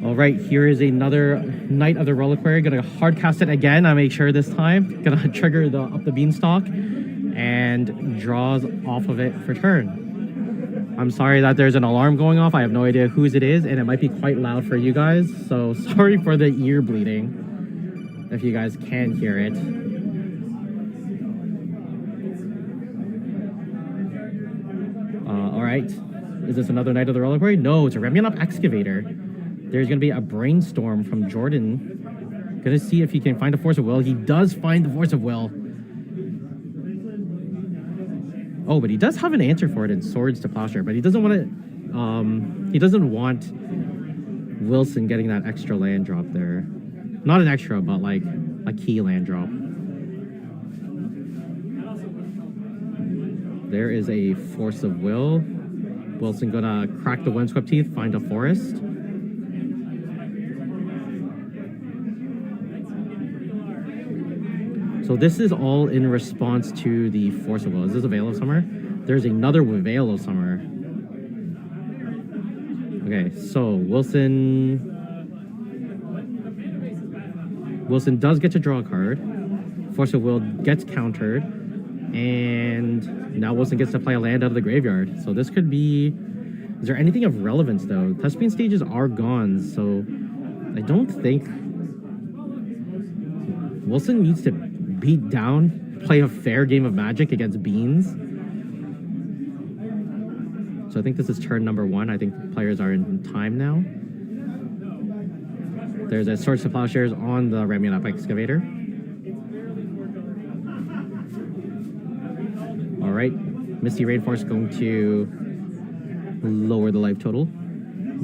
All right, here is another Knight of the Reliquary. Gonna hard cast it again. I make sure this time. Gonna trigger the up the beanstalk and draws off of it for turn. I'm sorry that there's an alarm going off. I have no idea whose it is, and it might be quite loud for you guys. So sorry for the ear bleeding, if you guys can hear it. All right, is this another Knight of the Reliquary? No, it's a Remulap Excavator. There's going to be a Brainstorm from Jordan. Going to see if he can find a Force of Will. He does find the Force of Will. Oh, but he does have an answer for it in Swords to Plowshare, but he doesn't want it. He doesn't want Wilson getting that extra land drop there. Not an extra, but like a key land drop. There is a Force of Will. Wilson gonna crack the Windswept Teeth, find a forest. So this is all in response to the Force of Will. Is this a Veil of Summer? There's another Veil of Summer. Okay, so Wilson does get to draw a card. Force of Will gets countered. And now Wilson gets to play a land out of the graveyard. So this could be... Is there anything of relevance, though? Thespian stages are gone, so I don't think... Wilson needs to beat down, play a fair game of Magic against Beans. So I think this is turn number 1. I think players are in time now. There's a Swords to Plowshares on the Remulap Excavator. right. Misty Rainforest going to lower the life total.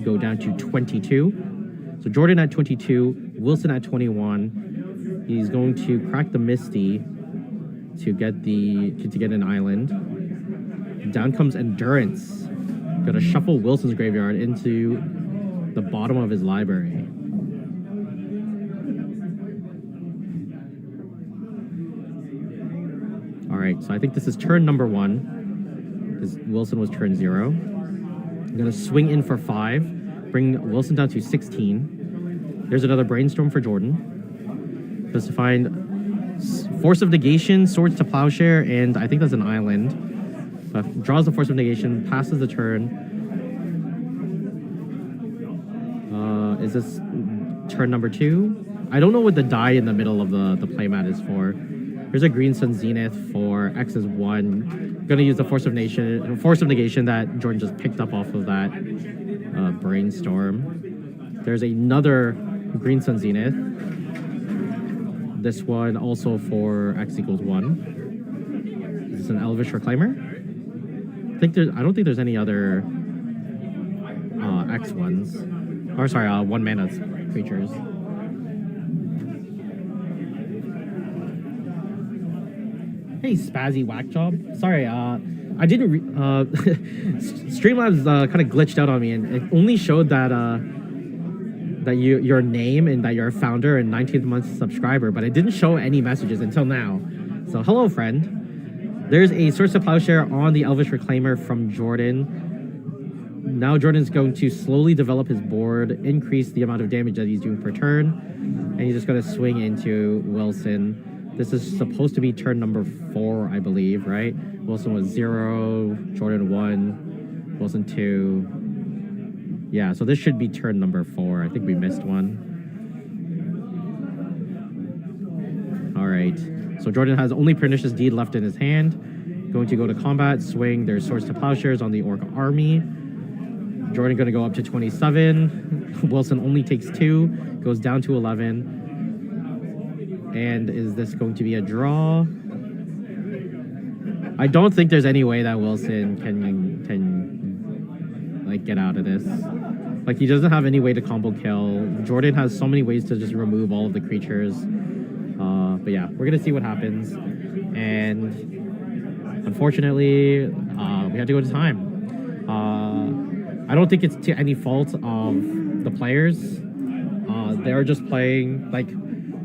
Go down to 22. So Jordan at 22, Wilson at 21. He's going to crack the Misty to get an island. Down comes Endurance. Gonna shuffle Wilson's graveyard into the bottom of his library. Alright, so I think this is turn number 1. Because Wilson was turn 0. I'm gonna swing in for 5. Bring Wilson down to 16. There's another Brainstorm for Jordan. Just to find Force of Negation, Swords to Plowshare, and I think that's an island. Draws the Force of Negation, passes the turn. Is this turn number 2? I don't know what the die in the middle of the playmat is for. There's a Green Sun Zenith for X is 1. Gonna use the Force of Negation that Jordan just picked up off of that Brainstorm. There's another Green Sun Zenith. This one also for X equals 1. Is this an Elvish Reclaimer? I don't think there's any other X ones. Or sorry, 1 mana creatures. Hey, Spazzy Whack Job. Sorry, I didn't. Streamlabs kind of glitched out on me, and it only showed that your name and that you're a founder and 19th month subscriber, but it didn't show any messages until now. So hello, friend. There's a Source of Plowshare on the Elvish Reclaimer from Jordan. Now Jordan's going to slowly develop his board, increase the amount of damage that he's doing per turn, and he's just going to swing into Wilson. This is supposed to be turn number 4, I believe, right? Wilson was 0, Jordan 1, Wilson 2. Yeah, so this should be turn number 4. I think we missed one. All right. So Jordan has only Pernicious Deed left in his hand. Going to go to combat, swing. There's Swords to Plowshares on the Orc army. Jordan going to go up to 27. Wilson only takes 2, goes down to 11. And is this going to be a draw? I don't think there's any way that Wilson can like get out of this. Like, he doesn't have any way to combo kill. Jordan has so many ways to just remove all of the creatures. But yeah, we're gonna see what happens. And unfortunately, we had to go to time. I don't think it's to any fault of the players. They're just playing, like,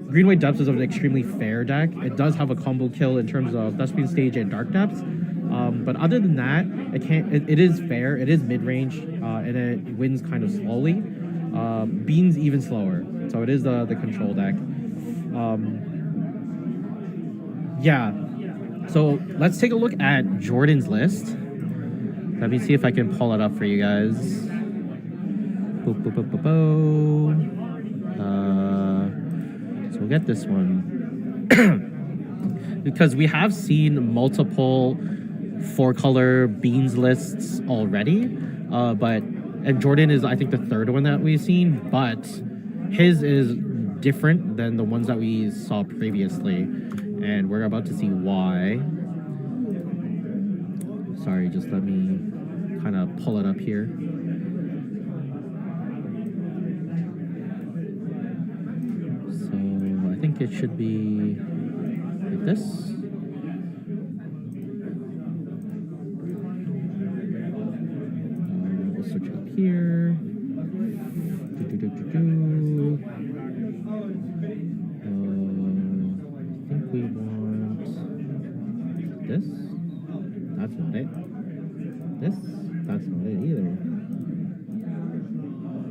Green-White Depths is an extremely fair deck. It does have a combo kill in terms of Thespian Stage and Dark Depths. But other than that, it is fair. It is mid-range, and it wins kind of slowly. Bean's even slower. So it is the control deck. Yeah. So let's take a look at Jordan's list. Let me see if I can pull it up for you guys. So we'll get this one. Because we have seen multiple 4-color Beans lists already. And Jordan is, I think, the 3rd one that we've seen. But his is different than the ones that we saw previously. And we're about to see why. Sorry, just let me kind of pull it up here. So I think it should be like this. We'll switch up here. I think we want this. That's not it. This? That's not it either.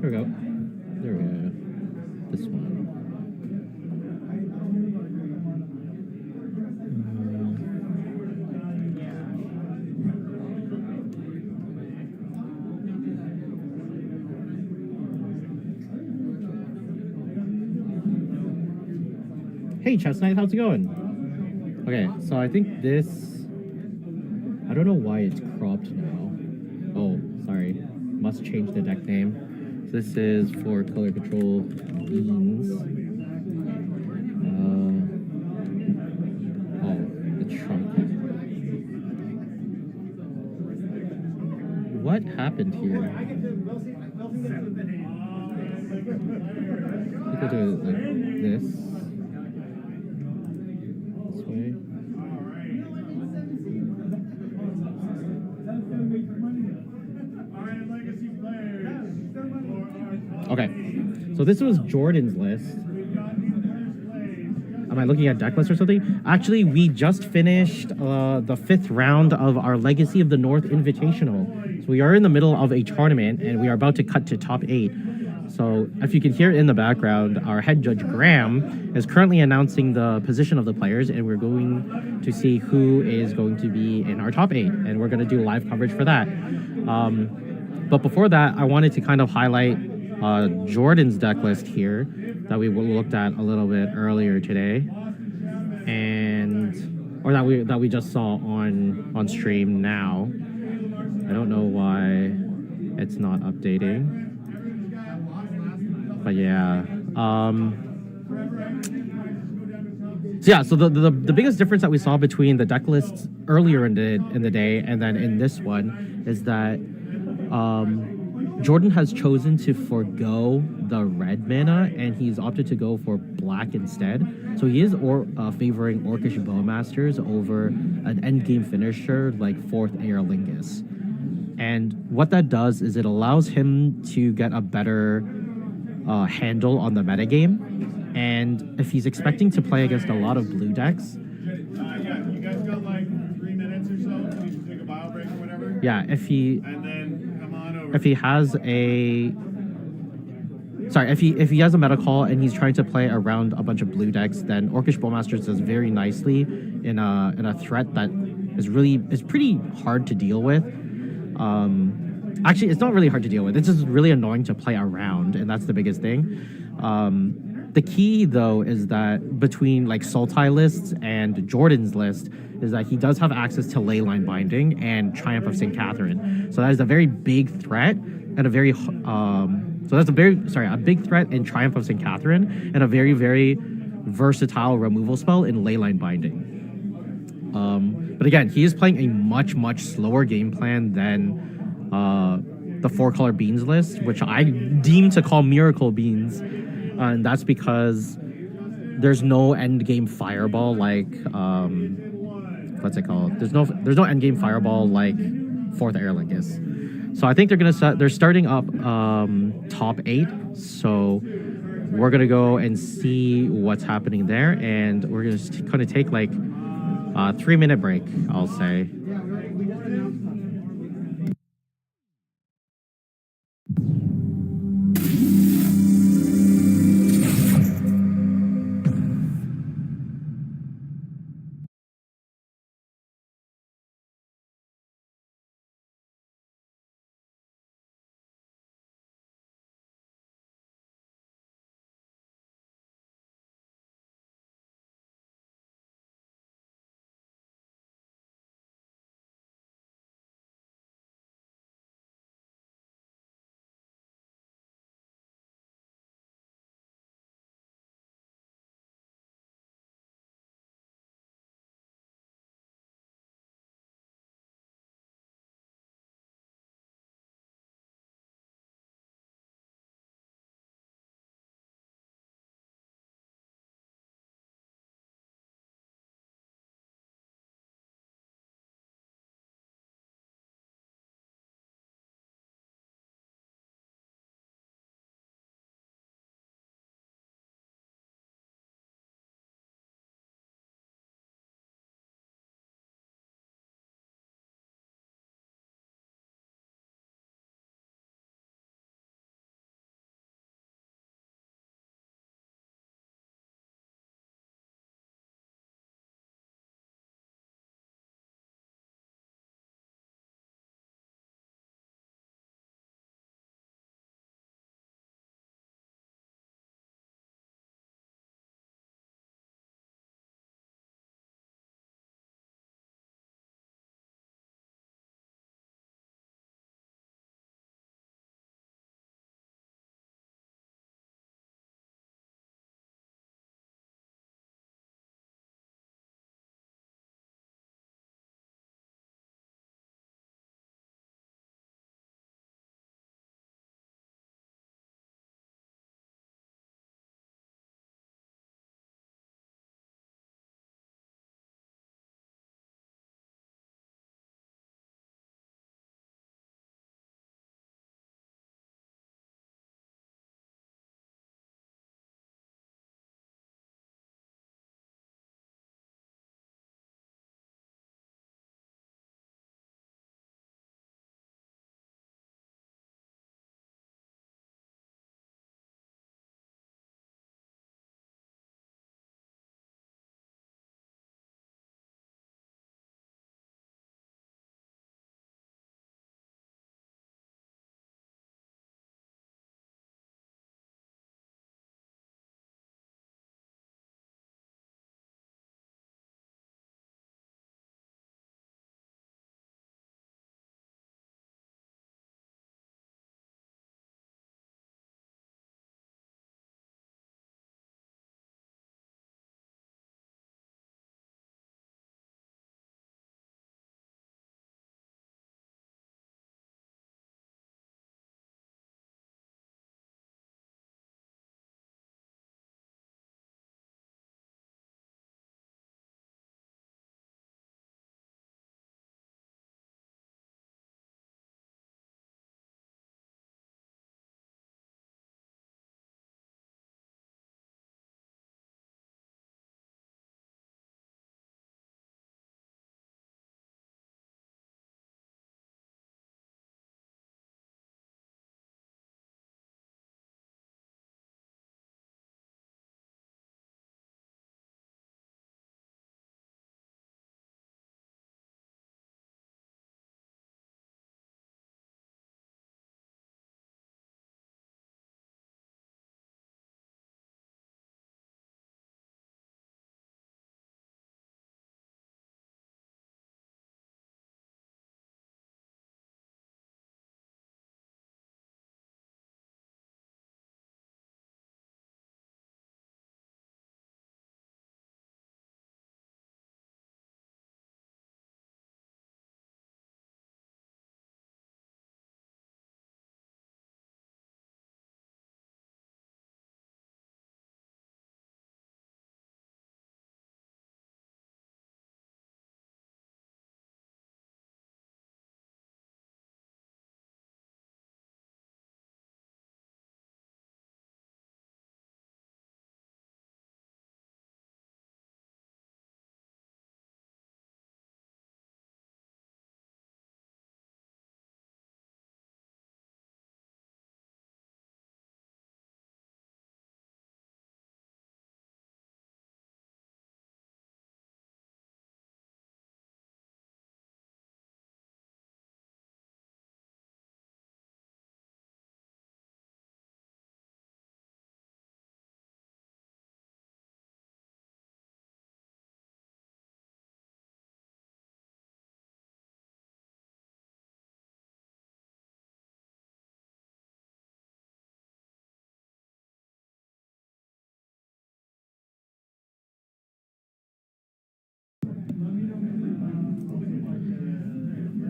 There we go. There we go. This one. Hey, Chestnut, how's it going? Okay, so I think this... I don't know why it's cropped now. Oh, sorry. Must change the deck name. So this is for color control Beans. Oh, it shrunk. happened here? We could do it like this. This way. Okay, so this was Jordan's list. Am I looking at deck list or something? Actually, we just finished the 5th round of our Legacy of the North Invitational. So we are in the middle of a tournament, and we are about to cut to top 8. So if you can hear it in the background, our head judge, Graham, is currently announcing the position of the players, and we're going to see who is going to be in our top 8, and we're going to do live coverage for that. But before that, I wanted to kind of highlight Jordan's deck list here that we looked at a little bit earlier today, or that we just saw on stream now. I don't know why it's not updating, but yeah. So the biggest difference that we saw between the deck lists earlier in the day and then in this one is that Jordan has chosen to forego the red mana, and he's opted to go for black instead. So he is favoring Orcish Bowmasters over an endgame finisher like 4th Aerlingus. And what that does is it allows him to get a better handle on the metagame. And if he's expecting to play against a lot of blue decks... Yeah, you guys got like 3 minutes or so? You should take a bio break or whatever? Yeah, if he... And then come on over. If he has a... Sorry, if he has a meta call and he's trying to play around a bunch of blue decks, then Orcish Bowmasters does very nicely in a threat that is pretty hard to deal with. Actually, it's not really hard to deal with. It's just really annoying to play around, and that's the biggest thing. The key, though, is that between like Sultai lists and Jordan's list is that he does have access to Leyline Binding and Triumph of St. Catherine. So that is a very big threat and a very a big threat in Triumph of St. Catherine and a very, very versatile removal spell in Leyline Binding. But again, he is playing a much, much slower game plan than the 4-color beans list, which I deem to call Miracle Beans. And that's because there's no end game fireball like what's it called? There's no end game fireball like 4th Aerlingus. So I think they're starting up top 8. So we're gonna go and see what's happening there, and we're gonna take like a 3-minute break, I'll say.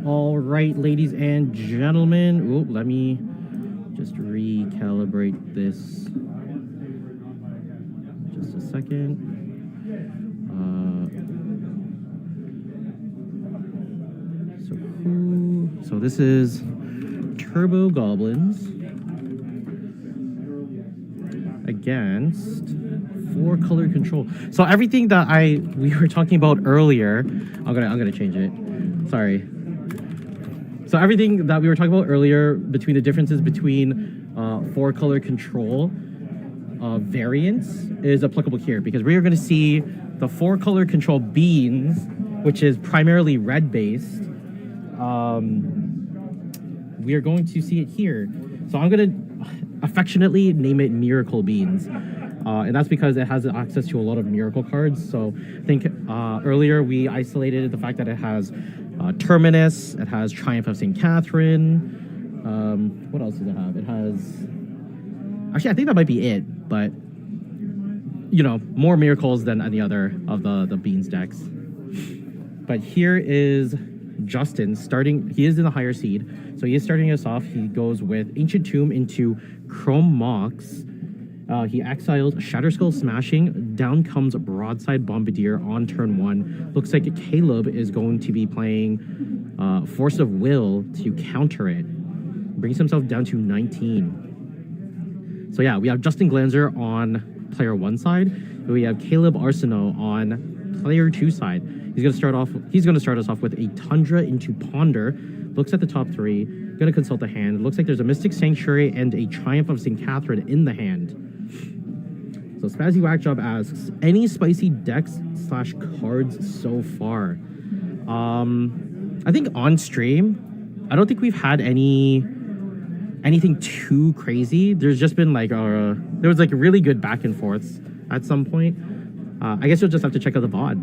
All right, ladies and gentlemen. Oh, let me just recalibrate this. Just a second. So this is Turbo Goblins against 4-color control. So everything that we were talking about earlier, I'm gonna change it. Sorry. So everything that we were talking about earlier between the differences between 4-color control variants is applicable here, because we are going to see the 4-color control beans, which is primarily red based. We are going to see it here. So I'm going to affectionately name it Miracle Beans. And that's because it has access to a lot of miracle cards. So I think earlier we isolated the fact that it has Terminus, it has Triumph of St. Catherine. What else does it have? It has... Actually, I think that might be it, but you know, more miracles than any other of the Beans decks. But here is Justin starting. He is in the higher seed, so he is starting us off. He goes with Ancient Tomb into Chrome Mox. He exiles Shatterskull Smashing. Down comes Broadside Bombardier on turn 1. Looks like Caleb is going to be playing Force of Will to counter it. Brings himself down to 19. So yeah, we have Justin Glanzer on player 1 side. And we have Caleb Arsenault on player 2 side. He's gonna start us off with a Tundra into Ponder. Looks at the top 3. Gonna consult the hand. Looks like there's a Mystic Sanctuary and a Triumph of St. Catherine in the hand. So Spazzy Whackjob asks, any spicy decks / cards so far? I think on stream, I don't think we've had anything too crazy. There's just been like there was like really good back and forths at some point. I guess you'll just have to check out the VOD.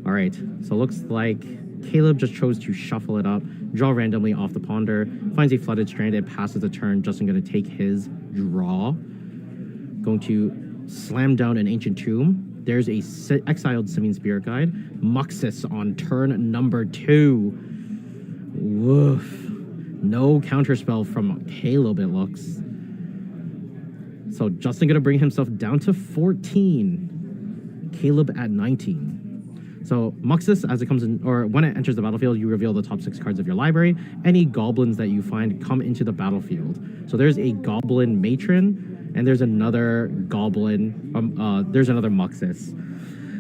All right, so looks like Caleb just chose to shuffle it up, draw randomly off the Ponder, finds a Flooded Strand, and passes the turn. Justin going to take his draw. Going to slam down an Ancient Tomb. There's a exiled Simian Spirit Guide. Muxus on turn number 2. Woof. No counterspell from Caleb, it looks. So Justin going to bring himself down to 14. Caleb at 19. So Muxus, as it comes in, or when it enters the battlefield, you reveal the top 6 cards of your library. Any goblins that you find come into the battlefield. So there's a Goblin Matron, and there's another Goblin, there's another Muxus.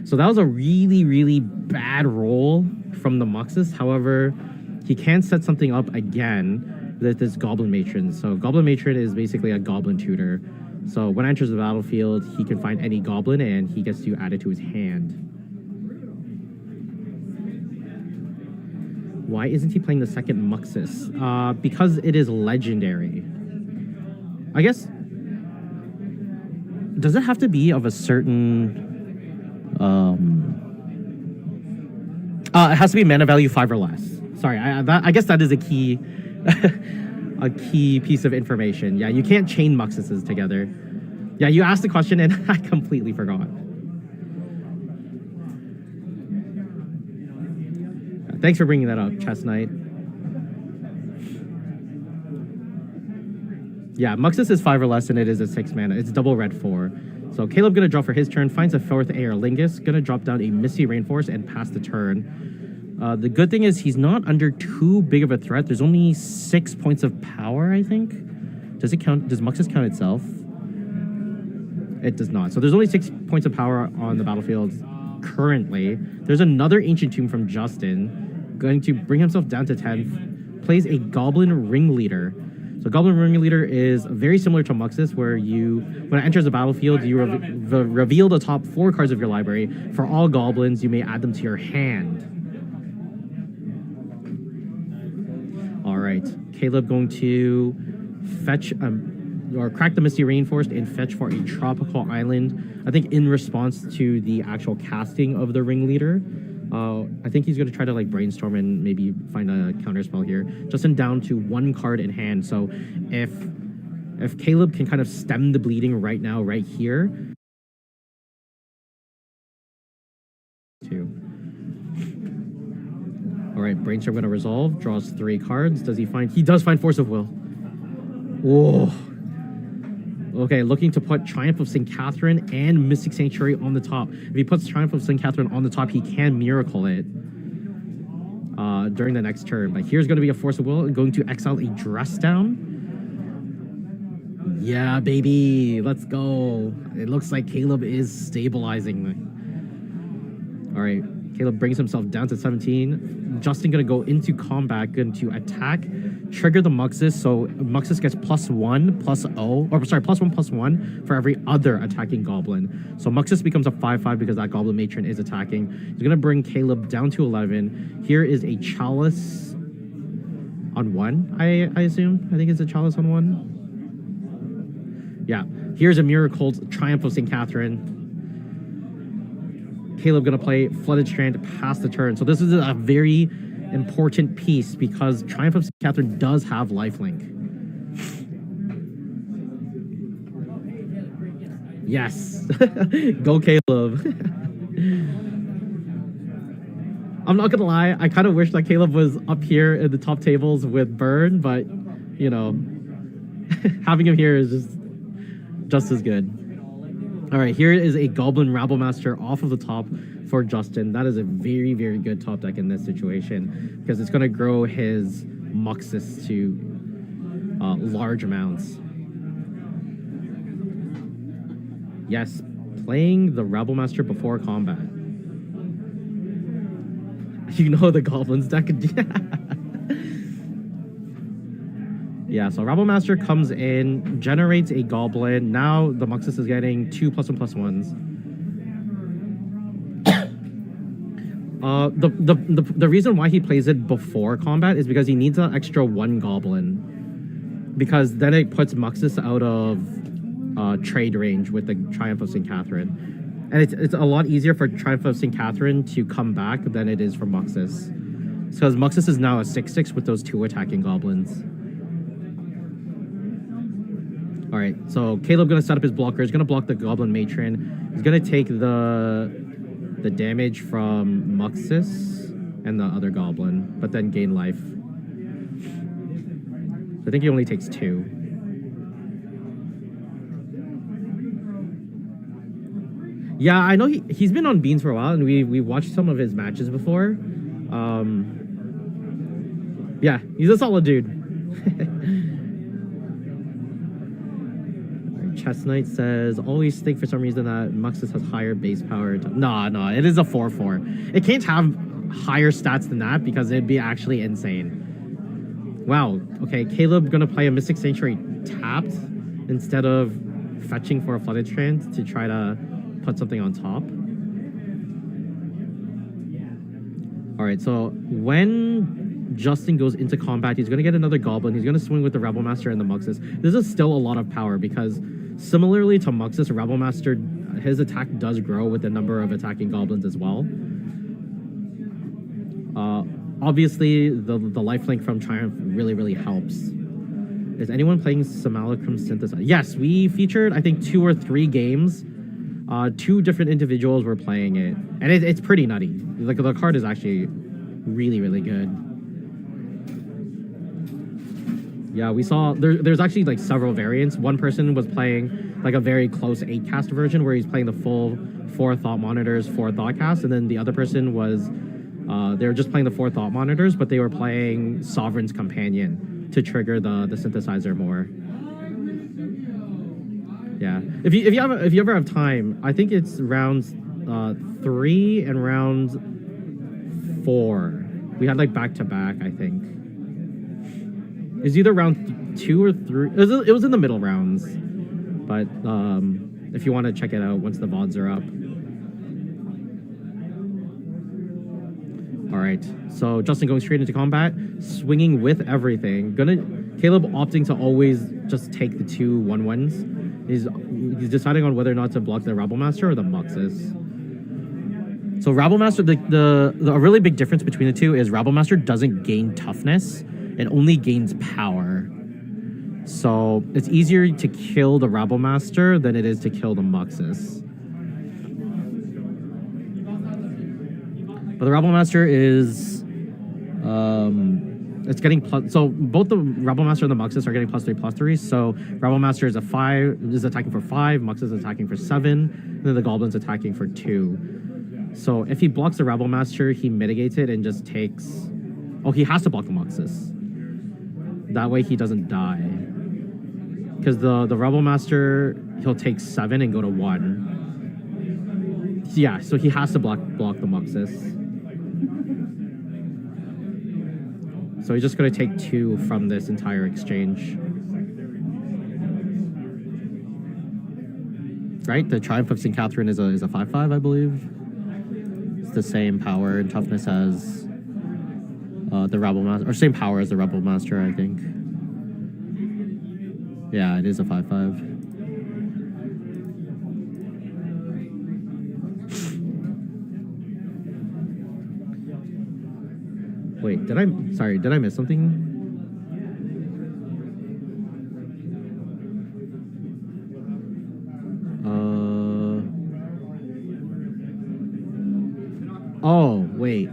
So that was a really, really bad roll from the Muxus. However, he can set something up again with this Goblin Matron. So Goblin Matron is basically a Goblin tutor. So when it enters the battlefield, he can find any Goblin, and he gets to add it to his hand. Why isn't he playing the second Muxus? Because it is legendary. I guess... Does it have to be of a certain... it has to be mana value 5 or less. Sorry, I guess that is a key... a key piece of information. Yeah, you can't chain Muxuses together. Yeah, you asked the question and I completely forgot. Thanks for bringing that up, Chess Knight. Yeah, Muxus is 5 or less, and it is a 6 mana. It's double red 4. So Caleb gonna draw for his turn, finds a 4th Air Lingus, gonna drop down a Misty Rainforest and pass the turn. The good thing is he's not under too big of a threat. There's only 6 points of power, I think. Does it count? Does Muxus count itself? It does not. So there's only 6 points of power on the battlefield currently. There's another Ancient Tomb from Justin. Going to bring himself down to 10, plays a Goblin Ringleader. So Goblin Ringleader is very similar to Muxus, where when it enters the battlefield, you reveal the top 4 cards of your library. For all goblins, you may add them to your hand. All right, Caleb going to fetch or crack the Misty Rainforest and fetch for a Tropical Island. I think in response to the actual casting of the Ringleader. I think he's going to try to like brainstorm and maybe find a counterspell here. Justin down to 1 card in hand. So if Caleb can kind of stem the bleeding right now, right here. 2. right, Brainstorm gonna resolve. Draws 3 cards. Does he find? He does find Force of Will. Whoa. Okay, looking to put Triumph of St. Catherine and Mystic Sanctuary on the top. If he puts Triumph of St. Catherine on the top, he can Miracle it during the next turn. But here's going to be a Force of Will. Going to exile a Dress Down. Yeah, baby. Let's go. It looks like Caleb is stabilizing. All right. Caleb brings himself down to 17. Justin going to go into combat, going to attack, trigger the Muxus. So Muxus gets +1 for every other attacking goblin. So Muxus becomes a 5/5 because that goblin matron is attacking. He's going to bring Caleb down to 11. Here is a Chalice on 1, I assume. I think it's a Chalice on 1. Yeah. Here's a Miracle Triumph of St. Catherine. Caleb gonna play Flooded Strand past the turn. So this is a very important piece because Triumph of St. Catherine does have lifelink. Yes. Go Caleb. I'm not gonna lie, I kind of wish that Caleb was up here in the top tables with Burn, but you know, having him here is just as good. All right, here is a Goblin Rabblemaster off of the top for Justin. That is a very, very good top deck in this situation because it's going to grow his Muxus to large amounts. Yes, playing the Rabblemaster before combat. You know the Goblins deck. Yeah, so Rabblemaster comes in, generates a Goblin. Now the Muxus is getting 2 +1/+1s. The reason why he plays it before combat is because he needs an extra 1 Goblin. Because then it puts Muxus out of trade range with the Triumph of St. Catherine. And it's a lot easier for Triumph of St. Catherine to come back than it is for Muxus. Because Muxus is now a 6/6 with those 2 attacking Goblins. All right, so Caleb gonna set up his blocker. He's gonna block the Goblin Matron. He's gonna take the damage from Muxus and the other Goblin, but then gain life. I think he only takes 2. Yeah, I know he's been on Beans for a while, and we watched some of his matches before. Yeah, he's a solid dude. Chess Knight says, always think for some reason that Muxus has higher base power. No, it is a 4/4. It can't have higher stats than that because it'd be actually insane. Wow, okay, Caleb gonna play a Mystic Sanctuary tapped instead of fetching for a Flooded Strand to try to put something on top. All right, so when Justin goes into combat, he's gonna get another Goblin. He's gonna swing with the Rabblemaster and the Muxus. This is still a lot of power because similarly to Muxus, Rabblemaster, his attack does grow with the number of attacking Goblins as well. Obviously, the lifelink from Triumph really, really helps. Is anyone playing Simulacrum Synthesizer? Yes, we featured, I think, 2 or 3 games. 2 different individuals were playing it. And it's pretty nutty. Like, the card is actually really, really good. Yeah, we saw there's actually like several variants. One person was playing like a very close 8-cast version where he's playing the full 4 Thought Monitors, 4 Thought Cast, and then the other person was they were just playing the 4 Thought Monitors, but they were playing Sovereign's Companion to trigger the synthesizer more. Yeah, if you ever have time, I think it's rounds 3 and round 4. We had like back to back, I think. It's either round 2 or 3. It was in the middle rounds. But if you want to check it out once the VODs are up. All right. So Justin going straight into combat, swinging with everything. Caleb opting to always just take the 2 1/1s. He's deciding on whether or not to block the Rabblemaster or the Muxus. So Rabblemaster, the really big difference between the two is Rabblemaster doesn't gain toughness. It only gains power. So it's easier to kill the Rabblemaster than it is to kill the Muxus. But the Rabblemaster is It's getting plus. So both the Rebel Master and the Muxus are getting +3/+3. So Rebel Master is is attacking for 5. Muxus is attacking for 7. And then the Goblins attacking for 2. So if he blocks the Rebel Master, he mitigates it and just takes. Oh, he has to block the Muxus. That way he doesn't die. Because the Rebel Master, he'll take 7 and go to 1. Yeah, so he has to block the Muxus. So he's just going to take 2 from this entire exchange. Right? The Triumph of St. Catherine is a 5/5, I believe. It's the same power and toughness as the Rebel Master, or same power as the Rebel Master, I think. Yeah, it is a 5/5. Wait, did I miss something? Oh, wait.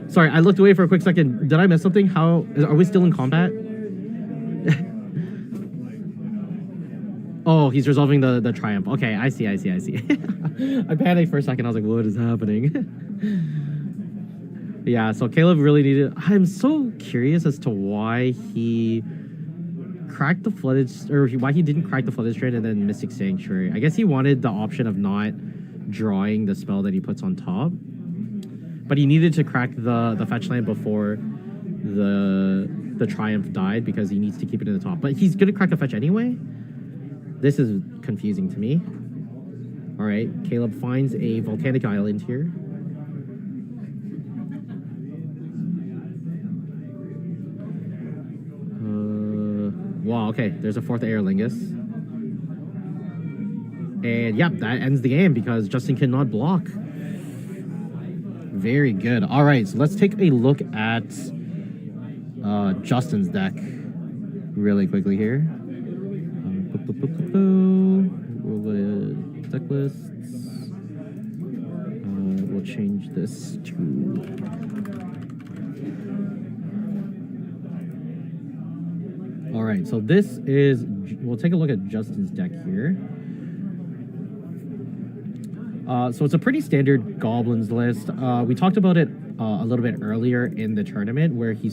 Sorry, I looked away for a quick second. Did I miss something? Are we still in combat? Oh, he's resolving the Triumph. Okay, I see. I panicked for a second. I was like, what is happening? Yeah, so Caleb really needed... I'm so curious as to why he cracked the Flooded... Or why he didn't crack the Flooded Strand and then Mystic Sanctuary. I guess he wanted the option of not drawing the spell that he puts on top. But he needed to crack the fetch land before the Triumph died because he needs to keep it in the top. But he's going to crack a fetch anyway? This is confusing to me. All right, Caleb finds a volcanic island here. Wow, okay, there's a 4th Aerlingus. And yep, that ends the game because Justin cannot block. Very good. All right, so let's take a look at Justin's deck really quickly here. Deck lists. We'll change this to... All right, so this is... We'll take a look at Justin's deck here. So it's a pretty standard Goblins list. We talked about it a little bit earlier in the tournament where he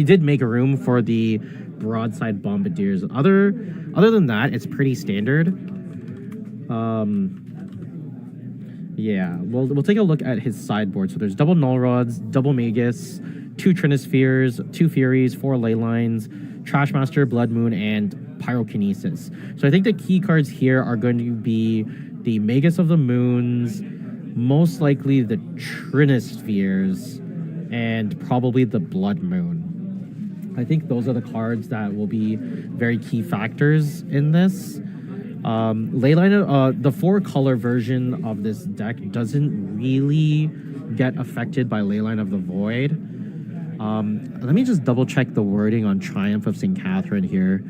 did make a room for the broadside bombardiers. Other than that, it's pretty standard. Yeah, we'll take a look at his sideboard. So there's double Null Rods, double Magus, 2 Trinispheres, 2 Furies, 4 Leylines, Trashmaster, Blood Moon, and Pyrokinesis. So I think the key cards here are going to be the Magus of the Moons, most likely the Trinispheres, and probably the Blood Moon. I think those are the cards that will be very key factors in this. Leyline, the 4-color version of this deck doesn't really get affected by Leyline of the Void. Let me just double check the wording on Triumph of St. Catherine here.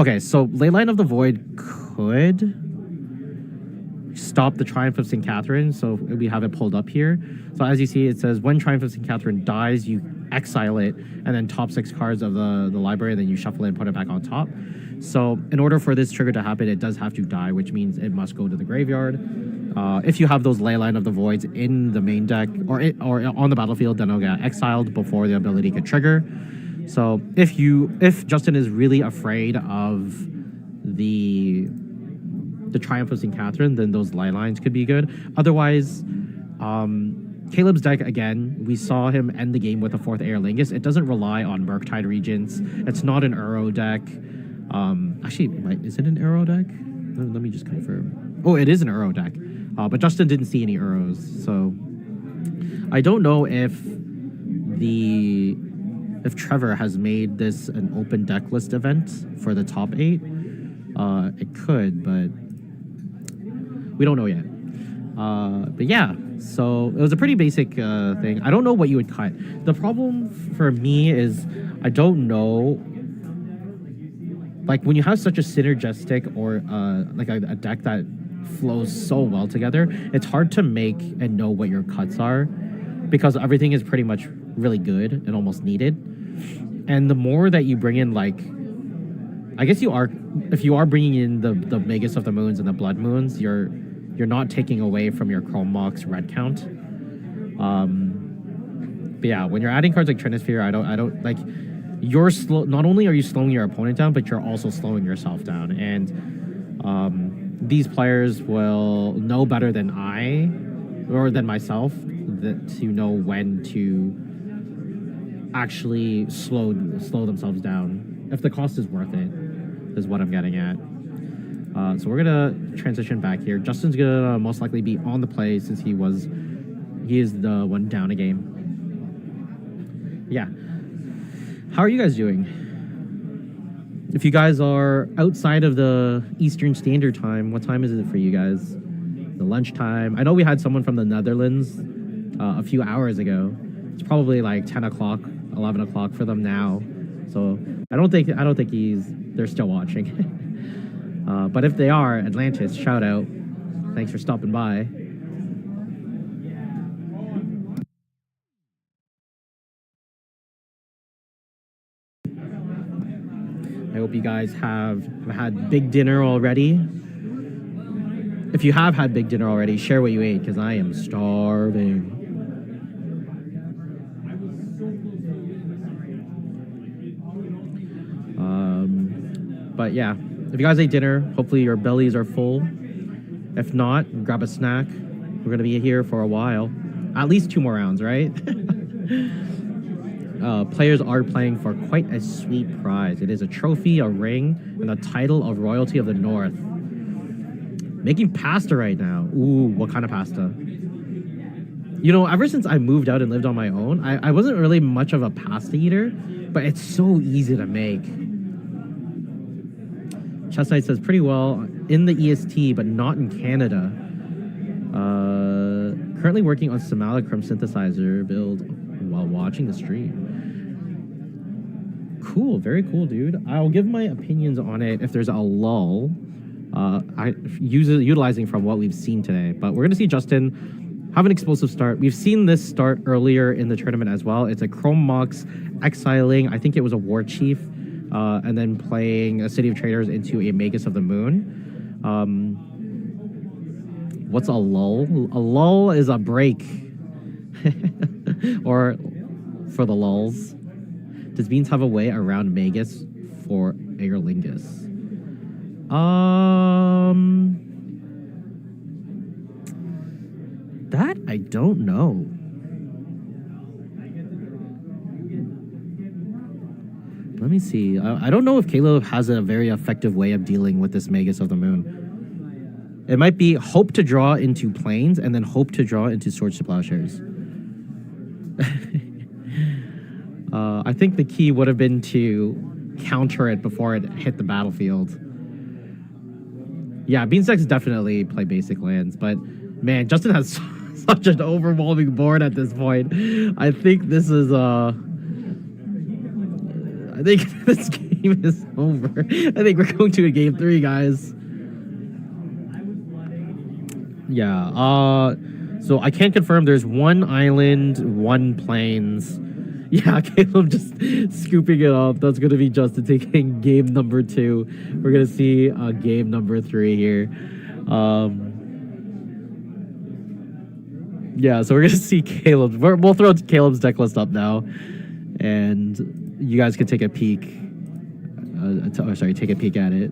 Okay, so Leyline of the Void could stop the Triumph of St. Catherine, so we have it pulled up here. So as you see, it says when Triumph of St. Catherine dies, you exile it, and then top 6 cards of the library, and then you shuffle it and put it back on top. So in order for this trigger to happen, it does have to die, which means it must go to the graveyard. If you have those Leyline of the Voids in the main deck or on the battlefield, then it'll get exiled before the ability could trigger. So if Justin is really afraid of the Triumph of St. Catherine, then those Leylines could be good. Otherwise, Caleb's deck, again, we saw him end the game with a 4th Aerlingus. It doesn't rely on Murktide Regents. It's not an Uro deck. Actually, is it an Uro deck? Let me just confirm. Oh, it is an Uro deck. But Justin didn't see any Uros, so I don't know if Trevor has made this an open deck list event for the top 8. It could, but we don't know yet. But yeah, so it was a pretty basic thing. I don't know what you would cut. The problem for me is I don't know. Like when you have such a synergistic or like a deck that flows so well together. It's hard to make and know what your cuts are because everything is pretty much really good and almost needed. And the more that you bring in, like, I guess if you are bringing in the Magus of the Moons and the Blood Moons, you're not taking away from your Chrome Mox red count. But yeah, when you're adding cards like Trinisphere, I don't like, you're slow. Not only are you slowing your opponent down, but you're also slowing yourself down. And these players will know better than I or than myself to know when to actually slow themselves down if the cost is worth it, is what I'm getting at. So we're gonna transition back here. Justin's gonna most likely be on the play since he is the one down a game. Yeah. How are you guys doing? If you guys are outside of the Eastern Standard Time, what time is it for you guys? The lunchtime. I know we had someone from the Netherlands a few hours ago. It's probably like 10 o'clock, 11 o'clock for them now. So I don't think they're still watching. But if they are, Atlantis, shout out. Thanks for stopping by. I hope you guys have had big dinner already. If you have had big dinner already, share what you ate, because I am starving. But yeah, if you guys ate dinner, hopefully your bellies are full. If not, grab a snack. We're going to be here for a while. At least 2 more rounds, right? Players are playing for quite a sweet prize. It is a trophy, a ring, and a title of Royalty of the North. Making pasta right now. Ooh, what kind of pasta? You know, ever since I moved out and lived on my own, I wasn't really much of a pasta eater, but it's so easy to make. Chestnut says pretty well in the EST, but not in Canada. Currently working on simulacrum synthesizer build while watching the stream. Cool, very cool, dude. I'll give my opinions on it if there's a lull. Utilizing from what we've seen today. But we're going to see Justin have an explosive start. We've seen this start earlier in the tournament as well. It's a Chrome Mox exiling, I think it was a War Chief, and then playing a City of Traders into a Magus of the Moon. What's a lull? A lull is a break. Or for the lulls. Does Beans have a way around Magus for Aerlingus? That I don't know. Let me see. I don't know if Caleb has a very effective way of dealing with this Magus of the Moon. It might be hope to draw into planes and then hope to draw into Swords to Plowshares. I think the key would have been to counter it before it hit the battlefield. Yeah, Beanstalks definitely play basic lands, but man, Justin has such an overwhelming board at this point. I think this is I think this game is over. I think we're going to a game 3, guys. Yeah, so I can't confirm there's 1 island, 1 plains. Yeah, Caleb just scooping it up. That's going to be Justin taking game number 2. We're going to see game number 3 here. Yeah, so we're going to see Caleb. We'll throw Caleb's deck list up now. And you guys can take a peek. Take a peek at it.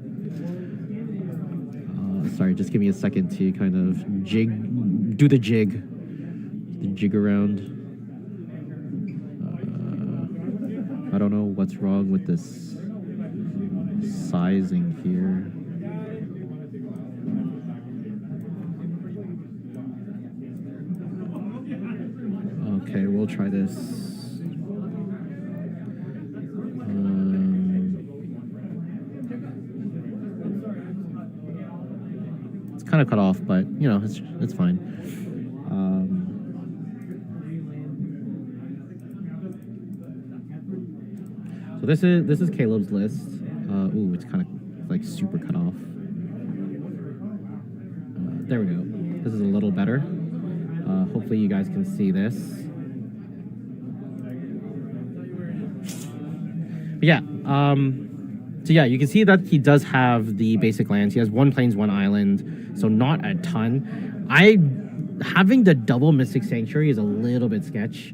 Sorry, just give me a second to kind of do the jig around. I don't know what's wrong with this sizing here. Okay, we'll try this. It's kind of cut off, but you know, it's fine. So this is Caleb's list. Ooh, it's kind of like super cut off. there we go. This is a little better. Hopefully you guys can see this. But yeah, so yeah, you can see that he does have the basic lands. He has 1 plains, 1 island, so not a ton. Having the double Mystic Sanctuary is a little bit sketch.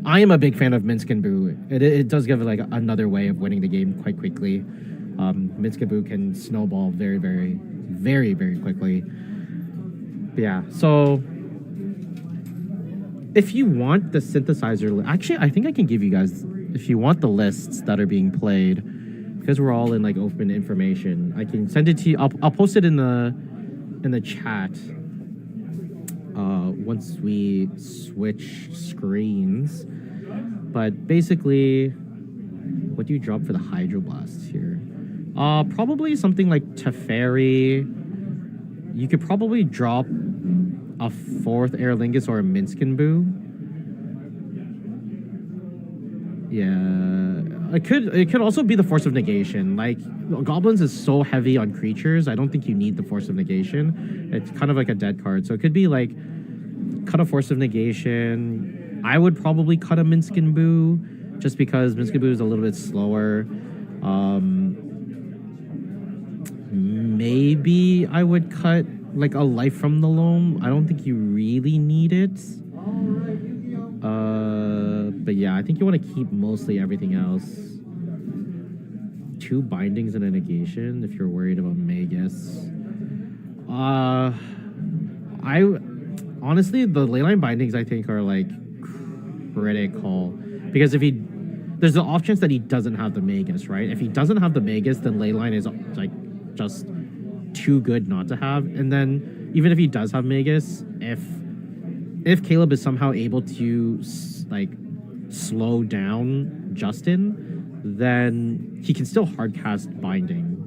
I am a big fan of Minsk and Boo. It does give like another way of winning the game quite quickly. Minsk and Boo can snowball very, very, very, very quickly. But yeah, so if you want the synthesizer, actually, I think I can give you guys, if you want the lists that are being played, because we're all in like open information, I can send it to you. I'll post it in the chat once we switch screens. But basically, what do you drop for the Hydroblast here? Probably something like Teferi. You could probably drop a 4th Aer Lingus or a Minskin Boo. Yeah, it could also be the Force of Negation. Like, Goblins is so heavy on creatures, I don't think you need the Force of Negation. It's kind of like a dead card, so it could be like cut a Force of Negation. I would probably cut a Minskin Boo, just because Minskin Boo is a little bit slower. Maybe I would cut like a Life from the Loam. I don't think you really need it. But yeah, I think you want to keep mostly everything else. 2 bindings and a negation if you're worried about Magus. Honestly, the Leyline bindings I think are like critical, because there's the off chance that he doesn't have the Magus, right? If he doesn't have the Magus, then Leyline is like just too good not to have. And then even if he does have Magus, if Caleb is somehow able to like slow down Justin, then he can still hardcast binding.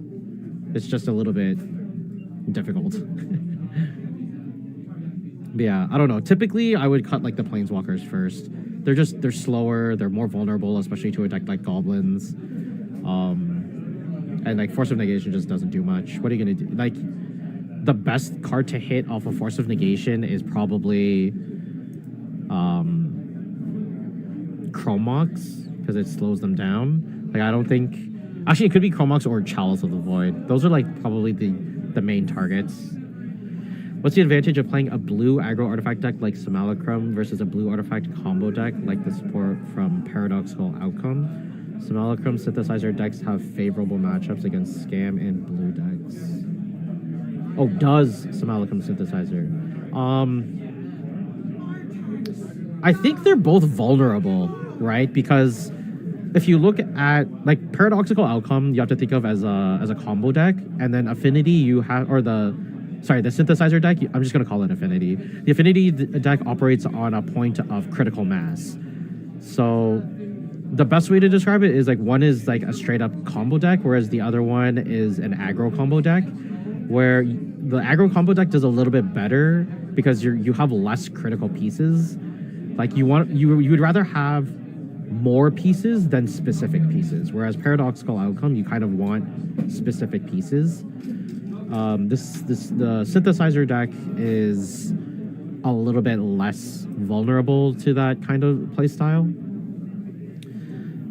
It's just a little bit difficult. But yeah, I don't know. Typically, I would cut like the Planeswalkers first. They're slower. They're more vulnerable, especially to a deck like Goblins. And like Force of Negation just doesn't do much. What are you gonna do? Like, the best card to hit off of Force of Negation is probably Chromox, because it slows them down. Like, I don't think... Actually, it could be Chromox or Chalice of the Void. Those are like probably the main targets. What's the advantage of playing a blue aggro artifact deck like Simulacrum versus a blue artifact combo deck like the support from Paradoxical Outcome? Simulacrum synthesizer decks have favorable matchups against Scam and blue decks. Oh, does Simulacrum synthesizer? I think they're both vulnerable, right? Because if you look at like Paradoxical Outcome, you have to think of as a combo deck, and then Affinity you have, or the synthesizer deck, I'm just going to call it Affinity. The Affinity deck operates on a point of critical mass. So the best way to describe it is like one is like a straight up combo deck, whereas the other one is an aggro combo deck, where the aggro combo deck does a little bit better because you have less critical pieces. Like you would rather have more pieces than specific pieces, whereas Paradoxical Outcome, you kind of want specific pieces. The synthesizer deck is a little bit less vulnerable to that kind of playstyle.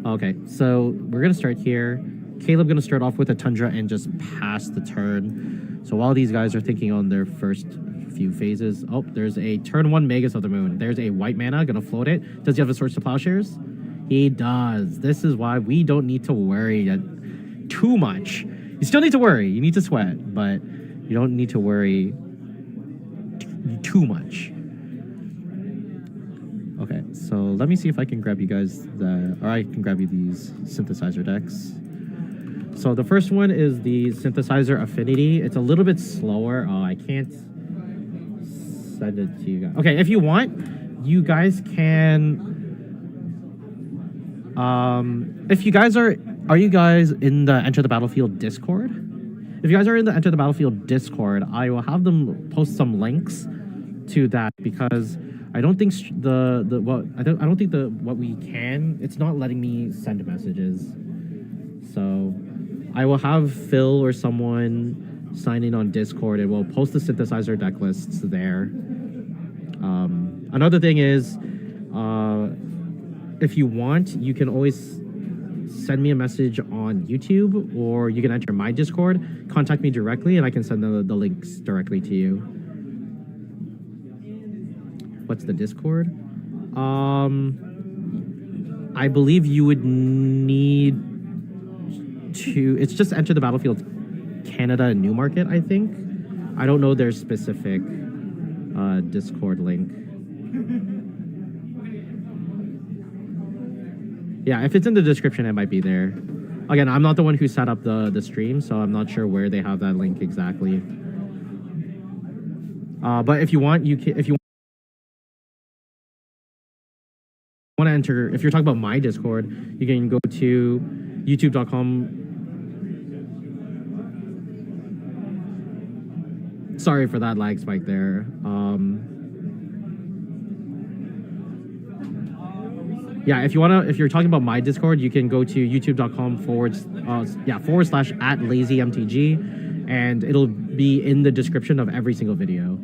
Okay, so we're gonna start here. Caleb gonna start off with a Tundra and just pass the turn. So while these guys are thinking on their first few phases, oh, there's a turn 1 Magus of the Moon. There's a white mana, gonna float it. Does he have a Swords to Plowshares? He does. This is why we don't need to worry too much. You still need to worry. You need to sweat, but you don't need to worry too much. Okay, so let me see if I can grab you guys or I can grab you these synthesizer decks. So the first one is the synthesizer Affinity. It's a little bit slower. Oh, I can't send it to you guys. Okay, if you want, you guys can. If you guys are you guys in the Enter the Battlefield Discord? If you guys are in the Enter the Battlefield Discord, I will have them post some links to that, because I don't think what we can, it's not letting me send messages. So I will have Phil or someone sign in on Discord, and we'll post the synthesizer deck lists there. Another thing is, if you want, you can always send me a message on YouTube, or you can enter my Discord, contact me directly, and I can send the links directly to you. What's the Discord? I believe you would need to, it's just enter the Battlefield Canada and Newmarket, I think. I don't know their specific Discord link. Yeah, if it's in the description, it might be there. Again, I'm not the one who set up the stream, so I'm not sure where they have that link exactly. But if you want, if you want to enter, if you're talking about my Discord, you can go to youtube.com. Sorry for that lag spike there. Yeah, if you're talking about my Discord, you can go to youtube.com /@lazymtg, and it'll be in the description of every single video.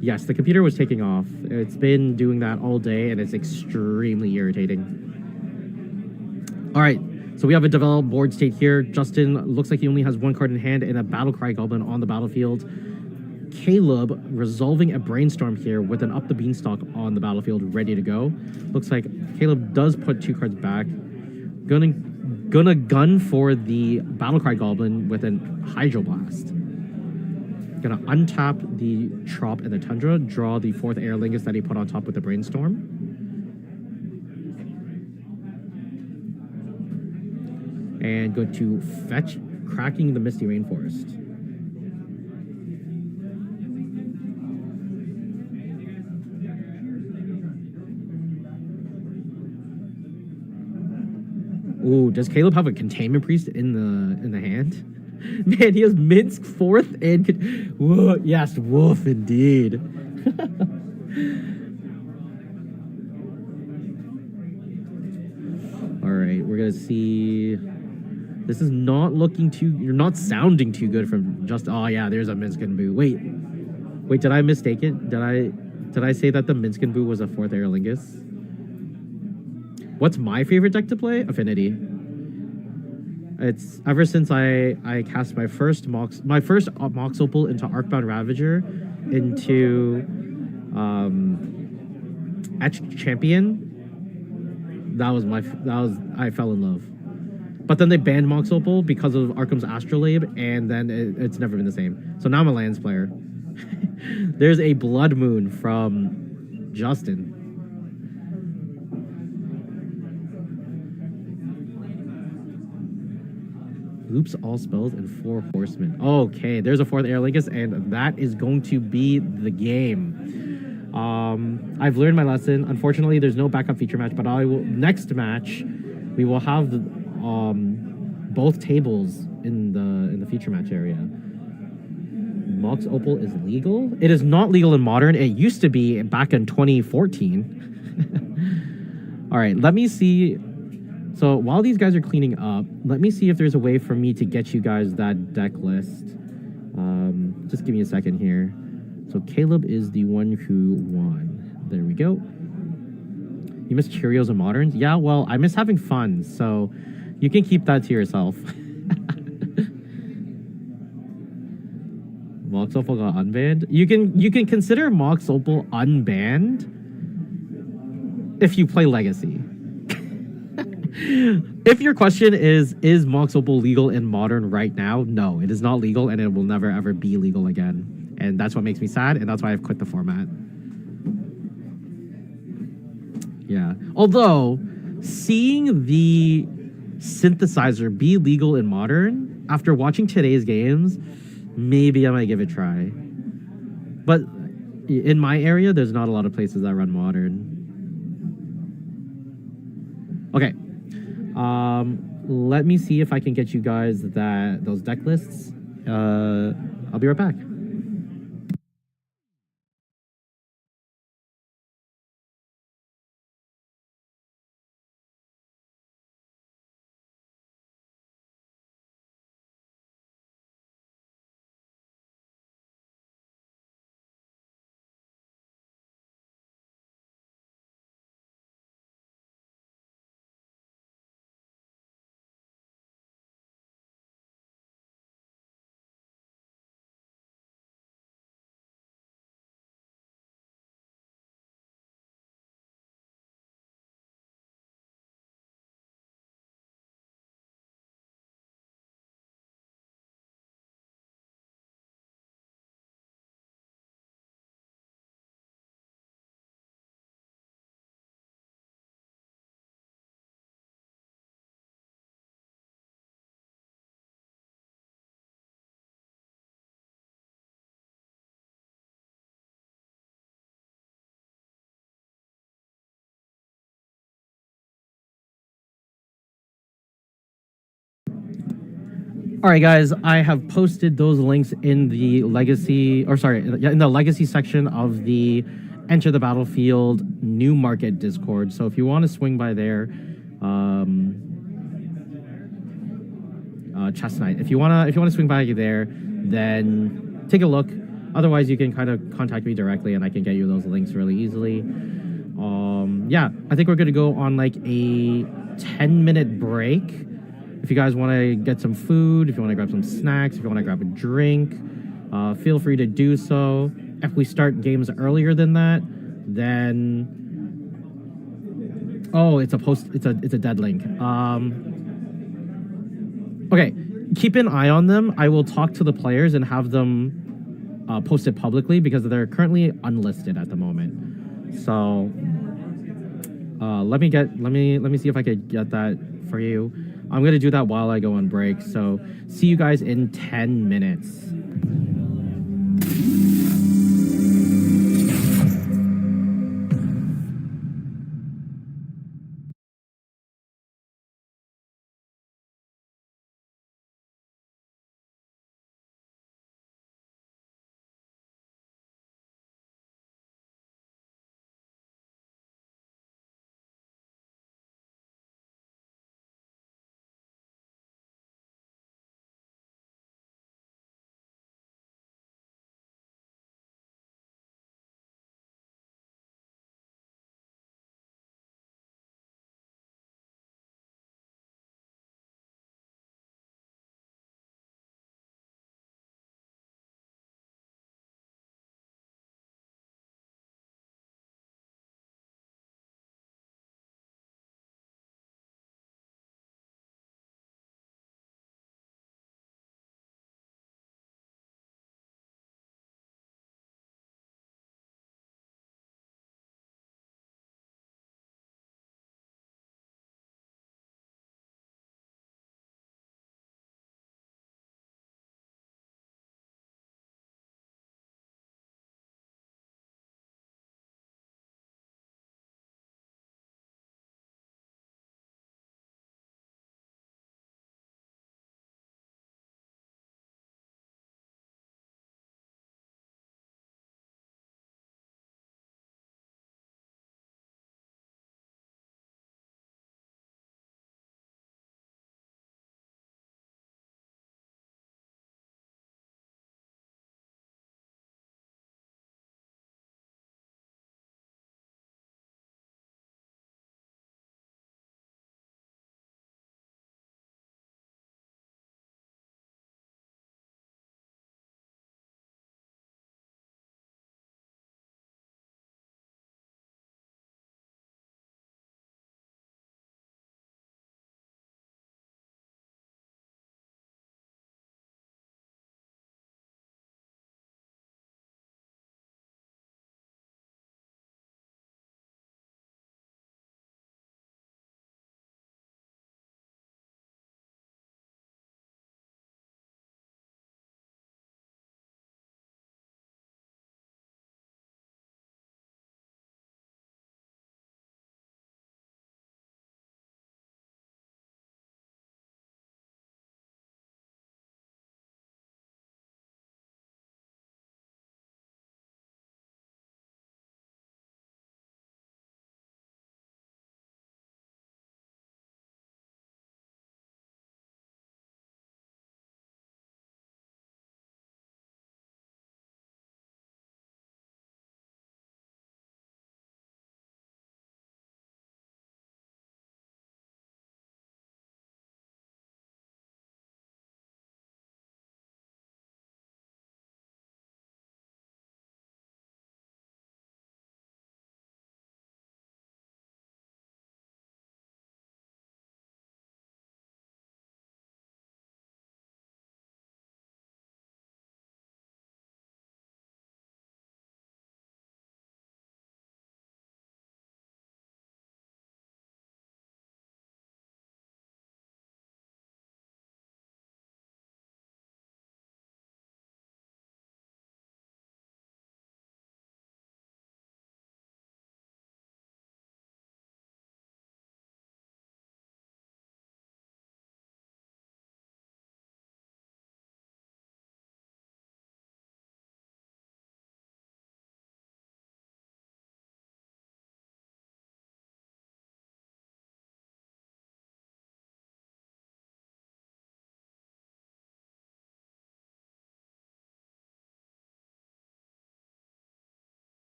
Yes, the computer was taking off. It's been doing that all day, and it's extremely irritating. All right, so we have a developed board state here. Justin looks like he only has one card in hand and a Battlecry Goblin on the battlefield. Caleb resolving a Brainstorm here with an Up the Beanstalk on the battlefield ready to go. Looks like Caleb does put 2 cards back. Gonna gun for the Battlecry Goblin with an Hydroblast. Gonna untap the Trop and the Tundra, draw the 4th Air Lingus that he put on top with the Brainstorm. And go to fetch, cracking the Misty Rainforest. Ooh, does Caleb have a Containment Priest in the hand? Man, he has Minsk 4th and whoa, yes, Wolf indeed. All right, we're gonna see. This is not looking too. You're not sounding too good from just. Oh yeah, there's a Minsk and Boo. Wait, did I mistake it? Did I say that the Minsk and Boo was a 4th Aer Lingus? What's my favorite deck to play? Affinity. It's ever since I cast my first Mox Opal into Arcbound Ravager into Etched Champion. I fell in love. But then they banned Mox Opal because of Arkham's Astrolabe, and then it's never been the same. So now I'm a lands player. There's a Blood Moon from Justin. Oops, all spells and 4 horsemen. Okay, there's a 4th Aer Lingus, and that is going to be the game. I've learned my lesson. Unfortunately, there's no backup feature match, but next match we will have the, both tables in the feature match area. Mox Opal is legal. It is not legal in Modern. It used to be back in 2014. All right, let me see. So while these guys are cleaning up, let me see if there's a way for me to get you guys that deck list. Just give me a second here. So Caleb is the one who won. There we go. You miss Cheerios and Moderns? Yeah, well, I miss having fun, so you can keep that to yourself. Mox Opal got unbanned. You can consider Mox Opal unbanned if you play Legacy. If your question is Mox Opal legal in Modern right now? No, it is not legal, and it will never ever be legal again. And that's what makes me sad, and that's why I've quit the format. Yeah. Although, seeing the synthesizer be legal in Modern, after watching today's games, maybe I might give it a try. But in my area, there's not a lot of places that run Modern. Okay. Let me see if I can get you guys those deck lists. I'll be right back. All right, guys, I have posted those links in the legacy, or sorry, in the legacy section of the Enter the Battlefield New Market Discord. So if you want to swing by there, Chestnut. If you wanna swing by there, then take a look. Otherwise, you can kind of contact me directly, and I can get you those links really easily. Yeah, I think we're gonna go on like a 10-minute break. If you guys want to get some food, if you want to grab some snacks, if you want to grab a drink, feel free to do so. If we start games earlier than that, then it's a dead link. Okay, keep an eye on them. I will talk to the players and have them post it publicly because they're currently unlisted at the moment. So let me see if I could get that for you. I'm gonna do that while I go on break. So see you guys in 10 minutes.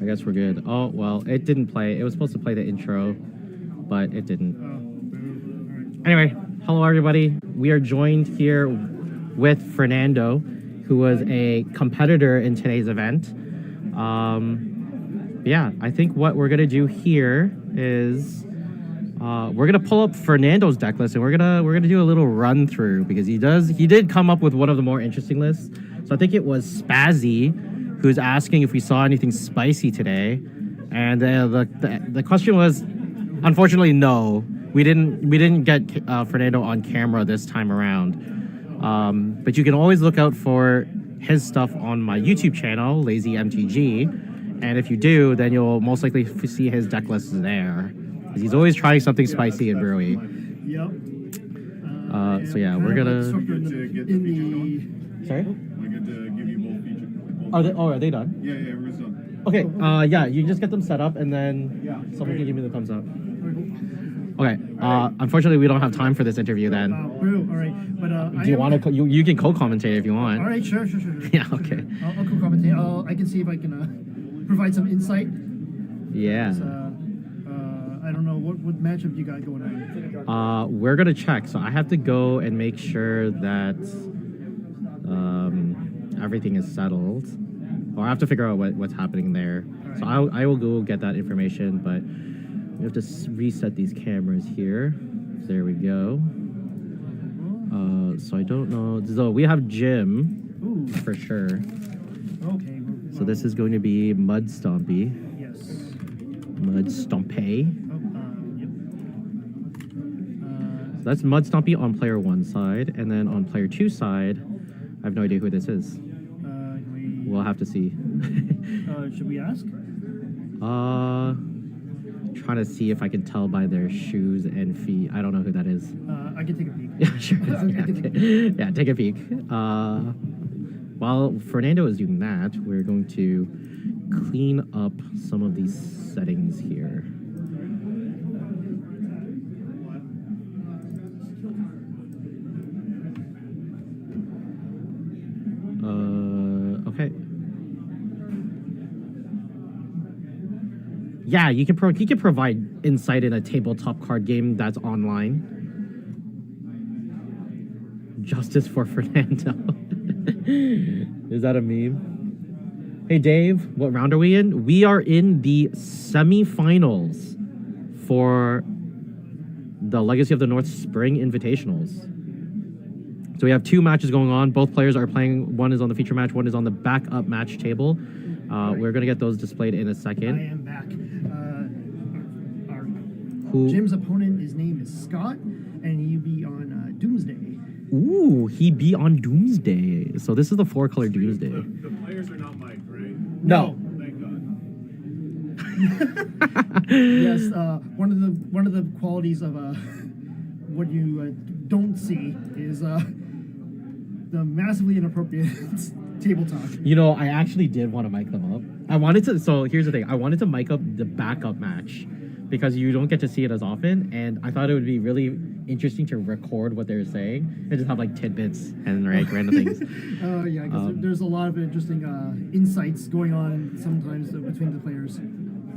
I guess we're good. Oh, well, it didn't play. It was supposed to play the intro, but it didn't. Anyway, hello everybody. We are joined here with Fernando, who was a competitor in today's event. Yeah, I think what we're gonna do here is we're gonna pull up Fernando's deck list and we're gonna do a little run through because he did come up with one of the more interesting lists. So I think it was Spazzy who's asking if we saw anything spicy today, and the question was, unfortunately, no. We didn't get Fernando on camera this time around, but you can always look out for his stuff on my YouTube channel, Lazy MTG, and if you do, then you'll most likely see his deck lists there. He's always trying something spicy and brewy. Yep. So yeah, we're gonna. Sorry. We get to give you both features. Are they done? Yeah, we're done. Okay. Yeah, you just get them set up, and then someone can give me the thumbs up. Okay. Unfortunately, we don't have time for this interview then. Boo, all right. But Do you want to? You can co-commentate if you want. All right, sure. Yeah. Okay. I'll co-commentate. I can see if I can provide some insight. Yeah. I don't know what matchup you got going on. We're gonna check. So I have to go and make sure that everything is settled. Or I have to figure out what's happening there. Right. So I will go get that information, but we have to reset these cameras here. There we go. So I don't know. So we have Jim for sure. Okay. So this is going to be Mud Stompy. Yes. Mud Stompy. Yep. So that's Mud Stompy on player 1 side, and then on player 2 side, I have no idea who this is. We'll have to see. Should we ask? Trying to see if I can tell by their shoes and feet. I don't know who that is. I can take a peek. Yeah, sure. Yeah, take a peek. While Fernando is doing that, we're going to clean up some of these settings here. Okay. Yeah, he can provide insight in a tabletop card game that's online. Justice for Fernando. Is that a meme? Hey Dave, what round are we in? We are in the semi-finals for the Legacy of the North Spring Invitationals. So we have 2 matches going on. Both players are playing. One is on the feature match, one is on the backup match table. We're going to get those displayed in a second. I am back. Jim's opponent, his name is Scott, and he'll be on Doomsday. Ooh, he be on Doomsday. So this is the 4-color Doomsday. The players are not Mike, right? No. Thank God. Yes, one of the qualities of what you don't see is the massively inappropriate table talk. You know, I actually did want to mic them up. I wanted to. So here's the thing. I wanted to mic up the backup match because you don't get to see it as often, and I thought it would be really interesting to record what they're saying and just have like tidbits and random things. Yeah, because there's a lot of interesting insights going on sometimes between the players.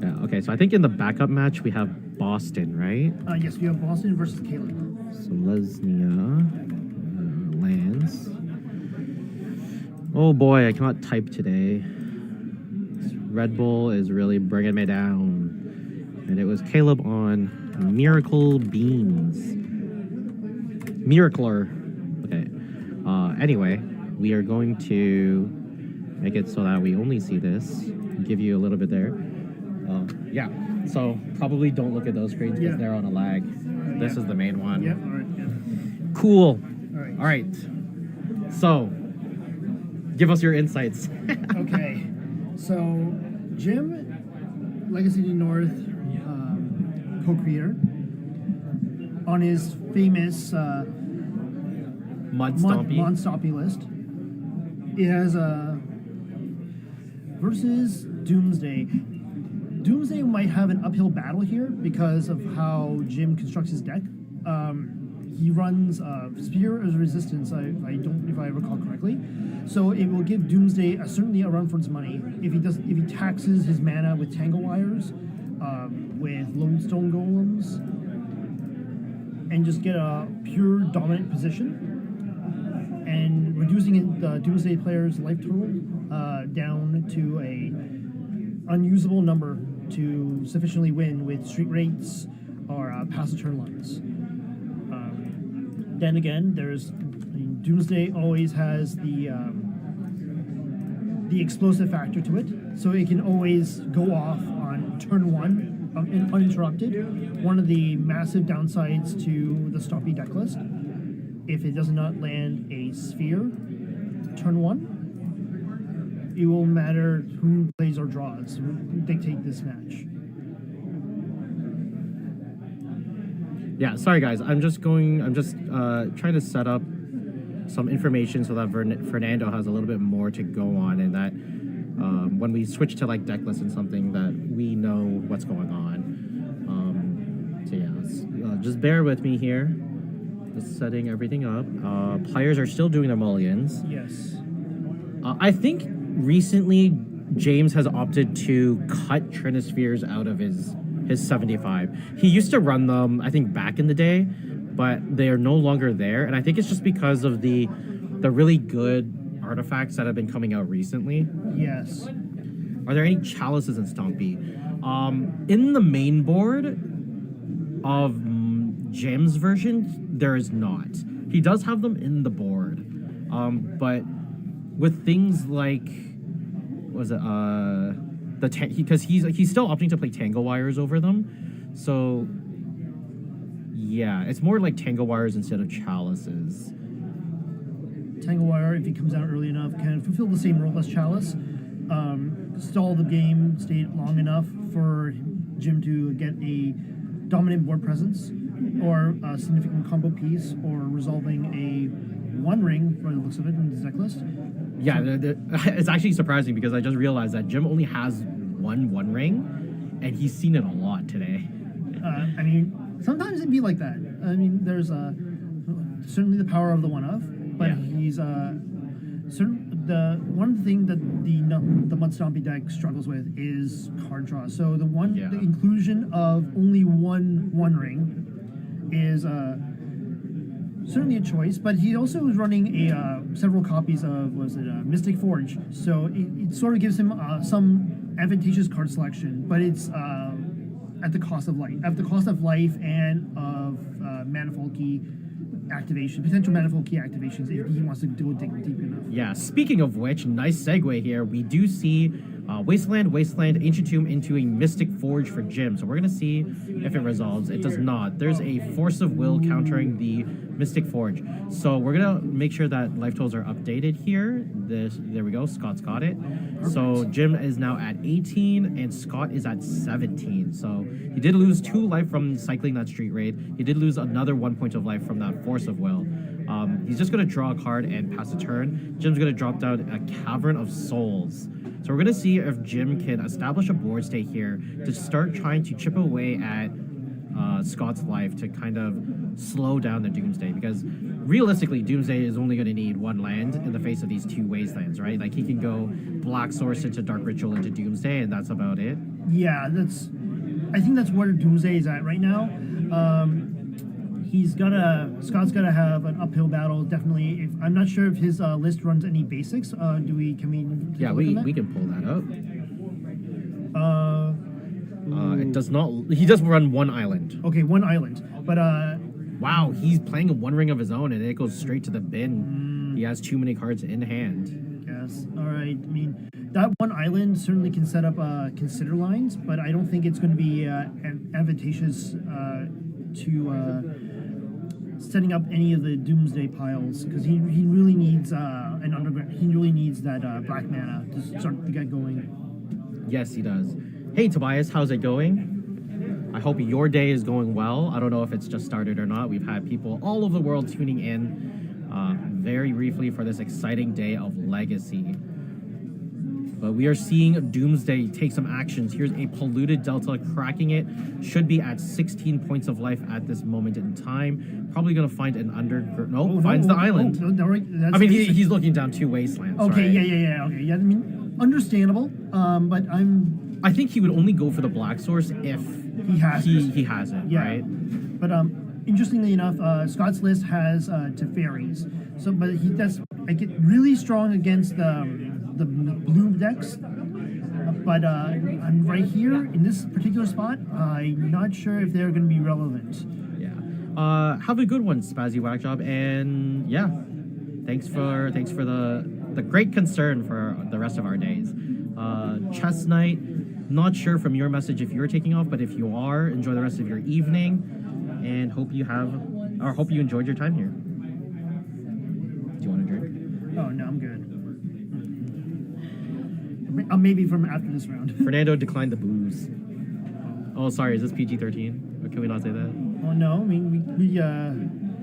Yeah. Okay. So I think in the backup match we have Boston, right? Yes, we have Boston versus Caleb. So Lesnia lands. Oh boy, I cannot type today. This Red Bull is really bringing me down. And it was Caleb on Miracle Beans. Miracler. Okay. Anyway, we are going to make it so that we only see this. Give you a little bit there. Yeah. So probably don't look at those screens because they're on a lag. This is the main one. Yep. All right. Yeah. Cool. All right. So, give us your insights. Okay. So, Jim, Legacy of the North co-creator, on his famous Mud Stompy list, it has versus Doomsday. Doomsday might have an uphill battle here because of how Jim constructs his deck. he runs Spear as a resistance. If I recall correctly, so it will give Doomsday certainly a run for its money if he taxes his mana with Tangle Wires, with Lodestone Golems, and just get a pure dominant position, and reducing the Doomsday player's life total down to a unusable number to sufficiently win with street rates or pass the turn lines. Then again, Doomsday always has the explosive factor to it, so it can always go off on turn one uninterrupted. One of the massive downsides to the Stompy deck list, if it does not land a sphere turn one, it will matter who plays or draws, who dictate this match. Yeah, sorry guys. I'm just trying to set up some information so that Fernando has a little bit more to go on, and that when we switch to like deck lists and something, that we know what's going on. So yeah, just bear with me here. Just setting everything up. Players are still doing their mulligans. Yes. I think recently James has opted to cut Trinispheres out of his 75. He used to run them, I think, back in the day, but they are no longer there, and I think it's just because of the really good artifacts that have been coming out recently. Yes. Are there any chalices in Stompy? In the main board of Jim's version, there is not. He does have them in the board, but with things like, because he's still opting to play Tangle Wires over them, so yeah, it's more like Tangle Wires instead of chalices. Tangle Wire, if he comes out early enough, can fulfill the same role as Chalice. Stall the game, stay long enough for Jim to get a dominant board presence, or a significant combo piece, or resolving a one ring, from the looks of it, in the deck list. Yeah, it's actually surprising because I just realized that Jim only has one ring, and he's seen it a lot today. I mean, sometimes it'd be like that. I mean, there's certainly the power of the one-of, but Yeah. he's the one thing that the Mud Stompy deck struggles with is card draw. So the inclusion of only one ring is certainly a choice, but he also was running several copies of Mystic Forge, so it sort of gives him some advantageous card selection, but it's at the cost of life, and of manifold key activation, potential manifold key activations if he wants to go deep enough. Yeah, speaking of which, nice segue here. We do see Wasteland, Ancient Tomb into a Mystic Forge for Jim. So we're going to see if it resolves. It does not. There's a Force of Will countering the Mystic Forge. So we're going to make sure that life totals are updated here. There we go. Scott's got it. Perfect. So Jim is now at 18 and Scott is at 17. So he did lose 2 life from cycling that street raid. He did lose another 1 point of life from that Force of Will. He's just going to draw a card and pass a turn. Jim's going to drop down a Cavern of Souls. So we're going to see if Jim can establish a board state here to start trying to chip away at Scott's life to kind of slow down the Doomsday, because realistically Doomsday is only going to need 1 land in the face of these 2 wastelands, right? Like he can go Black Source into Dark Ritual into Doomsday, and that's about it. Yeah, I think that's where Doomsday is at right now. Scott's gotta have an uphill battle, definitely. I'm not sure if his list runs any basics. Can we take a look at that? We can pull that up. It does not. He does run 1 island. Okay, 1 island, but wow, he's playing a 1 ring of his own, and it goes straight to the bin. He has too many cards in hand. Yes. All right. I mean, that 1 island certainly can set up consider lines, but I don't think it's going to be advantageous to setting up any of the Doomsday piles, because he really needs an underground. He really needs that black mana to start to get going. Yes, he does. Hey, Tobias, how's it going? I hope your day is going well. I don't know if it's just started or not. We've had people all over the world tuning in very briefly for this exciting day of Legacy. But we are seeing Doomsday take some actions. Here's a polluted Delta cracking it. Should be at 16 points of life at this moment in time. Probably going to find an finds the island. I mean, he's looking down 2 wastelands. Okay, right? yeah. Okay, yeah. I mean, understandable. But I think he would only go for the black source if he has it, yeah. right? But interestingly enough, Scott's list has Teferis. So, but that's really strong against the blue decks. But I'm right here in this particular spot. I'm not sure if they're going to be relevant. Yeah. Have a good one, Spazzy Whackjob, and yeah, thanks for the great concern for the rest of our days. Chess Knight. Not sure from your message if you're taking off, but if you are, enjoy the rest of your evening, and hope you enjoyed your time here. Do you want a drink? Oh, no, I'm good. Maybe from after this round. Fernando declined the booze. Oh, sorry, is this PG-13? Or can we not say that? Oh, no, I mean,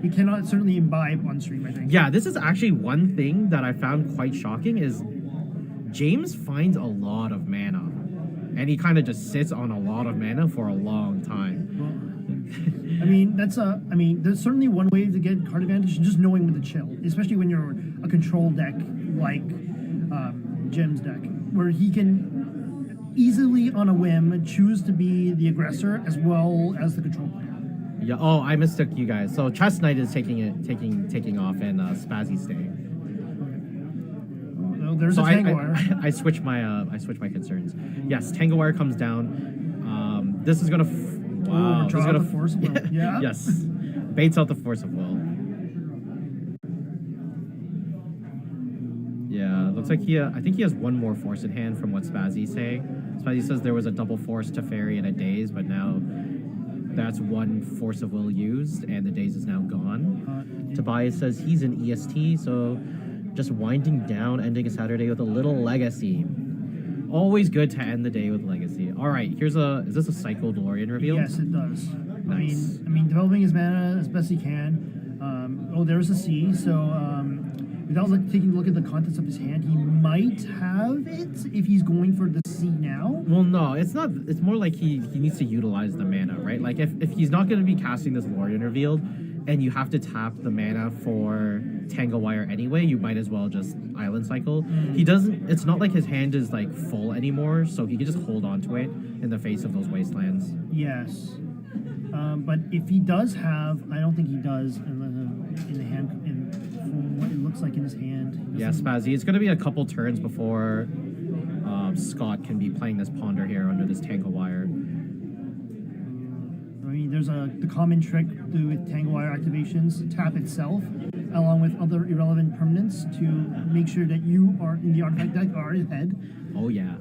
we cannot certainly imbibe on stream, I think. Yeah, this is actually one thing that I found quite shocking is James finds a lot of mana. And he kind of just sits on a lot of mana for a long time. Well, I mean, there's certainly one way to get card advantage, just knowing when to chill, especially when you're a control deck like Jim's deck, where he can easily, on a whim, choose to be the aggressor as well as the control player. Yeah. Oh, I mistook you guys. So Chess Knight is taking off, and Spazzy staying. There's so a Tanglewire. I switched my concerns. Yes, Tanglewire comes down. This is gonna. Wow. Draw the Force of Will. Yeah. Yes. Baits out the Force of Will. Yeah. Looks like I think he has one more Force in hand from what Spazzy's saying. Spazzy says there was a double Force Teferi and a Daze, but now that's one Force of Will used, and the Daze is now gone. Tobias says he's an EST, so. Just winding down, ending a Saturday with a little legacy. Always good to end the day with legacy. All right, is this a Cycle DeLorean reveal? Yes, it does. Nice. I mean, developing his mana as best he can. There's a C. So, without taking a look at the contents of his hand, he might have it if he's going for the C now. Well, no, it's not. It's more like he needs to utilize the mana, right? Like if he's not going to be casting this DeLorean revealed, and you have to tap the mana for Tanglewire anyway, you might as well just Island Cycle. He doesn't. It's not like his hand is like full anymore, so he can just hold on to it in the face of those wastelands. Yes. But if he does have, I don't think he does in the hand, from what it looks like in his hand. Yeah, Spazzy, it's going to be a couple turns before Scott can be playing this Ponder here under this Tanglewire. I mean, there's the common trick with Tanglewire activations, tap itself, along with other irrelevant permanents to make sure that you are in the artifact deck are ahead. Oh, yeah.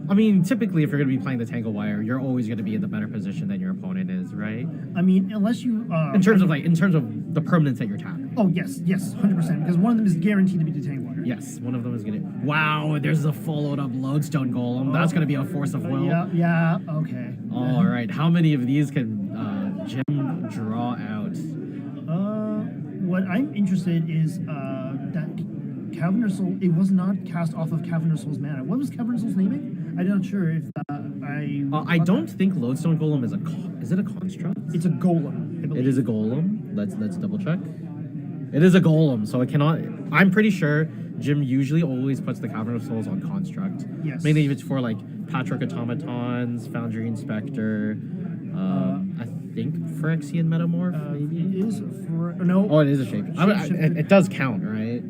I mean, typically, if you're going to be playing the Tanglewire, you're always going to be in the better position than your opponent is, right? I mean, unless you... in terms of the permanents that you're tapping. Oh, yes, 100%, because one of them is guaranteed to be the Tanglewire. Yes, one of them is going to... Wow, there's a followed-up Lodestone Golem. That's going to be a Force of Will. Yeah, okay. All right, how many of these can Jim draw out? What I'm interested is that Cavernous Soul, it was not cast off of Cavernous Soul's mana. What was Cavernous Soul's naming? I'm not sure if I don't think Lodestone Golem is is it a construct? It's a golem, I believe. It is a golem. Let's double check. It is a golem, so it cannot. I'm pretty sure Jim usually always puts the Cavern of Souls on construct. Yes. Mainly if it's for like Patrick Automatons, Foundry Inspector. I think Phyrexian Metamorph. Maybe it is for no. Oh, it is a shape. It does count, right?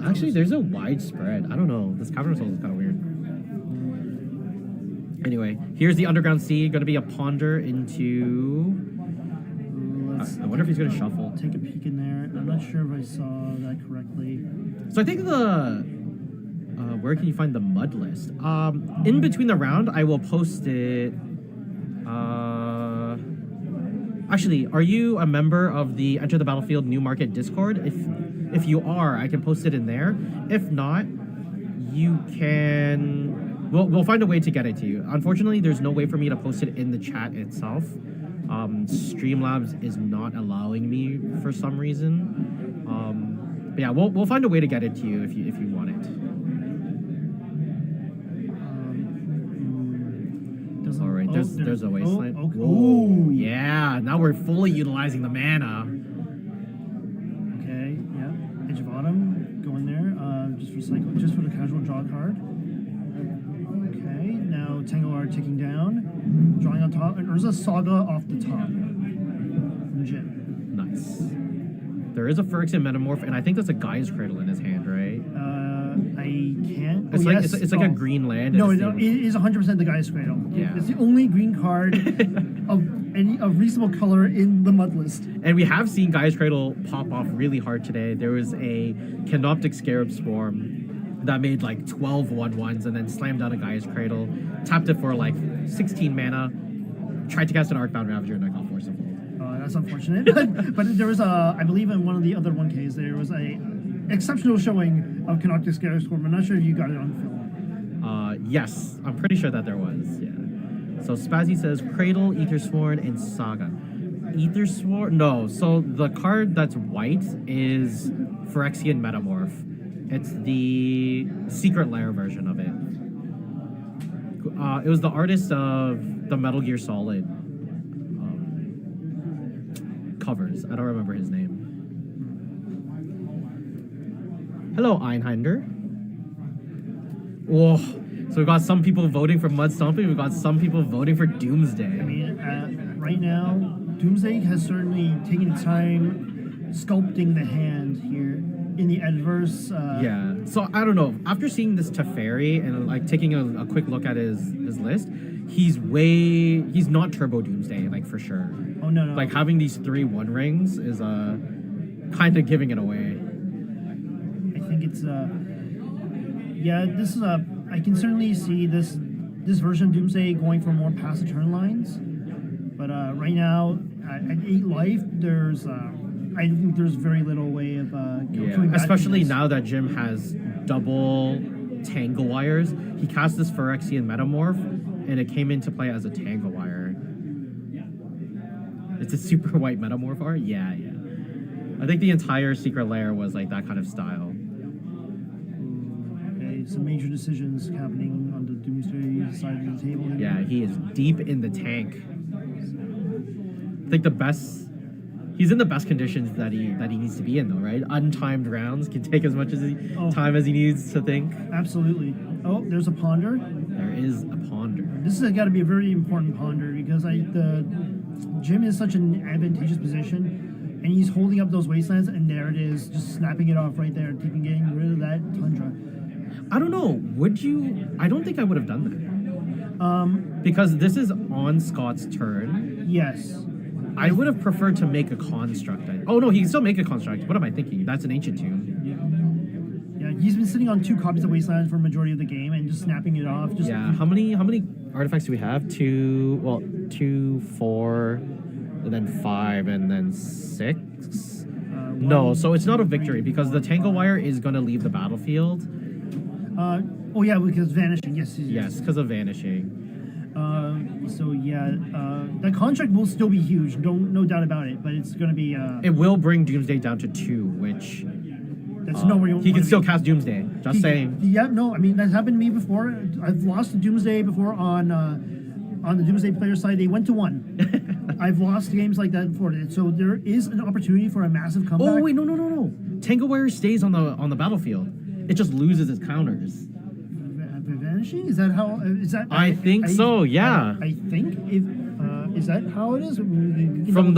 Actually, there's a wide spread. I don't know. This Cavern of Souls is kind of weird. Anyway, here's the Underground Sea. Going to be a Ponder into... I wonder if he's going to shuffle. Take a peek in there. I'm not sure if I saw that correctly. So I think the... where can you find the mud list? In between the round, I will post it... Actually, are you a member of the Enter the Battlefield New Market Discord? If you are, I can post it in there. If not, you can... We'll find a way to get it to you. Unfortunately, there's no way for me to post it in the chat itself. Streamlabs is not allowing me for some reason. But yeah, we'll find a way to get it to you if you want it. All right, there's a wasteland. okay. Whoa, yeah. Now we're fully utilizing the mana. Okay, yeah. Edge of Autumn, going there. Just recycle, just for the casual draw card. Okay, now Tanglear ticking down, drawing on top, and Urza Saga off the top. From Jim. Nice. There is a Phyrexian Metamorph, and I think that's a Guy's Cradle in his hand, right? I can't. It's oh, like yes. it's like a green land. No, and it is 100% the Guy's Cradle. Yeah. It's the only green card of reasonable color in the mud list. And we have seen Guy's Cradle pop off really hard today. There was a Canoptic Scarab Swarm that made like 12 1/1s and then slammed down a Guy's Cradle, tapped it for like 16 mana, tried to cast an Arcbound Ravager, and I got Force of Hold. That's unfortunate. but there was I believe in one of the other 1Ks, there was a exceptional showing of Canoptic Scarab Swarm. I'm not sure if you got it on film. Yes, I'm pretty sure that there was, yeah. So Spazzy says Cradle, Aethersworn, and Saga. Aethersworn? No, so the card that's white is Phyrexian Metamorph. It's the Secret Lair version of it. It was the artist of the Metal Gear Solid covers. I don't remember his name. Hello, Einhinder. Whoa. So we've got some people voting for Mud Stompy, we've got some people voting for Doomsday. I mean, right now, Doomsday has certainly taken time sculpting the hand here in the adverse. Yeah. So I don't know. After seeing this Teferi and like taking a quick look at his list, he's not Turbo Doomsday, like for sure. Oh no. Like having these 3 1 rings is kind of giving it away. I think it's yeah. This is I can certainly see this version of Doomsday going for more passive turn lines, but right now at 8 life, there's I think there's very little way of coming back. Especially now that Jim has double Tangle Wires, he cast this Phyrexian Metamorph, and it came into play as a Tangle Wire. It's a super white Metamorph art. Yeah. I think the entire Secret Lair was like that kind of style. Some major decisions happening on the Doomsday side of the table here. Yeah, he is deep in the tank. I think he's in the best conditions that he needs to be in, though, right? Untimed rounds can take as much time as he needs to think. Absolutely. Oh, there's a Ponder. There is a Ponder. This has got to be a very important Ponder because the Jim is such an advantageous position, and he's holding up those wastelands, and there it is, just snapping it off right there, getting rid of that Tundra. I don't know. Would you? I don't think I would have done that. Because this is on Scott's turn. Yes. I would have preferred to make a construct. Oh no, he can still make a construct. What am I thinking? That's an ancient tomb. Yeah, he's been sitting on 2 copies of Wasteland for a majority of the game and just snapping it off. Yeah. How many artifacts do we have? 2, 4, and then 5, and then 6. No, so it's not a victory because the Tangle Wire is going to leave the battlefield. Oh yeah, because vanishing. Yes. Yes, because of vanishing. So yeah, the contract will still be huge. No doubt about it. But it's going to be. It will bring Doomsday down to 2, which. That's not where you. He can still cast Doomsday. Just saying. Yeah, no, I mean that's happened to me before. I've lost to Doomsday before on the Doomsday player side. They went to 1. I've lost games like that before. So there is an opportunity for a massive comeback. Oh wait, no. Tangle Wire stays on the battlefield. It just loses its counters. Vanishing? Is that how? Is that? I think so. Yeah. I think if is that how it is? From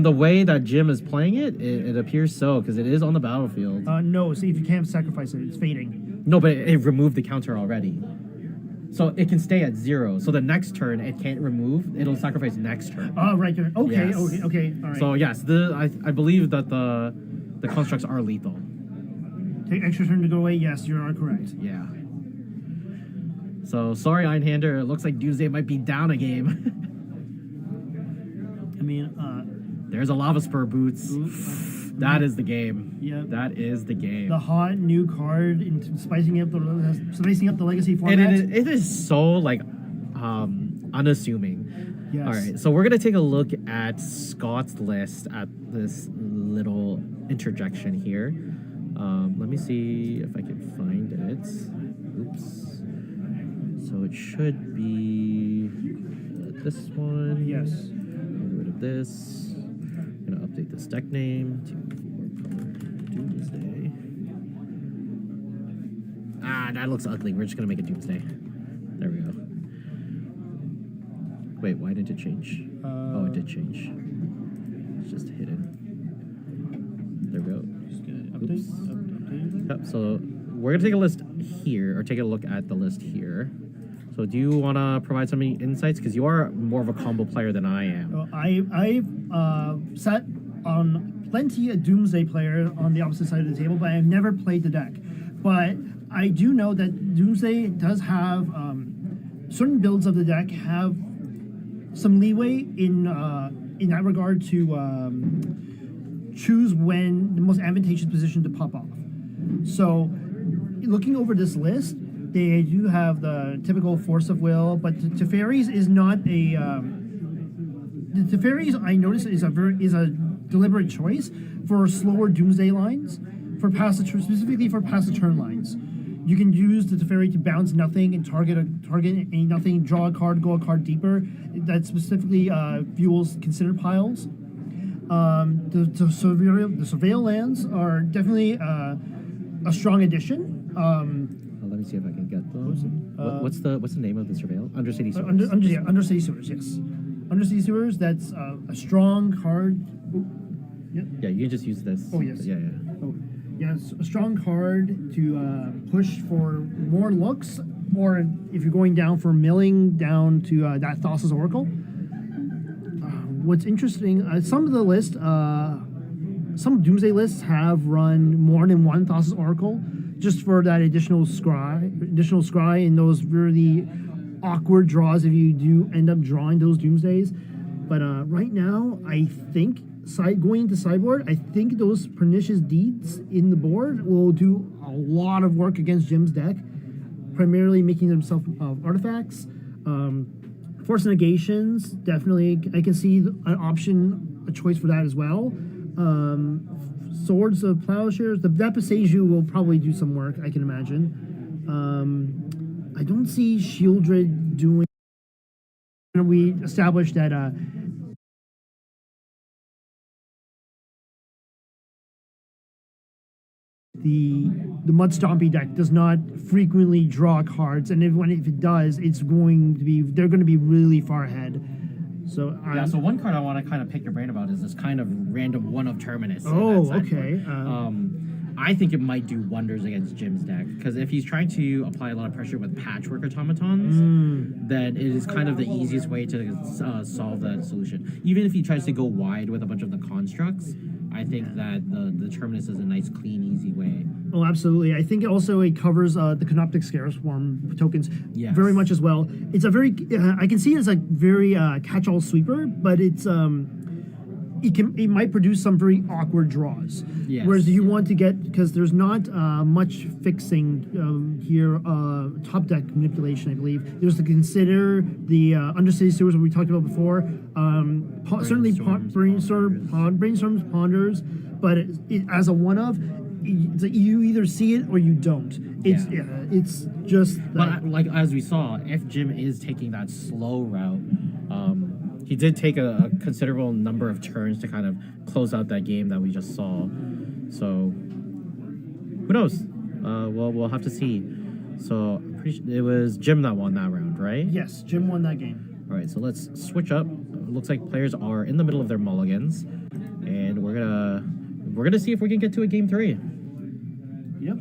the way that Jim is playing it appears so because it is on the battlefield. No. See, if you can't sacrifice it, it's fading. No, but it removed the counter already. So it can stay at 0. So the next turn it can't remove. It'll sacrifice next turn. Oh, right there. Okay. Yes. Okay. All right. So yes, I believe that the constructs are lethal. Take extra turn to go away. Yes, you are correct. Yeah. So sorry, Einhander. It looks like Doomsday might be down a game. I mean, there's a Lava Spur Boots. That is the game. Yeah. That is the game. The hot new card spicing up the legacy format. And it is so like unassuming. Yes. All right, so we're gonna take a look at Scott's list at this little interjection here. Let me see if I can find it. Oops. So it should be this one. Yes. Get rid of this. I'm gonna update this deck name to Doomsday. Ah, that looks ugly. We're just gonna make it Doomsday. There we go. Wait, why did it change? Oh, it did change. It's just hidden. There we go. Just gonna Oops. update. Yep, so we're gonna take a list here, or take a look at the list here. So do you want to provide some insights? Because you are more of a combo player than I am. Well, I've sat on plenty of Doomsday player on the opposite side of the table, but I've never played the deck. But I do know that Doomsday does have certain builds of the deck have some leeway in that regard to choose when the most advantageous position to pop off. So, looking over this list, they do have the typical force of will, but Teferi's is not a. The Teferi's, I notice, is a deliberate choice for slower Doomsday lines, for specifically for pass the turn lines. You can use the Teferi to bounce nothing and target a nothing, draw a card, go a card deeper. That specifically fuels consider piles. The surveil lands are definitely a strong addition. Let me see if I can get those. What's the name of the surveil? Undercity Sewers. Undercity Sewers, yes. Undercity Sewers, that's a strong card. Yeah, you can just use this. Oh, yes. Yeah. Oh, yeah, it's a strong card to push for more looks, or if you're going down for milling down to that Thassa's Oracle. What's interesting, some of the list, some Doomsday lists have run more than one Thassa's Oracle, just for that additional scry in those really awkward draws if you do end up drawing those Doomsdays. But right now, I think going into sideboard, I think those Pernicious Deeds in the board will do a lot of work against Jim's deck, primarily making themselves artifacts. Force Negations, definitely, I can see an option, a choice for that as well. Swords of Plowshares, that Beseiju will probably do some work, I can imagine. I don't see Shieldred doing. We established that the Mud Stompy deck does not frequently draw cards, and if it does, they're going to be really far ahead. So So one card I want to kind of pick your brain about is this kind of random one of Terminus. Oh, okay. I think it might do wonders against Jim's deck, because if he's trying to apply a lot of pressure with Patchwork Automatons, then it is kind of the easiest way to solve that solution. Even if he tries to go wide with a bunch of the constructs, I think that the Terminus is a nice, clean, easy way. Oh, absolutely. I think also it covers the Canoptic Scare Swarm tokens very much as well. It's a very, I can see it as a very catch-all sweeper, but it's it might produce some very awkward draws. Yes. Whereas you want to get, because there's not much fixing here, top deck manipulation, I believe. There's to consider the Undercity Sewers that we talked about before. Certainly Brainstorms, Ponders, but as a one-of, you either see it or you don't. It's just. But like as we saw, if Jim is taking that slow route, he did take a considerable number of turns to kind of close out that game that we just saw. So who knows? We'll have to see. So it was Jim that won that round, right? Yes, Jim won that game. All right, so let's switch up. It looks like players are in the middle of their mulligans, and we're gonna see if we can get to a game 3. Yep.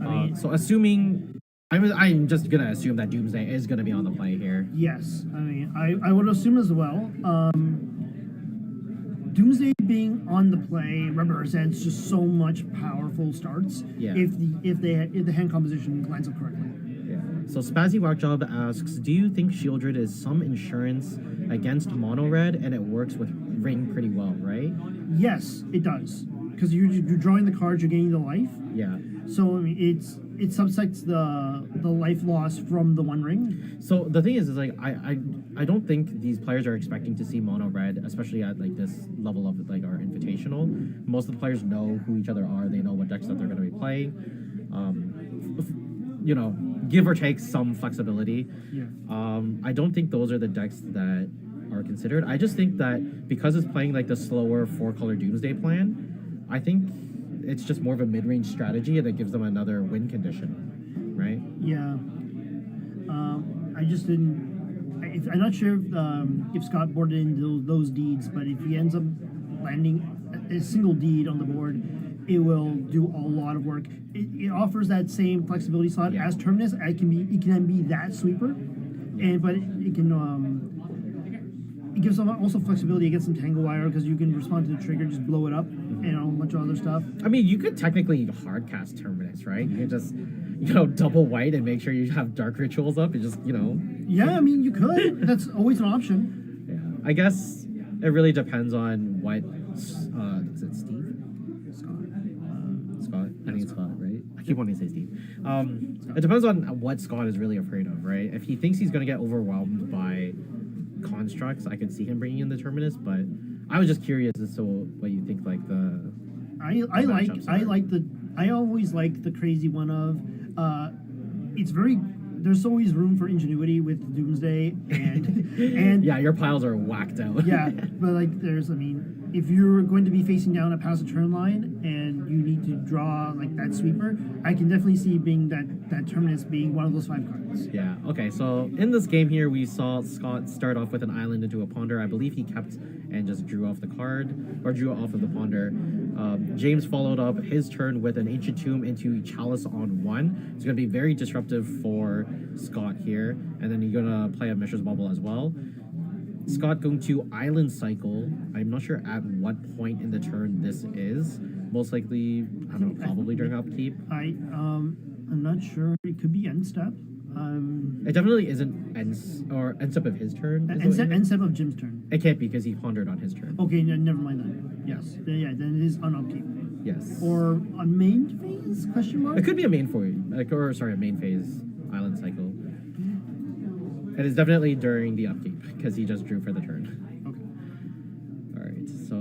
I mean, so assuming. I'm just gonna assume that Doomsday is gonna be on the play here. Yes, I mean I would assume as well. Doomsday being on the play represents just so much powerful starts. Yeah. If the hand composition lines up correctly. Yeah. So Spazzy Rockjob asks, do you think Shieldred is some insurance against mono red, and it works with Ring pretty well, right? Yes, it does. Because you're drawing the cards, you're gaining the life. Yeah. So I mean, it subsets the life loss from the One Ring. So the thing is like I don't think these players are expecting to see mono red, especially at like this level of like our invitational. Most of the players know who each other are. They know what decks that they're going to be playing. You know, give or take some flexibility. Yeah. I don't think those are the decks that are considered. I just think that because it's playing like the slower 4-color Doomsday plan, I think it's just more of a mid-range strategy and it gives them another win condition, right? Yeah. I just didn't. I'm not sure if Scott boarded in those deeds, but if he ends up landing a single deed on the board, it will do a lot of work. It offers that same flexibility slot as Terminus. It can be that sweeper, but it can. It gives them also flexibility against some Tangle Wire because you can respond to the trigger, just blow it up, and a bunch of other stuff. I mean, you could technically hard cast Terminus, right? You can just, double white and make sure you have Dark Rituals up and just, Yeah, I mean, you could. That's always an option. Yeah. I guess it really depends on what, is it Steve? Scott? I think it's Scott, right? I keep wanting to say Steve. It depends on what Scott is really afraid of, right? If he thinks he's going to get overwhelmed by constructs, I could see him bringing in the Terminus, but I was just curious as to what you think, like the I always like the crazy one of there's always room for ingenuity with Doomsday and yeah, your piles are whacked out. yeah, but like if you're going to be facing down a pass a turn line and you need to draw like that sweeper, I can definitely see being that Terminus being one of those 5 cards. Yeah, okay, so in this game here, we saw Scott start off with an island into a ponder. I believe he kept and just drew off the card, or drew off of the ponder. James followed up his turn with an Ancient Tomb into Chalice on 1. It's going to be very disruptive for Scott here, and then you're going to play a Mishra's Bubble as well. Scott going to Island Cycle. I'm not sure at what point in the turn this is. Most likely, I don't know, probably during upkeep. I'm not sure. It could be end step. It definitely isn't end step of his turn. End step of Jim's turn. It can't be because he pondered on his turn. Okay, never mind then. Yes. Then it is on upkeep. Yes. Or a main phase? Question mark? It could be a main phase, a main phase Island Cycle. It is definitely during the upkeep because he just drew for the turn. Okay. All right, so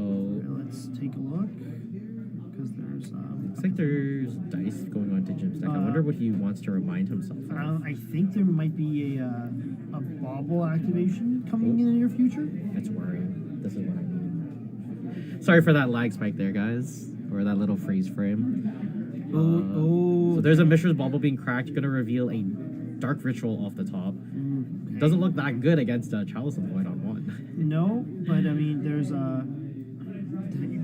let's take a look because there's looks like there's dice going on to Jim's deck. I wonder what he wants to remind himself of. I think there might be a bobble activation coming in the near future. That's worrying. This is what I mean. Sorry for that lag spike there, guys, or that little freeze frame. So there's a Mishra's Bauble being cracked. You're gonna reveal a Dark Ritual off the top. Okay. Doesn't look that good against a Chalice of Void on 1. No, but I mean, there's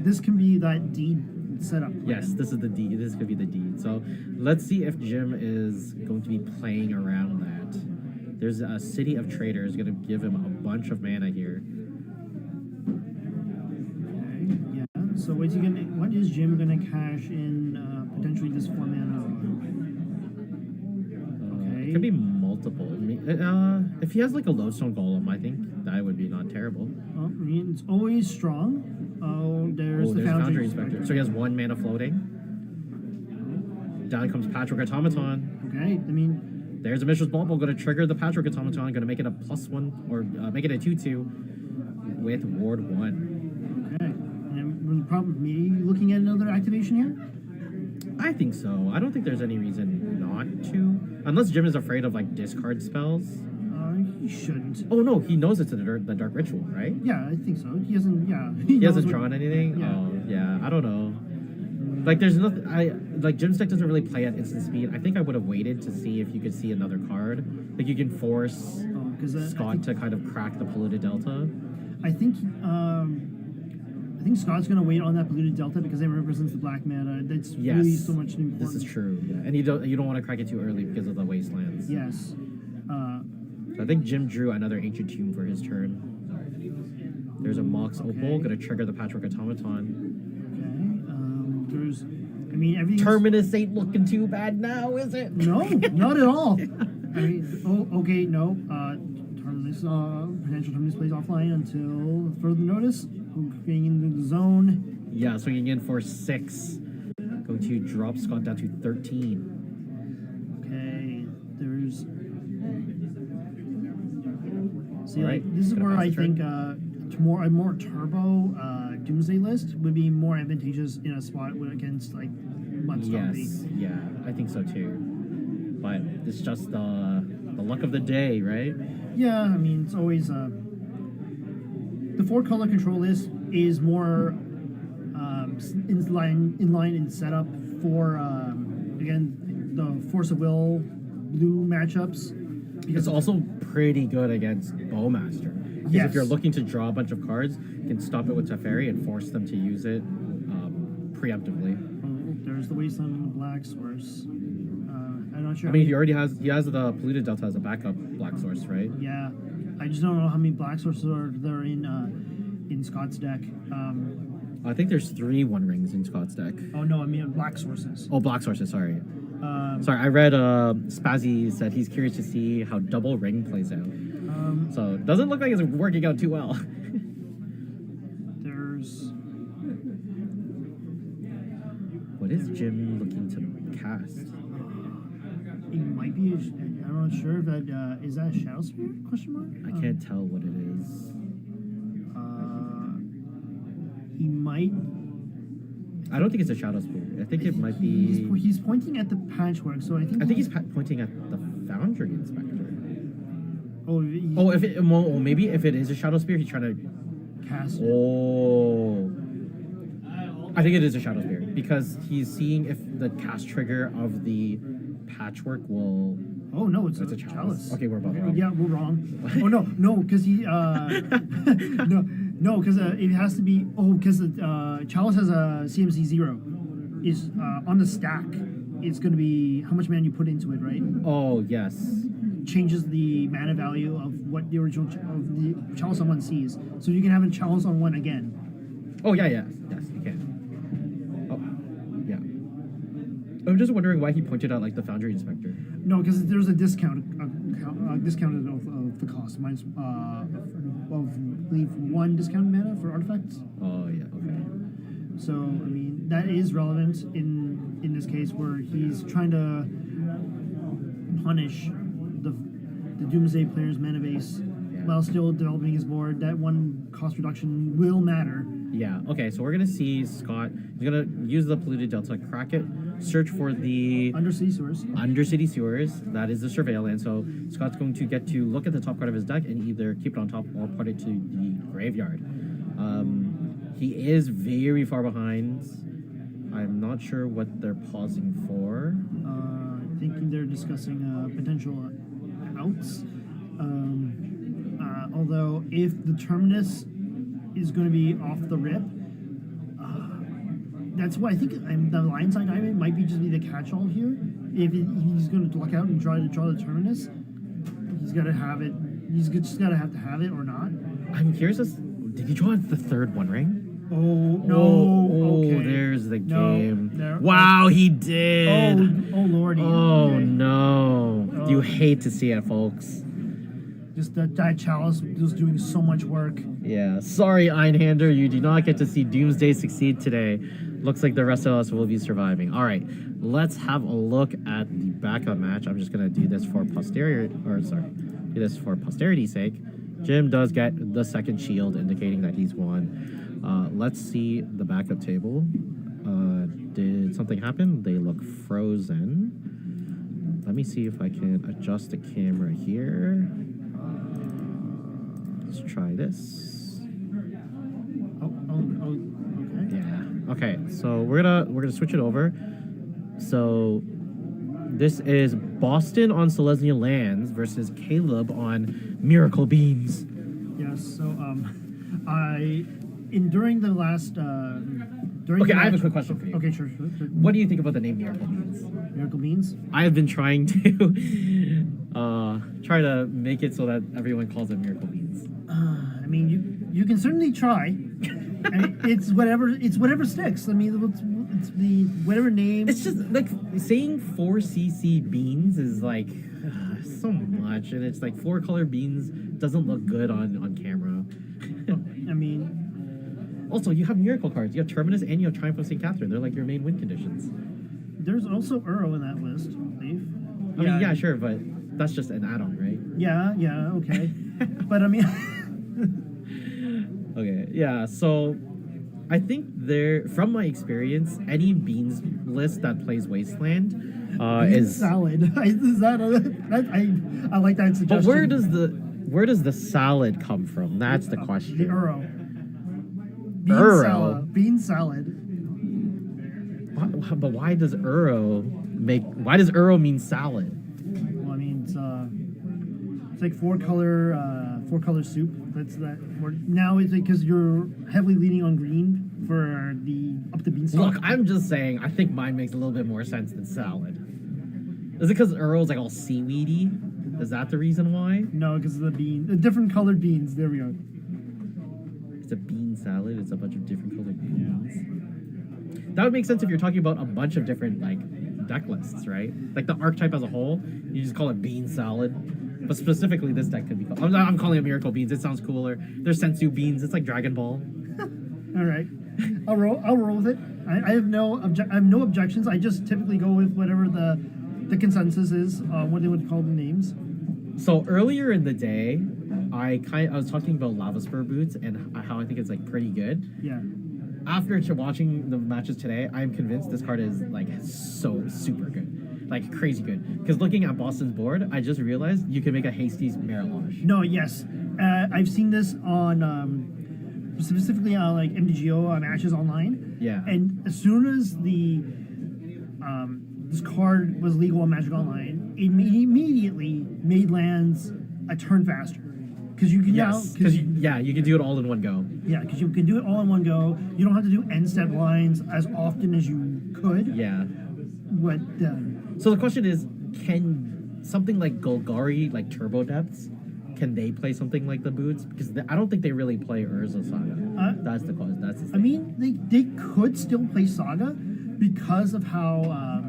this can be that deed setup. Yes, this is the deed. This could be the deed. So let's see if Jim is going to be playing around that. There's a City of Traders going to give him a bunch of mana here. Okay, yeah. So what is Jim gonna cash in potentially this 4 mana? It could be multiple. If he has like a Lodestone Golem, I think that would be not terrible. I mean, it's always strong. There's the Foundry Inspector. So he has 1 mana floating. Down comes Patchwork Automaton. Okay, I mean, there's a Mishra's Bauble. Going to trigger the Patchwork Automaton. Going to make it a +1 or make it a 2/2 with Ward 1. Okay. And the problem, me looking at another activation here. I think so. I don't think there's any reason not to. Unless Jim is afraid of, like, discard spells. He shouldn't. Oh, no. He knows it's the Dark Ritual, right? Yeah, I think so. He hasn't, He hasn't drawn anything? Yeah. Oh, yeah. I don't know. Like, there's nothing... Jim's deck doesn't really play at instant speed. I think I would have waited to see if you could see another card. Like, you can force Scott to kind of crack the Polluted Delta. I think Scott's going to wait on that Polluted Delta because it represents the black mana. That's really so much important. This is true. Yeah. And you don't want to crack it too early because of the Wastelands. Yes. So I think Jim drew another Ancient Tomb for his turn. There's a Mox Opal, going to trigger the Patchwork Automaton. Okay. Everything. Terminus ain't looking too bad now, is it? No, not at all. Okay, no. Potential Terminus plays offline until further notice. Getting into the zone. Yeah, swinging in for 6. Going to drop Scott down to 13. See, Alright, like this is gonna where pass I the turn. think a more turbo Doomsday list would be more advantageous in a spot against like Mud Stompy. Yes, yeah, I think so too. But it's just the luck of the day, right? Yeah, I mean it's always the 4-color control list is more in line in setup for again the Force of Will blue matchups. It's also pretty good against Bowmaster. Because Yes. if you're looking to draw a bunch of cards, you can stop it with Teferi and force them to use it preemptively. Oh, there's the Wasteland and the Black Source. I'm not sure. I mean, he has the Polluted Delta as a backup black source, right? Yeah, I just don't know how many Black Sources are there in Scott's deck. I think there's 3 One Rings in Scott's deck. Oh no, I mean Black Sources. Oh, black sources, sorry. Sorry, I read Spazzy said he's curious to see how double ring plays out. So it doesn't look like it's working out too well. There's What is Jim looking to cast? it might be. I'm not sure if that is that a Shadow Spear? Question mark. I can't tell what it is. He might. I don't think it's a Shadow Spear. I think it might be. He's pointing at the patchwork, so I think. He's pointing at the Foundry Inspector. Oh, Oh, maybe if it is a Shadow Spear, he's trying to. cast. Oh. I think it is a Shadow Spear because he's seeing if the cast trigger of the patchwork will. Oh no, it's It's a a chalice. Okay, we're both wrong. Yeah, we're wrong. Oh no, because he no, because it has to be. Oh, because the chalice has a CMC 0. Is on the stack. It's going to be how much mana you put into it, right? Oh yes. Changes the mana value of what the original of the chalice on 1 sees. So you can have a chalice on 1 again. Oh yeah, yes, you can. Oh, yeah. I'm just wondering why he pointed out like the Foundry Inspector. No, because there's a discount, discounted of the cost. Mine's I believe 1 discounted mana for artifacts. Oh yeah, okay. So I mean that is relevant in this case where he's trying to punish the Doomsday player's mana base while still developing his board. That 1 cost reduction will matter. Yeah, okay, so we're gonna see Scott. He's gonna use the Polluted Delta, crack it, search for the Undersea sewers. Undercity Sewers. That is the surveillance. So Scott's going to get to look at the top card of his deck and either keep it on top or put it to the graveyard. He is very far behind. I'm not sure what they're pausing for. Thinking they're discussing potential outs. Although if the Terminus is going to be off the rip, that's why I think the line side diamond might just be the catch-all here. If he's going to luck out and try to draw the Terminus, he's got to have it. He's just got to have it or not. I'm curious as did he draw the 3rd One Ring? Oh no! Okay. There's the No, game. there- Wow, he did. Oh lordy! Oh Okay. no! Oh. You hate to see it, folks. Just that chalice was doing so much work. Yeah, sorry, Einhander, you do not get to see Doomsday succeed today. Looks like the rest of us will be surviving. All right, let's have a look at the backup match. I'm just gonna do this for posterity's sake. Jim does get the 2nd shield, indicating that he's won. Let's see the backup table. Did something happen? They look frozen. Let me see if I can adjust the camera here. Let's try this. Okay. Yeah. Okay. So we're gonna switch it over. So this is Boston on Selesnya Lands versus Caleb on Miracle Beans. Yes. So during the last during. Okay, the I have a match- quick question for you. Okay, sure. What do you think about the name Miracle Beans? Miracle beans. I have been trying to try to make it so that everyone calls it Miracle Beans. I mean, you can certainly try. I mean, it's whatever sticks. I mean, it's the whatever name. It's just like saying 4cc beans is like so much, and it's like 4-color beans doesn't look good on camera. I mean, Also, you have miracle cards. You have Terminus and you have Triumph of St. Catherine. They're like your main win conditions. there's also Uro in that list, I believe. I mean, yeah, sure, but That's just an add-on, right? Yeah, okay. But I mean, Okay, yeah. So I think from my experience, any beans list that plays Wasteland is. salad. Is that I like that suggestion. But where does the salad come from? That's the question. The Uro. Uro? Bean salad. But why does Uro mean salad? Well, I mean, it's like four color soup. That's that. Now it's because you're heavily leaning on green for the up the beanstalk. Look, I'm just saying. I think mine makes a little bit more sense than salad. Is it because Uro's like all seaweedy? Is that the reason why? No, because of the different colored beans. There we go. It's a bean salad. It's a bunch of different colored beans. That would make sense if you're talking about a bunch of different like deck lists, right? Like the archetype as a whole, you just call it bean salad. But specifically, this deck could be called. I'm calling it Miracle Beans. It sounds cooler. There's Sensu Beans. It's like Dragon Ball. All right, I'll roll with it. I have no objections. I just typically go with whatever the consensus is. What they would call the names. So earlier in the day, I was talking about Lava Spur boots and how I think it's like pretty good. Yeah. After watching the matches today, I'm convinced this card is like so super good, like crazy good. Because looking at Boston's board, I just realized you can make a Hastie's Mirage. No, yes, I've seen this on specifically on like MDGO matches online. Yeah. And as soon as this card was legal on Magic Online, it immediately made lands a turn faster. Because you can Yes, because you can do it all in one go. Yeah, because you can do it all in one go. You don't have to do end step lines as often as you could. Yeah. But So the question is, can something like Golgari, like Turbo Depths, can they play something like the boots? Because I don't think they really play Urza Saga. That's the question. That's the thing. I mean, they could still play Saga because of how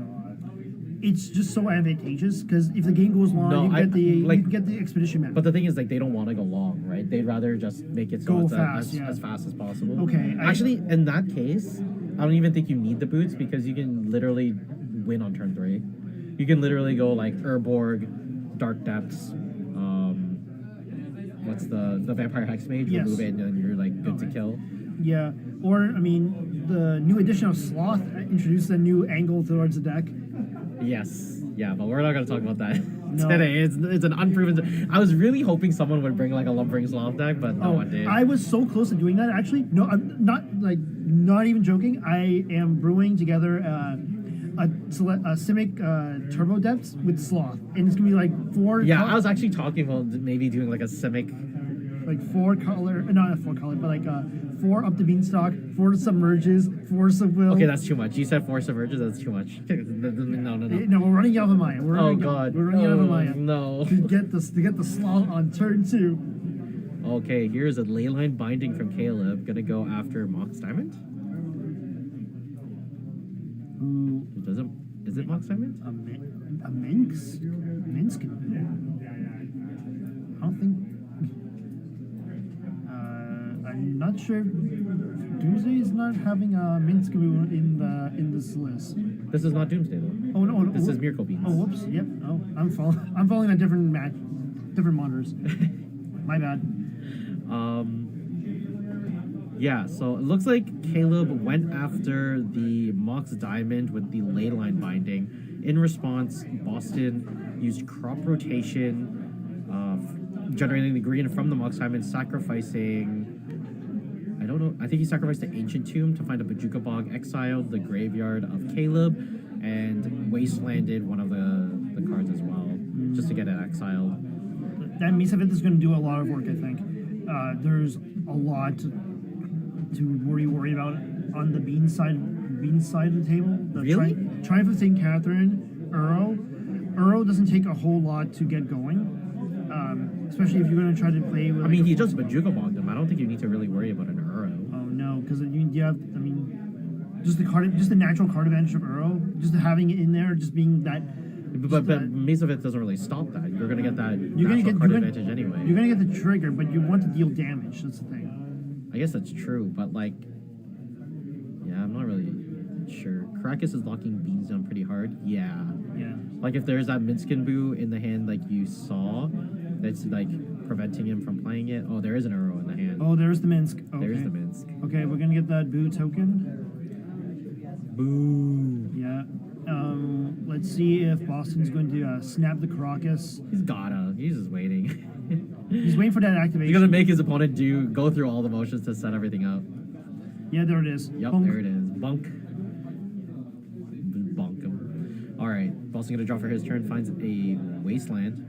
it's just so advantageous. Because if the game goes long, you can get the expedition map. But the thing is, like, they don't want to go long, right? They'd rather just make it so Go it's fast, as fast as possible. Okay, Actually, in that case, I don't even think you need the boots because you can literally win on turn 3. You can literally go like Urborg, Dark Depths, what's the Vampire Hex Mage, Yes. remove it, and then you're like good to kill. Yeah, or I mean, the new edition of Sloth introduced a new angle towards the deck. Yes. Yeah, but we're not going to talk about that No. today. It's an unproven... I was really hoping someone would bring like a Lumbering Sloth deck, but no one did. I was so close to doing that. Actually, no, I'm not even joking. I am brewing together a Simic Turbo Depths with Sloth, and it's gonna be like 4. Yeah, I was actually talking about maybe doing like a Simic... like 4 color, not 4 color, but like 4 up the beanstalk, 4 submerges, 4 subwill. Okay, that's too much. You said 4 Subverges, that's too much. No. No, we're running out of Maya. We're running out of Maya. No. To get the Sloth on turn 2. Okay, here's a Leyline Binding from Caleb. Gonna go after Mox Diamond? Ooh, Is it Mox Diamond? a Minx? Minsk? I don't think. I'm not sure. Doomsday is not having a Minsk in this list. This is not Doomsday though. Oh no! This is Miracle Beans. Oh whoops! Yep. Oh, I'm following a different monitors. My bad. Yeah, so it looks like Caleb went after the Mox Diamond with the Leyline Binding. In response, Boston used Crop Rotation, generating the green from the Mox Diamond, sacrificing... I don't know. I think he sacrificed the Ancient Tomb to find a Bajuka Bog, exiled the graveyard of Caleb, and wastelanded one of the cards as well, just to get it exiled. That Mesa Event is going to do a lot of work, I think. There's a lot to worry about on the bean side of the table. Really? Triumph of St. Catherine, Uro doesn't take a whole lot to get going, especially if you're going to try to play with... I mean, he just Bajuka Bogged him. I don't think you need to really worry about an Uro. Oh no, because you have, I mean, just the natural card advantage of Uro, just having it in there, just being that... But Mesavit doesn't really stop that. You're gonna get that card advantage anyway. You're gonna get the trigger, but you want to deal damage. That's the thing. I guess that's true, but like, yeah, I'm not really sure. Caracas is locking beans down pretty hard. Yeah. Yeah. Like if there's that Minskin Boo in the hand like you saw, that's like preventing him from playing it. Oh, there is an arrow in the hand. Oh, there's the Minsk. Okay. There's the Minsk. Okay, we're gonna get that boo token. Boo. Yeah. Let's see if Boston's going to snap the Caracas. He's gotta. He's just waiting. He's waiting for that activation. He's gonna make his opponent go through all the motions to set everything up. Yeah, there it is. Yep, Bonk. there it is. Bunk. Bonk him. All right, Boston gonna draw for his turn. Finds a wasteland.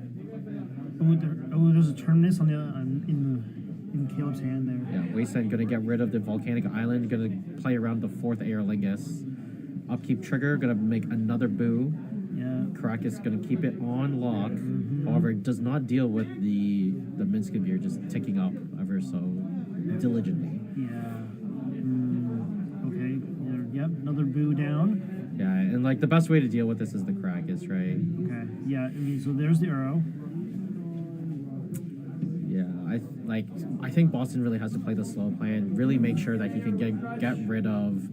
There's a terminus on in Caleb's hand there. Yeah, wasteland gonna get rid of the volcanic island. Gonna play around the 4th Aerlingus. Upkeep trigger. Gonna make another boo. Yeah. Caracas gonna keep it on lock. However, it does not deal with the Minskin beer just ticking up ever so diligently. Yeah. Okay. Yep. Another boo down. Yeah, and like the best way to deal with this is the Caracas, right? Okay. Yeah. I mean, so there's the arrow. Yeah, I think Boston really has to play the slow plan. Really make sure that he can get rid of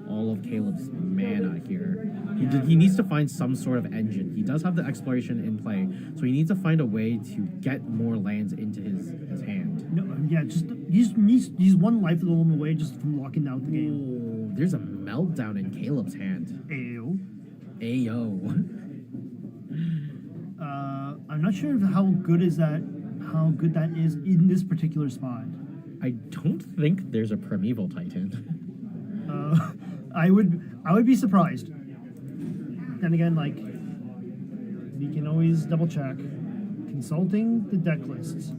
all of Caleb's mana here. He needs to find some sort of engine. He does have the exploration in play, so he needs to find a way to get more lands into his hand. No. Yeah. Just he's one life of the limit away just from locking out the game. Oh, there's a meltdown in Caleb's hand. Ayo. Ayo. I'm not sure how good that is in this particular spot. I don't think there's a Primeval Titan. I would be surprised. Then again, like, we can always double check. Consulting the deck lists.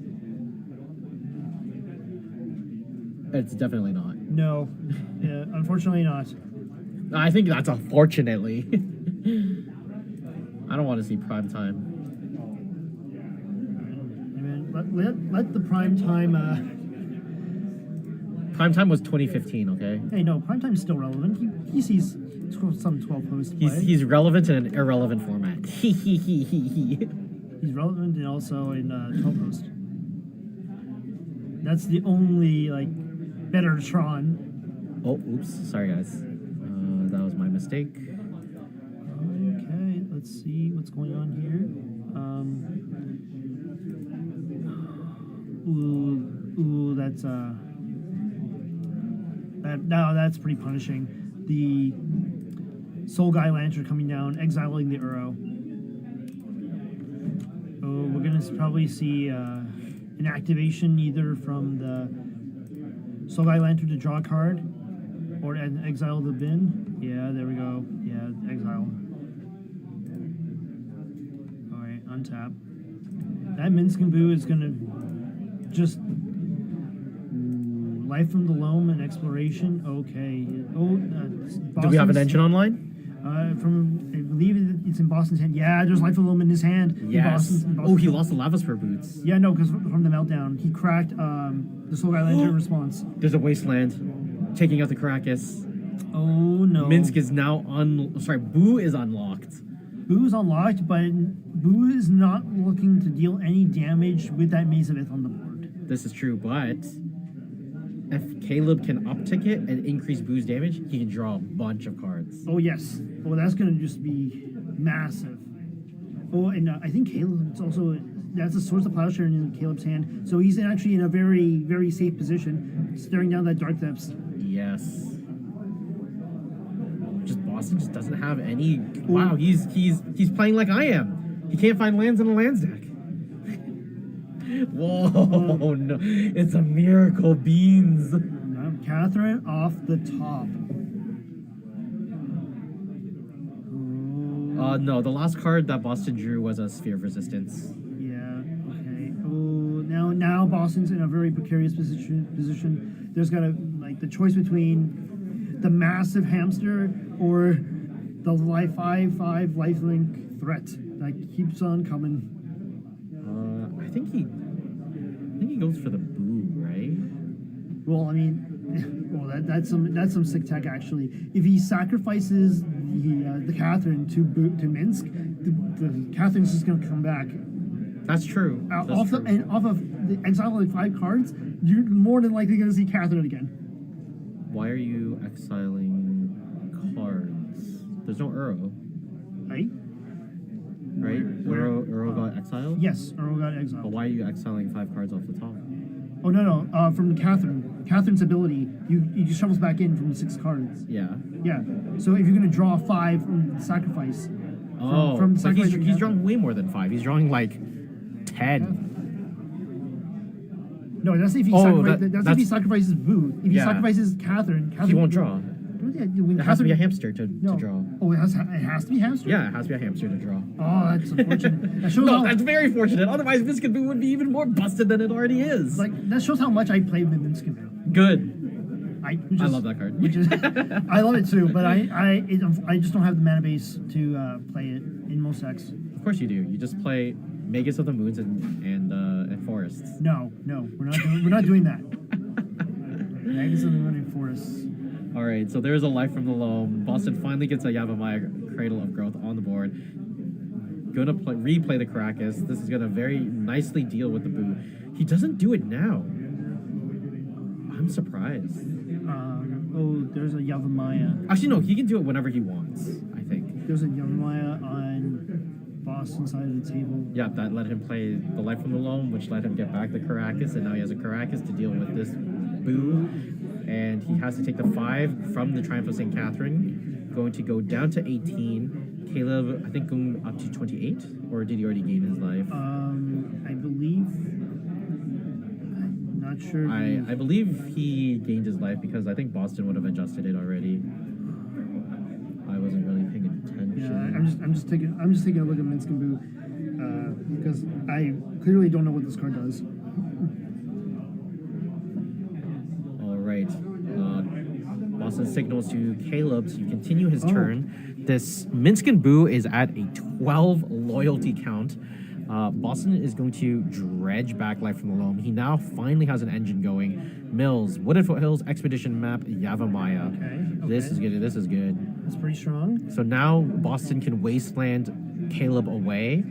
It's definitely not. No, unfortunately not. I think that's unfortunately. I don't want to see prime time. I mean, let the prime time. Prime time was 2015, okay? Hey, no, prime time's still relevant. He sees some 12 hosts play. He's relevant in an irrelevant format. He's relevant and also in 12 host. That's the only like better Tron. Oh, oops. Sorry, guys. That was my mistake. Okay, let's see what's going on here. That's that's pretty punishing. The Soul Guy Lantern coming down, exiling the Uro. Oh, we're gonna probably see an activation either from the Soul Guy Lantern to draw a card, or an exile the bin. Yeah, there we go. Yeah, exile. All right, untap. That Minskin Boo is gonna just life from the loam and exploration. Okay. Do we have an engine online? From I believe it's in Boston's hand. Yeah, there's life from the loam in his hand. Yes. In Boston's Oh, he lost the Lava Spur boots. Yeah, no, because from the meltdown, he cracked the Soul Guy Lantern response. There's a wasteland taking out the Caracas. Oh no. Minsk is now Boo is unlocked. Boo is unlocked, but Boo is not looking to deal any damage with that Maze of Ith on the board. This is true, but if Caleb can uptick it and increase Boo's damage, he can draw a bunch of cards. Oh yes. Oh, that's gonna just be massive. Oh, and I think Caleb, it's also, that's a Swords of Plowshare in Caleb's hand, so he's actually in a very, very safe position, staring down that Dark Depths. Yes. Just Boston just doesn't have any. Wow, he's playing like I am. He can't find lands in a lands deck. Whoa, no. It's a miracle beans. Catherine off the top. No, the last card that Boston drew was a Sphere of Resistance. Yeah, okay. Oh, now Boston's in a very precarious position. There's got the choice between the massive hamster or the 5/5 lifelink threat that keeps on coming. I think he goes for the Boo, right? Well, I mean, that's some sick tech actually. If he sacrifices the Catherine to Minsk, the Catherine's just gonna come back. That's true. Off of the exile of 5 cards, you're more than likely gonna see Catherine again. Why are you exiling cards? There's no Uro, Right? right? Where? Uro got exiled? Yes, Earl got But exiled. why are you exiling 5 cards off the top? Oh no, from Catherine. Catherine's ability, he just shovels back in from 6 cards. Yeah. Yeah. So if you're gonna draw 5 from the sacrifice, from the but sacrifice, he's drawing way more than 5. He's drawing like 10. No, that's if he that's- if he sacrifices Boo. If he Yeah. sacrifices Catherine, He won't draw. Yeah, when It has to be a Catherine- hamster to draw. Oh, it has to be hamster. Yeah, it has to be a hamster to draw. Oh, that's unfortunate. That shows No, how, that's very fortunate. Otherwise, Minskin Boo would be even more busted than it already is. that shows how much I play with Minskinu. Good. Which I is- love that card. Which is, I love it too, but I just don't have the mana base to play it in most decks. Of course you do. You just play Magus of the Moons and Forests. No, we're not doing that. Magus of the Moon and Forests. All right, so there's a Life from the Loam. Boston finally gets a Yavimaya Cradle of Growth on the board. Gonna replay the Caracas. This is gonna very nicely deal with the Boo. He doesn't do it now. I'm surprised. There's a Yavimaya. Actually, no, he can do it whenever he wants, I think. There's a Yavimaya on Boston side of the table. Yeah, that let him play the Life from the Loam, which let him get back the Caracas, and now he has a Caracas to deal with this Boo. And he has to take the 5 from the Triumph of St. Catherine, going to go down to 18. Caleb, I think, going up to 28? Or did he already gain his life? I believe. I'm not sure. I believe he gained his life because I think Boston would have adjusted it already. I wasn't really paying attention. Yeah, I'm just taking a look at Minskin Boo because I clearly don't know what this card does. All right. Boston signals to Caleb to continue his turn. This Minskin Boo is at a 12 loyalty count. Boston is going to dredge back Life from the Loam. He now finally has an engine going. Mills, Wooded Foothills, Expedition Map, Yavimaya. Okay. This is good. This is good. That's pretty strong. So now Boston can wasteland Caleb away.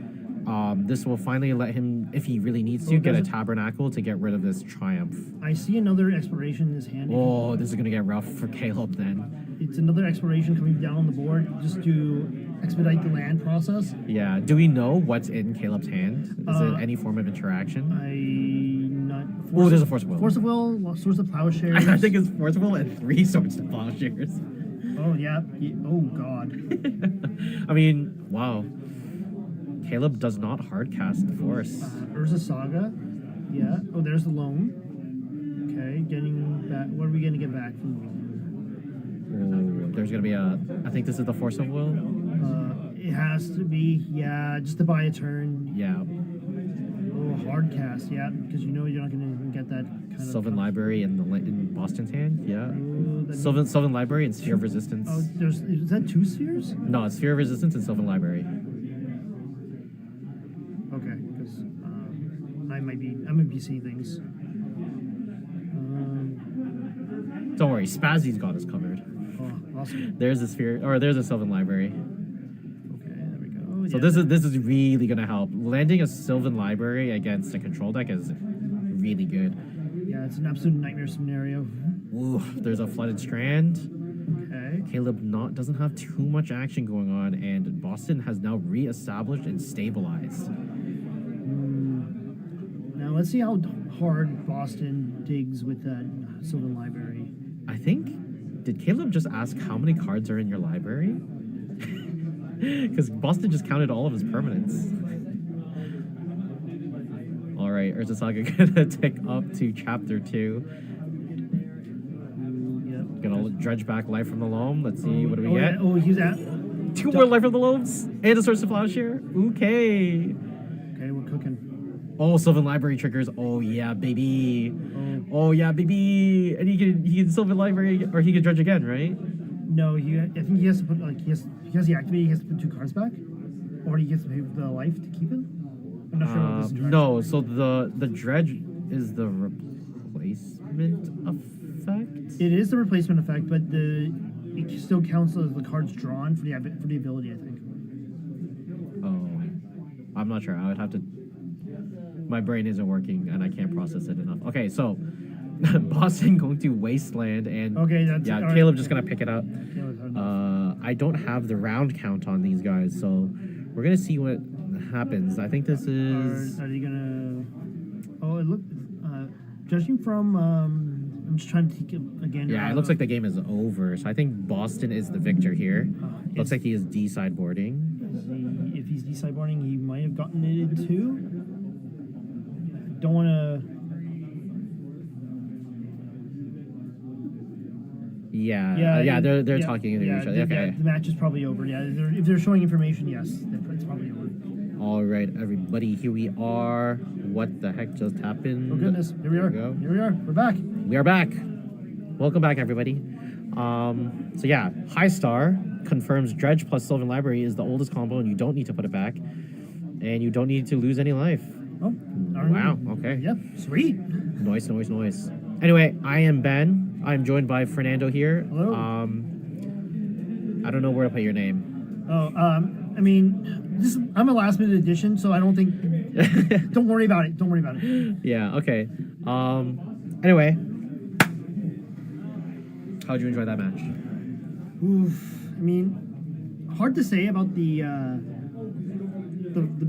This will finally let him, if he really needs to, get a Tabernacle to get rid of this Triumph. I see another exploration in his hand. Oh, this is going to get rough for Caleb then. It's another exploration coming down on the board just to expedite the land process. Yeah. Do we know what's in Caleb's hand? Is it any form of interaction? Oh, there's a Force of Will. Force of Will, Swords of Plowshares. I think it's Force of Will and 3 Swords of Plowshares. Oh, yeah. Oh, God. I mean, wow. Caleb does not hardcast Force. Urza Saga. Yeah. Oh, there's the loan. Okay, getting back. What are we going to get back from the loan? Oh, there's going to be I think this is the Force of Will. It has to be, yeah, just to buy a turn. Yeah. Oh, hard cast, yeah, because you know you're not going to get that kind of. Sylvan Library in Boston's hand, yeah. Oh, Sylvan Library and Sphere of Resistance. Oh, is that 2 spheres? No, it's Sphere of Resistance and Sylvan Library. Okay, because I might be seeing things. Don't worry, Spazzy's got us covered. Oh, awesome. There's a Sphere, or there's a Sylvan Library. Okay, there we go. So yeah. this is really gonna help. Landing a Sylvan Library against a control deck is really good. Yeah, it's an absolute nightmare scenario. Ooh, there's a Flooded Strand. Okay. Caleb doesn't have too much action going on, and Boston has now reestablished and stabilized. Now let's see how hard Boston digs with that Sylvan Library. I think, did Caleb just ask how many cards are in your library? Because Boston just counted all of his permanents. All right, Urza Saga gonna tick up to chapter 2. Yep. Gonna dredge back Life from the Loam. Let's see, what do we get? Yeah. Oh, he's at. 2 more Life from the Loams and a Source of Plowshare. Okay. Okay, we're cooking. Oh, Sylvan Library triggers. Oh yeah, baby. Oh yeah, baby. And he can Sylvan Library, or he can dredge again, right? No, I think he has to put because he activated, he has to put 2 cards back, or he gets to pay the life to keep it. I'm not sure what this is. No, so the dredge is the replacement effect. It is the replacement effect, but it still counts as the cards drawn for the ability, I think. Oh, I'm not sure. I would have to. My brain isn't working, and I can't process it enough. Okay, so Boston going to Wasteland, and Okay, that's yeah, all right. Caleb just gonna pick it up. I don't have the round count on these guys, so we're gonna see what happens. I think this is. Are you gonna? Oh, it look. Judging from, I'm just trying to take it again. Yeah, it looks like the game is over. So I think Boston is the victor here. Looks like he is D-sideboarding. If he's D-sideboarding, he might have gotten it in too. Don't want to. Yeah, they're talking to each other. Okay. The match is probably over. Yeah, if they're showing information, yes, it's probably over. All right, everybody, here we are. What the heck just happened? Oh goodness, here we are. Here we are. We're back. We are back. Welcome back, everybody. So yeah, High Star confirms Dredge plus Sylvan Library is the oldest combo, and you don't need to put it back, and you don't need to lose any life. Oh, wow. Okay. Yep. Sweet. Noise. Anyway, I am Ben. I'm joined by Fernando here. Hello. I don't know where to put your name. Oh, I mean, I'm a last minute addition, so I don't think. Don't worry about it. Don't worry about it. Yeah. Okay. Anyway, how'd you enjoy that match? Oof. I mean, hard to say about the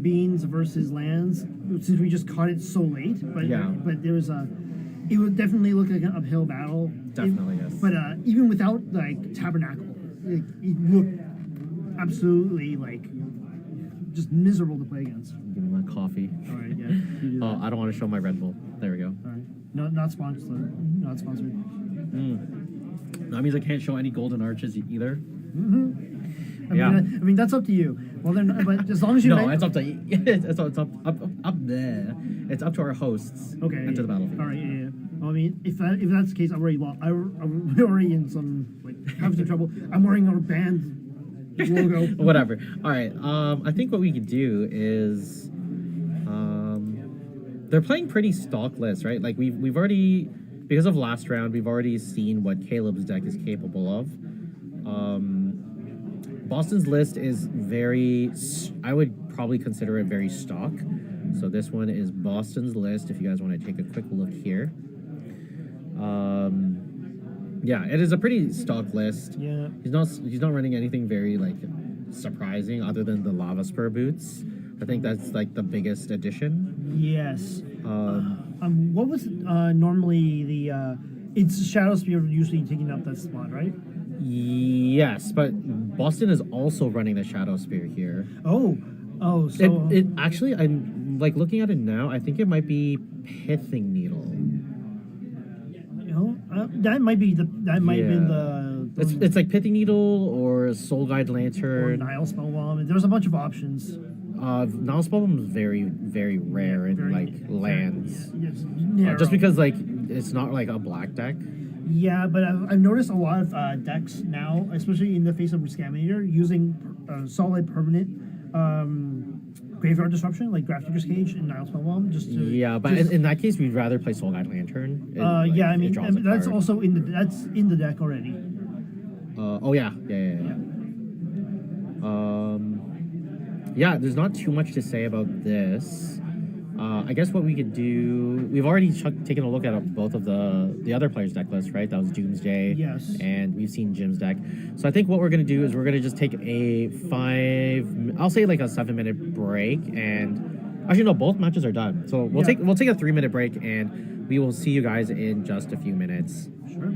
beans versus lands since we just caught it so late. But yeah. But there was it would definitely look like an uphill battle. Definitely, yes. But even without like Tabernacle, it looked absolutely like just miserable to play against. Give me my coffee. All right, yeah. You do Oh, that. I don't want to show my Red Bull. There we go. All right. Not sponsored. Not sponsored. That means I can't show any golden arches either. I mean, that's up to you. Well, then, but as long as you No, it's up to it's up there. It's up to our hosts. Okay. Enter the battlefield. All right. Yeah. I mean, if that's the case, I'm already lost. I'm already in some having some trouble. I'm wearing our band logo. Whatever. All right. I think what we could do is, they're playing pretty stockless, right? Like we've already, because of last round, we've already seen what Caleb's deck is capable of. Boston's list is very, I would probably consider it very stock. So this one is Boston's list. If you guys want to take a quick look here. Yeah, it is a pretty stock list. Yeah. He's not running anything very like surprising other than the lava spur boots. I think that's like the biggest addition. Yes. What was normally the? It's Shadow Spear usually taking up that spot, right? Yes, but Boston is also running the Shadow Spear here. Oh, so It actually, I'm like looking at it now. I think it might be Pithing Needle. That might be that might have been the. It's like Pithing Needle or Soul Guide or Lantern. Nile Spellbomb. There's a bunch of options. Nile Spellbomb is very, very rare in like lands. Yeah, Just because like it's not like a black deck. Yeah, but I've noticed a lot of decks now, especially in the face of Scamator, using solid permanent graveyard disruption like Grafdigger's Cage and Nile Spellbomb. Yeah, but in that case, we'd rather play Soul Guide Lantern. Yeah, I mean that's card. also in the deck already. Oh yeah. Yeah, there's not too much to say about this. I guess what we could do, we've already taken a look at both of the other players' deck lists, right? That was Doomsday. Yes. And we've seen Jim's deck. So I think what we're gonna do is we're gonna just take a 7-minute break, and actually no, both matches are done. So we'll take a 3-minute break, and we will see you guys in just a few minutes. Sure.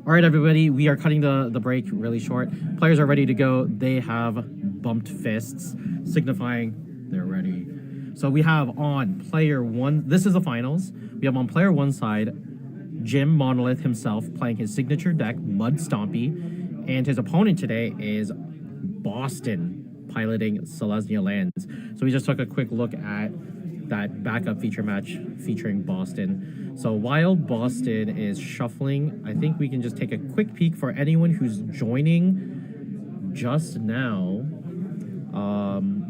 All right, everybody, we are cutting the break really short. Players are ready to go. They have bumped fists, signifying they're ready. So we have on player one, this is the finals. We have on player one side, Jim Monolith himself playing his signature deck, Mud Stompy, and his opponent today is Boston piloting Selesnya Lands. So we just took a quick look at that backup feature match featuring Boston. So while Boston is shuffling, I think we can just take a quick peek for anyone who's joining just now.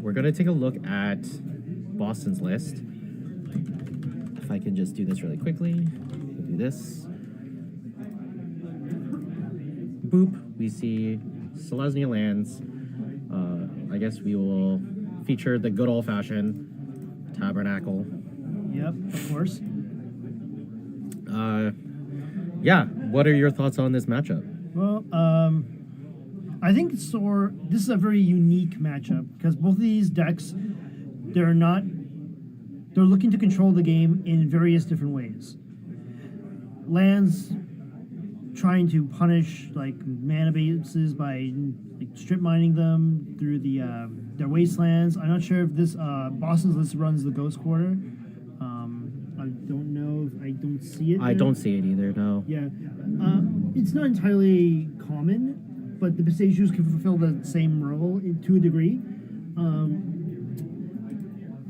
We're gonna take a look at Boston's list. If I can just do this really quickly, we'll do this. Boop, we see Selesnya Lands. I guess we will feature the good old-fashioned Tabernacle. Yep, of course. Yeah, what are your thoughts on this matchup? Well, I think this is a very unique matchup because both of these decks, they're looking to control the game in various different ways. Lands trying to punish like mana bases by like, strip mining them through their wastelands. I'm not sure if this Boston's list runs the Ghost Quarter. I don't know. I don't see it. I don't see it either, no. Yeah, it's not entirely common, but the Pistachio's can fulfill the same role to a degree.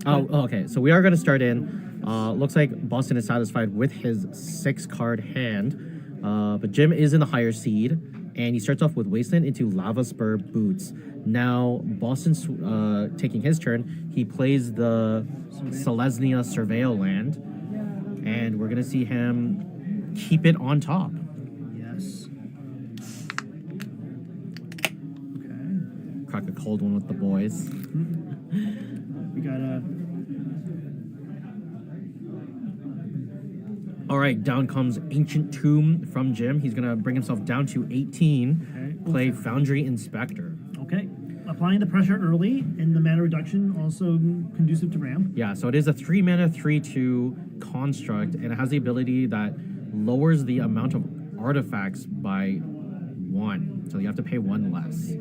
Okay. So we are going to start in. Looks like Boston is satisfied with his 6-card hand, but Jim is in the higher seed, and he starts off with Wasteland into Lava Spur Boots. Now Boston's taking his turn. He plays the Selesnya Surveil land, and we're going to see him keep it on top. Yes. Okay. Crack a cold one with the boys. We got a. All right, down comes Ancient Tomb from Jim. He's going to bring himself down to 18. Okay. Play Foundry Inspector. Okay. Applying the pressure early and the mana reduction also conducive to ramp. Yeah, so it is a 3-mana 3/2 construct, and it has the ability that lowers the amount of artifacts by 1. So you have to pay 1 less.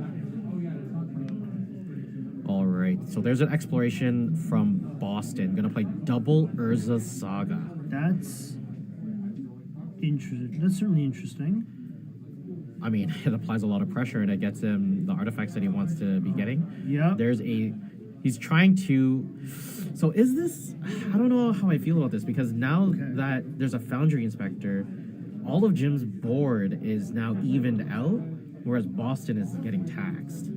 All right, so there's an exploration from Boston. Gonna play double Urza Saga. That's interesting. That's certainly interesting. I mean, it applies a lot of pressure, and it gets him the artifacts that he wants to be getting. Yeah. He's trying to. So is this? I don't know how I feel about this because now that there's a Foundry Inspector, all of Jim's board is now evened out, whereas Boston is getting taxed.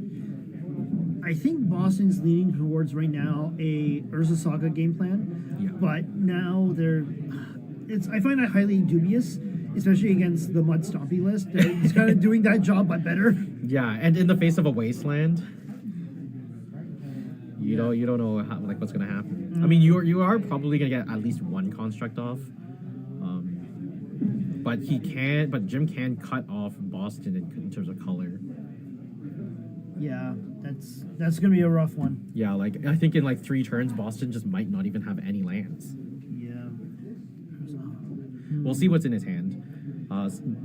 I think Boston's leaning towards right now a Urza Saga game plan. Yeah. But now I find that highly dubious, especially against the Mud Stompy list. It's kind of doing that job, but better. Yeah, and in the face of a wasteland, you don't know how, like what's gonna happen. I mean, you are probably gonna get at least 1 construct off, but Jim can cut off Boston in terms of color. Yeah, that's gonna be a rough one. Yeah, like I think in like 3 turns, Boston just might not even have any lands. Yeah. We'll see what's in his hand.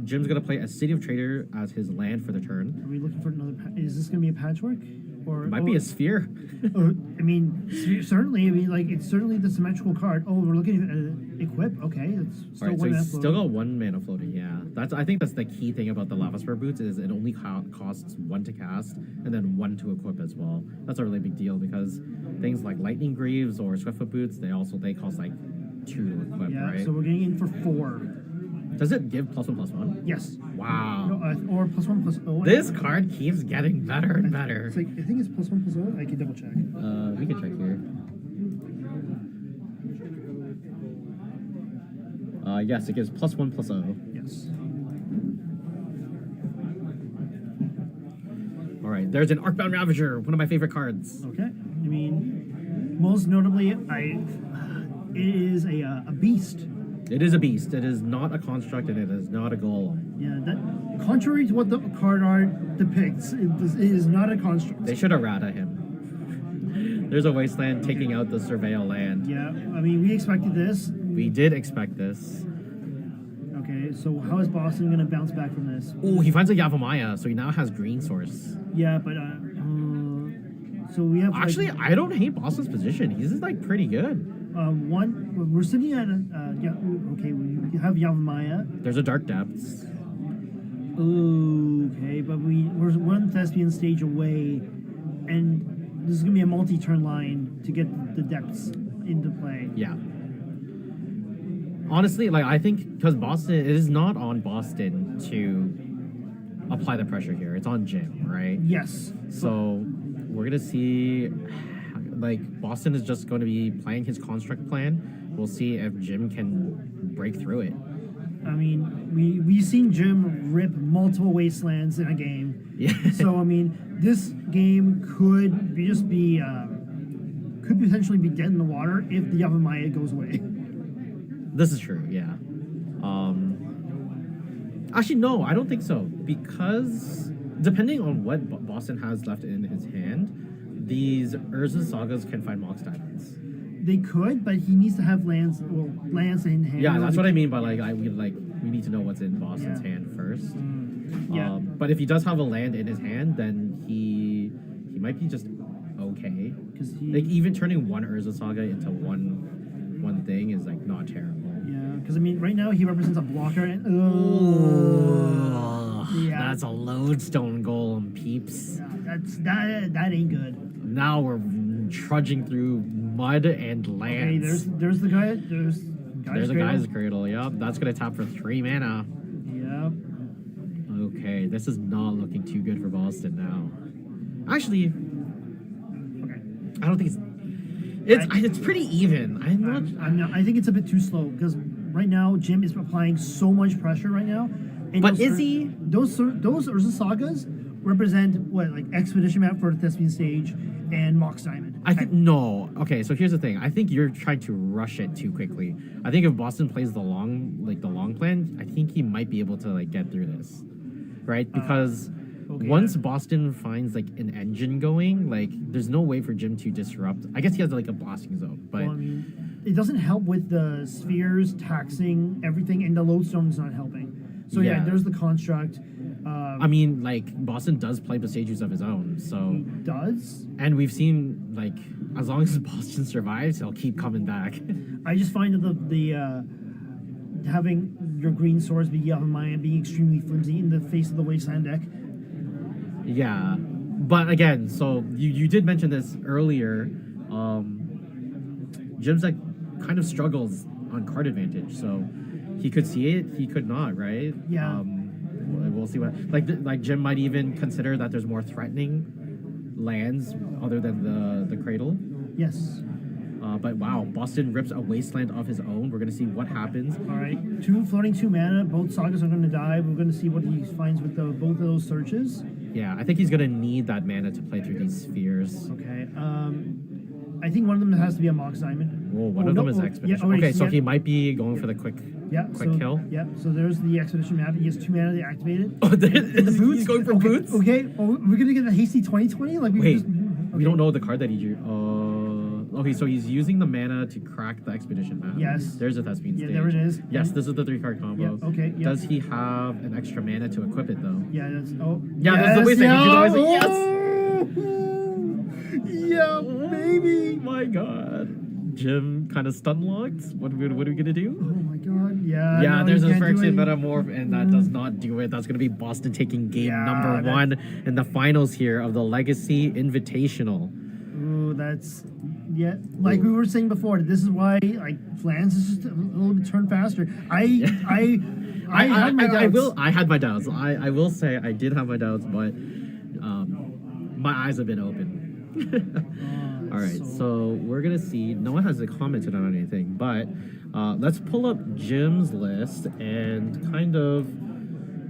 Jim's gonna play a City of Trader as his land for the turn. Are we looking for another? Is this gonna be a patchwork? Or It might be a sphere. I mean, certainly. I mean, like it's certainly the symmetrical card. Oh, we're looking at equip. Okay, it's still All right, so one mana he's still floating. got 1 mana floating. Yeah, I think that's the key thing about the Lava Spur Boots is it only costs 1 to cast and then 1 to equip as well. That's a really big deal because things like Lightning Greaves or Swiftfoot Boots they cost like 2 to equip, Yeah, right? so we're getting in for 4. Does it give +1/+1? Yes. Wow. No, or +1/+0. This card keeps getting better and better. It's like I think it's +1/+0. I can double check. We can check here. Yes, it gives +1/+0. Yes. All right, there's an Arcbound Ravager, one of my favorite cards. Okay. I mean, most notably, it is a beast. It is a beast. It is not a construct, and it is not a golem. Yeah, that contrary to what the card art depicts, it is not a construct. They should have rata him. There's a wasteland taking out the Surveil land. Yeah, I mean, we expected this. We did expect this. Okay, so how is Boston going to bounce back from this? Oh, he finds a Yavimaya, so he now has green source. Yeah, but so we have Actually, I don't hate Boston's position. He's like pretty good. we're sitting at okay, we have Yavimaya. There's a Dark Depths. Okay, but we're one thespian stage away, and this is gonna be a multi-turn line to get the depths into play. Yeah. Honestly, like I think because Boston, it is not on Boston to apply the pressure here. It's on Jim, right? Yes. So we're gonna see, like Boston is just going to be playing his construct plan. We'll see if Jim can break through it. I mean, we've seen Jim rip multiple wastelands in a game. Yeah. So I mean, this game could potentially be dead in the water if the Yavimaya goes away. This is true, yeah. Actually, no, I don't think so. Because depending on what Boston has left in his hand, these Urza Sagas can find Mox Diamonds. They could, but he needs to have lands in hand. Yeah, that's what I mean by we need to know what's in Boston's hand first. Yeah. But if he does have a land in his hand, then he might be just okay. Because Like even turning one Urza Saga into one thing is like not terrible. yeah, because I mean, right now he represents a blocker, and yeah, That's a lodestone golem, peeps. that ain't good. Now we're trudging through mud and Okay, lands. there's the guy. There's There's a guy's cradle. Yep, that's gonna tap for 3 mana. Yep. Okay, this is not looking too good for Boston now. Actually, Okay. I don't think it's pretty even. I think it's a bit too slow because right now Jim is applying so much pressure right now. And But those is he? Those Urza Sagas represent what, like expedition map for the Thespian stage and Mox Diamond. I think no. Okay, so here's the thing. I think you're trying to rush it too quickly. I think if Boston plays the long plan, I think he might be able to like get through this, right? Because okay, once yeah. Boston finds like an engine going, like there's no way for Jim to disrupt. I guess he has like a blasting zone, but Well, I mean, it doesn't help with the spheres taxing everything, and the lodestone's not helping. So yeah, Yeah. there's the construct. I mean, like Boston does play Besages of his own, so Does and we've seen like as long as Boston survives, he'll keep coming back. I just find that the having your green swords be Yavimaya being extremely flimsy in the face of the Wasteland deck. Yeah, but again, so you did mention this earlier. Jim's like kind of struggles on card advantage, so he could see it, he could not, right? Yeah. We'll see what like Jim might even consider that there's more threatening lands other than the cradle. Yes. But wow, Boston rips a wasteland of his own. We're gonna see what happens. All right. 2 floating 2 mana. Both sagas are going to die. We're going to see what he finds with both of those searches. Yeah, I think he's gonna need that mana to play through these spheres. Okay. I think one of them has to be a Mox Diamond. Well, one of them is Expedition. Yeah, okay, so yeah. he might be going for the quick kill. Yeah. So there's the Expedition map. He has 2 mana to activate it. Oh, The boots. he's going for okay, boots? Okay. Oh, we're going to get a hasty 2020. Like Wait, we don't know the card that he drew. Okay, so he's using the mana to crack the Expedition map. Yes. There's a Thespian Yeah, stage. there it is. Yes, this is the 3-card combo. Yeah, okay, yeah. Does he have an extra mana to equip it, though? Yeah. That's. Oh. Yeah, yes, there's the wasteland. He drew the wasteland. Yes! Yeah, baby. Oh my god. Jim kind of stun locked. What are we gonna do? Oh my god. Yeah. Yeah, no, there's you a can't do Phyrexian any- Metamorph, and that does not do it. That's gonna be Boston taking game Yeah, number that- 1 in the finals here of the Legacy Invitational. Ooh, that's like we were saying before. This is why like Flans is just a little bit turned faster. I had my doubts. I had my doubts. I will say I did have my doubts, but my eyes have been open. All right, so we're gonna see. No one has commented on anything, but let's pull up Jim's list and kind of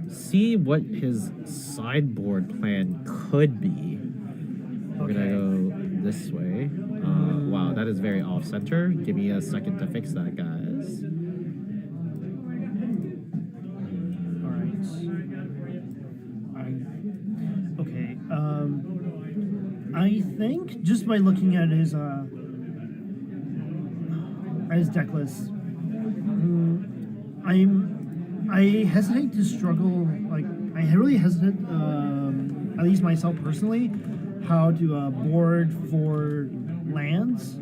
see what his sideboard plan could be. We're gonna go this way. Wow, that is very off center. Give me a second to fix that, guys. All right. Okay. I think just by looking at his deck list, I hesitate to struggle. Like I really hesitate, at least myself personally, how to board for lands,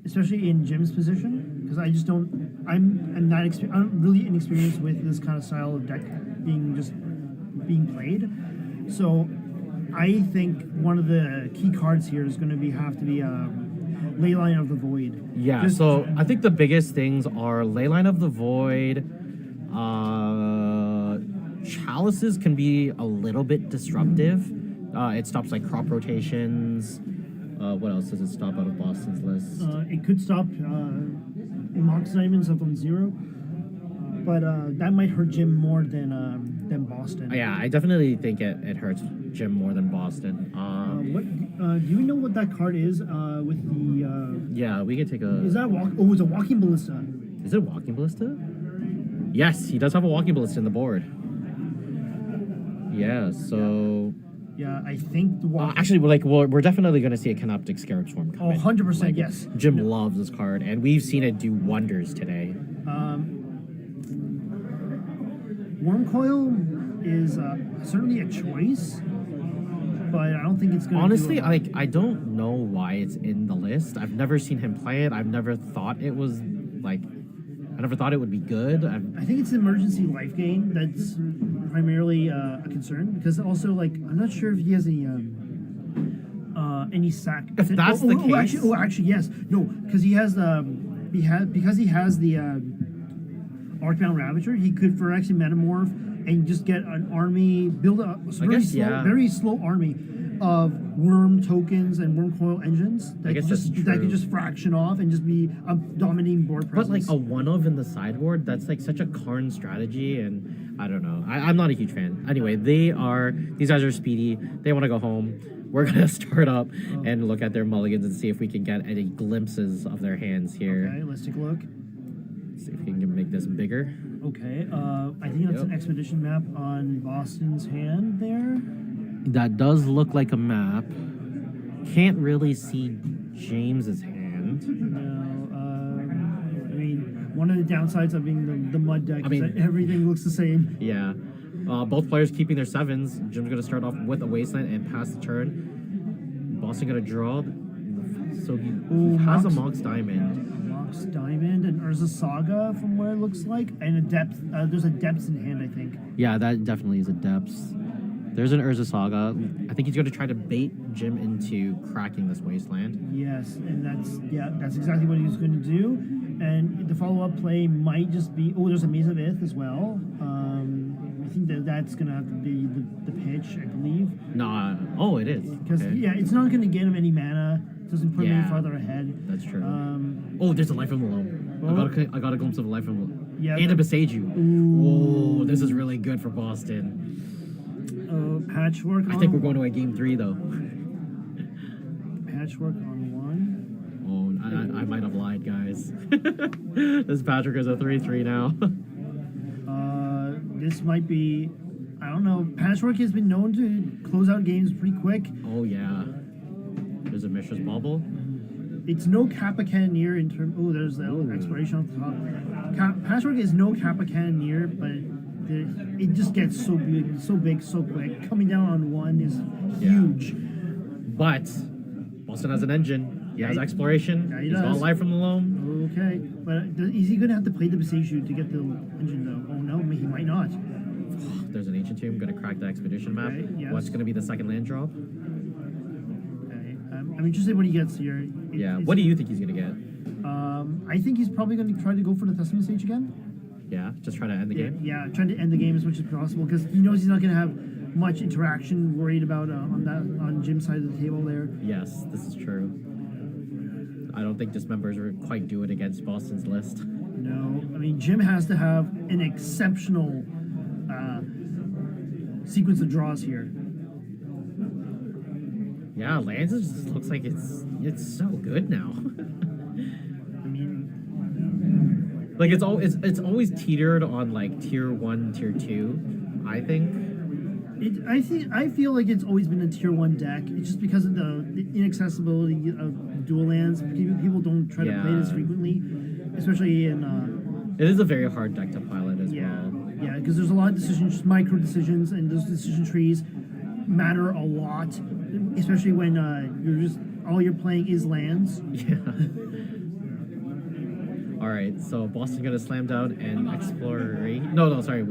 especially in Jim's position, because I just don't. I'm not. I'm really inexperienced with this kind of style of deck being played. So I think one of the key cards here is going to have to be Leyline of the Void. Yeah, Just- so I think the biggest things are Leyline of the Void. Chalices can be a little bit disruptive. It stops like crop rotations. What else does it stop out of Boston's list? It could stop Mox Diamonds up on 0, but that might hurt Jim more than Boston. Yeah, I definitely think it hurts Jim more than Boston. What do you know what that card is with the? Yeah, we could take a. Is that walk? Oh, it's a Walking Ballista. Is it a Walking Ballista? Yes, he does have a Walking Ballista in the board. Yeah, so. Yeah, I think the Actually, we're definitely going to see a Canoptic Scarab Swarm come in. 100%, yes. Jim loves this card, and we've seen it do wonders today. Wormcoil is certainly a choice, but I don't think it's going to. Honestly, I don't know why it's in the list. I've never seen him play it. I've never thought it was I never thought it would be good. I think it's an emergency life gain that's primarily a concern, because also I'm not sure if he has any sack. If that's the case, actually yes, no, because he has the Arcbound Ravager, he could for actually metamorph and just get an army, build a very slow army of worm tokens and worm coil engines that could just fraction off and just be a dominating board presence. But a one of in the sideboard, that's such a Karn strategy, and I don't know. I'm not a huge fan. Anyway, these guys are speedy. They want to go home. We're gonna start up and look at their mulligans and see if we can get any glimpses of their hands here. Okay, let's take a look. See if we can make this bigger. Okay, I think that's an expedition map on Boston's hand there. That does look like a map. Can't really see James's hand. No, I mean, one of the downsides of being the mud deck is that everything looks the same. Yeah. Both players keeping their 7s. Jim's going to start off with a Wasteland and pass the turn. Boston going to draw. So he has a Mox Diamond. Mox Diamond and Urza Saga from where it looks like. And a depth. There's a depths in hand, I think. Yeah, that definitely is a depths. There's an Urza Saga. I think he's going to try to bait Jim into cracking this Wasteland. Yes, and that's exactly what he's going to do. And the follow-up play might just be... Oh, there's a Maze of Ith as well. I think that's going to have to be the pitch, I believe. Oh, it is. Because, it's not going to get him any mana. It doesn't put him any farther ahead. That's true. There's a Life from the Loam. I got a glimpse of a Life from the Loam. Yeah, and a Beseiju. Oh, this is really good for Boston. Patchwork. I think we're going to a game 3 though. Patchwork on 1. Oh, I might have lied, guys. This Patchwork is a 3/3 now. This might be. I don't know. Patchwork has been known to close out games pretty quick. Oh yeah. There's a Mishra's Bauble. It's no Kappa Cannoneer in terms. Oh, there's the exploration on the top. Patchwork is no Kappa Cannoneer, but it just gets so big, so quick. Coming down on 1 is huge. But Boston has an engine. He has exploration. Yeah, He's got Life from the Loam. Okay, but is he going to have to play the Beseiju to get the engine though? Oh no, he might not. There's an Ancient Tomb. Going to crack the expedition map. Okay, yes. What's going to be the second land drop? Okay, I'm interested what he gets here. What do you think he's going to get? I think he's probably going to try to go for the Testament Stage again. Yeah, just try to end the game. Yeah, trying to end the game as much as possible because he knows he's not going to have much interaction. Worried about on Jim's side of the table there. Yes, this is true. I don't think dismembers are quite do it against Boston's list. No, I mean Jim has to have an exceptional sequence of draws here. Yeah, lands just looks like it's so good now. I mean, it's always teetered on tier 1, tier 2. I think. I feel like it's always been a tier 1 deck. It's just because of the inaccessibility of dual lands. People don't try to play this frequently, especially in. It is a very hard deck to pilot as well. Yeah, because there's a lot of decisions, micro decisions, and those decision trees matter a lot, especially when you're just all you're playing is lands. Yeah. All right, so Boston gonna slam down and explore. No, sorry.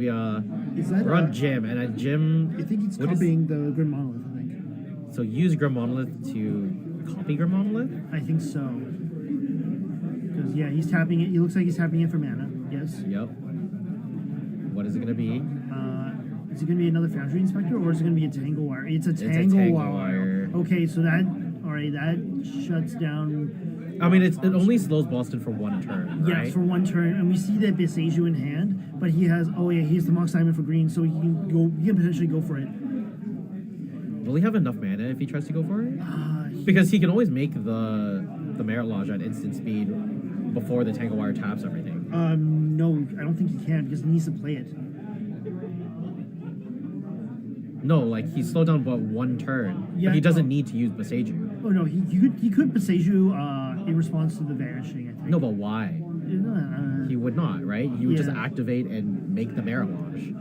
Is that We're on Jim, and at Jim. I think it's what is- copying the Grim Monolith. I think. So use Grim Monolith to copy Grim Monolith. I think so. Because yeah, he's tapping it. He looks like he's tapping it for mana. Yes. Yep. What is it gonna be? Is it going to be another Foundry Inspector, or is it going to be a Tangle Wire? It's a Tangle Tangle Wire. Wire. Okay, so that shuts down. I mean, it only slows Boston for one turn, right? Yes, for one turn, and we see that Beseju in hand, but he has. Oh yeah, he has the Mox Diamond for green, so he can go. He can potentially go for it. Will he have enough mana if he tries to go for it? Because he can always make the Merit Lodge at instant speed before the Tangle Wire taps everything. No, I don't think he can because he needs to play it. No, like he slowed down but one turn. Yeah, but he doesn't no. need to use Beseju. Oh no, he could Beseju in response to the vanishing. I think. No, but why? He would not, right? He would just Yeah. activate and make the Merit Lodge.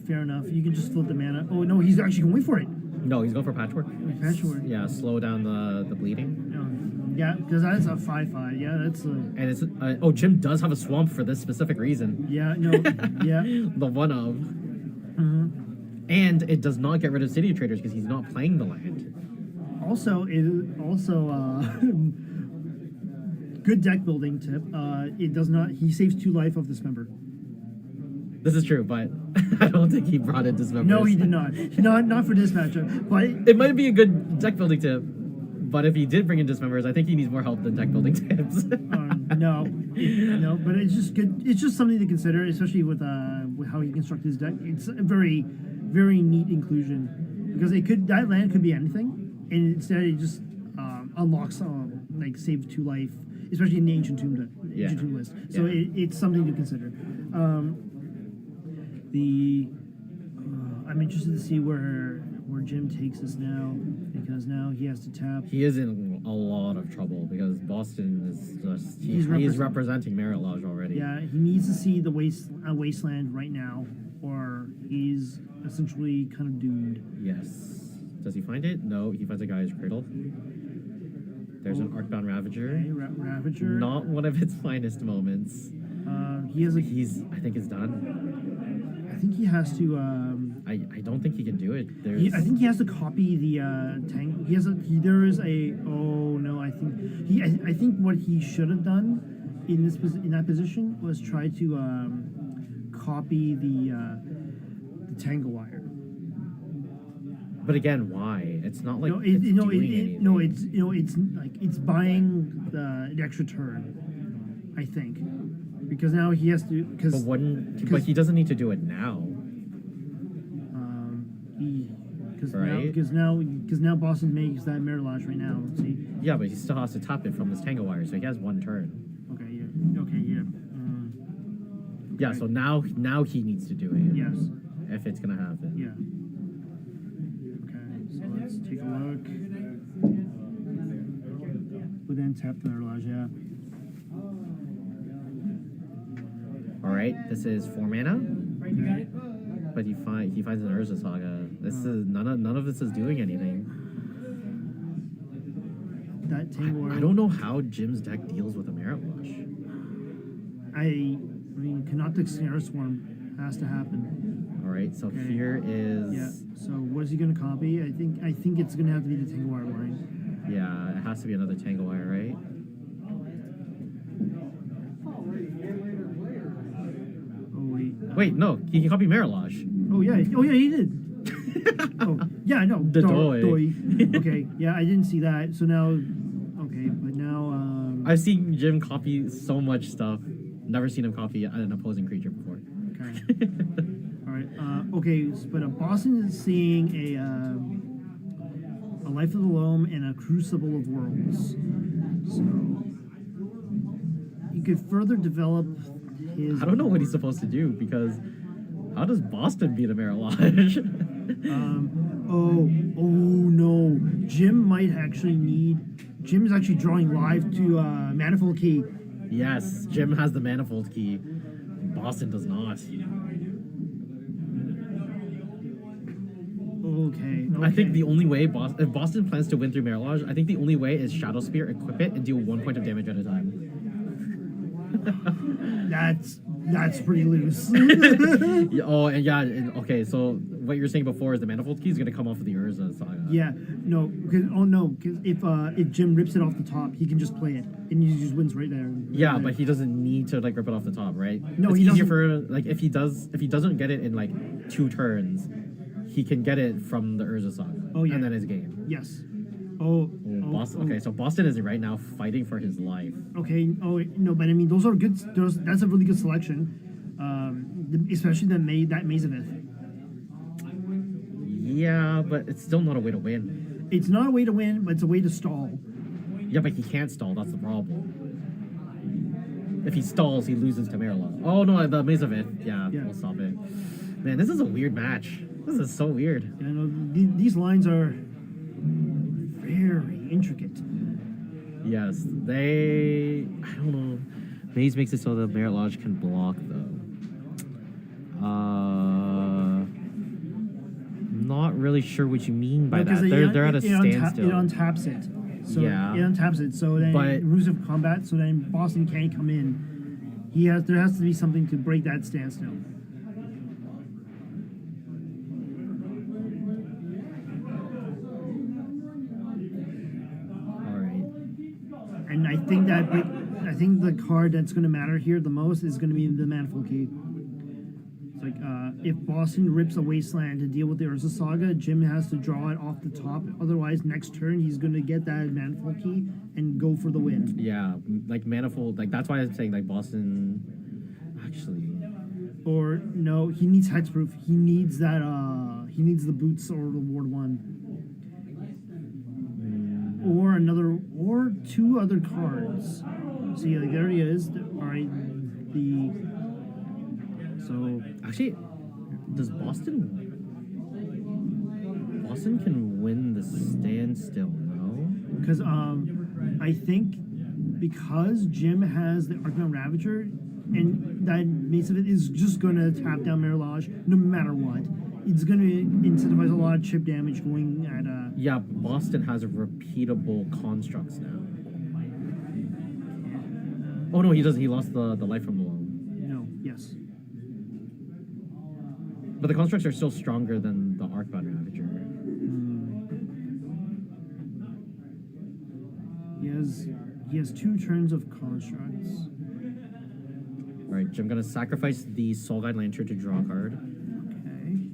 Fair enough. You can just float the mana. Oh no, he's actually going for it. No, he's going for Patchwork. Patchwork. Yeah, slow down the bleeding. Yeah, because that's a 5/5. Yeah, that's a. And it's Jim does have a swamp for this specific reason. Yeah, no, yeah. The one of. Mm-hmm. And it does not get rid of City Traders because he's not playing the land. Also, good deck building tip. It does not. He saves 2 life of Dismember. This is true, but I don't think he brought in Dismembers. No, he did not. Not for this matchup. But It might be a good deck building tip, but if he did bring in Dismembers, I think he needs more help than deck building tips. no. But it's just good. It's just something to consider, especially with how he constructed his deck. It's a very, very neat inclusion because that land could be anything, and instead it just unlocks like save 2 life, especially in the Ancient Tomb list. So it's something to consider. I'm interested to see where Jim takes us now, because now he has to tap. He is in a lot of trouble because Boston is just he's representing Merit Lodge already. Yeah, he needs to see the wasteland right now, or he's essentially kind of doomed. Yes. Does he find it? No, he finds a Guy's Cradle. There's an Arcbound Ravager. Okay, Ravager. Not one of its finest moments. I think it's done. I think he has to. I don't think he can do it. I think he has to copy the tank. There is a. Oh no! I think what he should have done in that position was try to copy the Tangle Wire. But again, why? It's not like it's buying the extra turn. I think because now he has to. But he doesn't need to do it now. Because now Boston makes that Merit Lodge right now. Let's see. Yeah, but he still has to tap it from this Tangle Wire, so he has one turn. Okay. Yeah. Okay. Yeah. Yeah. So now he needs to do it. Yes. If it's gonna happen. Yeah. Okay. So let's take a look. Would then tap the Merit Lodge. Yeah. All right. This is 4 mana. You got it. But he finds an Urza Saga. This is none of this is doing anything. That Tangle. I don't know how Jim's deck deals with a Merit Lodge. I mean, Canoptic Snare Swarm has to happen. All right, so here is. Yeah. So what is he going to copy? I think it's going to have to be the Tangle Wire line. Yeah, it has to be another Tangle Wire, right? Wait, no, he can copy Merit Lodge. Oh yeah, he did. Oh yeah, no. The Doi. Okay, yeah, I didn't see that. So now, okay, but now. I've seen Jim copy so much stuff. Never seen him copy an opposing creature before. Okay. All right. Okay, but Boston is seeing a Life of the Loam and a Crucible of Worlds. So he could further develop. I don't know what he's supposed to do because how does Boston beat a Merit Lodge? Oh no! Jim's actually drawing live to Manifold Key. Yes, Jim has the Manifold Key. Boston does not. Okay. I think okay. the only way if Boston plans to win through Mirage, I think the only way is Shadow Spear, equip it, and deal 1 point of damage at a time. That's pretty loose. Yeah, oh, and yeah, okay, so what you were saying before is the Manifold Key is going to come off of the Urza Saga. Yeah, no, because if Jim rips it off the top, he can just play it, and he just wins right there. Yeah, Right but he doesn't need to like rip it off the top, right? No, it's he easier doesn't. for like if he doesn't get it in like 2 turns, he can get it from the Urza Saga. Oh, yeah. And then his game. Yes. Oh, Boston. oh. Okay, so Boston is right now fighting for his life. Okay. Oh no, but I mean those are good. That's a really good selection, especially that Maze of It. Yeah, but it's still not a way to win. It's not a way to win, but it's a way to stall. Yeah, but he can't stall. That's the problem. If he stalls, he loses to Marilla. Oh no, the Maze of It. Yeah, Yeah. we'll stop it. Man, this is a weird match. This is so weird. You know, these lines are very intricate. Yes, I don't know. Maze makes it so that Merit Lodge can block, though. Not really sure what you mean by that. They're at a standstill. It untaps it. So Yeah. it untaps it. So then But- rules of combat. So then Boston can't come in. There has to be something to break that standstill. All right. And I think the card that's going to matter here the most is going to be the Manifold Key. It's like if Boston rips a Wasteland to deal with the Urza Saga, Jim has to draw it off the top. Otherwise, next turn he's going to get that Manifold Key and go for the win. Yeah, like Manifold, like that's why I'm saying like Boston. Actually, Or no, he needs hexproof. He needs that. He needs the boots or the Ward 1. Or 2 other cards. See, like there he is. All right, so actually, does Boston can win the standstill? No. because I think because Jim has the Arcana Ravager, and that Mace of It is just going to tap down Mirage no matter what. It's going to incentivize a lot of chip damage going at. Yeah, Boston has repeatable constructs now. Oh no, he doesn't. He lost the life from the loan. No, yes. But the constructs are still stronger than the Arcbound Ravager. He has 2 turns of constructs. Alright, Jim gonna sacrifice the Soul Guide Lantern to draw a card. Okay.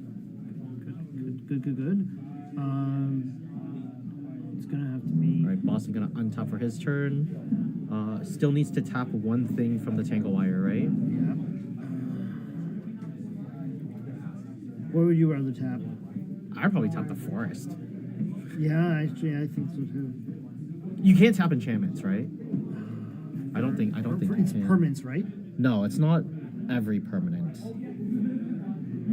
Good. It's gonna have to be. Alright, Boston gonna untap for his turn. Still needs to tap 1 thing from the Tangle Wire, right? Yeah. What would you rather tap? I'd probably tap the Forest. Yeah, actually, I think so too. You can't tap enchantments, right? I don't think It's you can. permanents, right? No, it's not every permanent.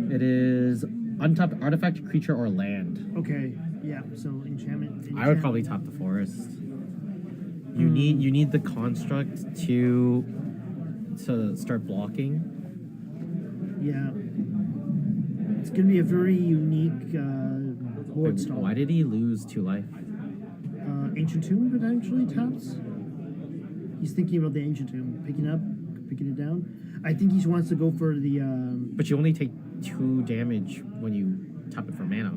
It is untap artifact, creature, or land. Okay. Yeah. So enchantment. I would probably tap the Forest. You need the construct to start blocking. Yeah. It's gonna be a very unique board stall. Why did he lose 2 life? Ancient Tomb potentially taps. He's thinking about the Ancient Tomb, picking it down. I think he wants to go for the. But you only take 2 damage when you tap it for mana.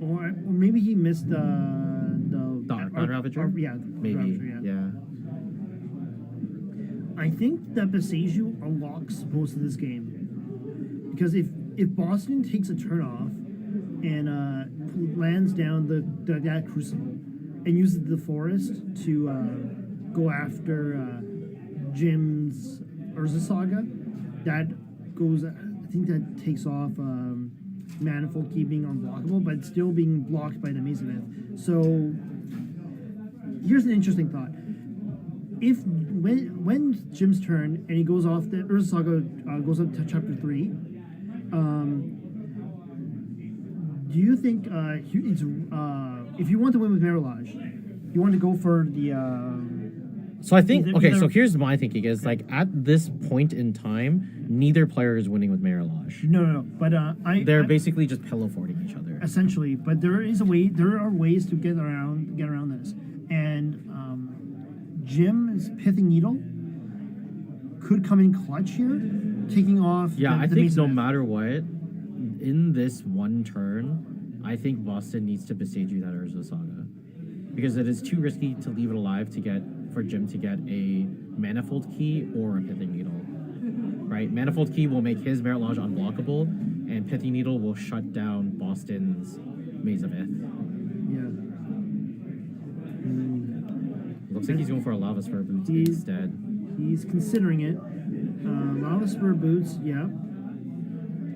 Or maybe he missed the Arcbound Ravager? Yeah, Maybe. Ravager, Yeah. I think that Beseiju unlocks most of this game because if Boston takes a turn off and lands down that Crucible and uses the Forest to go after Jim's Urza Saga, that goes. I think that takes off Manifold Key being unblockable, but still being blocked by the Maze of It. So here's an interesting thought. If when Jim's turn and he goes off, the Urza Saga goes up to chapter 3. Do you think if you want to win with Mirage, you want to go for the So I think okay. Either- So here's my thinking: is like at this point in time, neither player is winning with Mirage. No. But They're basically just pillow forting each other. essentially, but there is a way. There are ways to get around this, and Jim's Pithing Needle could come in clutch here, taking off. Yeah, I the think Mason no Eth. matter what, in this one turn, I think Boston needs to besage you that Urza Saga. Because it is too risky to leave it alive for Jim to get a Manifold Key or a Pithing Needle. Right? Manifold Key will make his Merit Lodge unblockable, and Pithing Needle will shut down Boston's Maze of Ith. Yeah. Looks like he's going for a Lava Spur Boots He's- instead. He's considering it. Lava Spur Boots, yeah.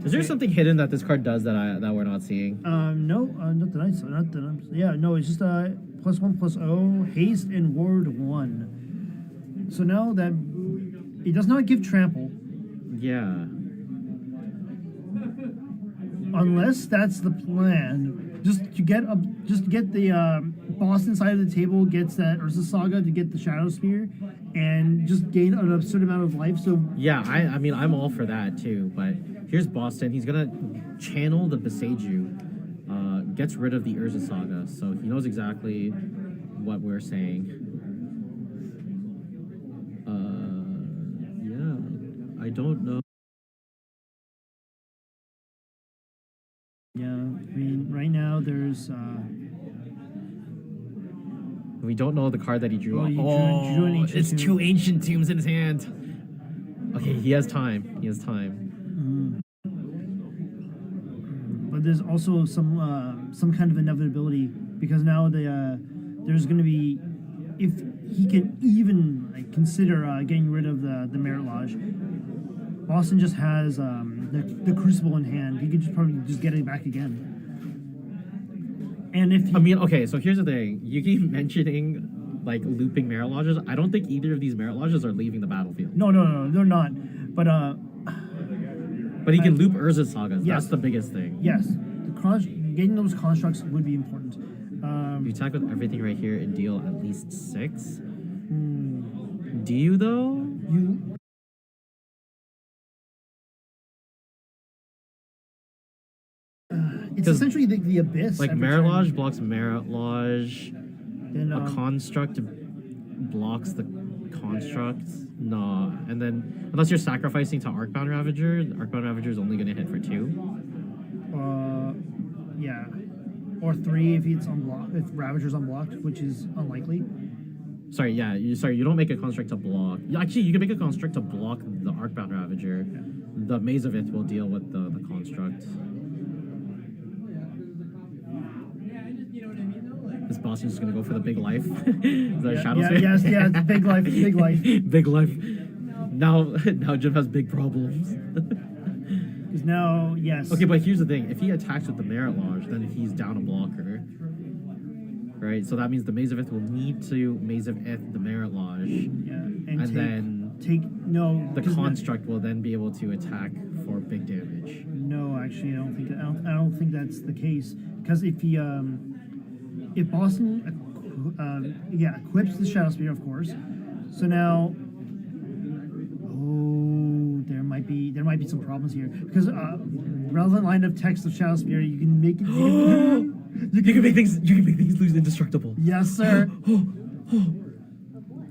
Is there something hidden that this card does that we're not seeing? No, not that I saw. Not that I'm. Yeah, no, it's just +1/+0 haste and ward 1. So now that it does not give trample, Yeah. unless that's the plan. Just to get the Boston side of the table gets that Urza Saga to get the Shadow Spear, and just gain an absurd amount of life. So Yeah, I mean, I'm all for that too, but here's Boston. He's going to channel the Beseiju, gets rid of the Urza Saga, so he knows exactly what we're saying. Yeah, I don't know. yeah, I mean, right now there's. We don't know the card that he drew. Oh, you drew an Ancient it's Tomb. 2 Ancient Tombs in his hand. Okay, he has time. But there's also some kind of inevitability, because now there's going to be, if he can even consider getting rid of the Merit Lodge, Boston just has the Crucible in hand. He could probably just get it back again. And if he, I mean, okay, so here's the thing. You keep mentioning looping Merit Lodges. I don't think either of these Merit Lodges are leaving the battlefield. no, they're not. But But he can loop Urza Sagas. Yes. That's the biggest thing. yes, getting those constructs would be important. You attack with everything right here and deal at least 6. Do you though? It's 'Cause, essentially the abyss. every Merit turn. Lodge blocks Merit Lodge. Then, A construct blocks the construct. Nah. And then, unless you're sacrificing to Arcbound Ravager, Arcbound Ravager is only going to hit for 2. Yeah, or 3 if it's unblocked. If Ravager's unblocked, which is unlikely. Sorry, yeah. You don't make a construct to block. Actually, you can make a construct to block the Arcbound Ravager. The Maze of Ith will deal with the construct. Is Boston just gonna go for the big life? Is that Shadow Sphere? Yes, it's big life, big life. Big life. Now Jim has big problems. Because now, yes. Okay, but here's the thing. If he attacks with the Merit Lodge, then he's down a blocker. Right? So that means the Maze of Ith will need to Maze of Ith the Merit Lodge. Yeah, And then no. The 'cause construct will then be able to attack for big damage. No, actually, I don't think that's the case. Because if Boston, equips the Shadow Spear, of course. So now, there might be some problems here, because relevant line of text of Shadow Spear, you can make it. You can make things lose indestructible. Yes, sir.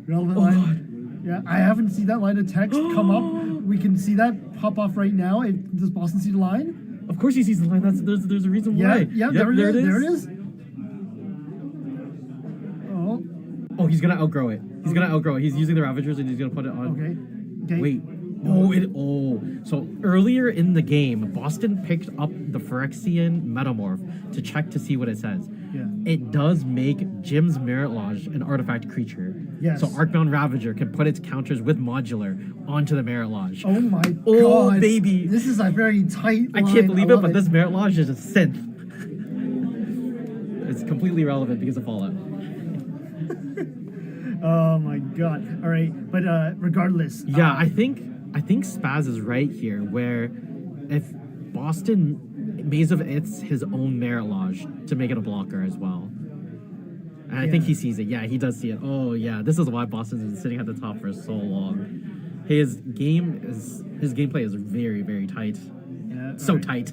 Relevant line. God. Yeah, I haven't seen that line of text come up. We can see that pop off right now. Does Boston see the line? Of course he sees the line. There's a reason why. Yeah, Yep, there it is. There it is. is. Oh, Oh, he's gonna outgrow it. He's using the Ravagers and he's gonna put it on. okay. Wait. So earlier in the game, Boston picked up the Phyrexian Metamorph to check to see what it says. Yeah. It does make Jim's Merit Lodge an artifact creature. Yes. So Arcbound Ravager can put its counters with modular onto the Merit Lodge. Oh my Oh, god. baby. This is a very tight I line. can't believe it, love but this Merit Lodge is a synth. It's completely irrelevant because of Fallout. Oh my god. All right, but regardless. Yeah, I think Spaz is right here, where if Boston Maze of Ith's his own Merit Lodge to make it a blocker as well. And I think he sees it. Yeah, he does see it. Oh yeah, this is why Boston's been sitting at the top for so long. His gameplay is very, very tight. Yeah, So alright. tight.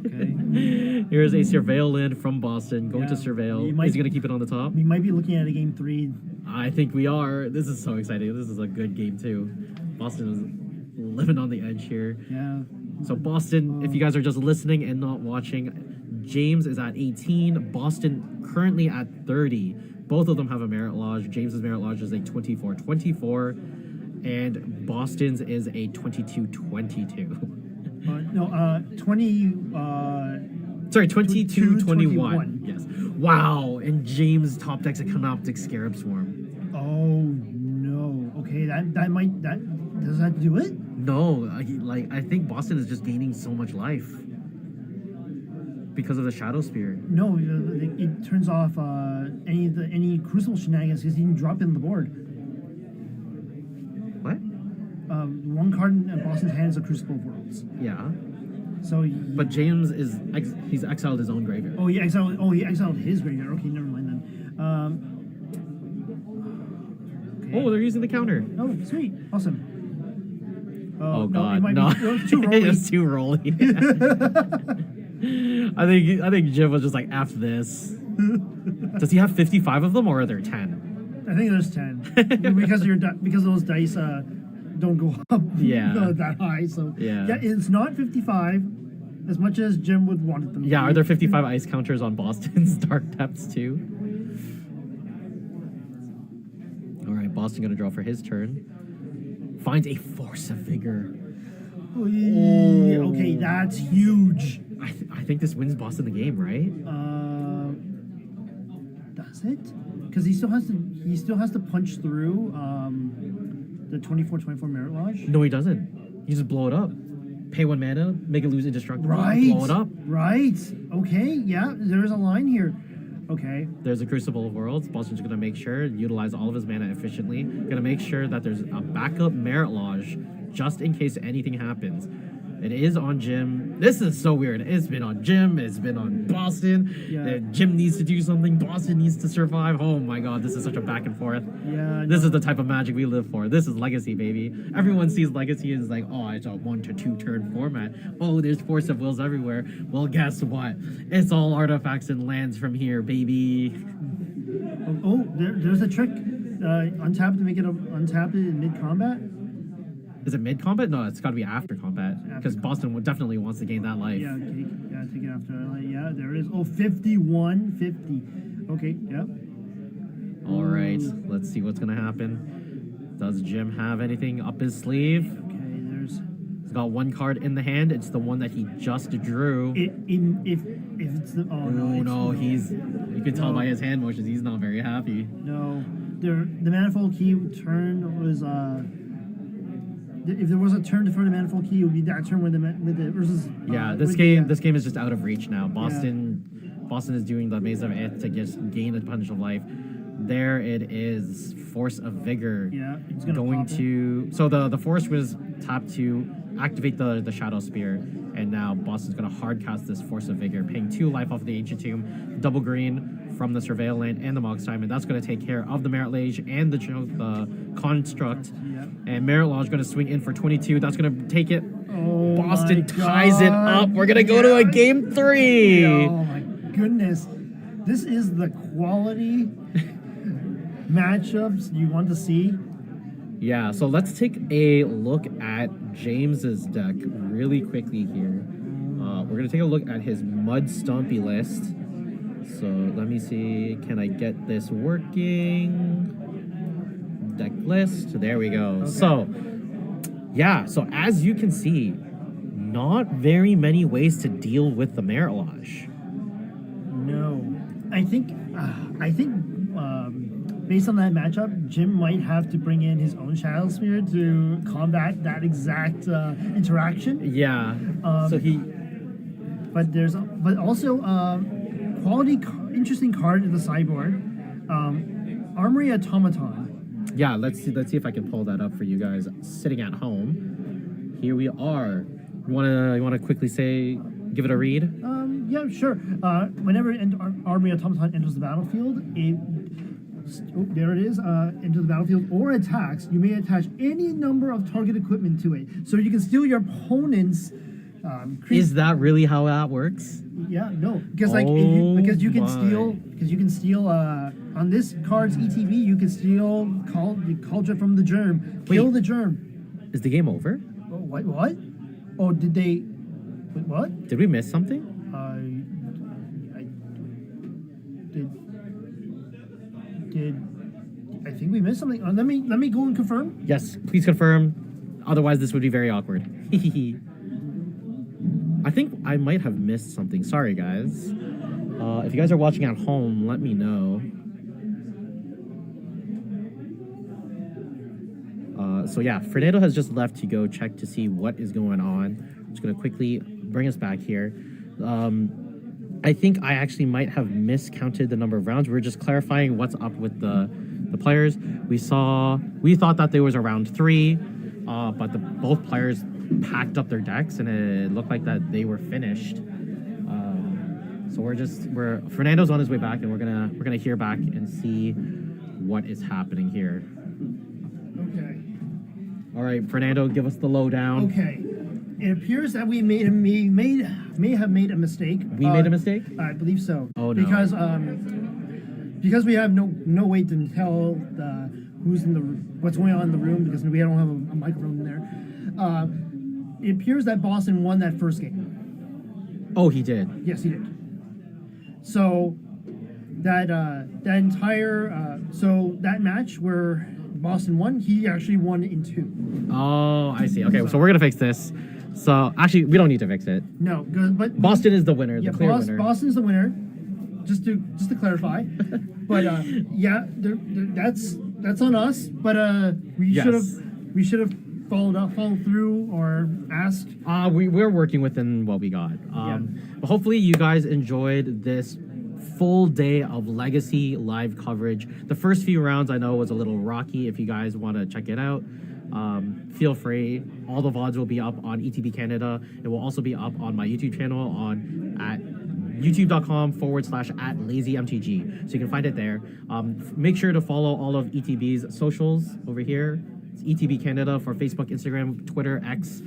Okay. Here's a Surveil in from Boston, going to Yeah. Surveil. He might- Is he going to keep it on the top? We might be looking at a game 3. I think we are. This is so exciting. This is a good game, too. Boston is living on the edge here. Yeah. So, Boston, if you guys are just listening and not watching, James is at 18, Boston currently at 30. Both of them have a merit lodge. James's merit lodge is a 24-24, and Boston's is a 22-22. No, 20. Sorry, 22-21. 21. Yes. Wow. And James top decks a Canoptic Scarab Swarm. Oh no. Okay, that might does that do it? No, I think Boston is just gaining so much life because of the Shadow Spear. No, it turns off any Crucible shenanigans because he can drop it on the board. What? One card in Boston's hand is a Crucible of Worlds. Yeah. So, But James is he's exiled his own graveyard. he exiled his graveyard. Okay, never mind then. Okay. Oh, they're using the counter. Oh, sweet, awesome. Oh it God, might no! be too rolly. It's too rolly. I think Jim was just like, "F this." Does he have 55 of them, or are there 10? I think there's 10 because those dice don't go up Yeah. that high. So Yeah. it's not 55 as much as Jim would want it them. to Yeah, be. are there 55 ice counters on Boston's Dark Depths too? All right, Boston gonna draw for his turn. Finds a Force of Vigor. Okay, that's huge. I think this wins Boston the game, right? Does it? Because he still has to punch through the 24/24 merit lodge. No, he doesn't. You just blow it up. Pay 1 mana, make it lose indestructible, Right. blow it up. Right. Okay. Yeah. There's a line here. Okay. There's a Crucible of Worlds. Boston's gonna make sure utilize all of his mana efficiently. Gonna make sure that there's a backup Merit Lodge just in case anything happens. It is on Jim. This is so weird. It's been on Jim. It's been on Boston. Yeah. Jim needs to do something. Boston needs to survive. Oh my God, this is such a back and forth. Yeah. This is the type of Magic we live for. This is Legacy, baby. Everyone sees Legacy as like, oh, it's a 1 to 2 turn format. Oh, there's Force of Wills everywhere. Well, guess what? It's all artifacts and lands from here, baby. There's a trick. Untap to make it untap it in mid combat. Is it mid combat? No, it's got to be after combat because After Boston definitely wants to gain that life. Yeah, take it after. Yeah, there it is. Oh, 51-50. Okay, yep. All right, let's see what's gonna happen. Does Jim have anything up his sleeve? Okay, there's. He's got one card in the hand. It's the one that he just drew. If it's the. Oh, no. Oh it's no, you can tell No. by his hand motions he's not very happy. No. The Manifold Key turn was. If there was a turn for the Manifold Key, it would be that turn with the versus. Yeah, with this the, game is just out of reach now. Boston is doing the Maze of Ith to just gain a punch of life. There it is, Force of Vigor. Yeah, it's gonna going pop it. to. So the force was tapped to activate the Shadow Spear, and now Boston's gonna hard cast this Force of Vigor, paying 2 life off of the Ancient Tomb, double green from the Surveil Land and the Mog's Time, and that's gonna take care of the Merit Lodge and the Construct. Yep. And Merit Lodge gonna swing in for 22. That's gonna take it. Oh, Boston my ties it God. up. We're gonna go to a Yeah. game 3. Oh my goodness. This is the quality matchups you want to see. Yeah, so let's take a look at James's deck really quickly here. We're gonna take a look at his Mud Stompy list. So let me see, can I get this working? Deck list, there we go. Okay. So, yeah, so as you can see, not very many ways to deal with the Merit Lodge. No. I think based on that matchup, Jim might have to bring in his own Shadow Spear to combat that exact interaction. Yeah, But also interesting card in the sideboard, Armory Automaton. yeah, let's see if I can pull that up for you guys sitting at home. Here we are. You wanna quickly give it a read? Yeah, sure. Whenever Armory Automaton enters the battlefield, Oh, there it is. Into the battlefield or attacks. You may attach any number of target equipment to it, so you can steal your opponent's. Is that really how that works? Yeah, no, because like because you can steal on this card's ETB, you can steal Cauldron from the germ, kill the germ. Is the game over? Oh, what? Oh, did they? Wait, what? Did we miss something? I think we missed something. Let me go and confirm. Yes, please confirm. Otherwise, this would be very awkward. I think I might have missed something. Sorry, guys. If you guys are watching at home, let me know. So yeah, Fernando has just left to go check to see what is going on. I'm just gonna quickly bring us back here. I think I actually might have miscounted the number of rounds. We're just clarifying what's up with the players. We thought that there was around 3, but both players packed up their decks and it looked like that they were finished. So Fernando's on his way back and we're gonna hear back and see what is happening here. Okay. All right, Fernando, give us the lowdown. Okay. It appears that we may have made a mistake. We made a mistake? I believe so. Oh no. Because we have no way to tell what's going on in the room because we don't have a microphone in there. It appears that Boston won that first game. Oh, he did. Yes, he did. So that match where Boston won, he actually won in 2. Oh, I see. Okay, so we're gonna fix this. So actually, we don't need to fix it. No, but Boston is the winner, the clear winner. Boston's the winner. Just to clarify, but yeah, that's on us. But we should have followed through or asked. We're working within what we got. But hopefully you guys enjoyed this full day of Legacy live coverage. The first few rounds I know was a little rocky. If you guys want to check it out, feel free. All the VODs will be up on ETB Canada. It will also be up on my YouTube channel at youtube.com/@lazymtg. So you can find it there. Make sure to follow all of ETB's socials over here. It's ETB Canada for Facebook, Instagram, Twitter, X,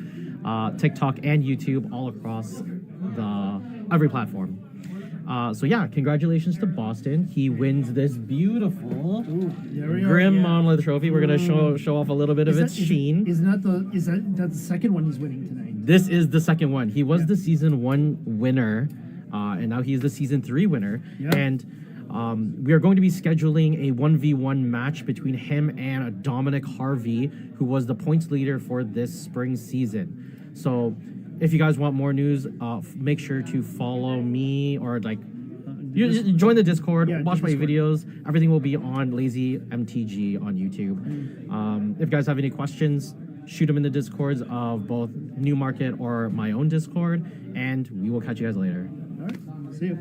TikTok, and YouTube, all across every platform. So yeah, congratulations to Boston. He wins this beautiful Grim Monolith trophy. We're gonna show off a little bit of its sheen. Is that the second one he's winning tonight? This is the second one. He was the season 1 winner, and now he's the season 3 winner. Yeah. And we are going to be scheduling a 1v1 match between him and Dominic Harvey, who was the points leader for this spring season. So if you guys want more news, make sure to follow me or you join the Discord, watch my videos. Everything will be on Lazy MTG on YouTube. If you guys have any questions, shoot them in the Discords of both New Market or my own Discord, and we will catch you guys later. All right, see you.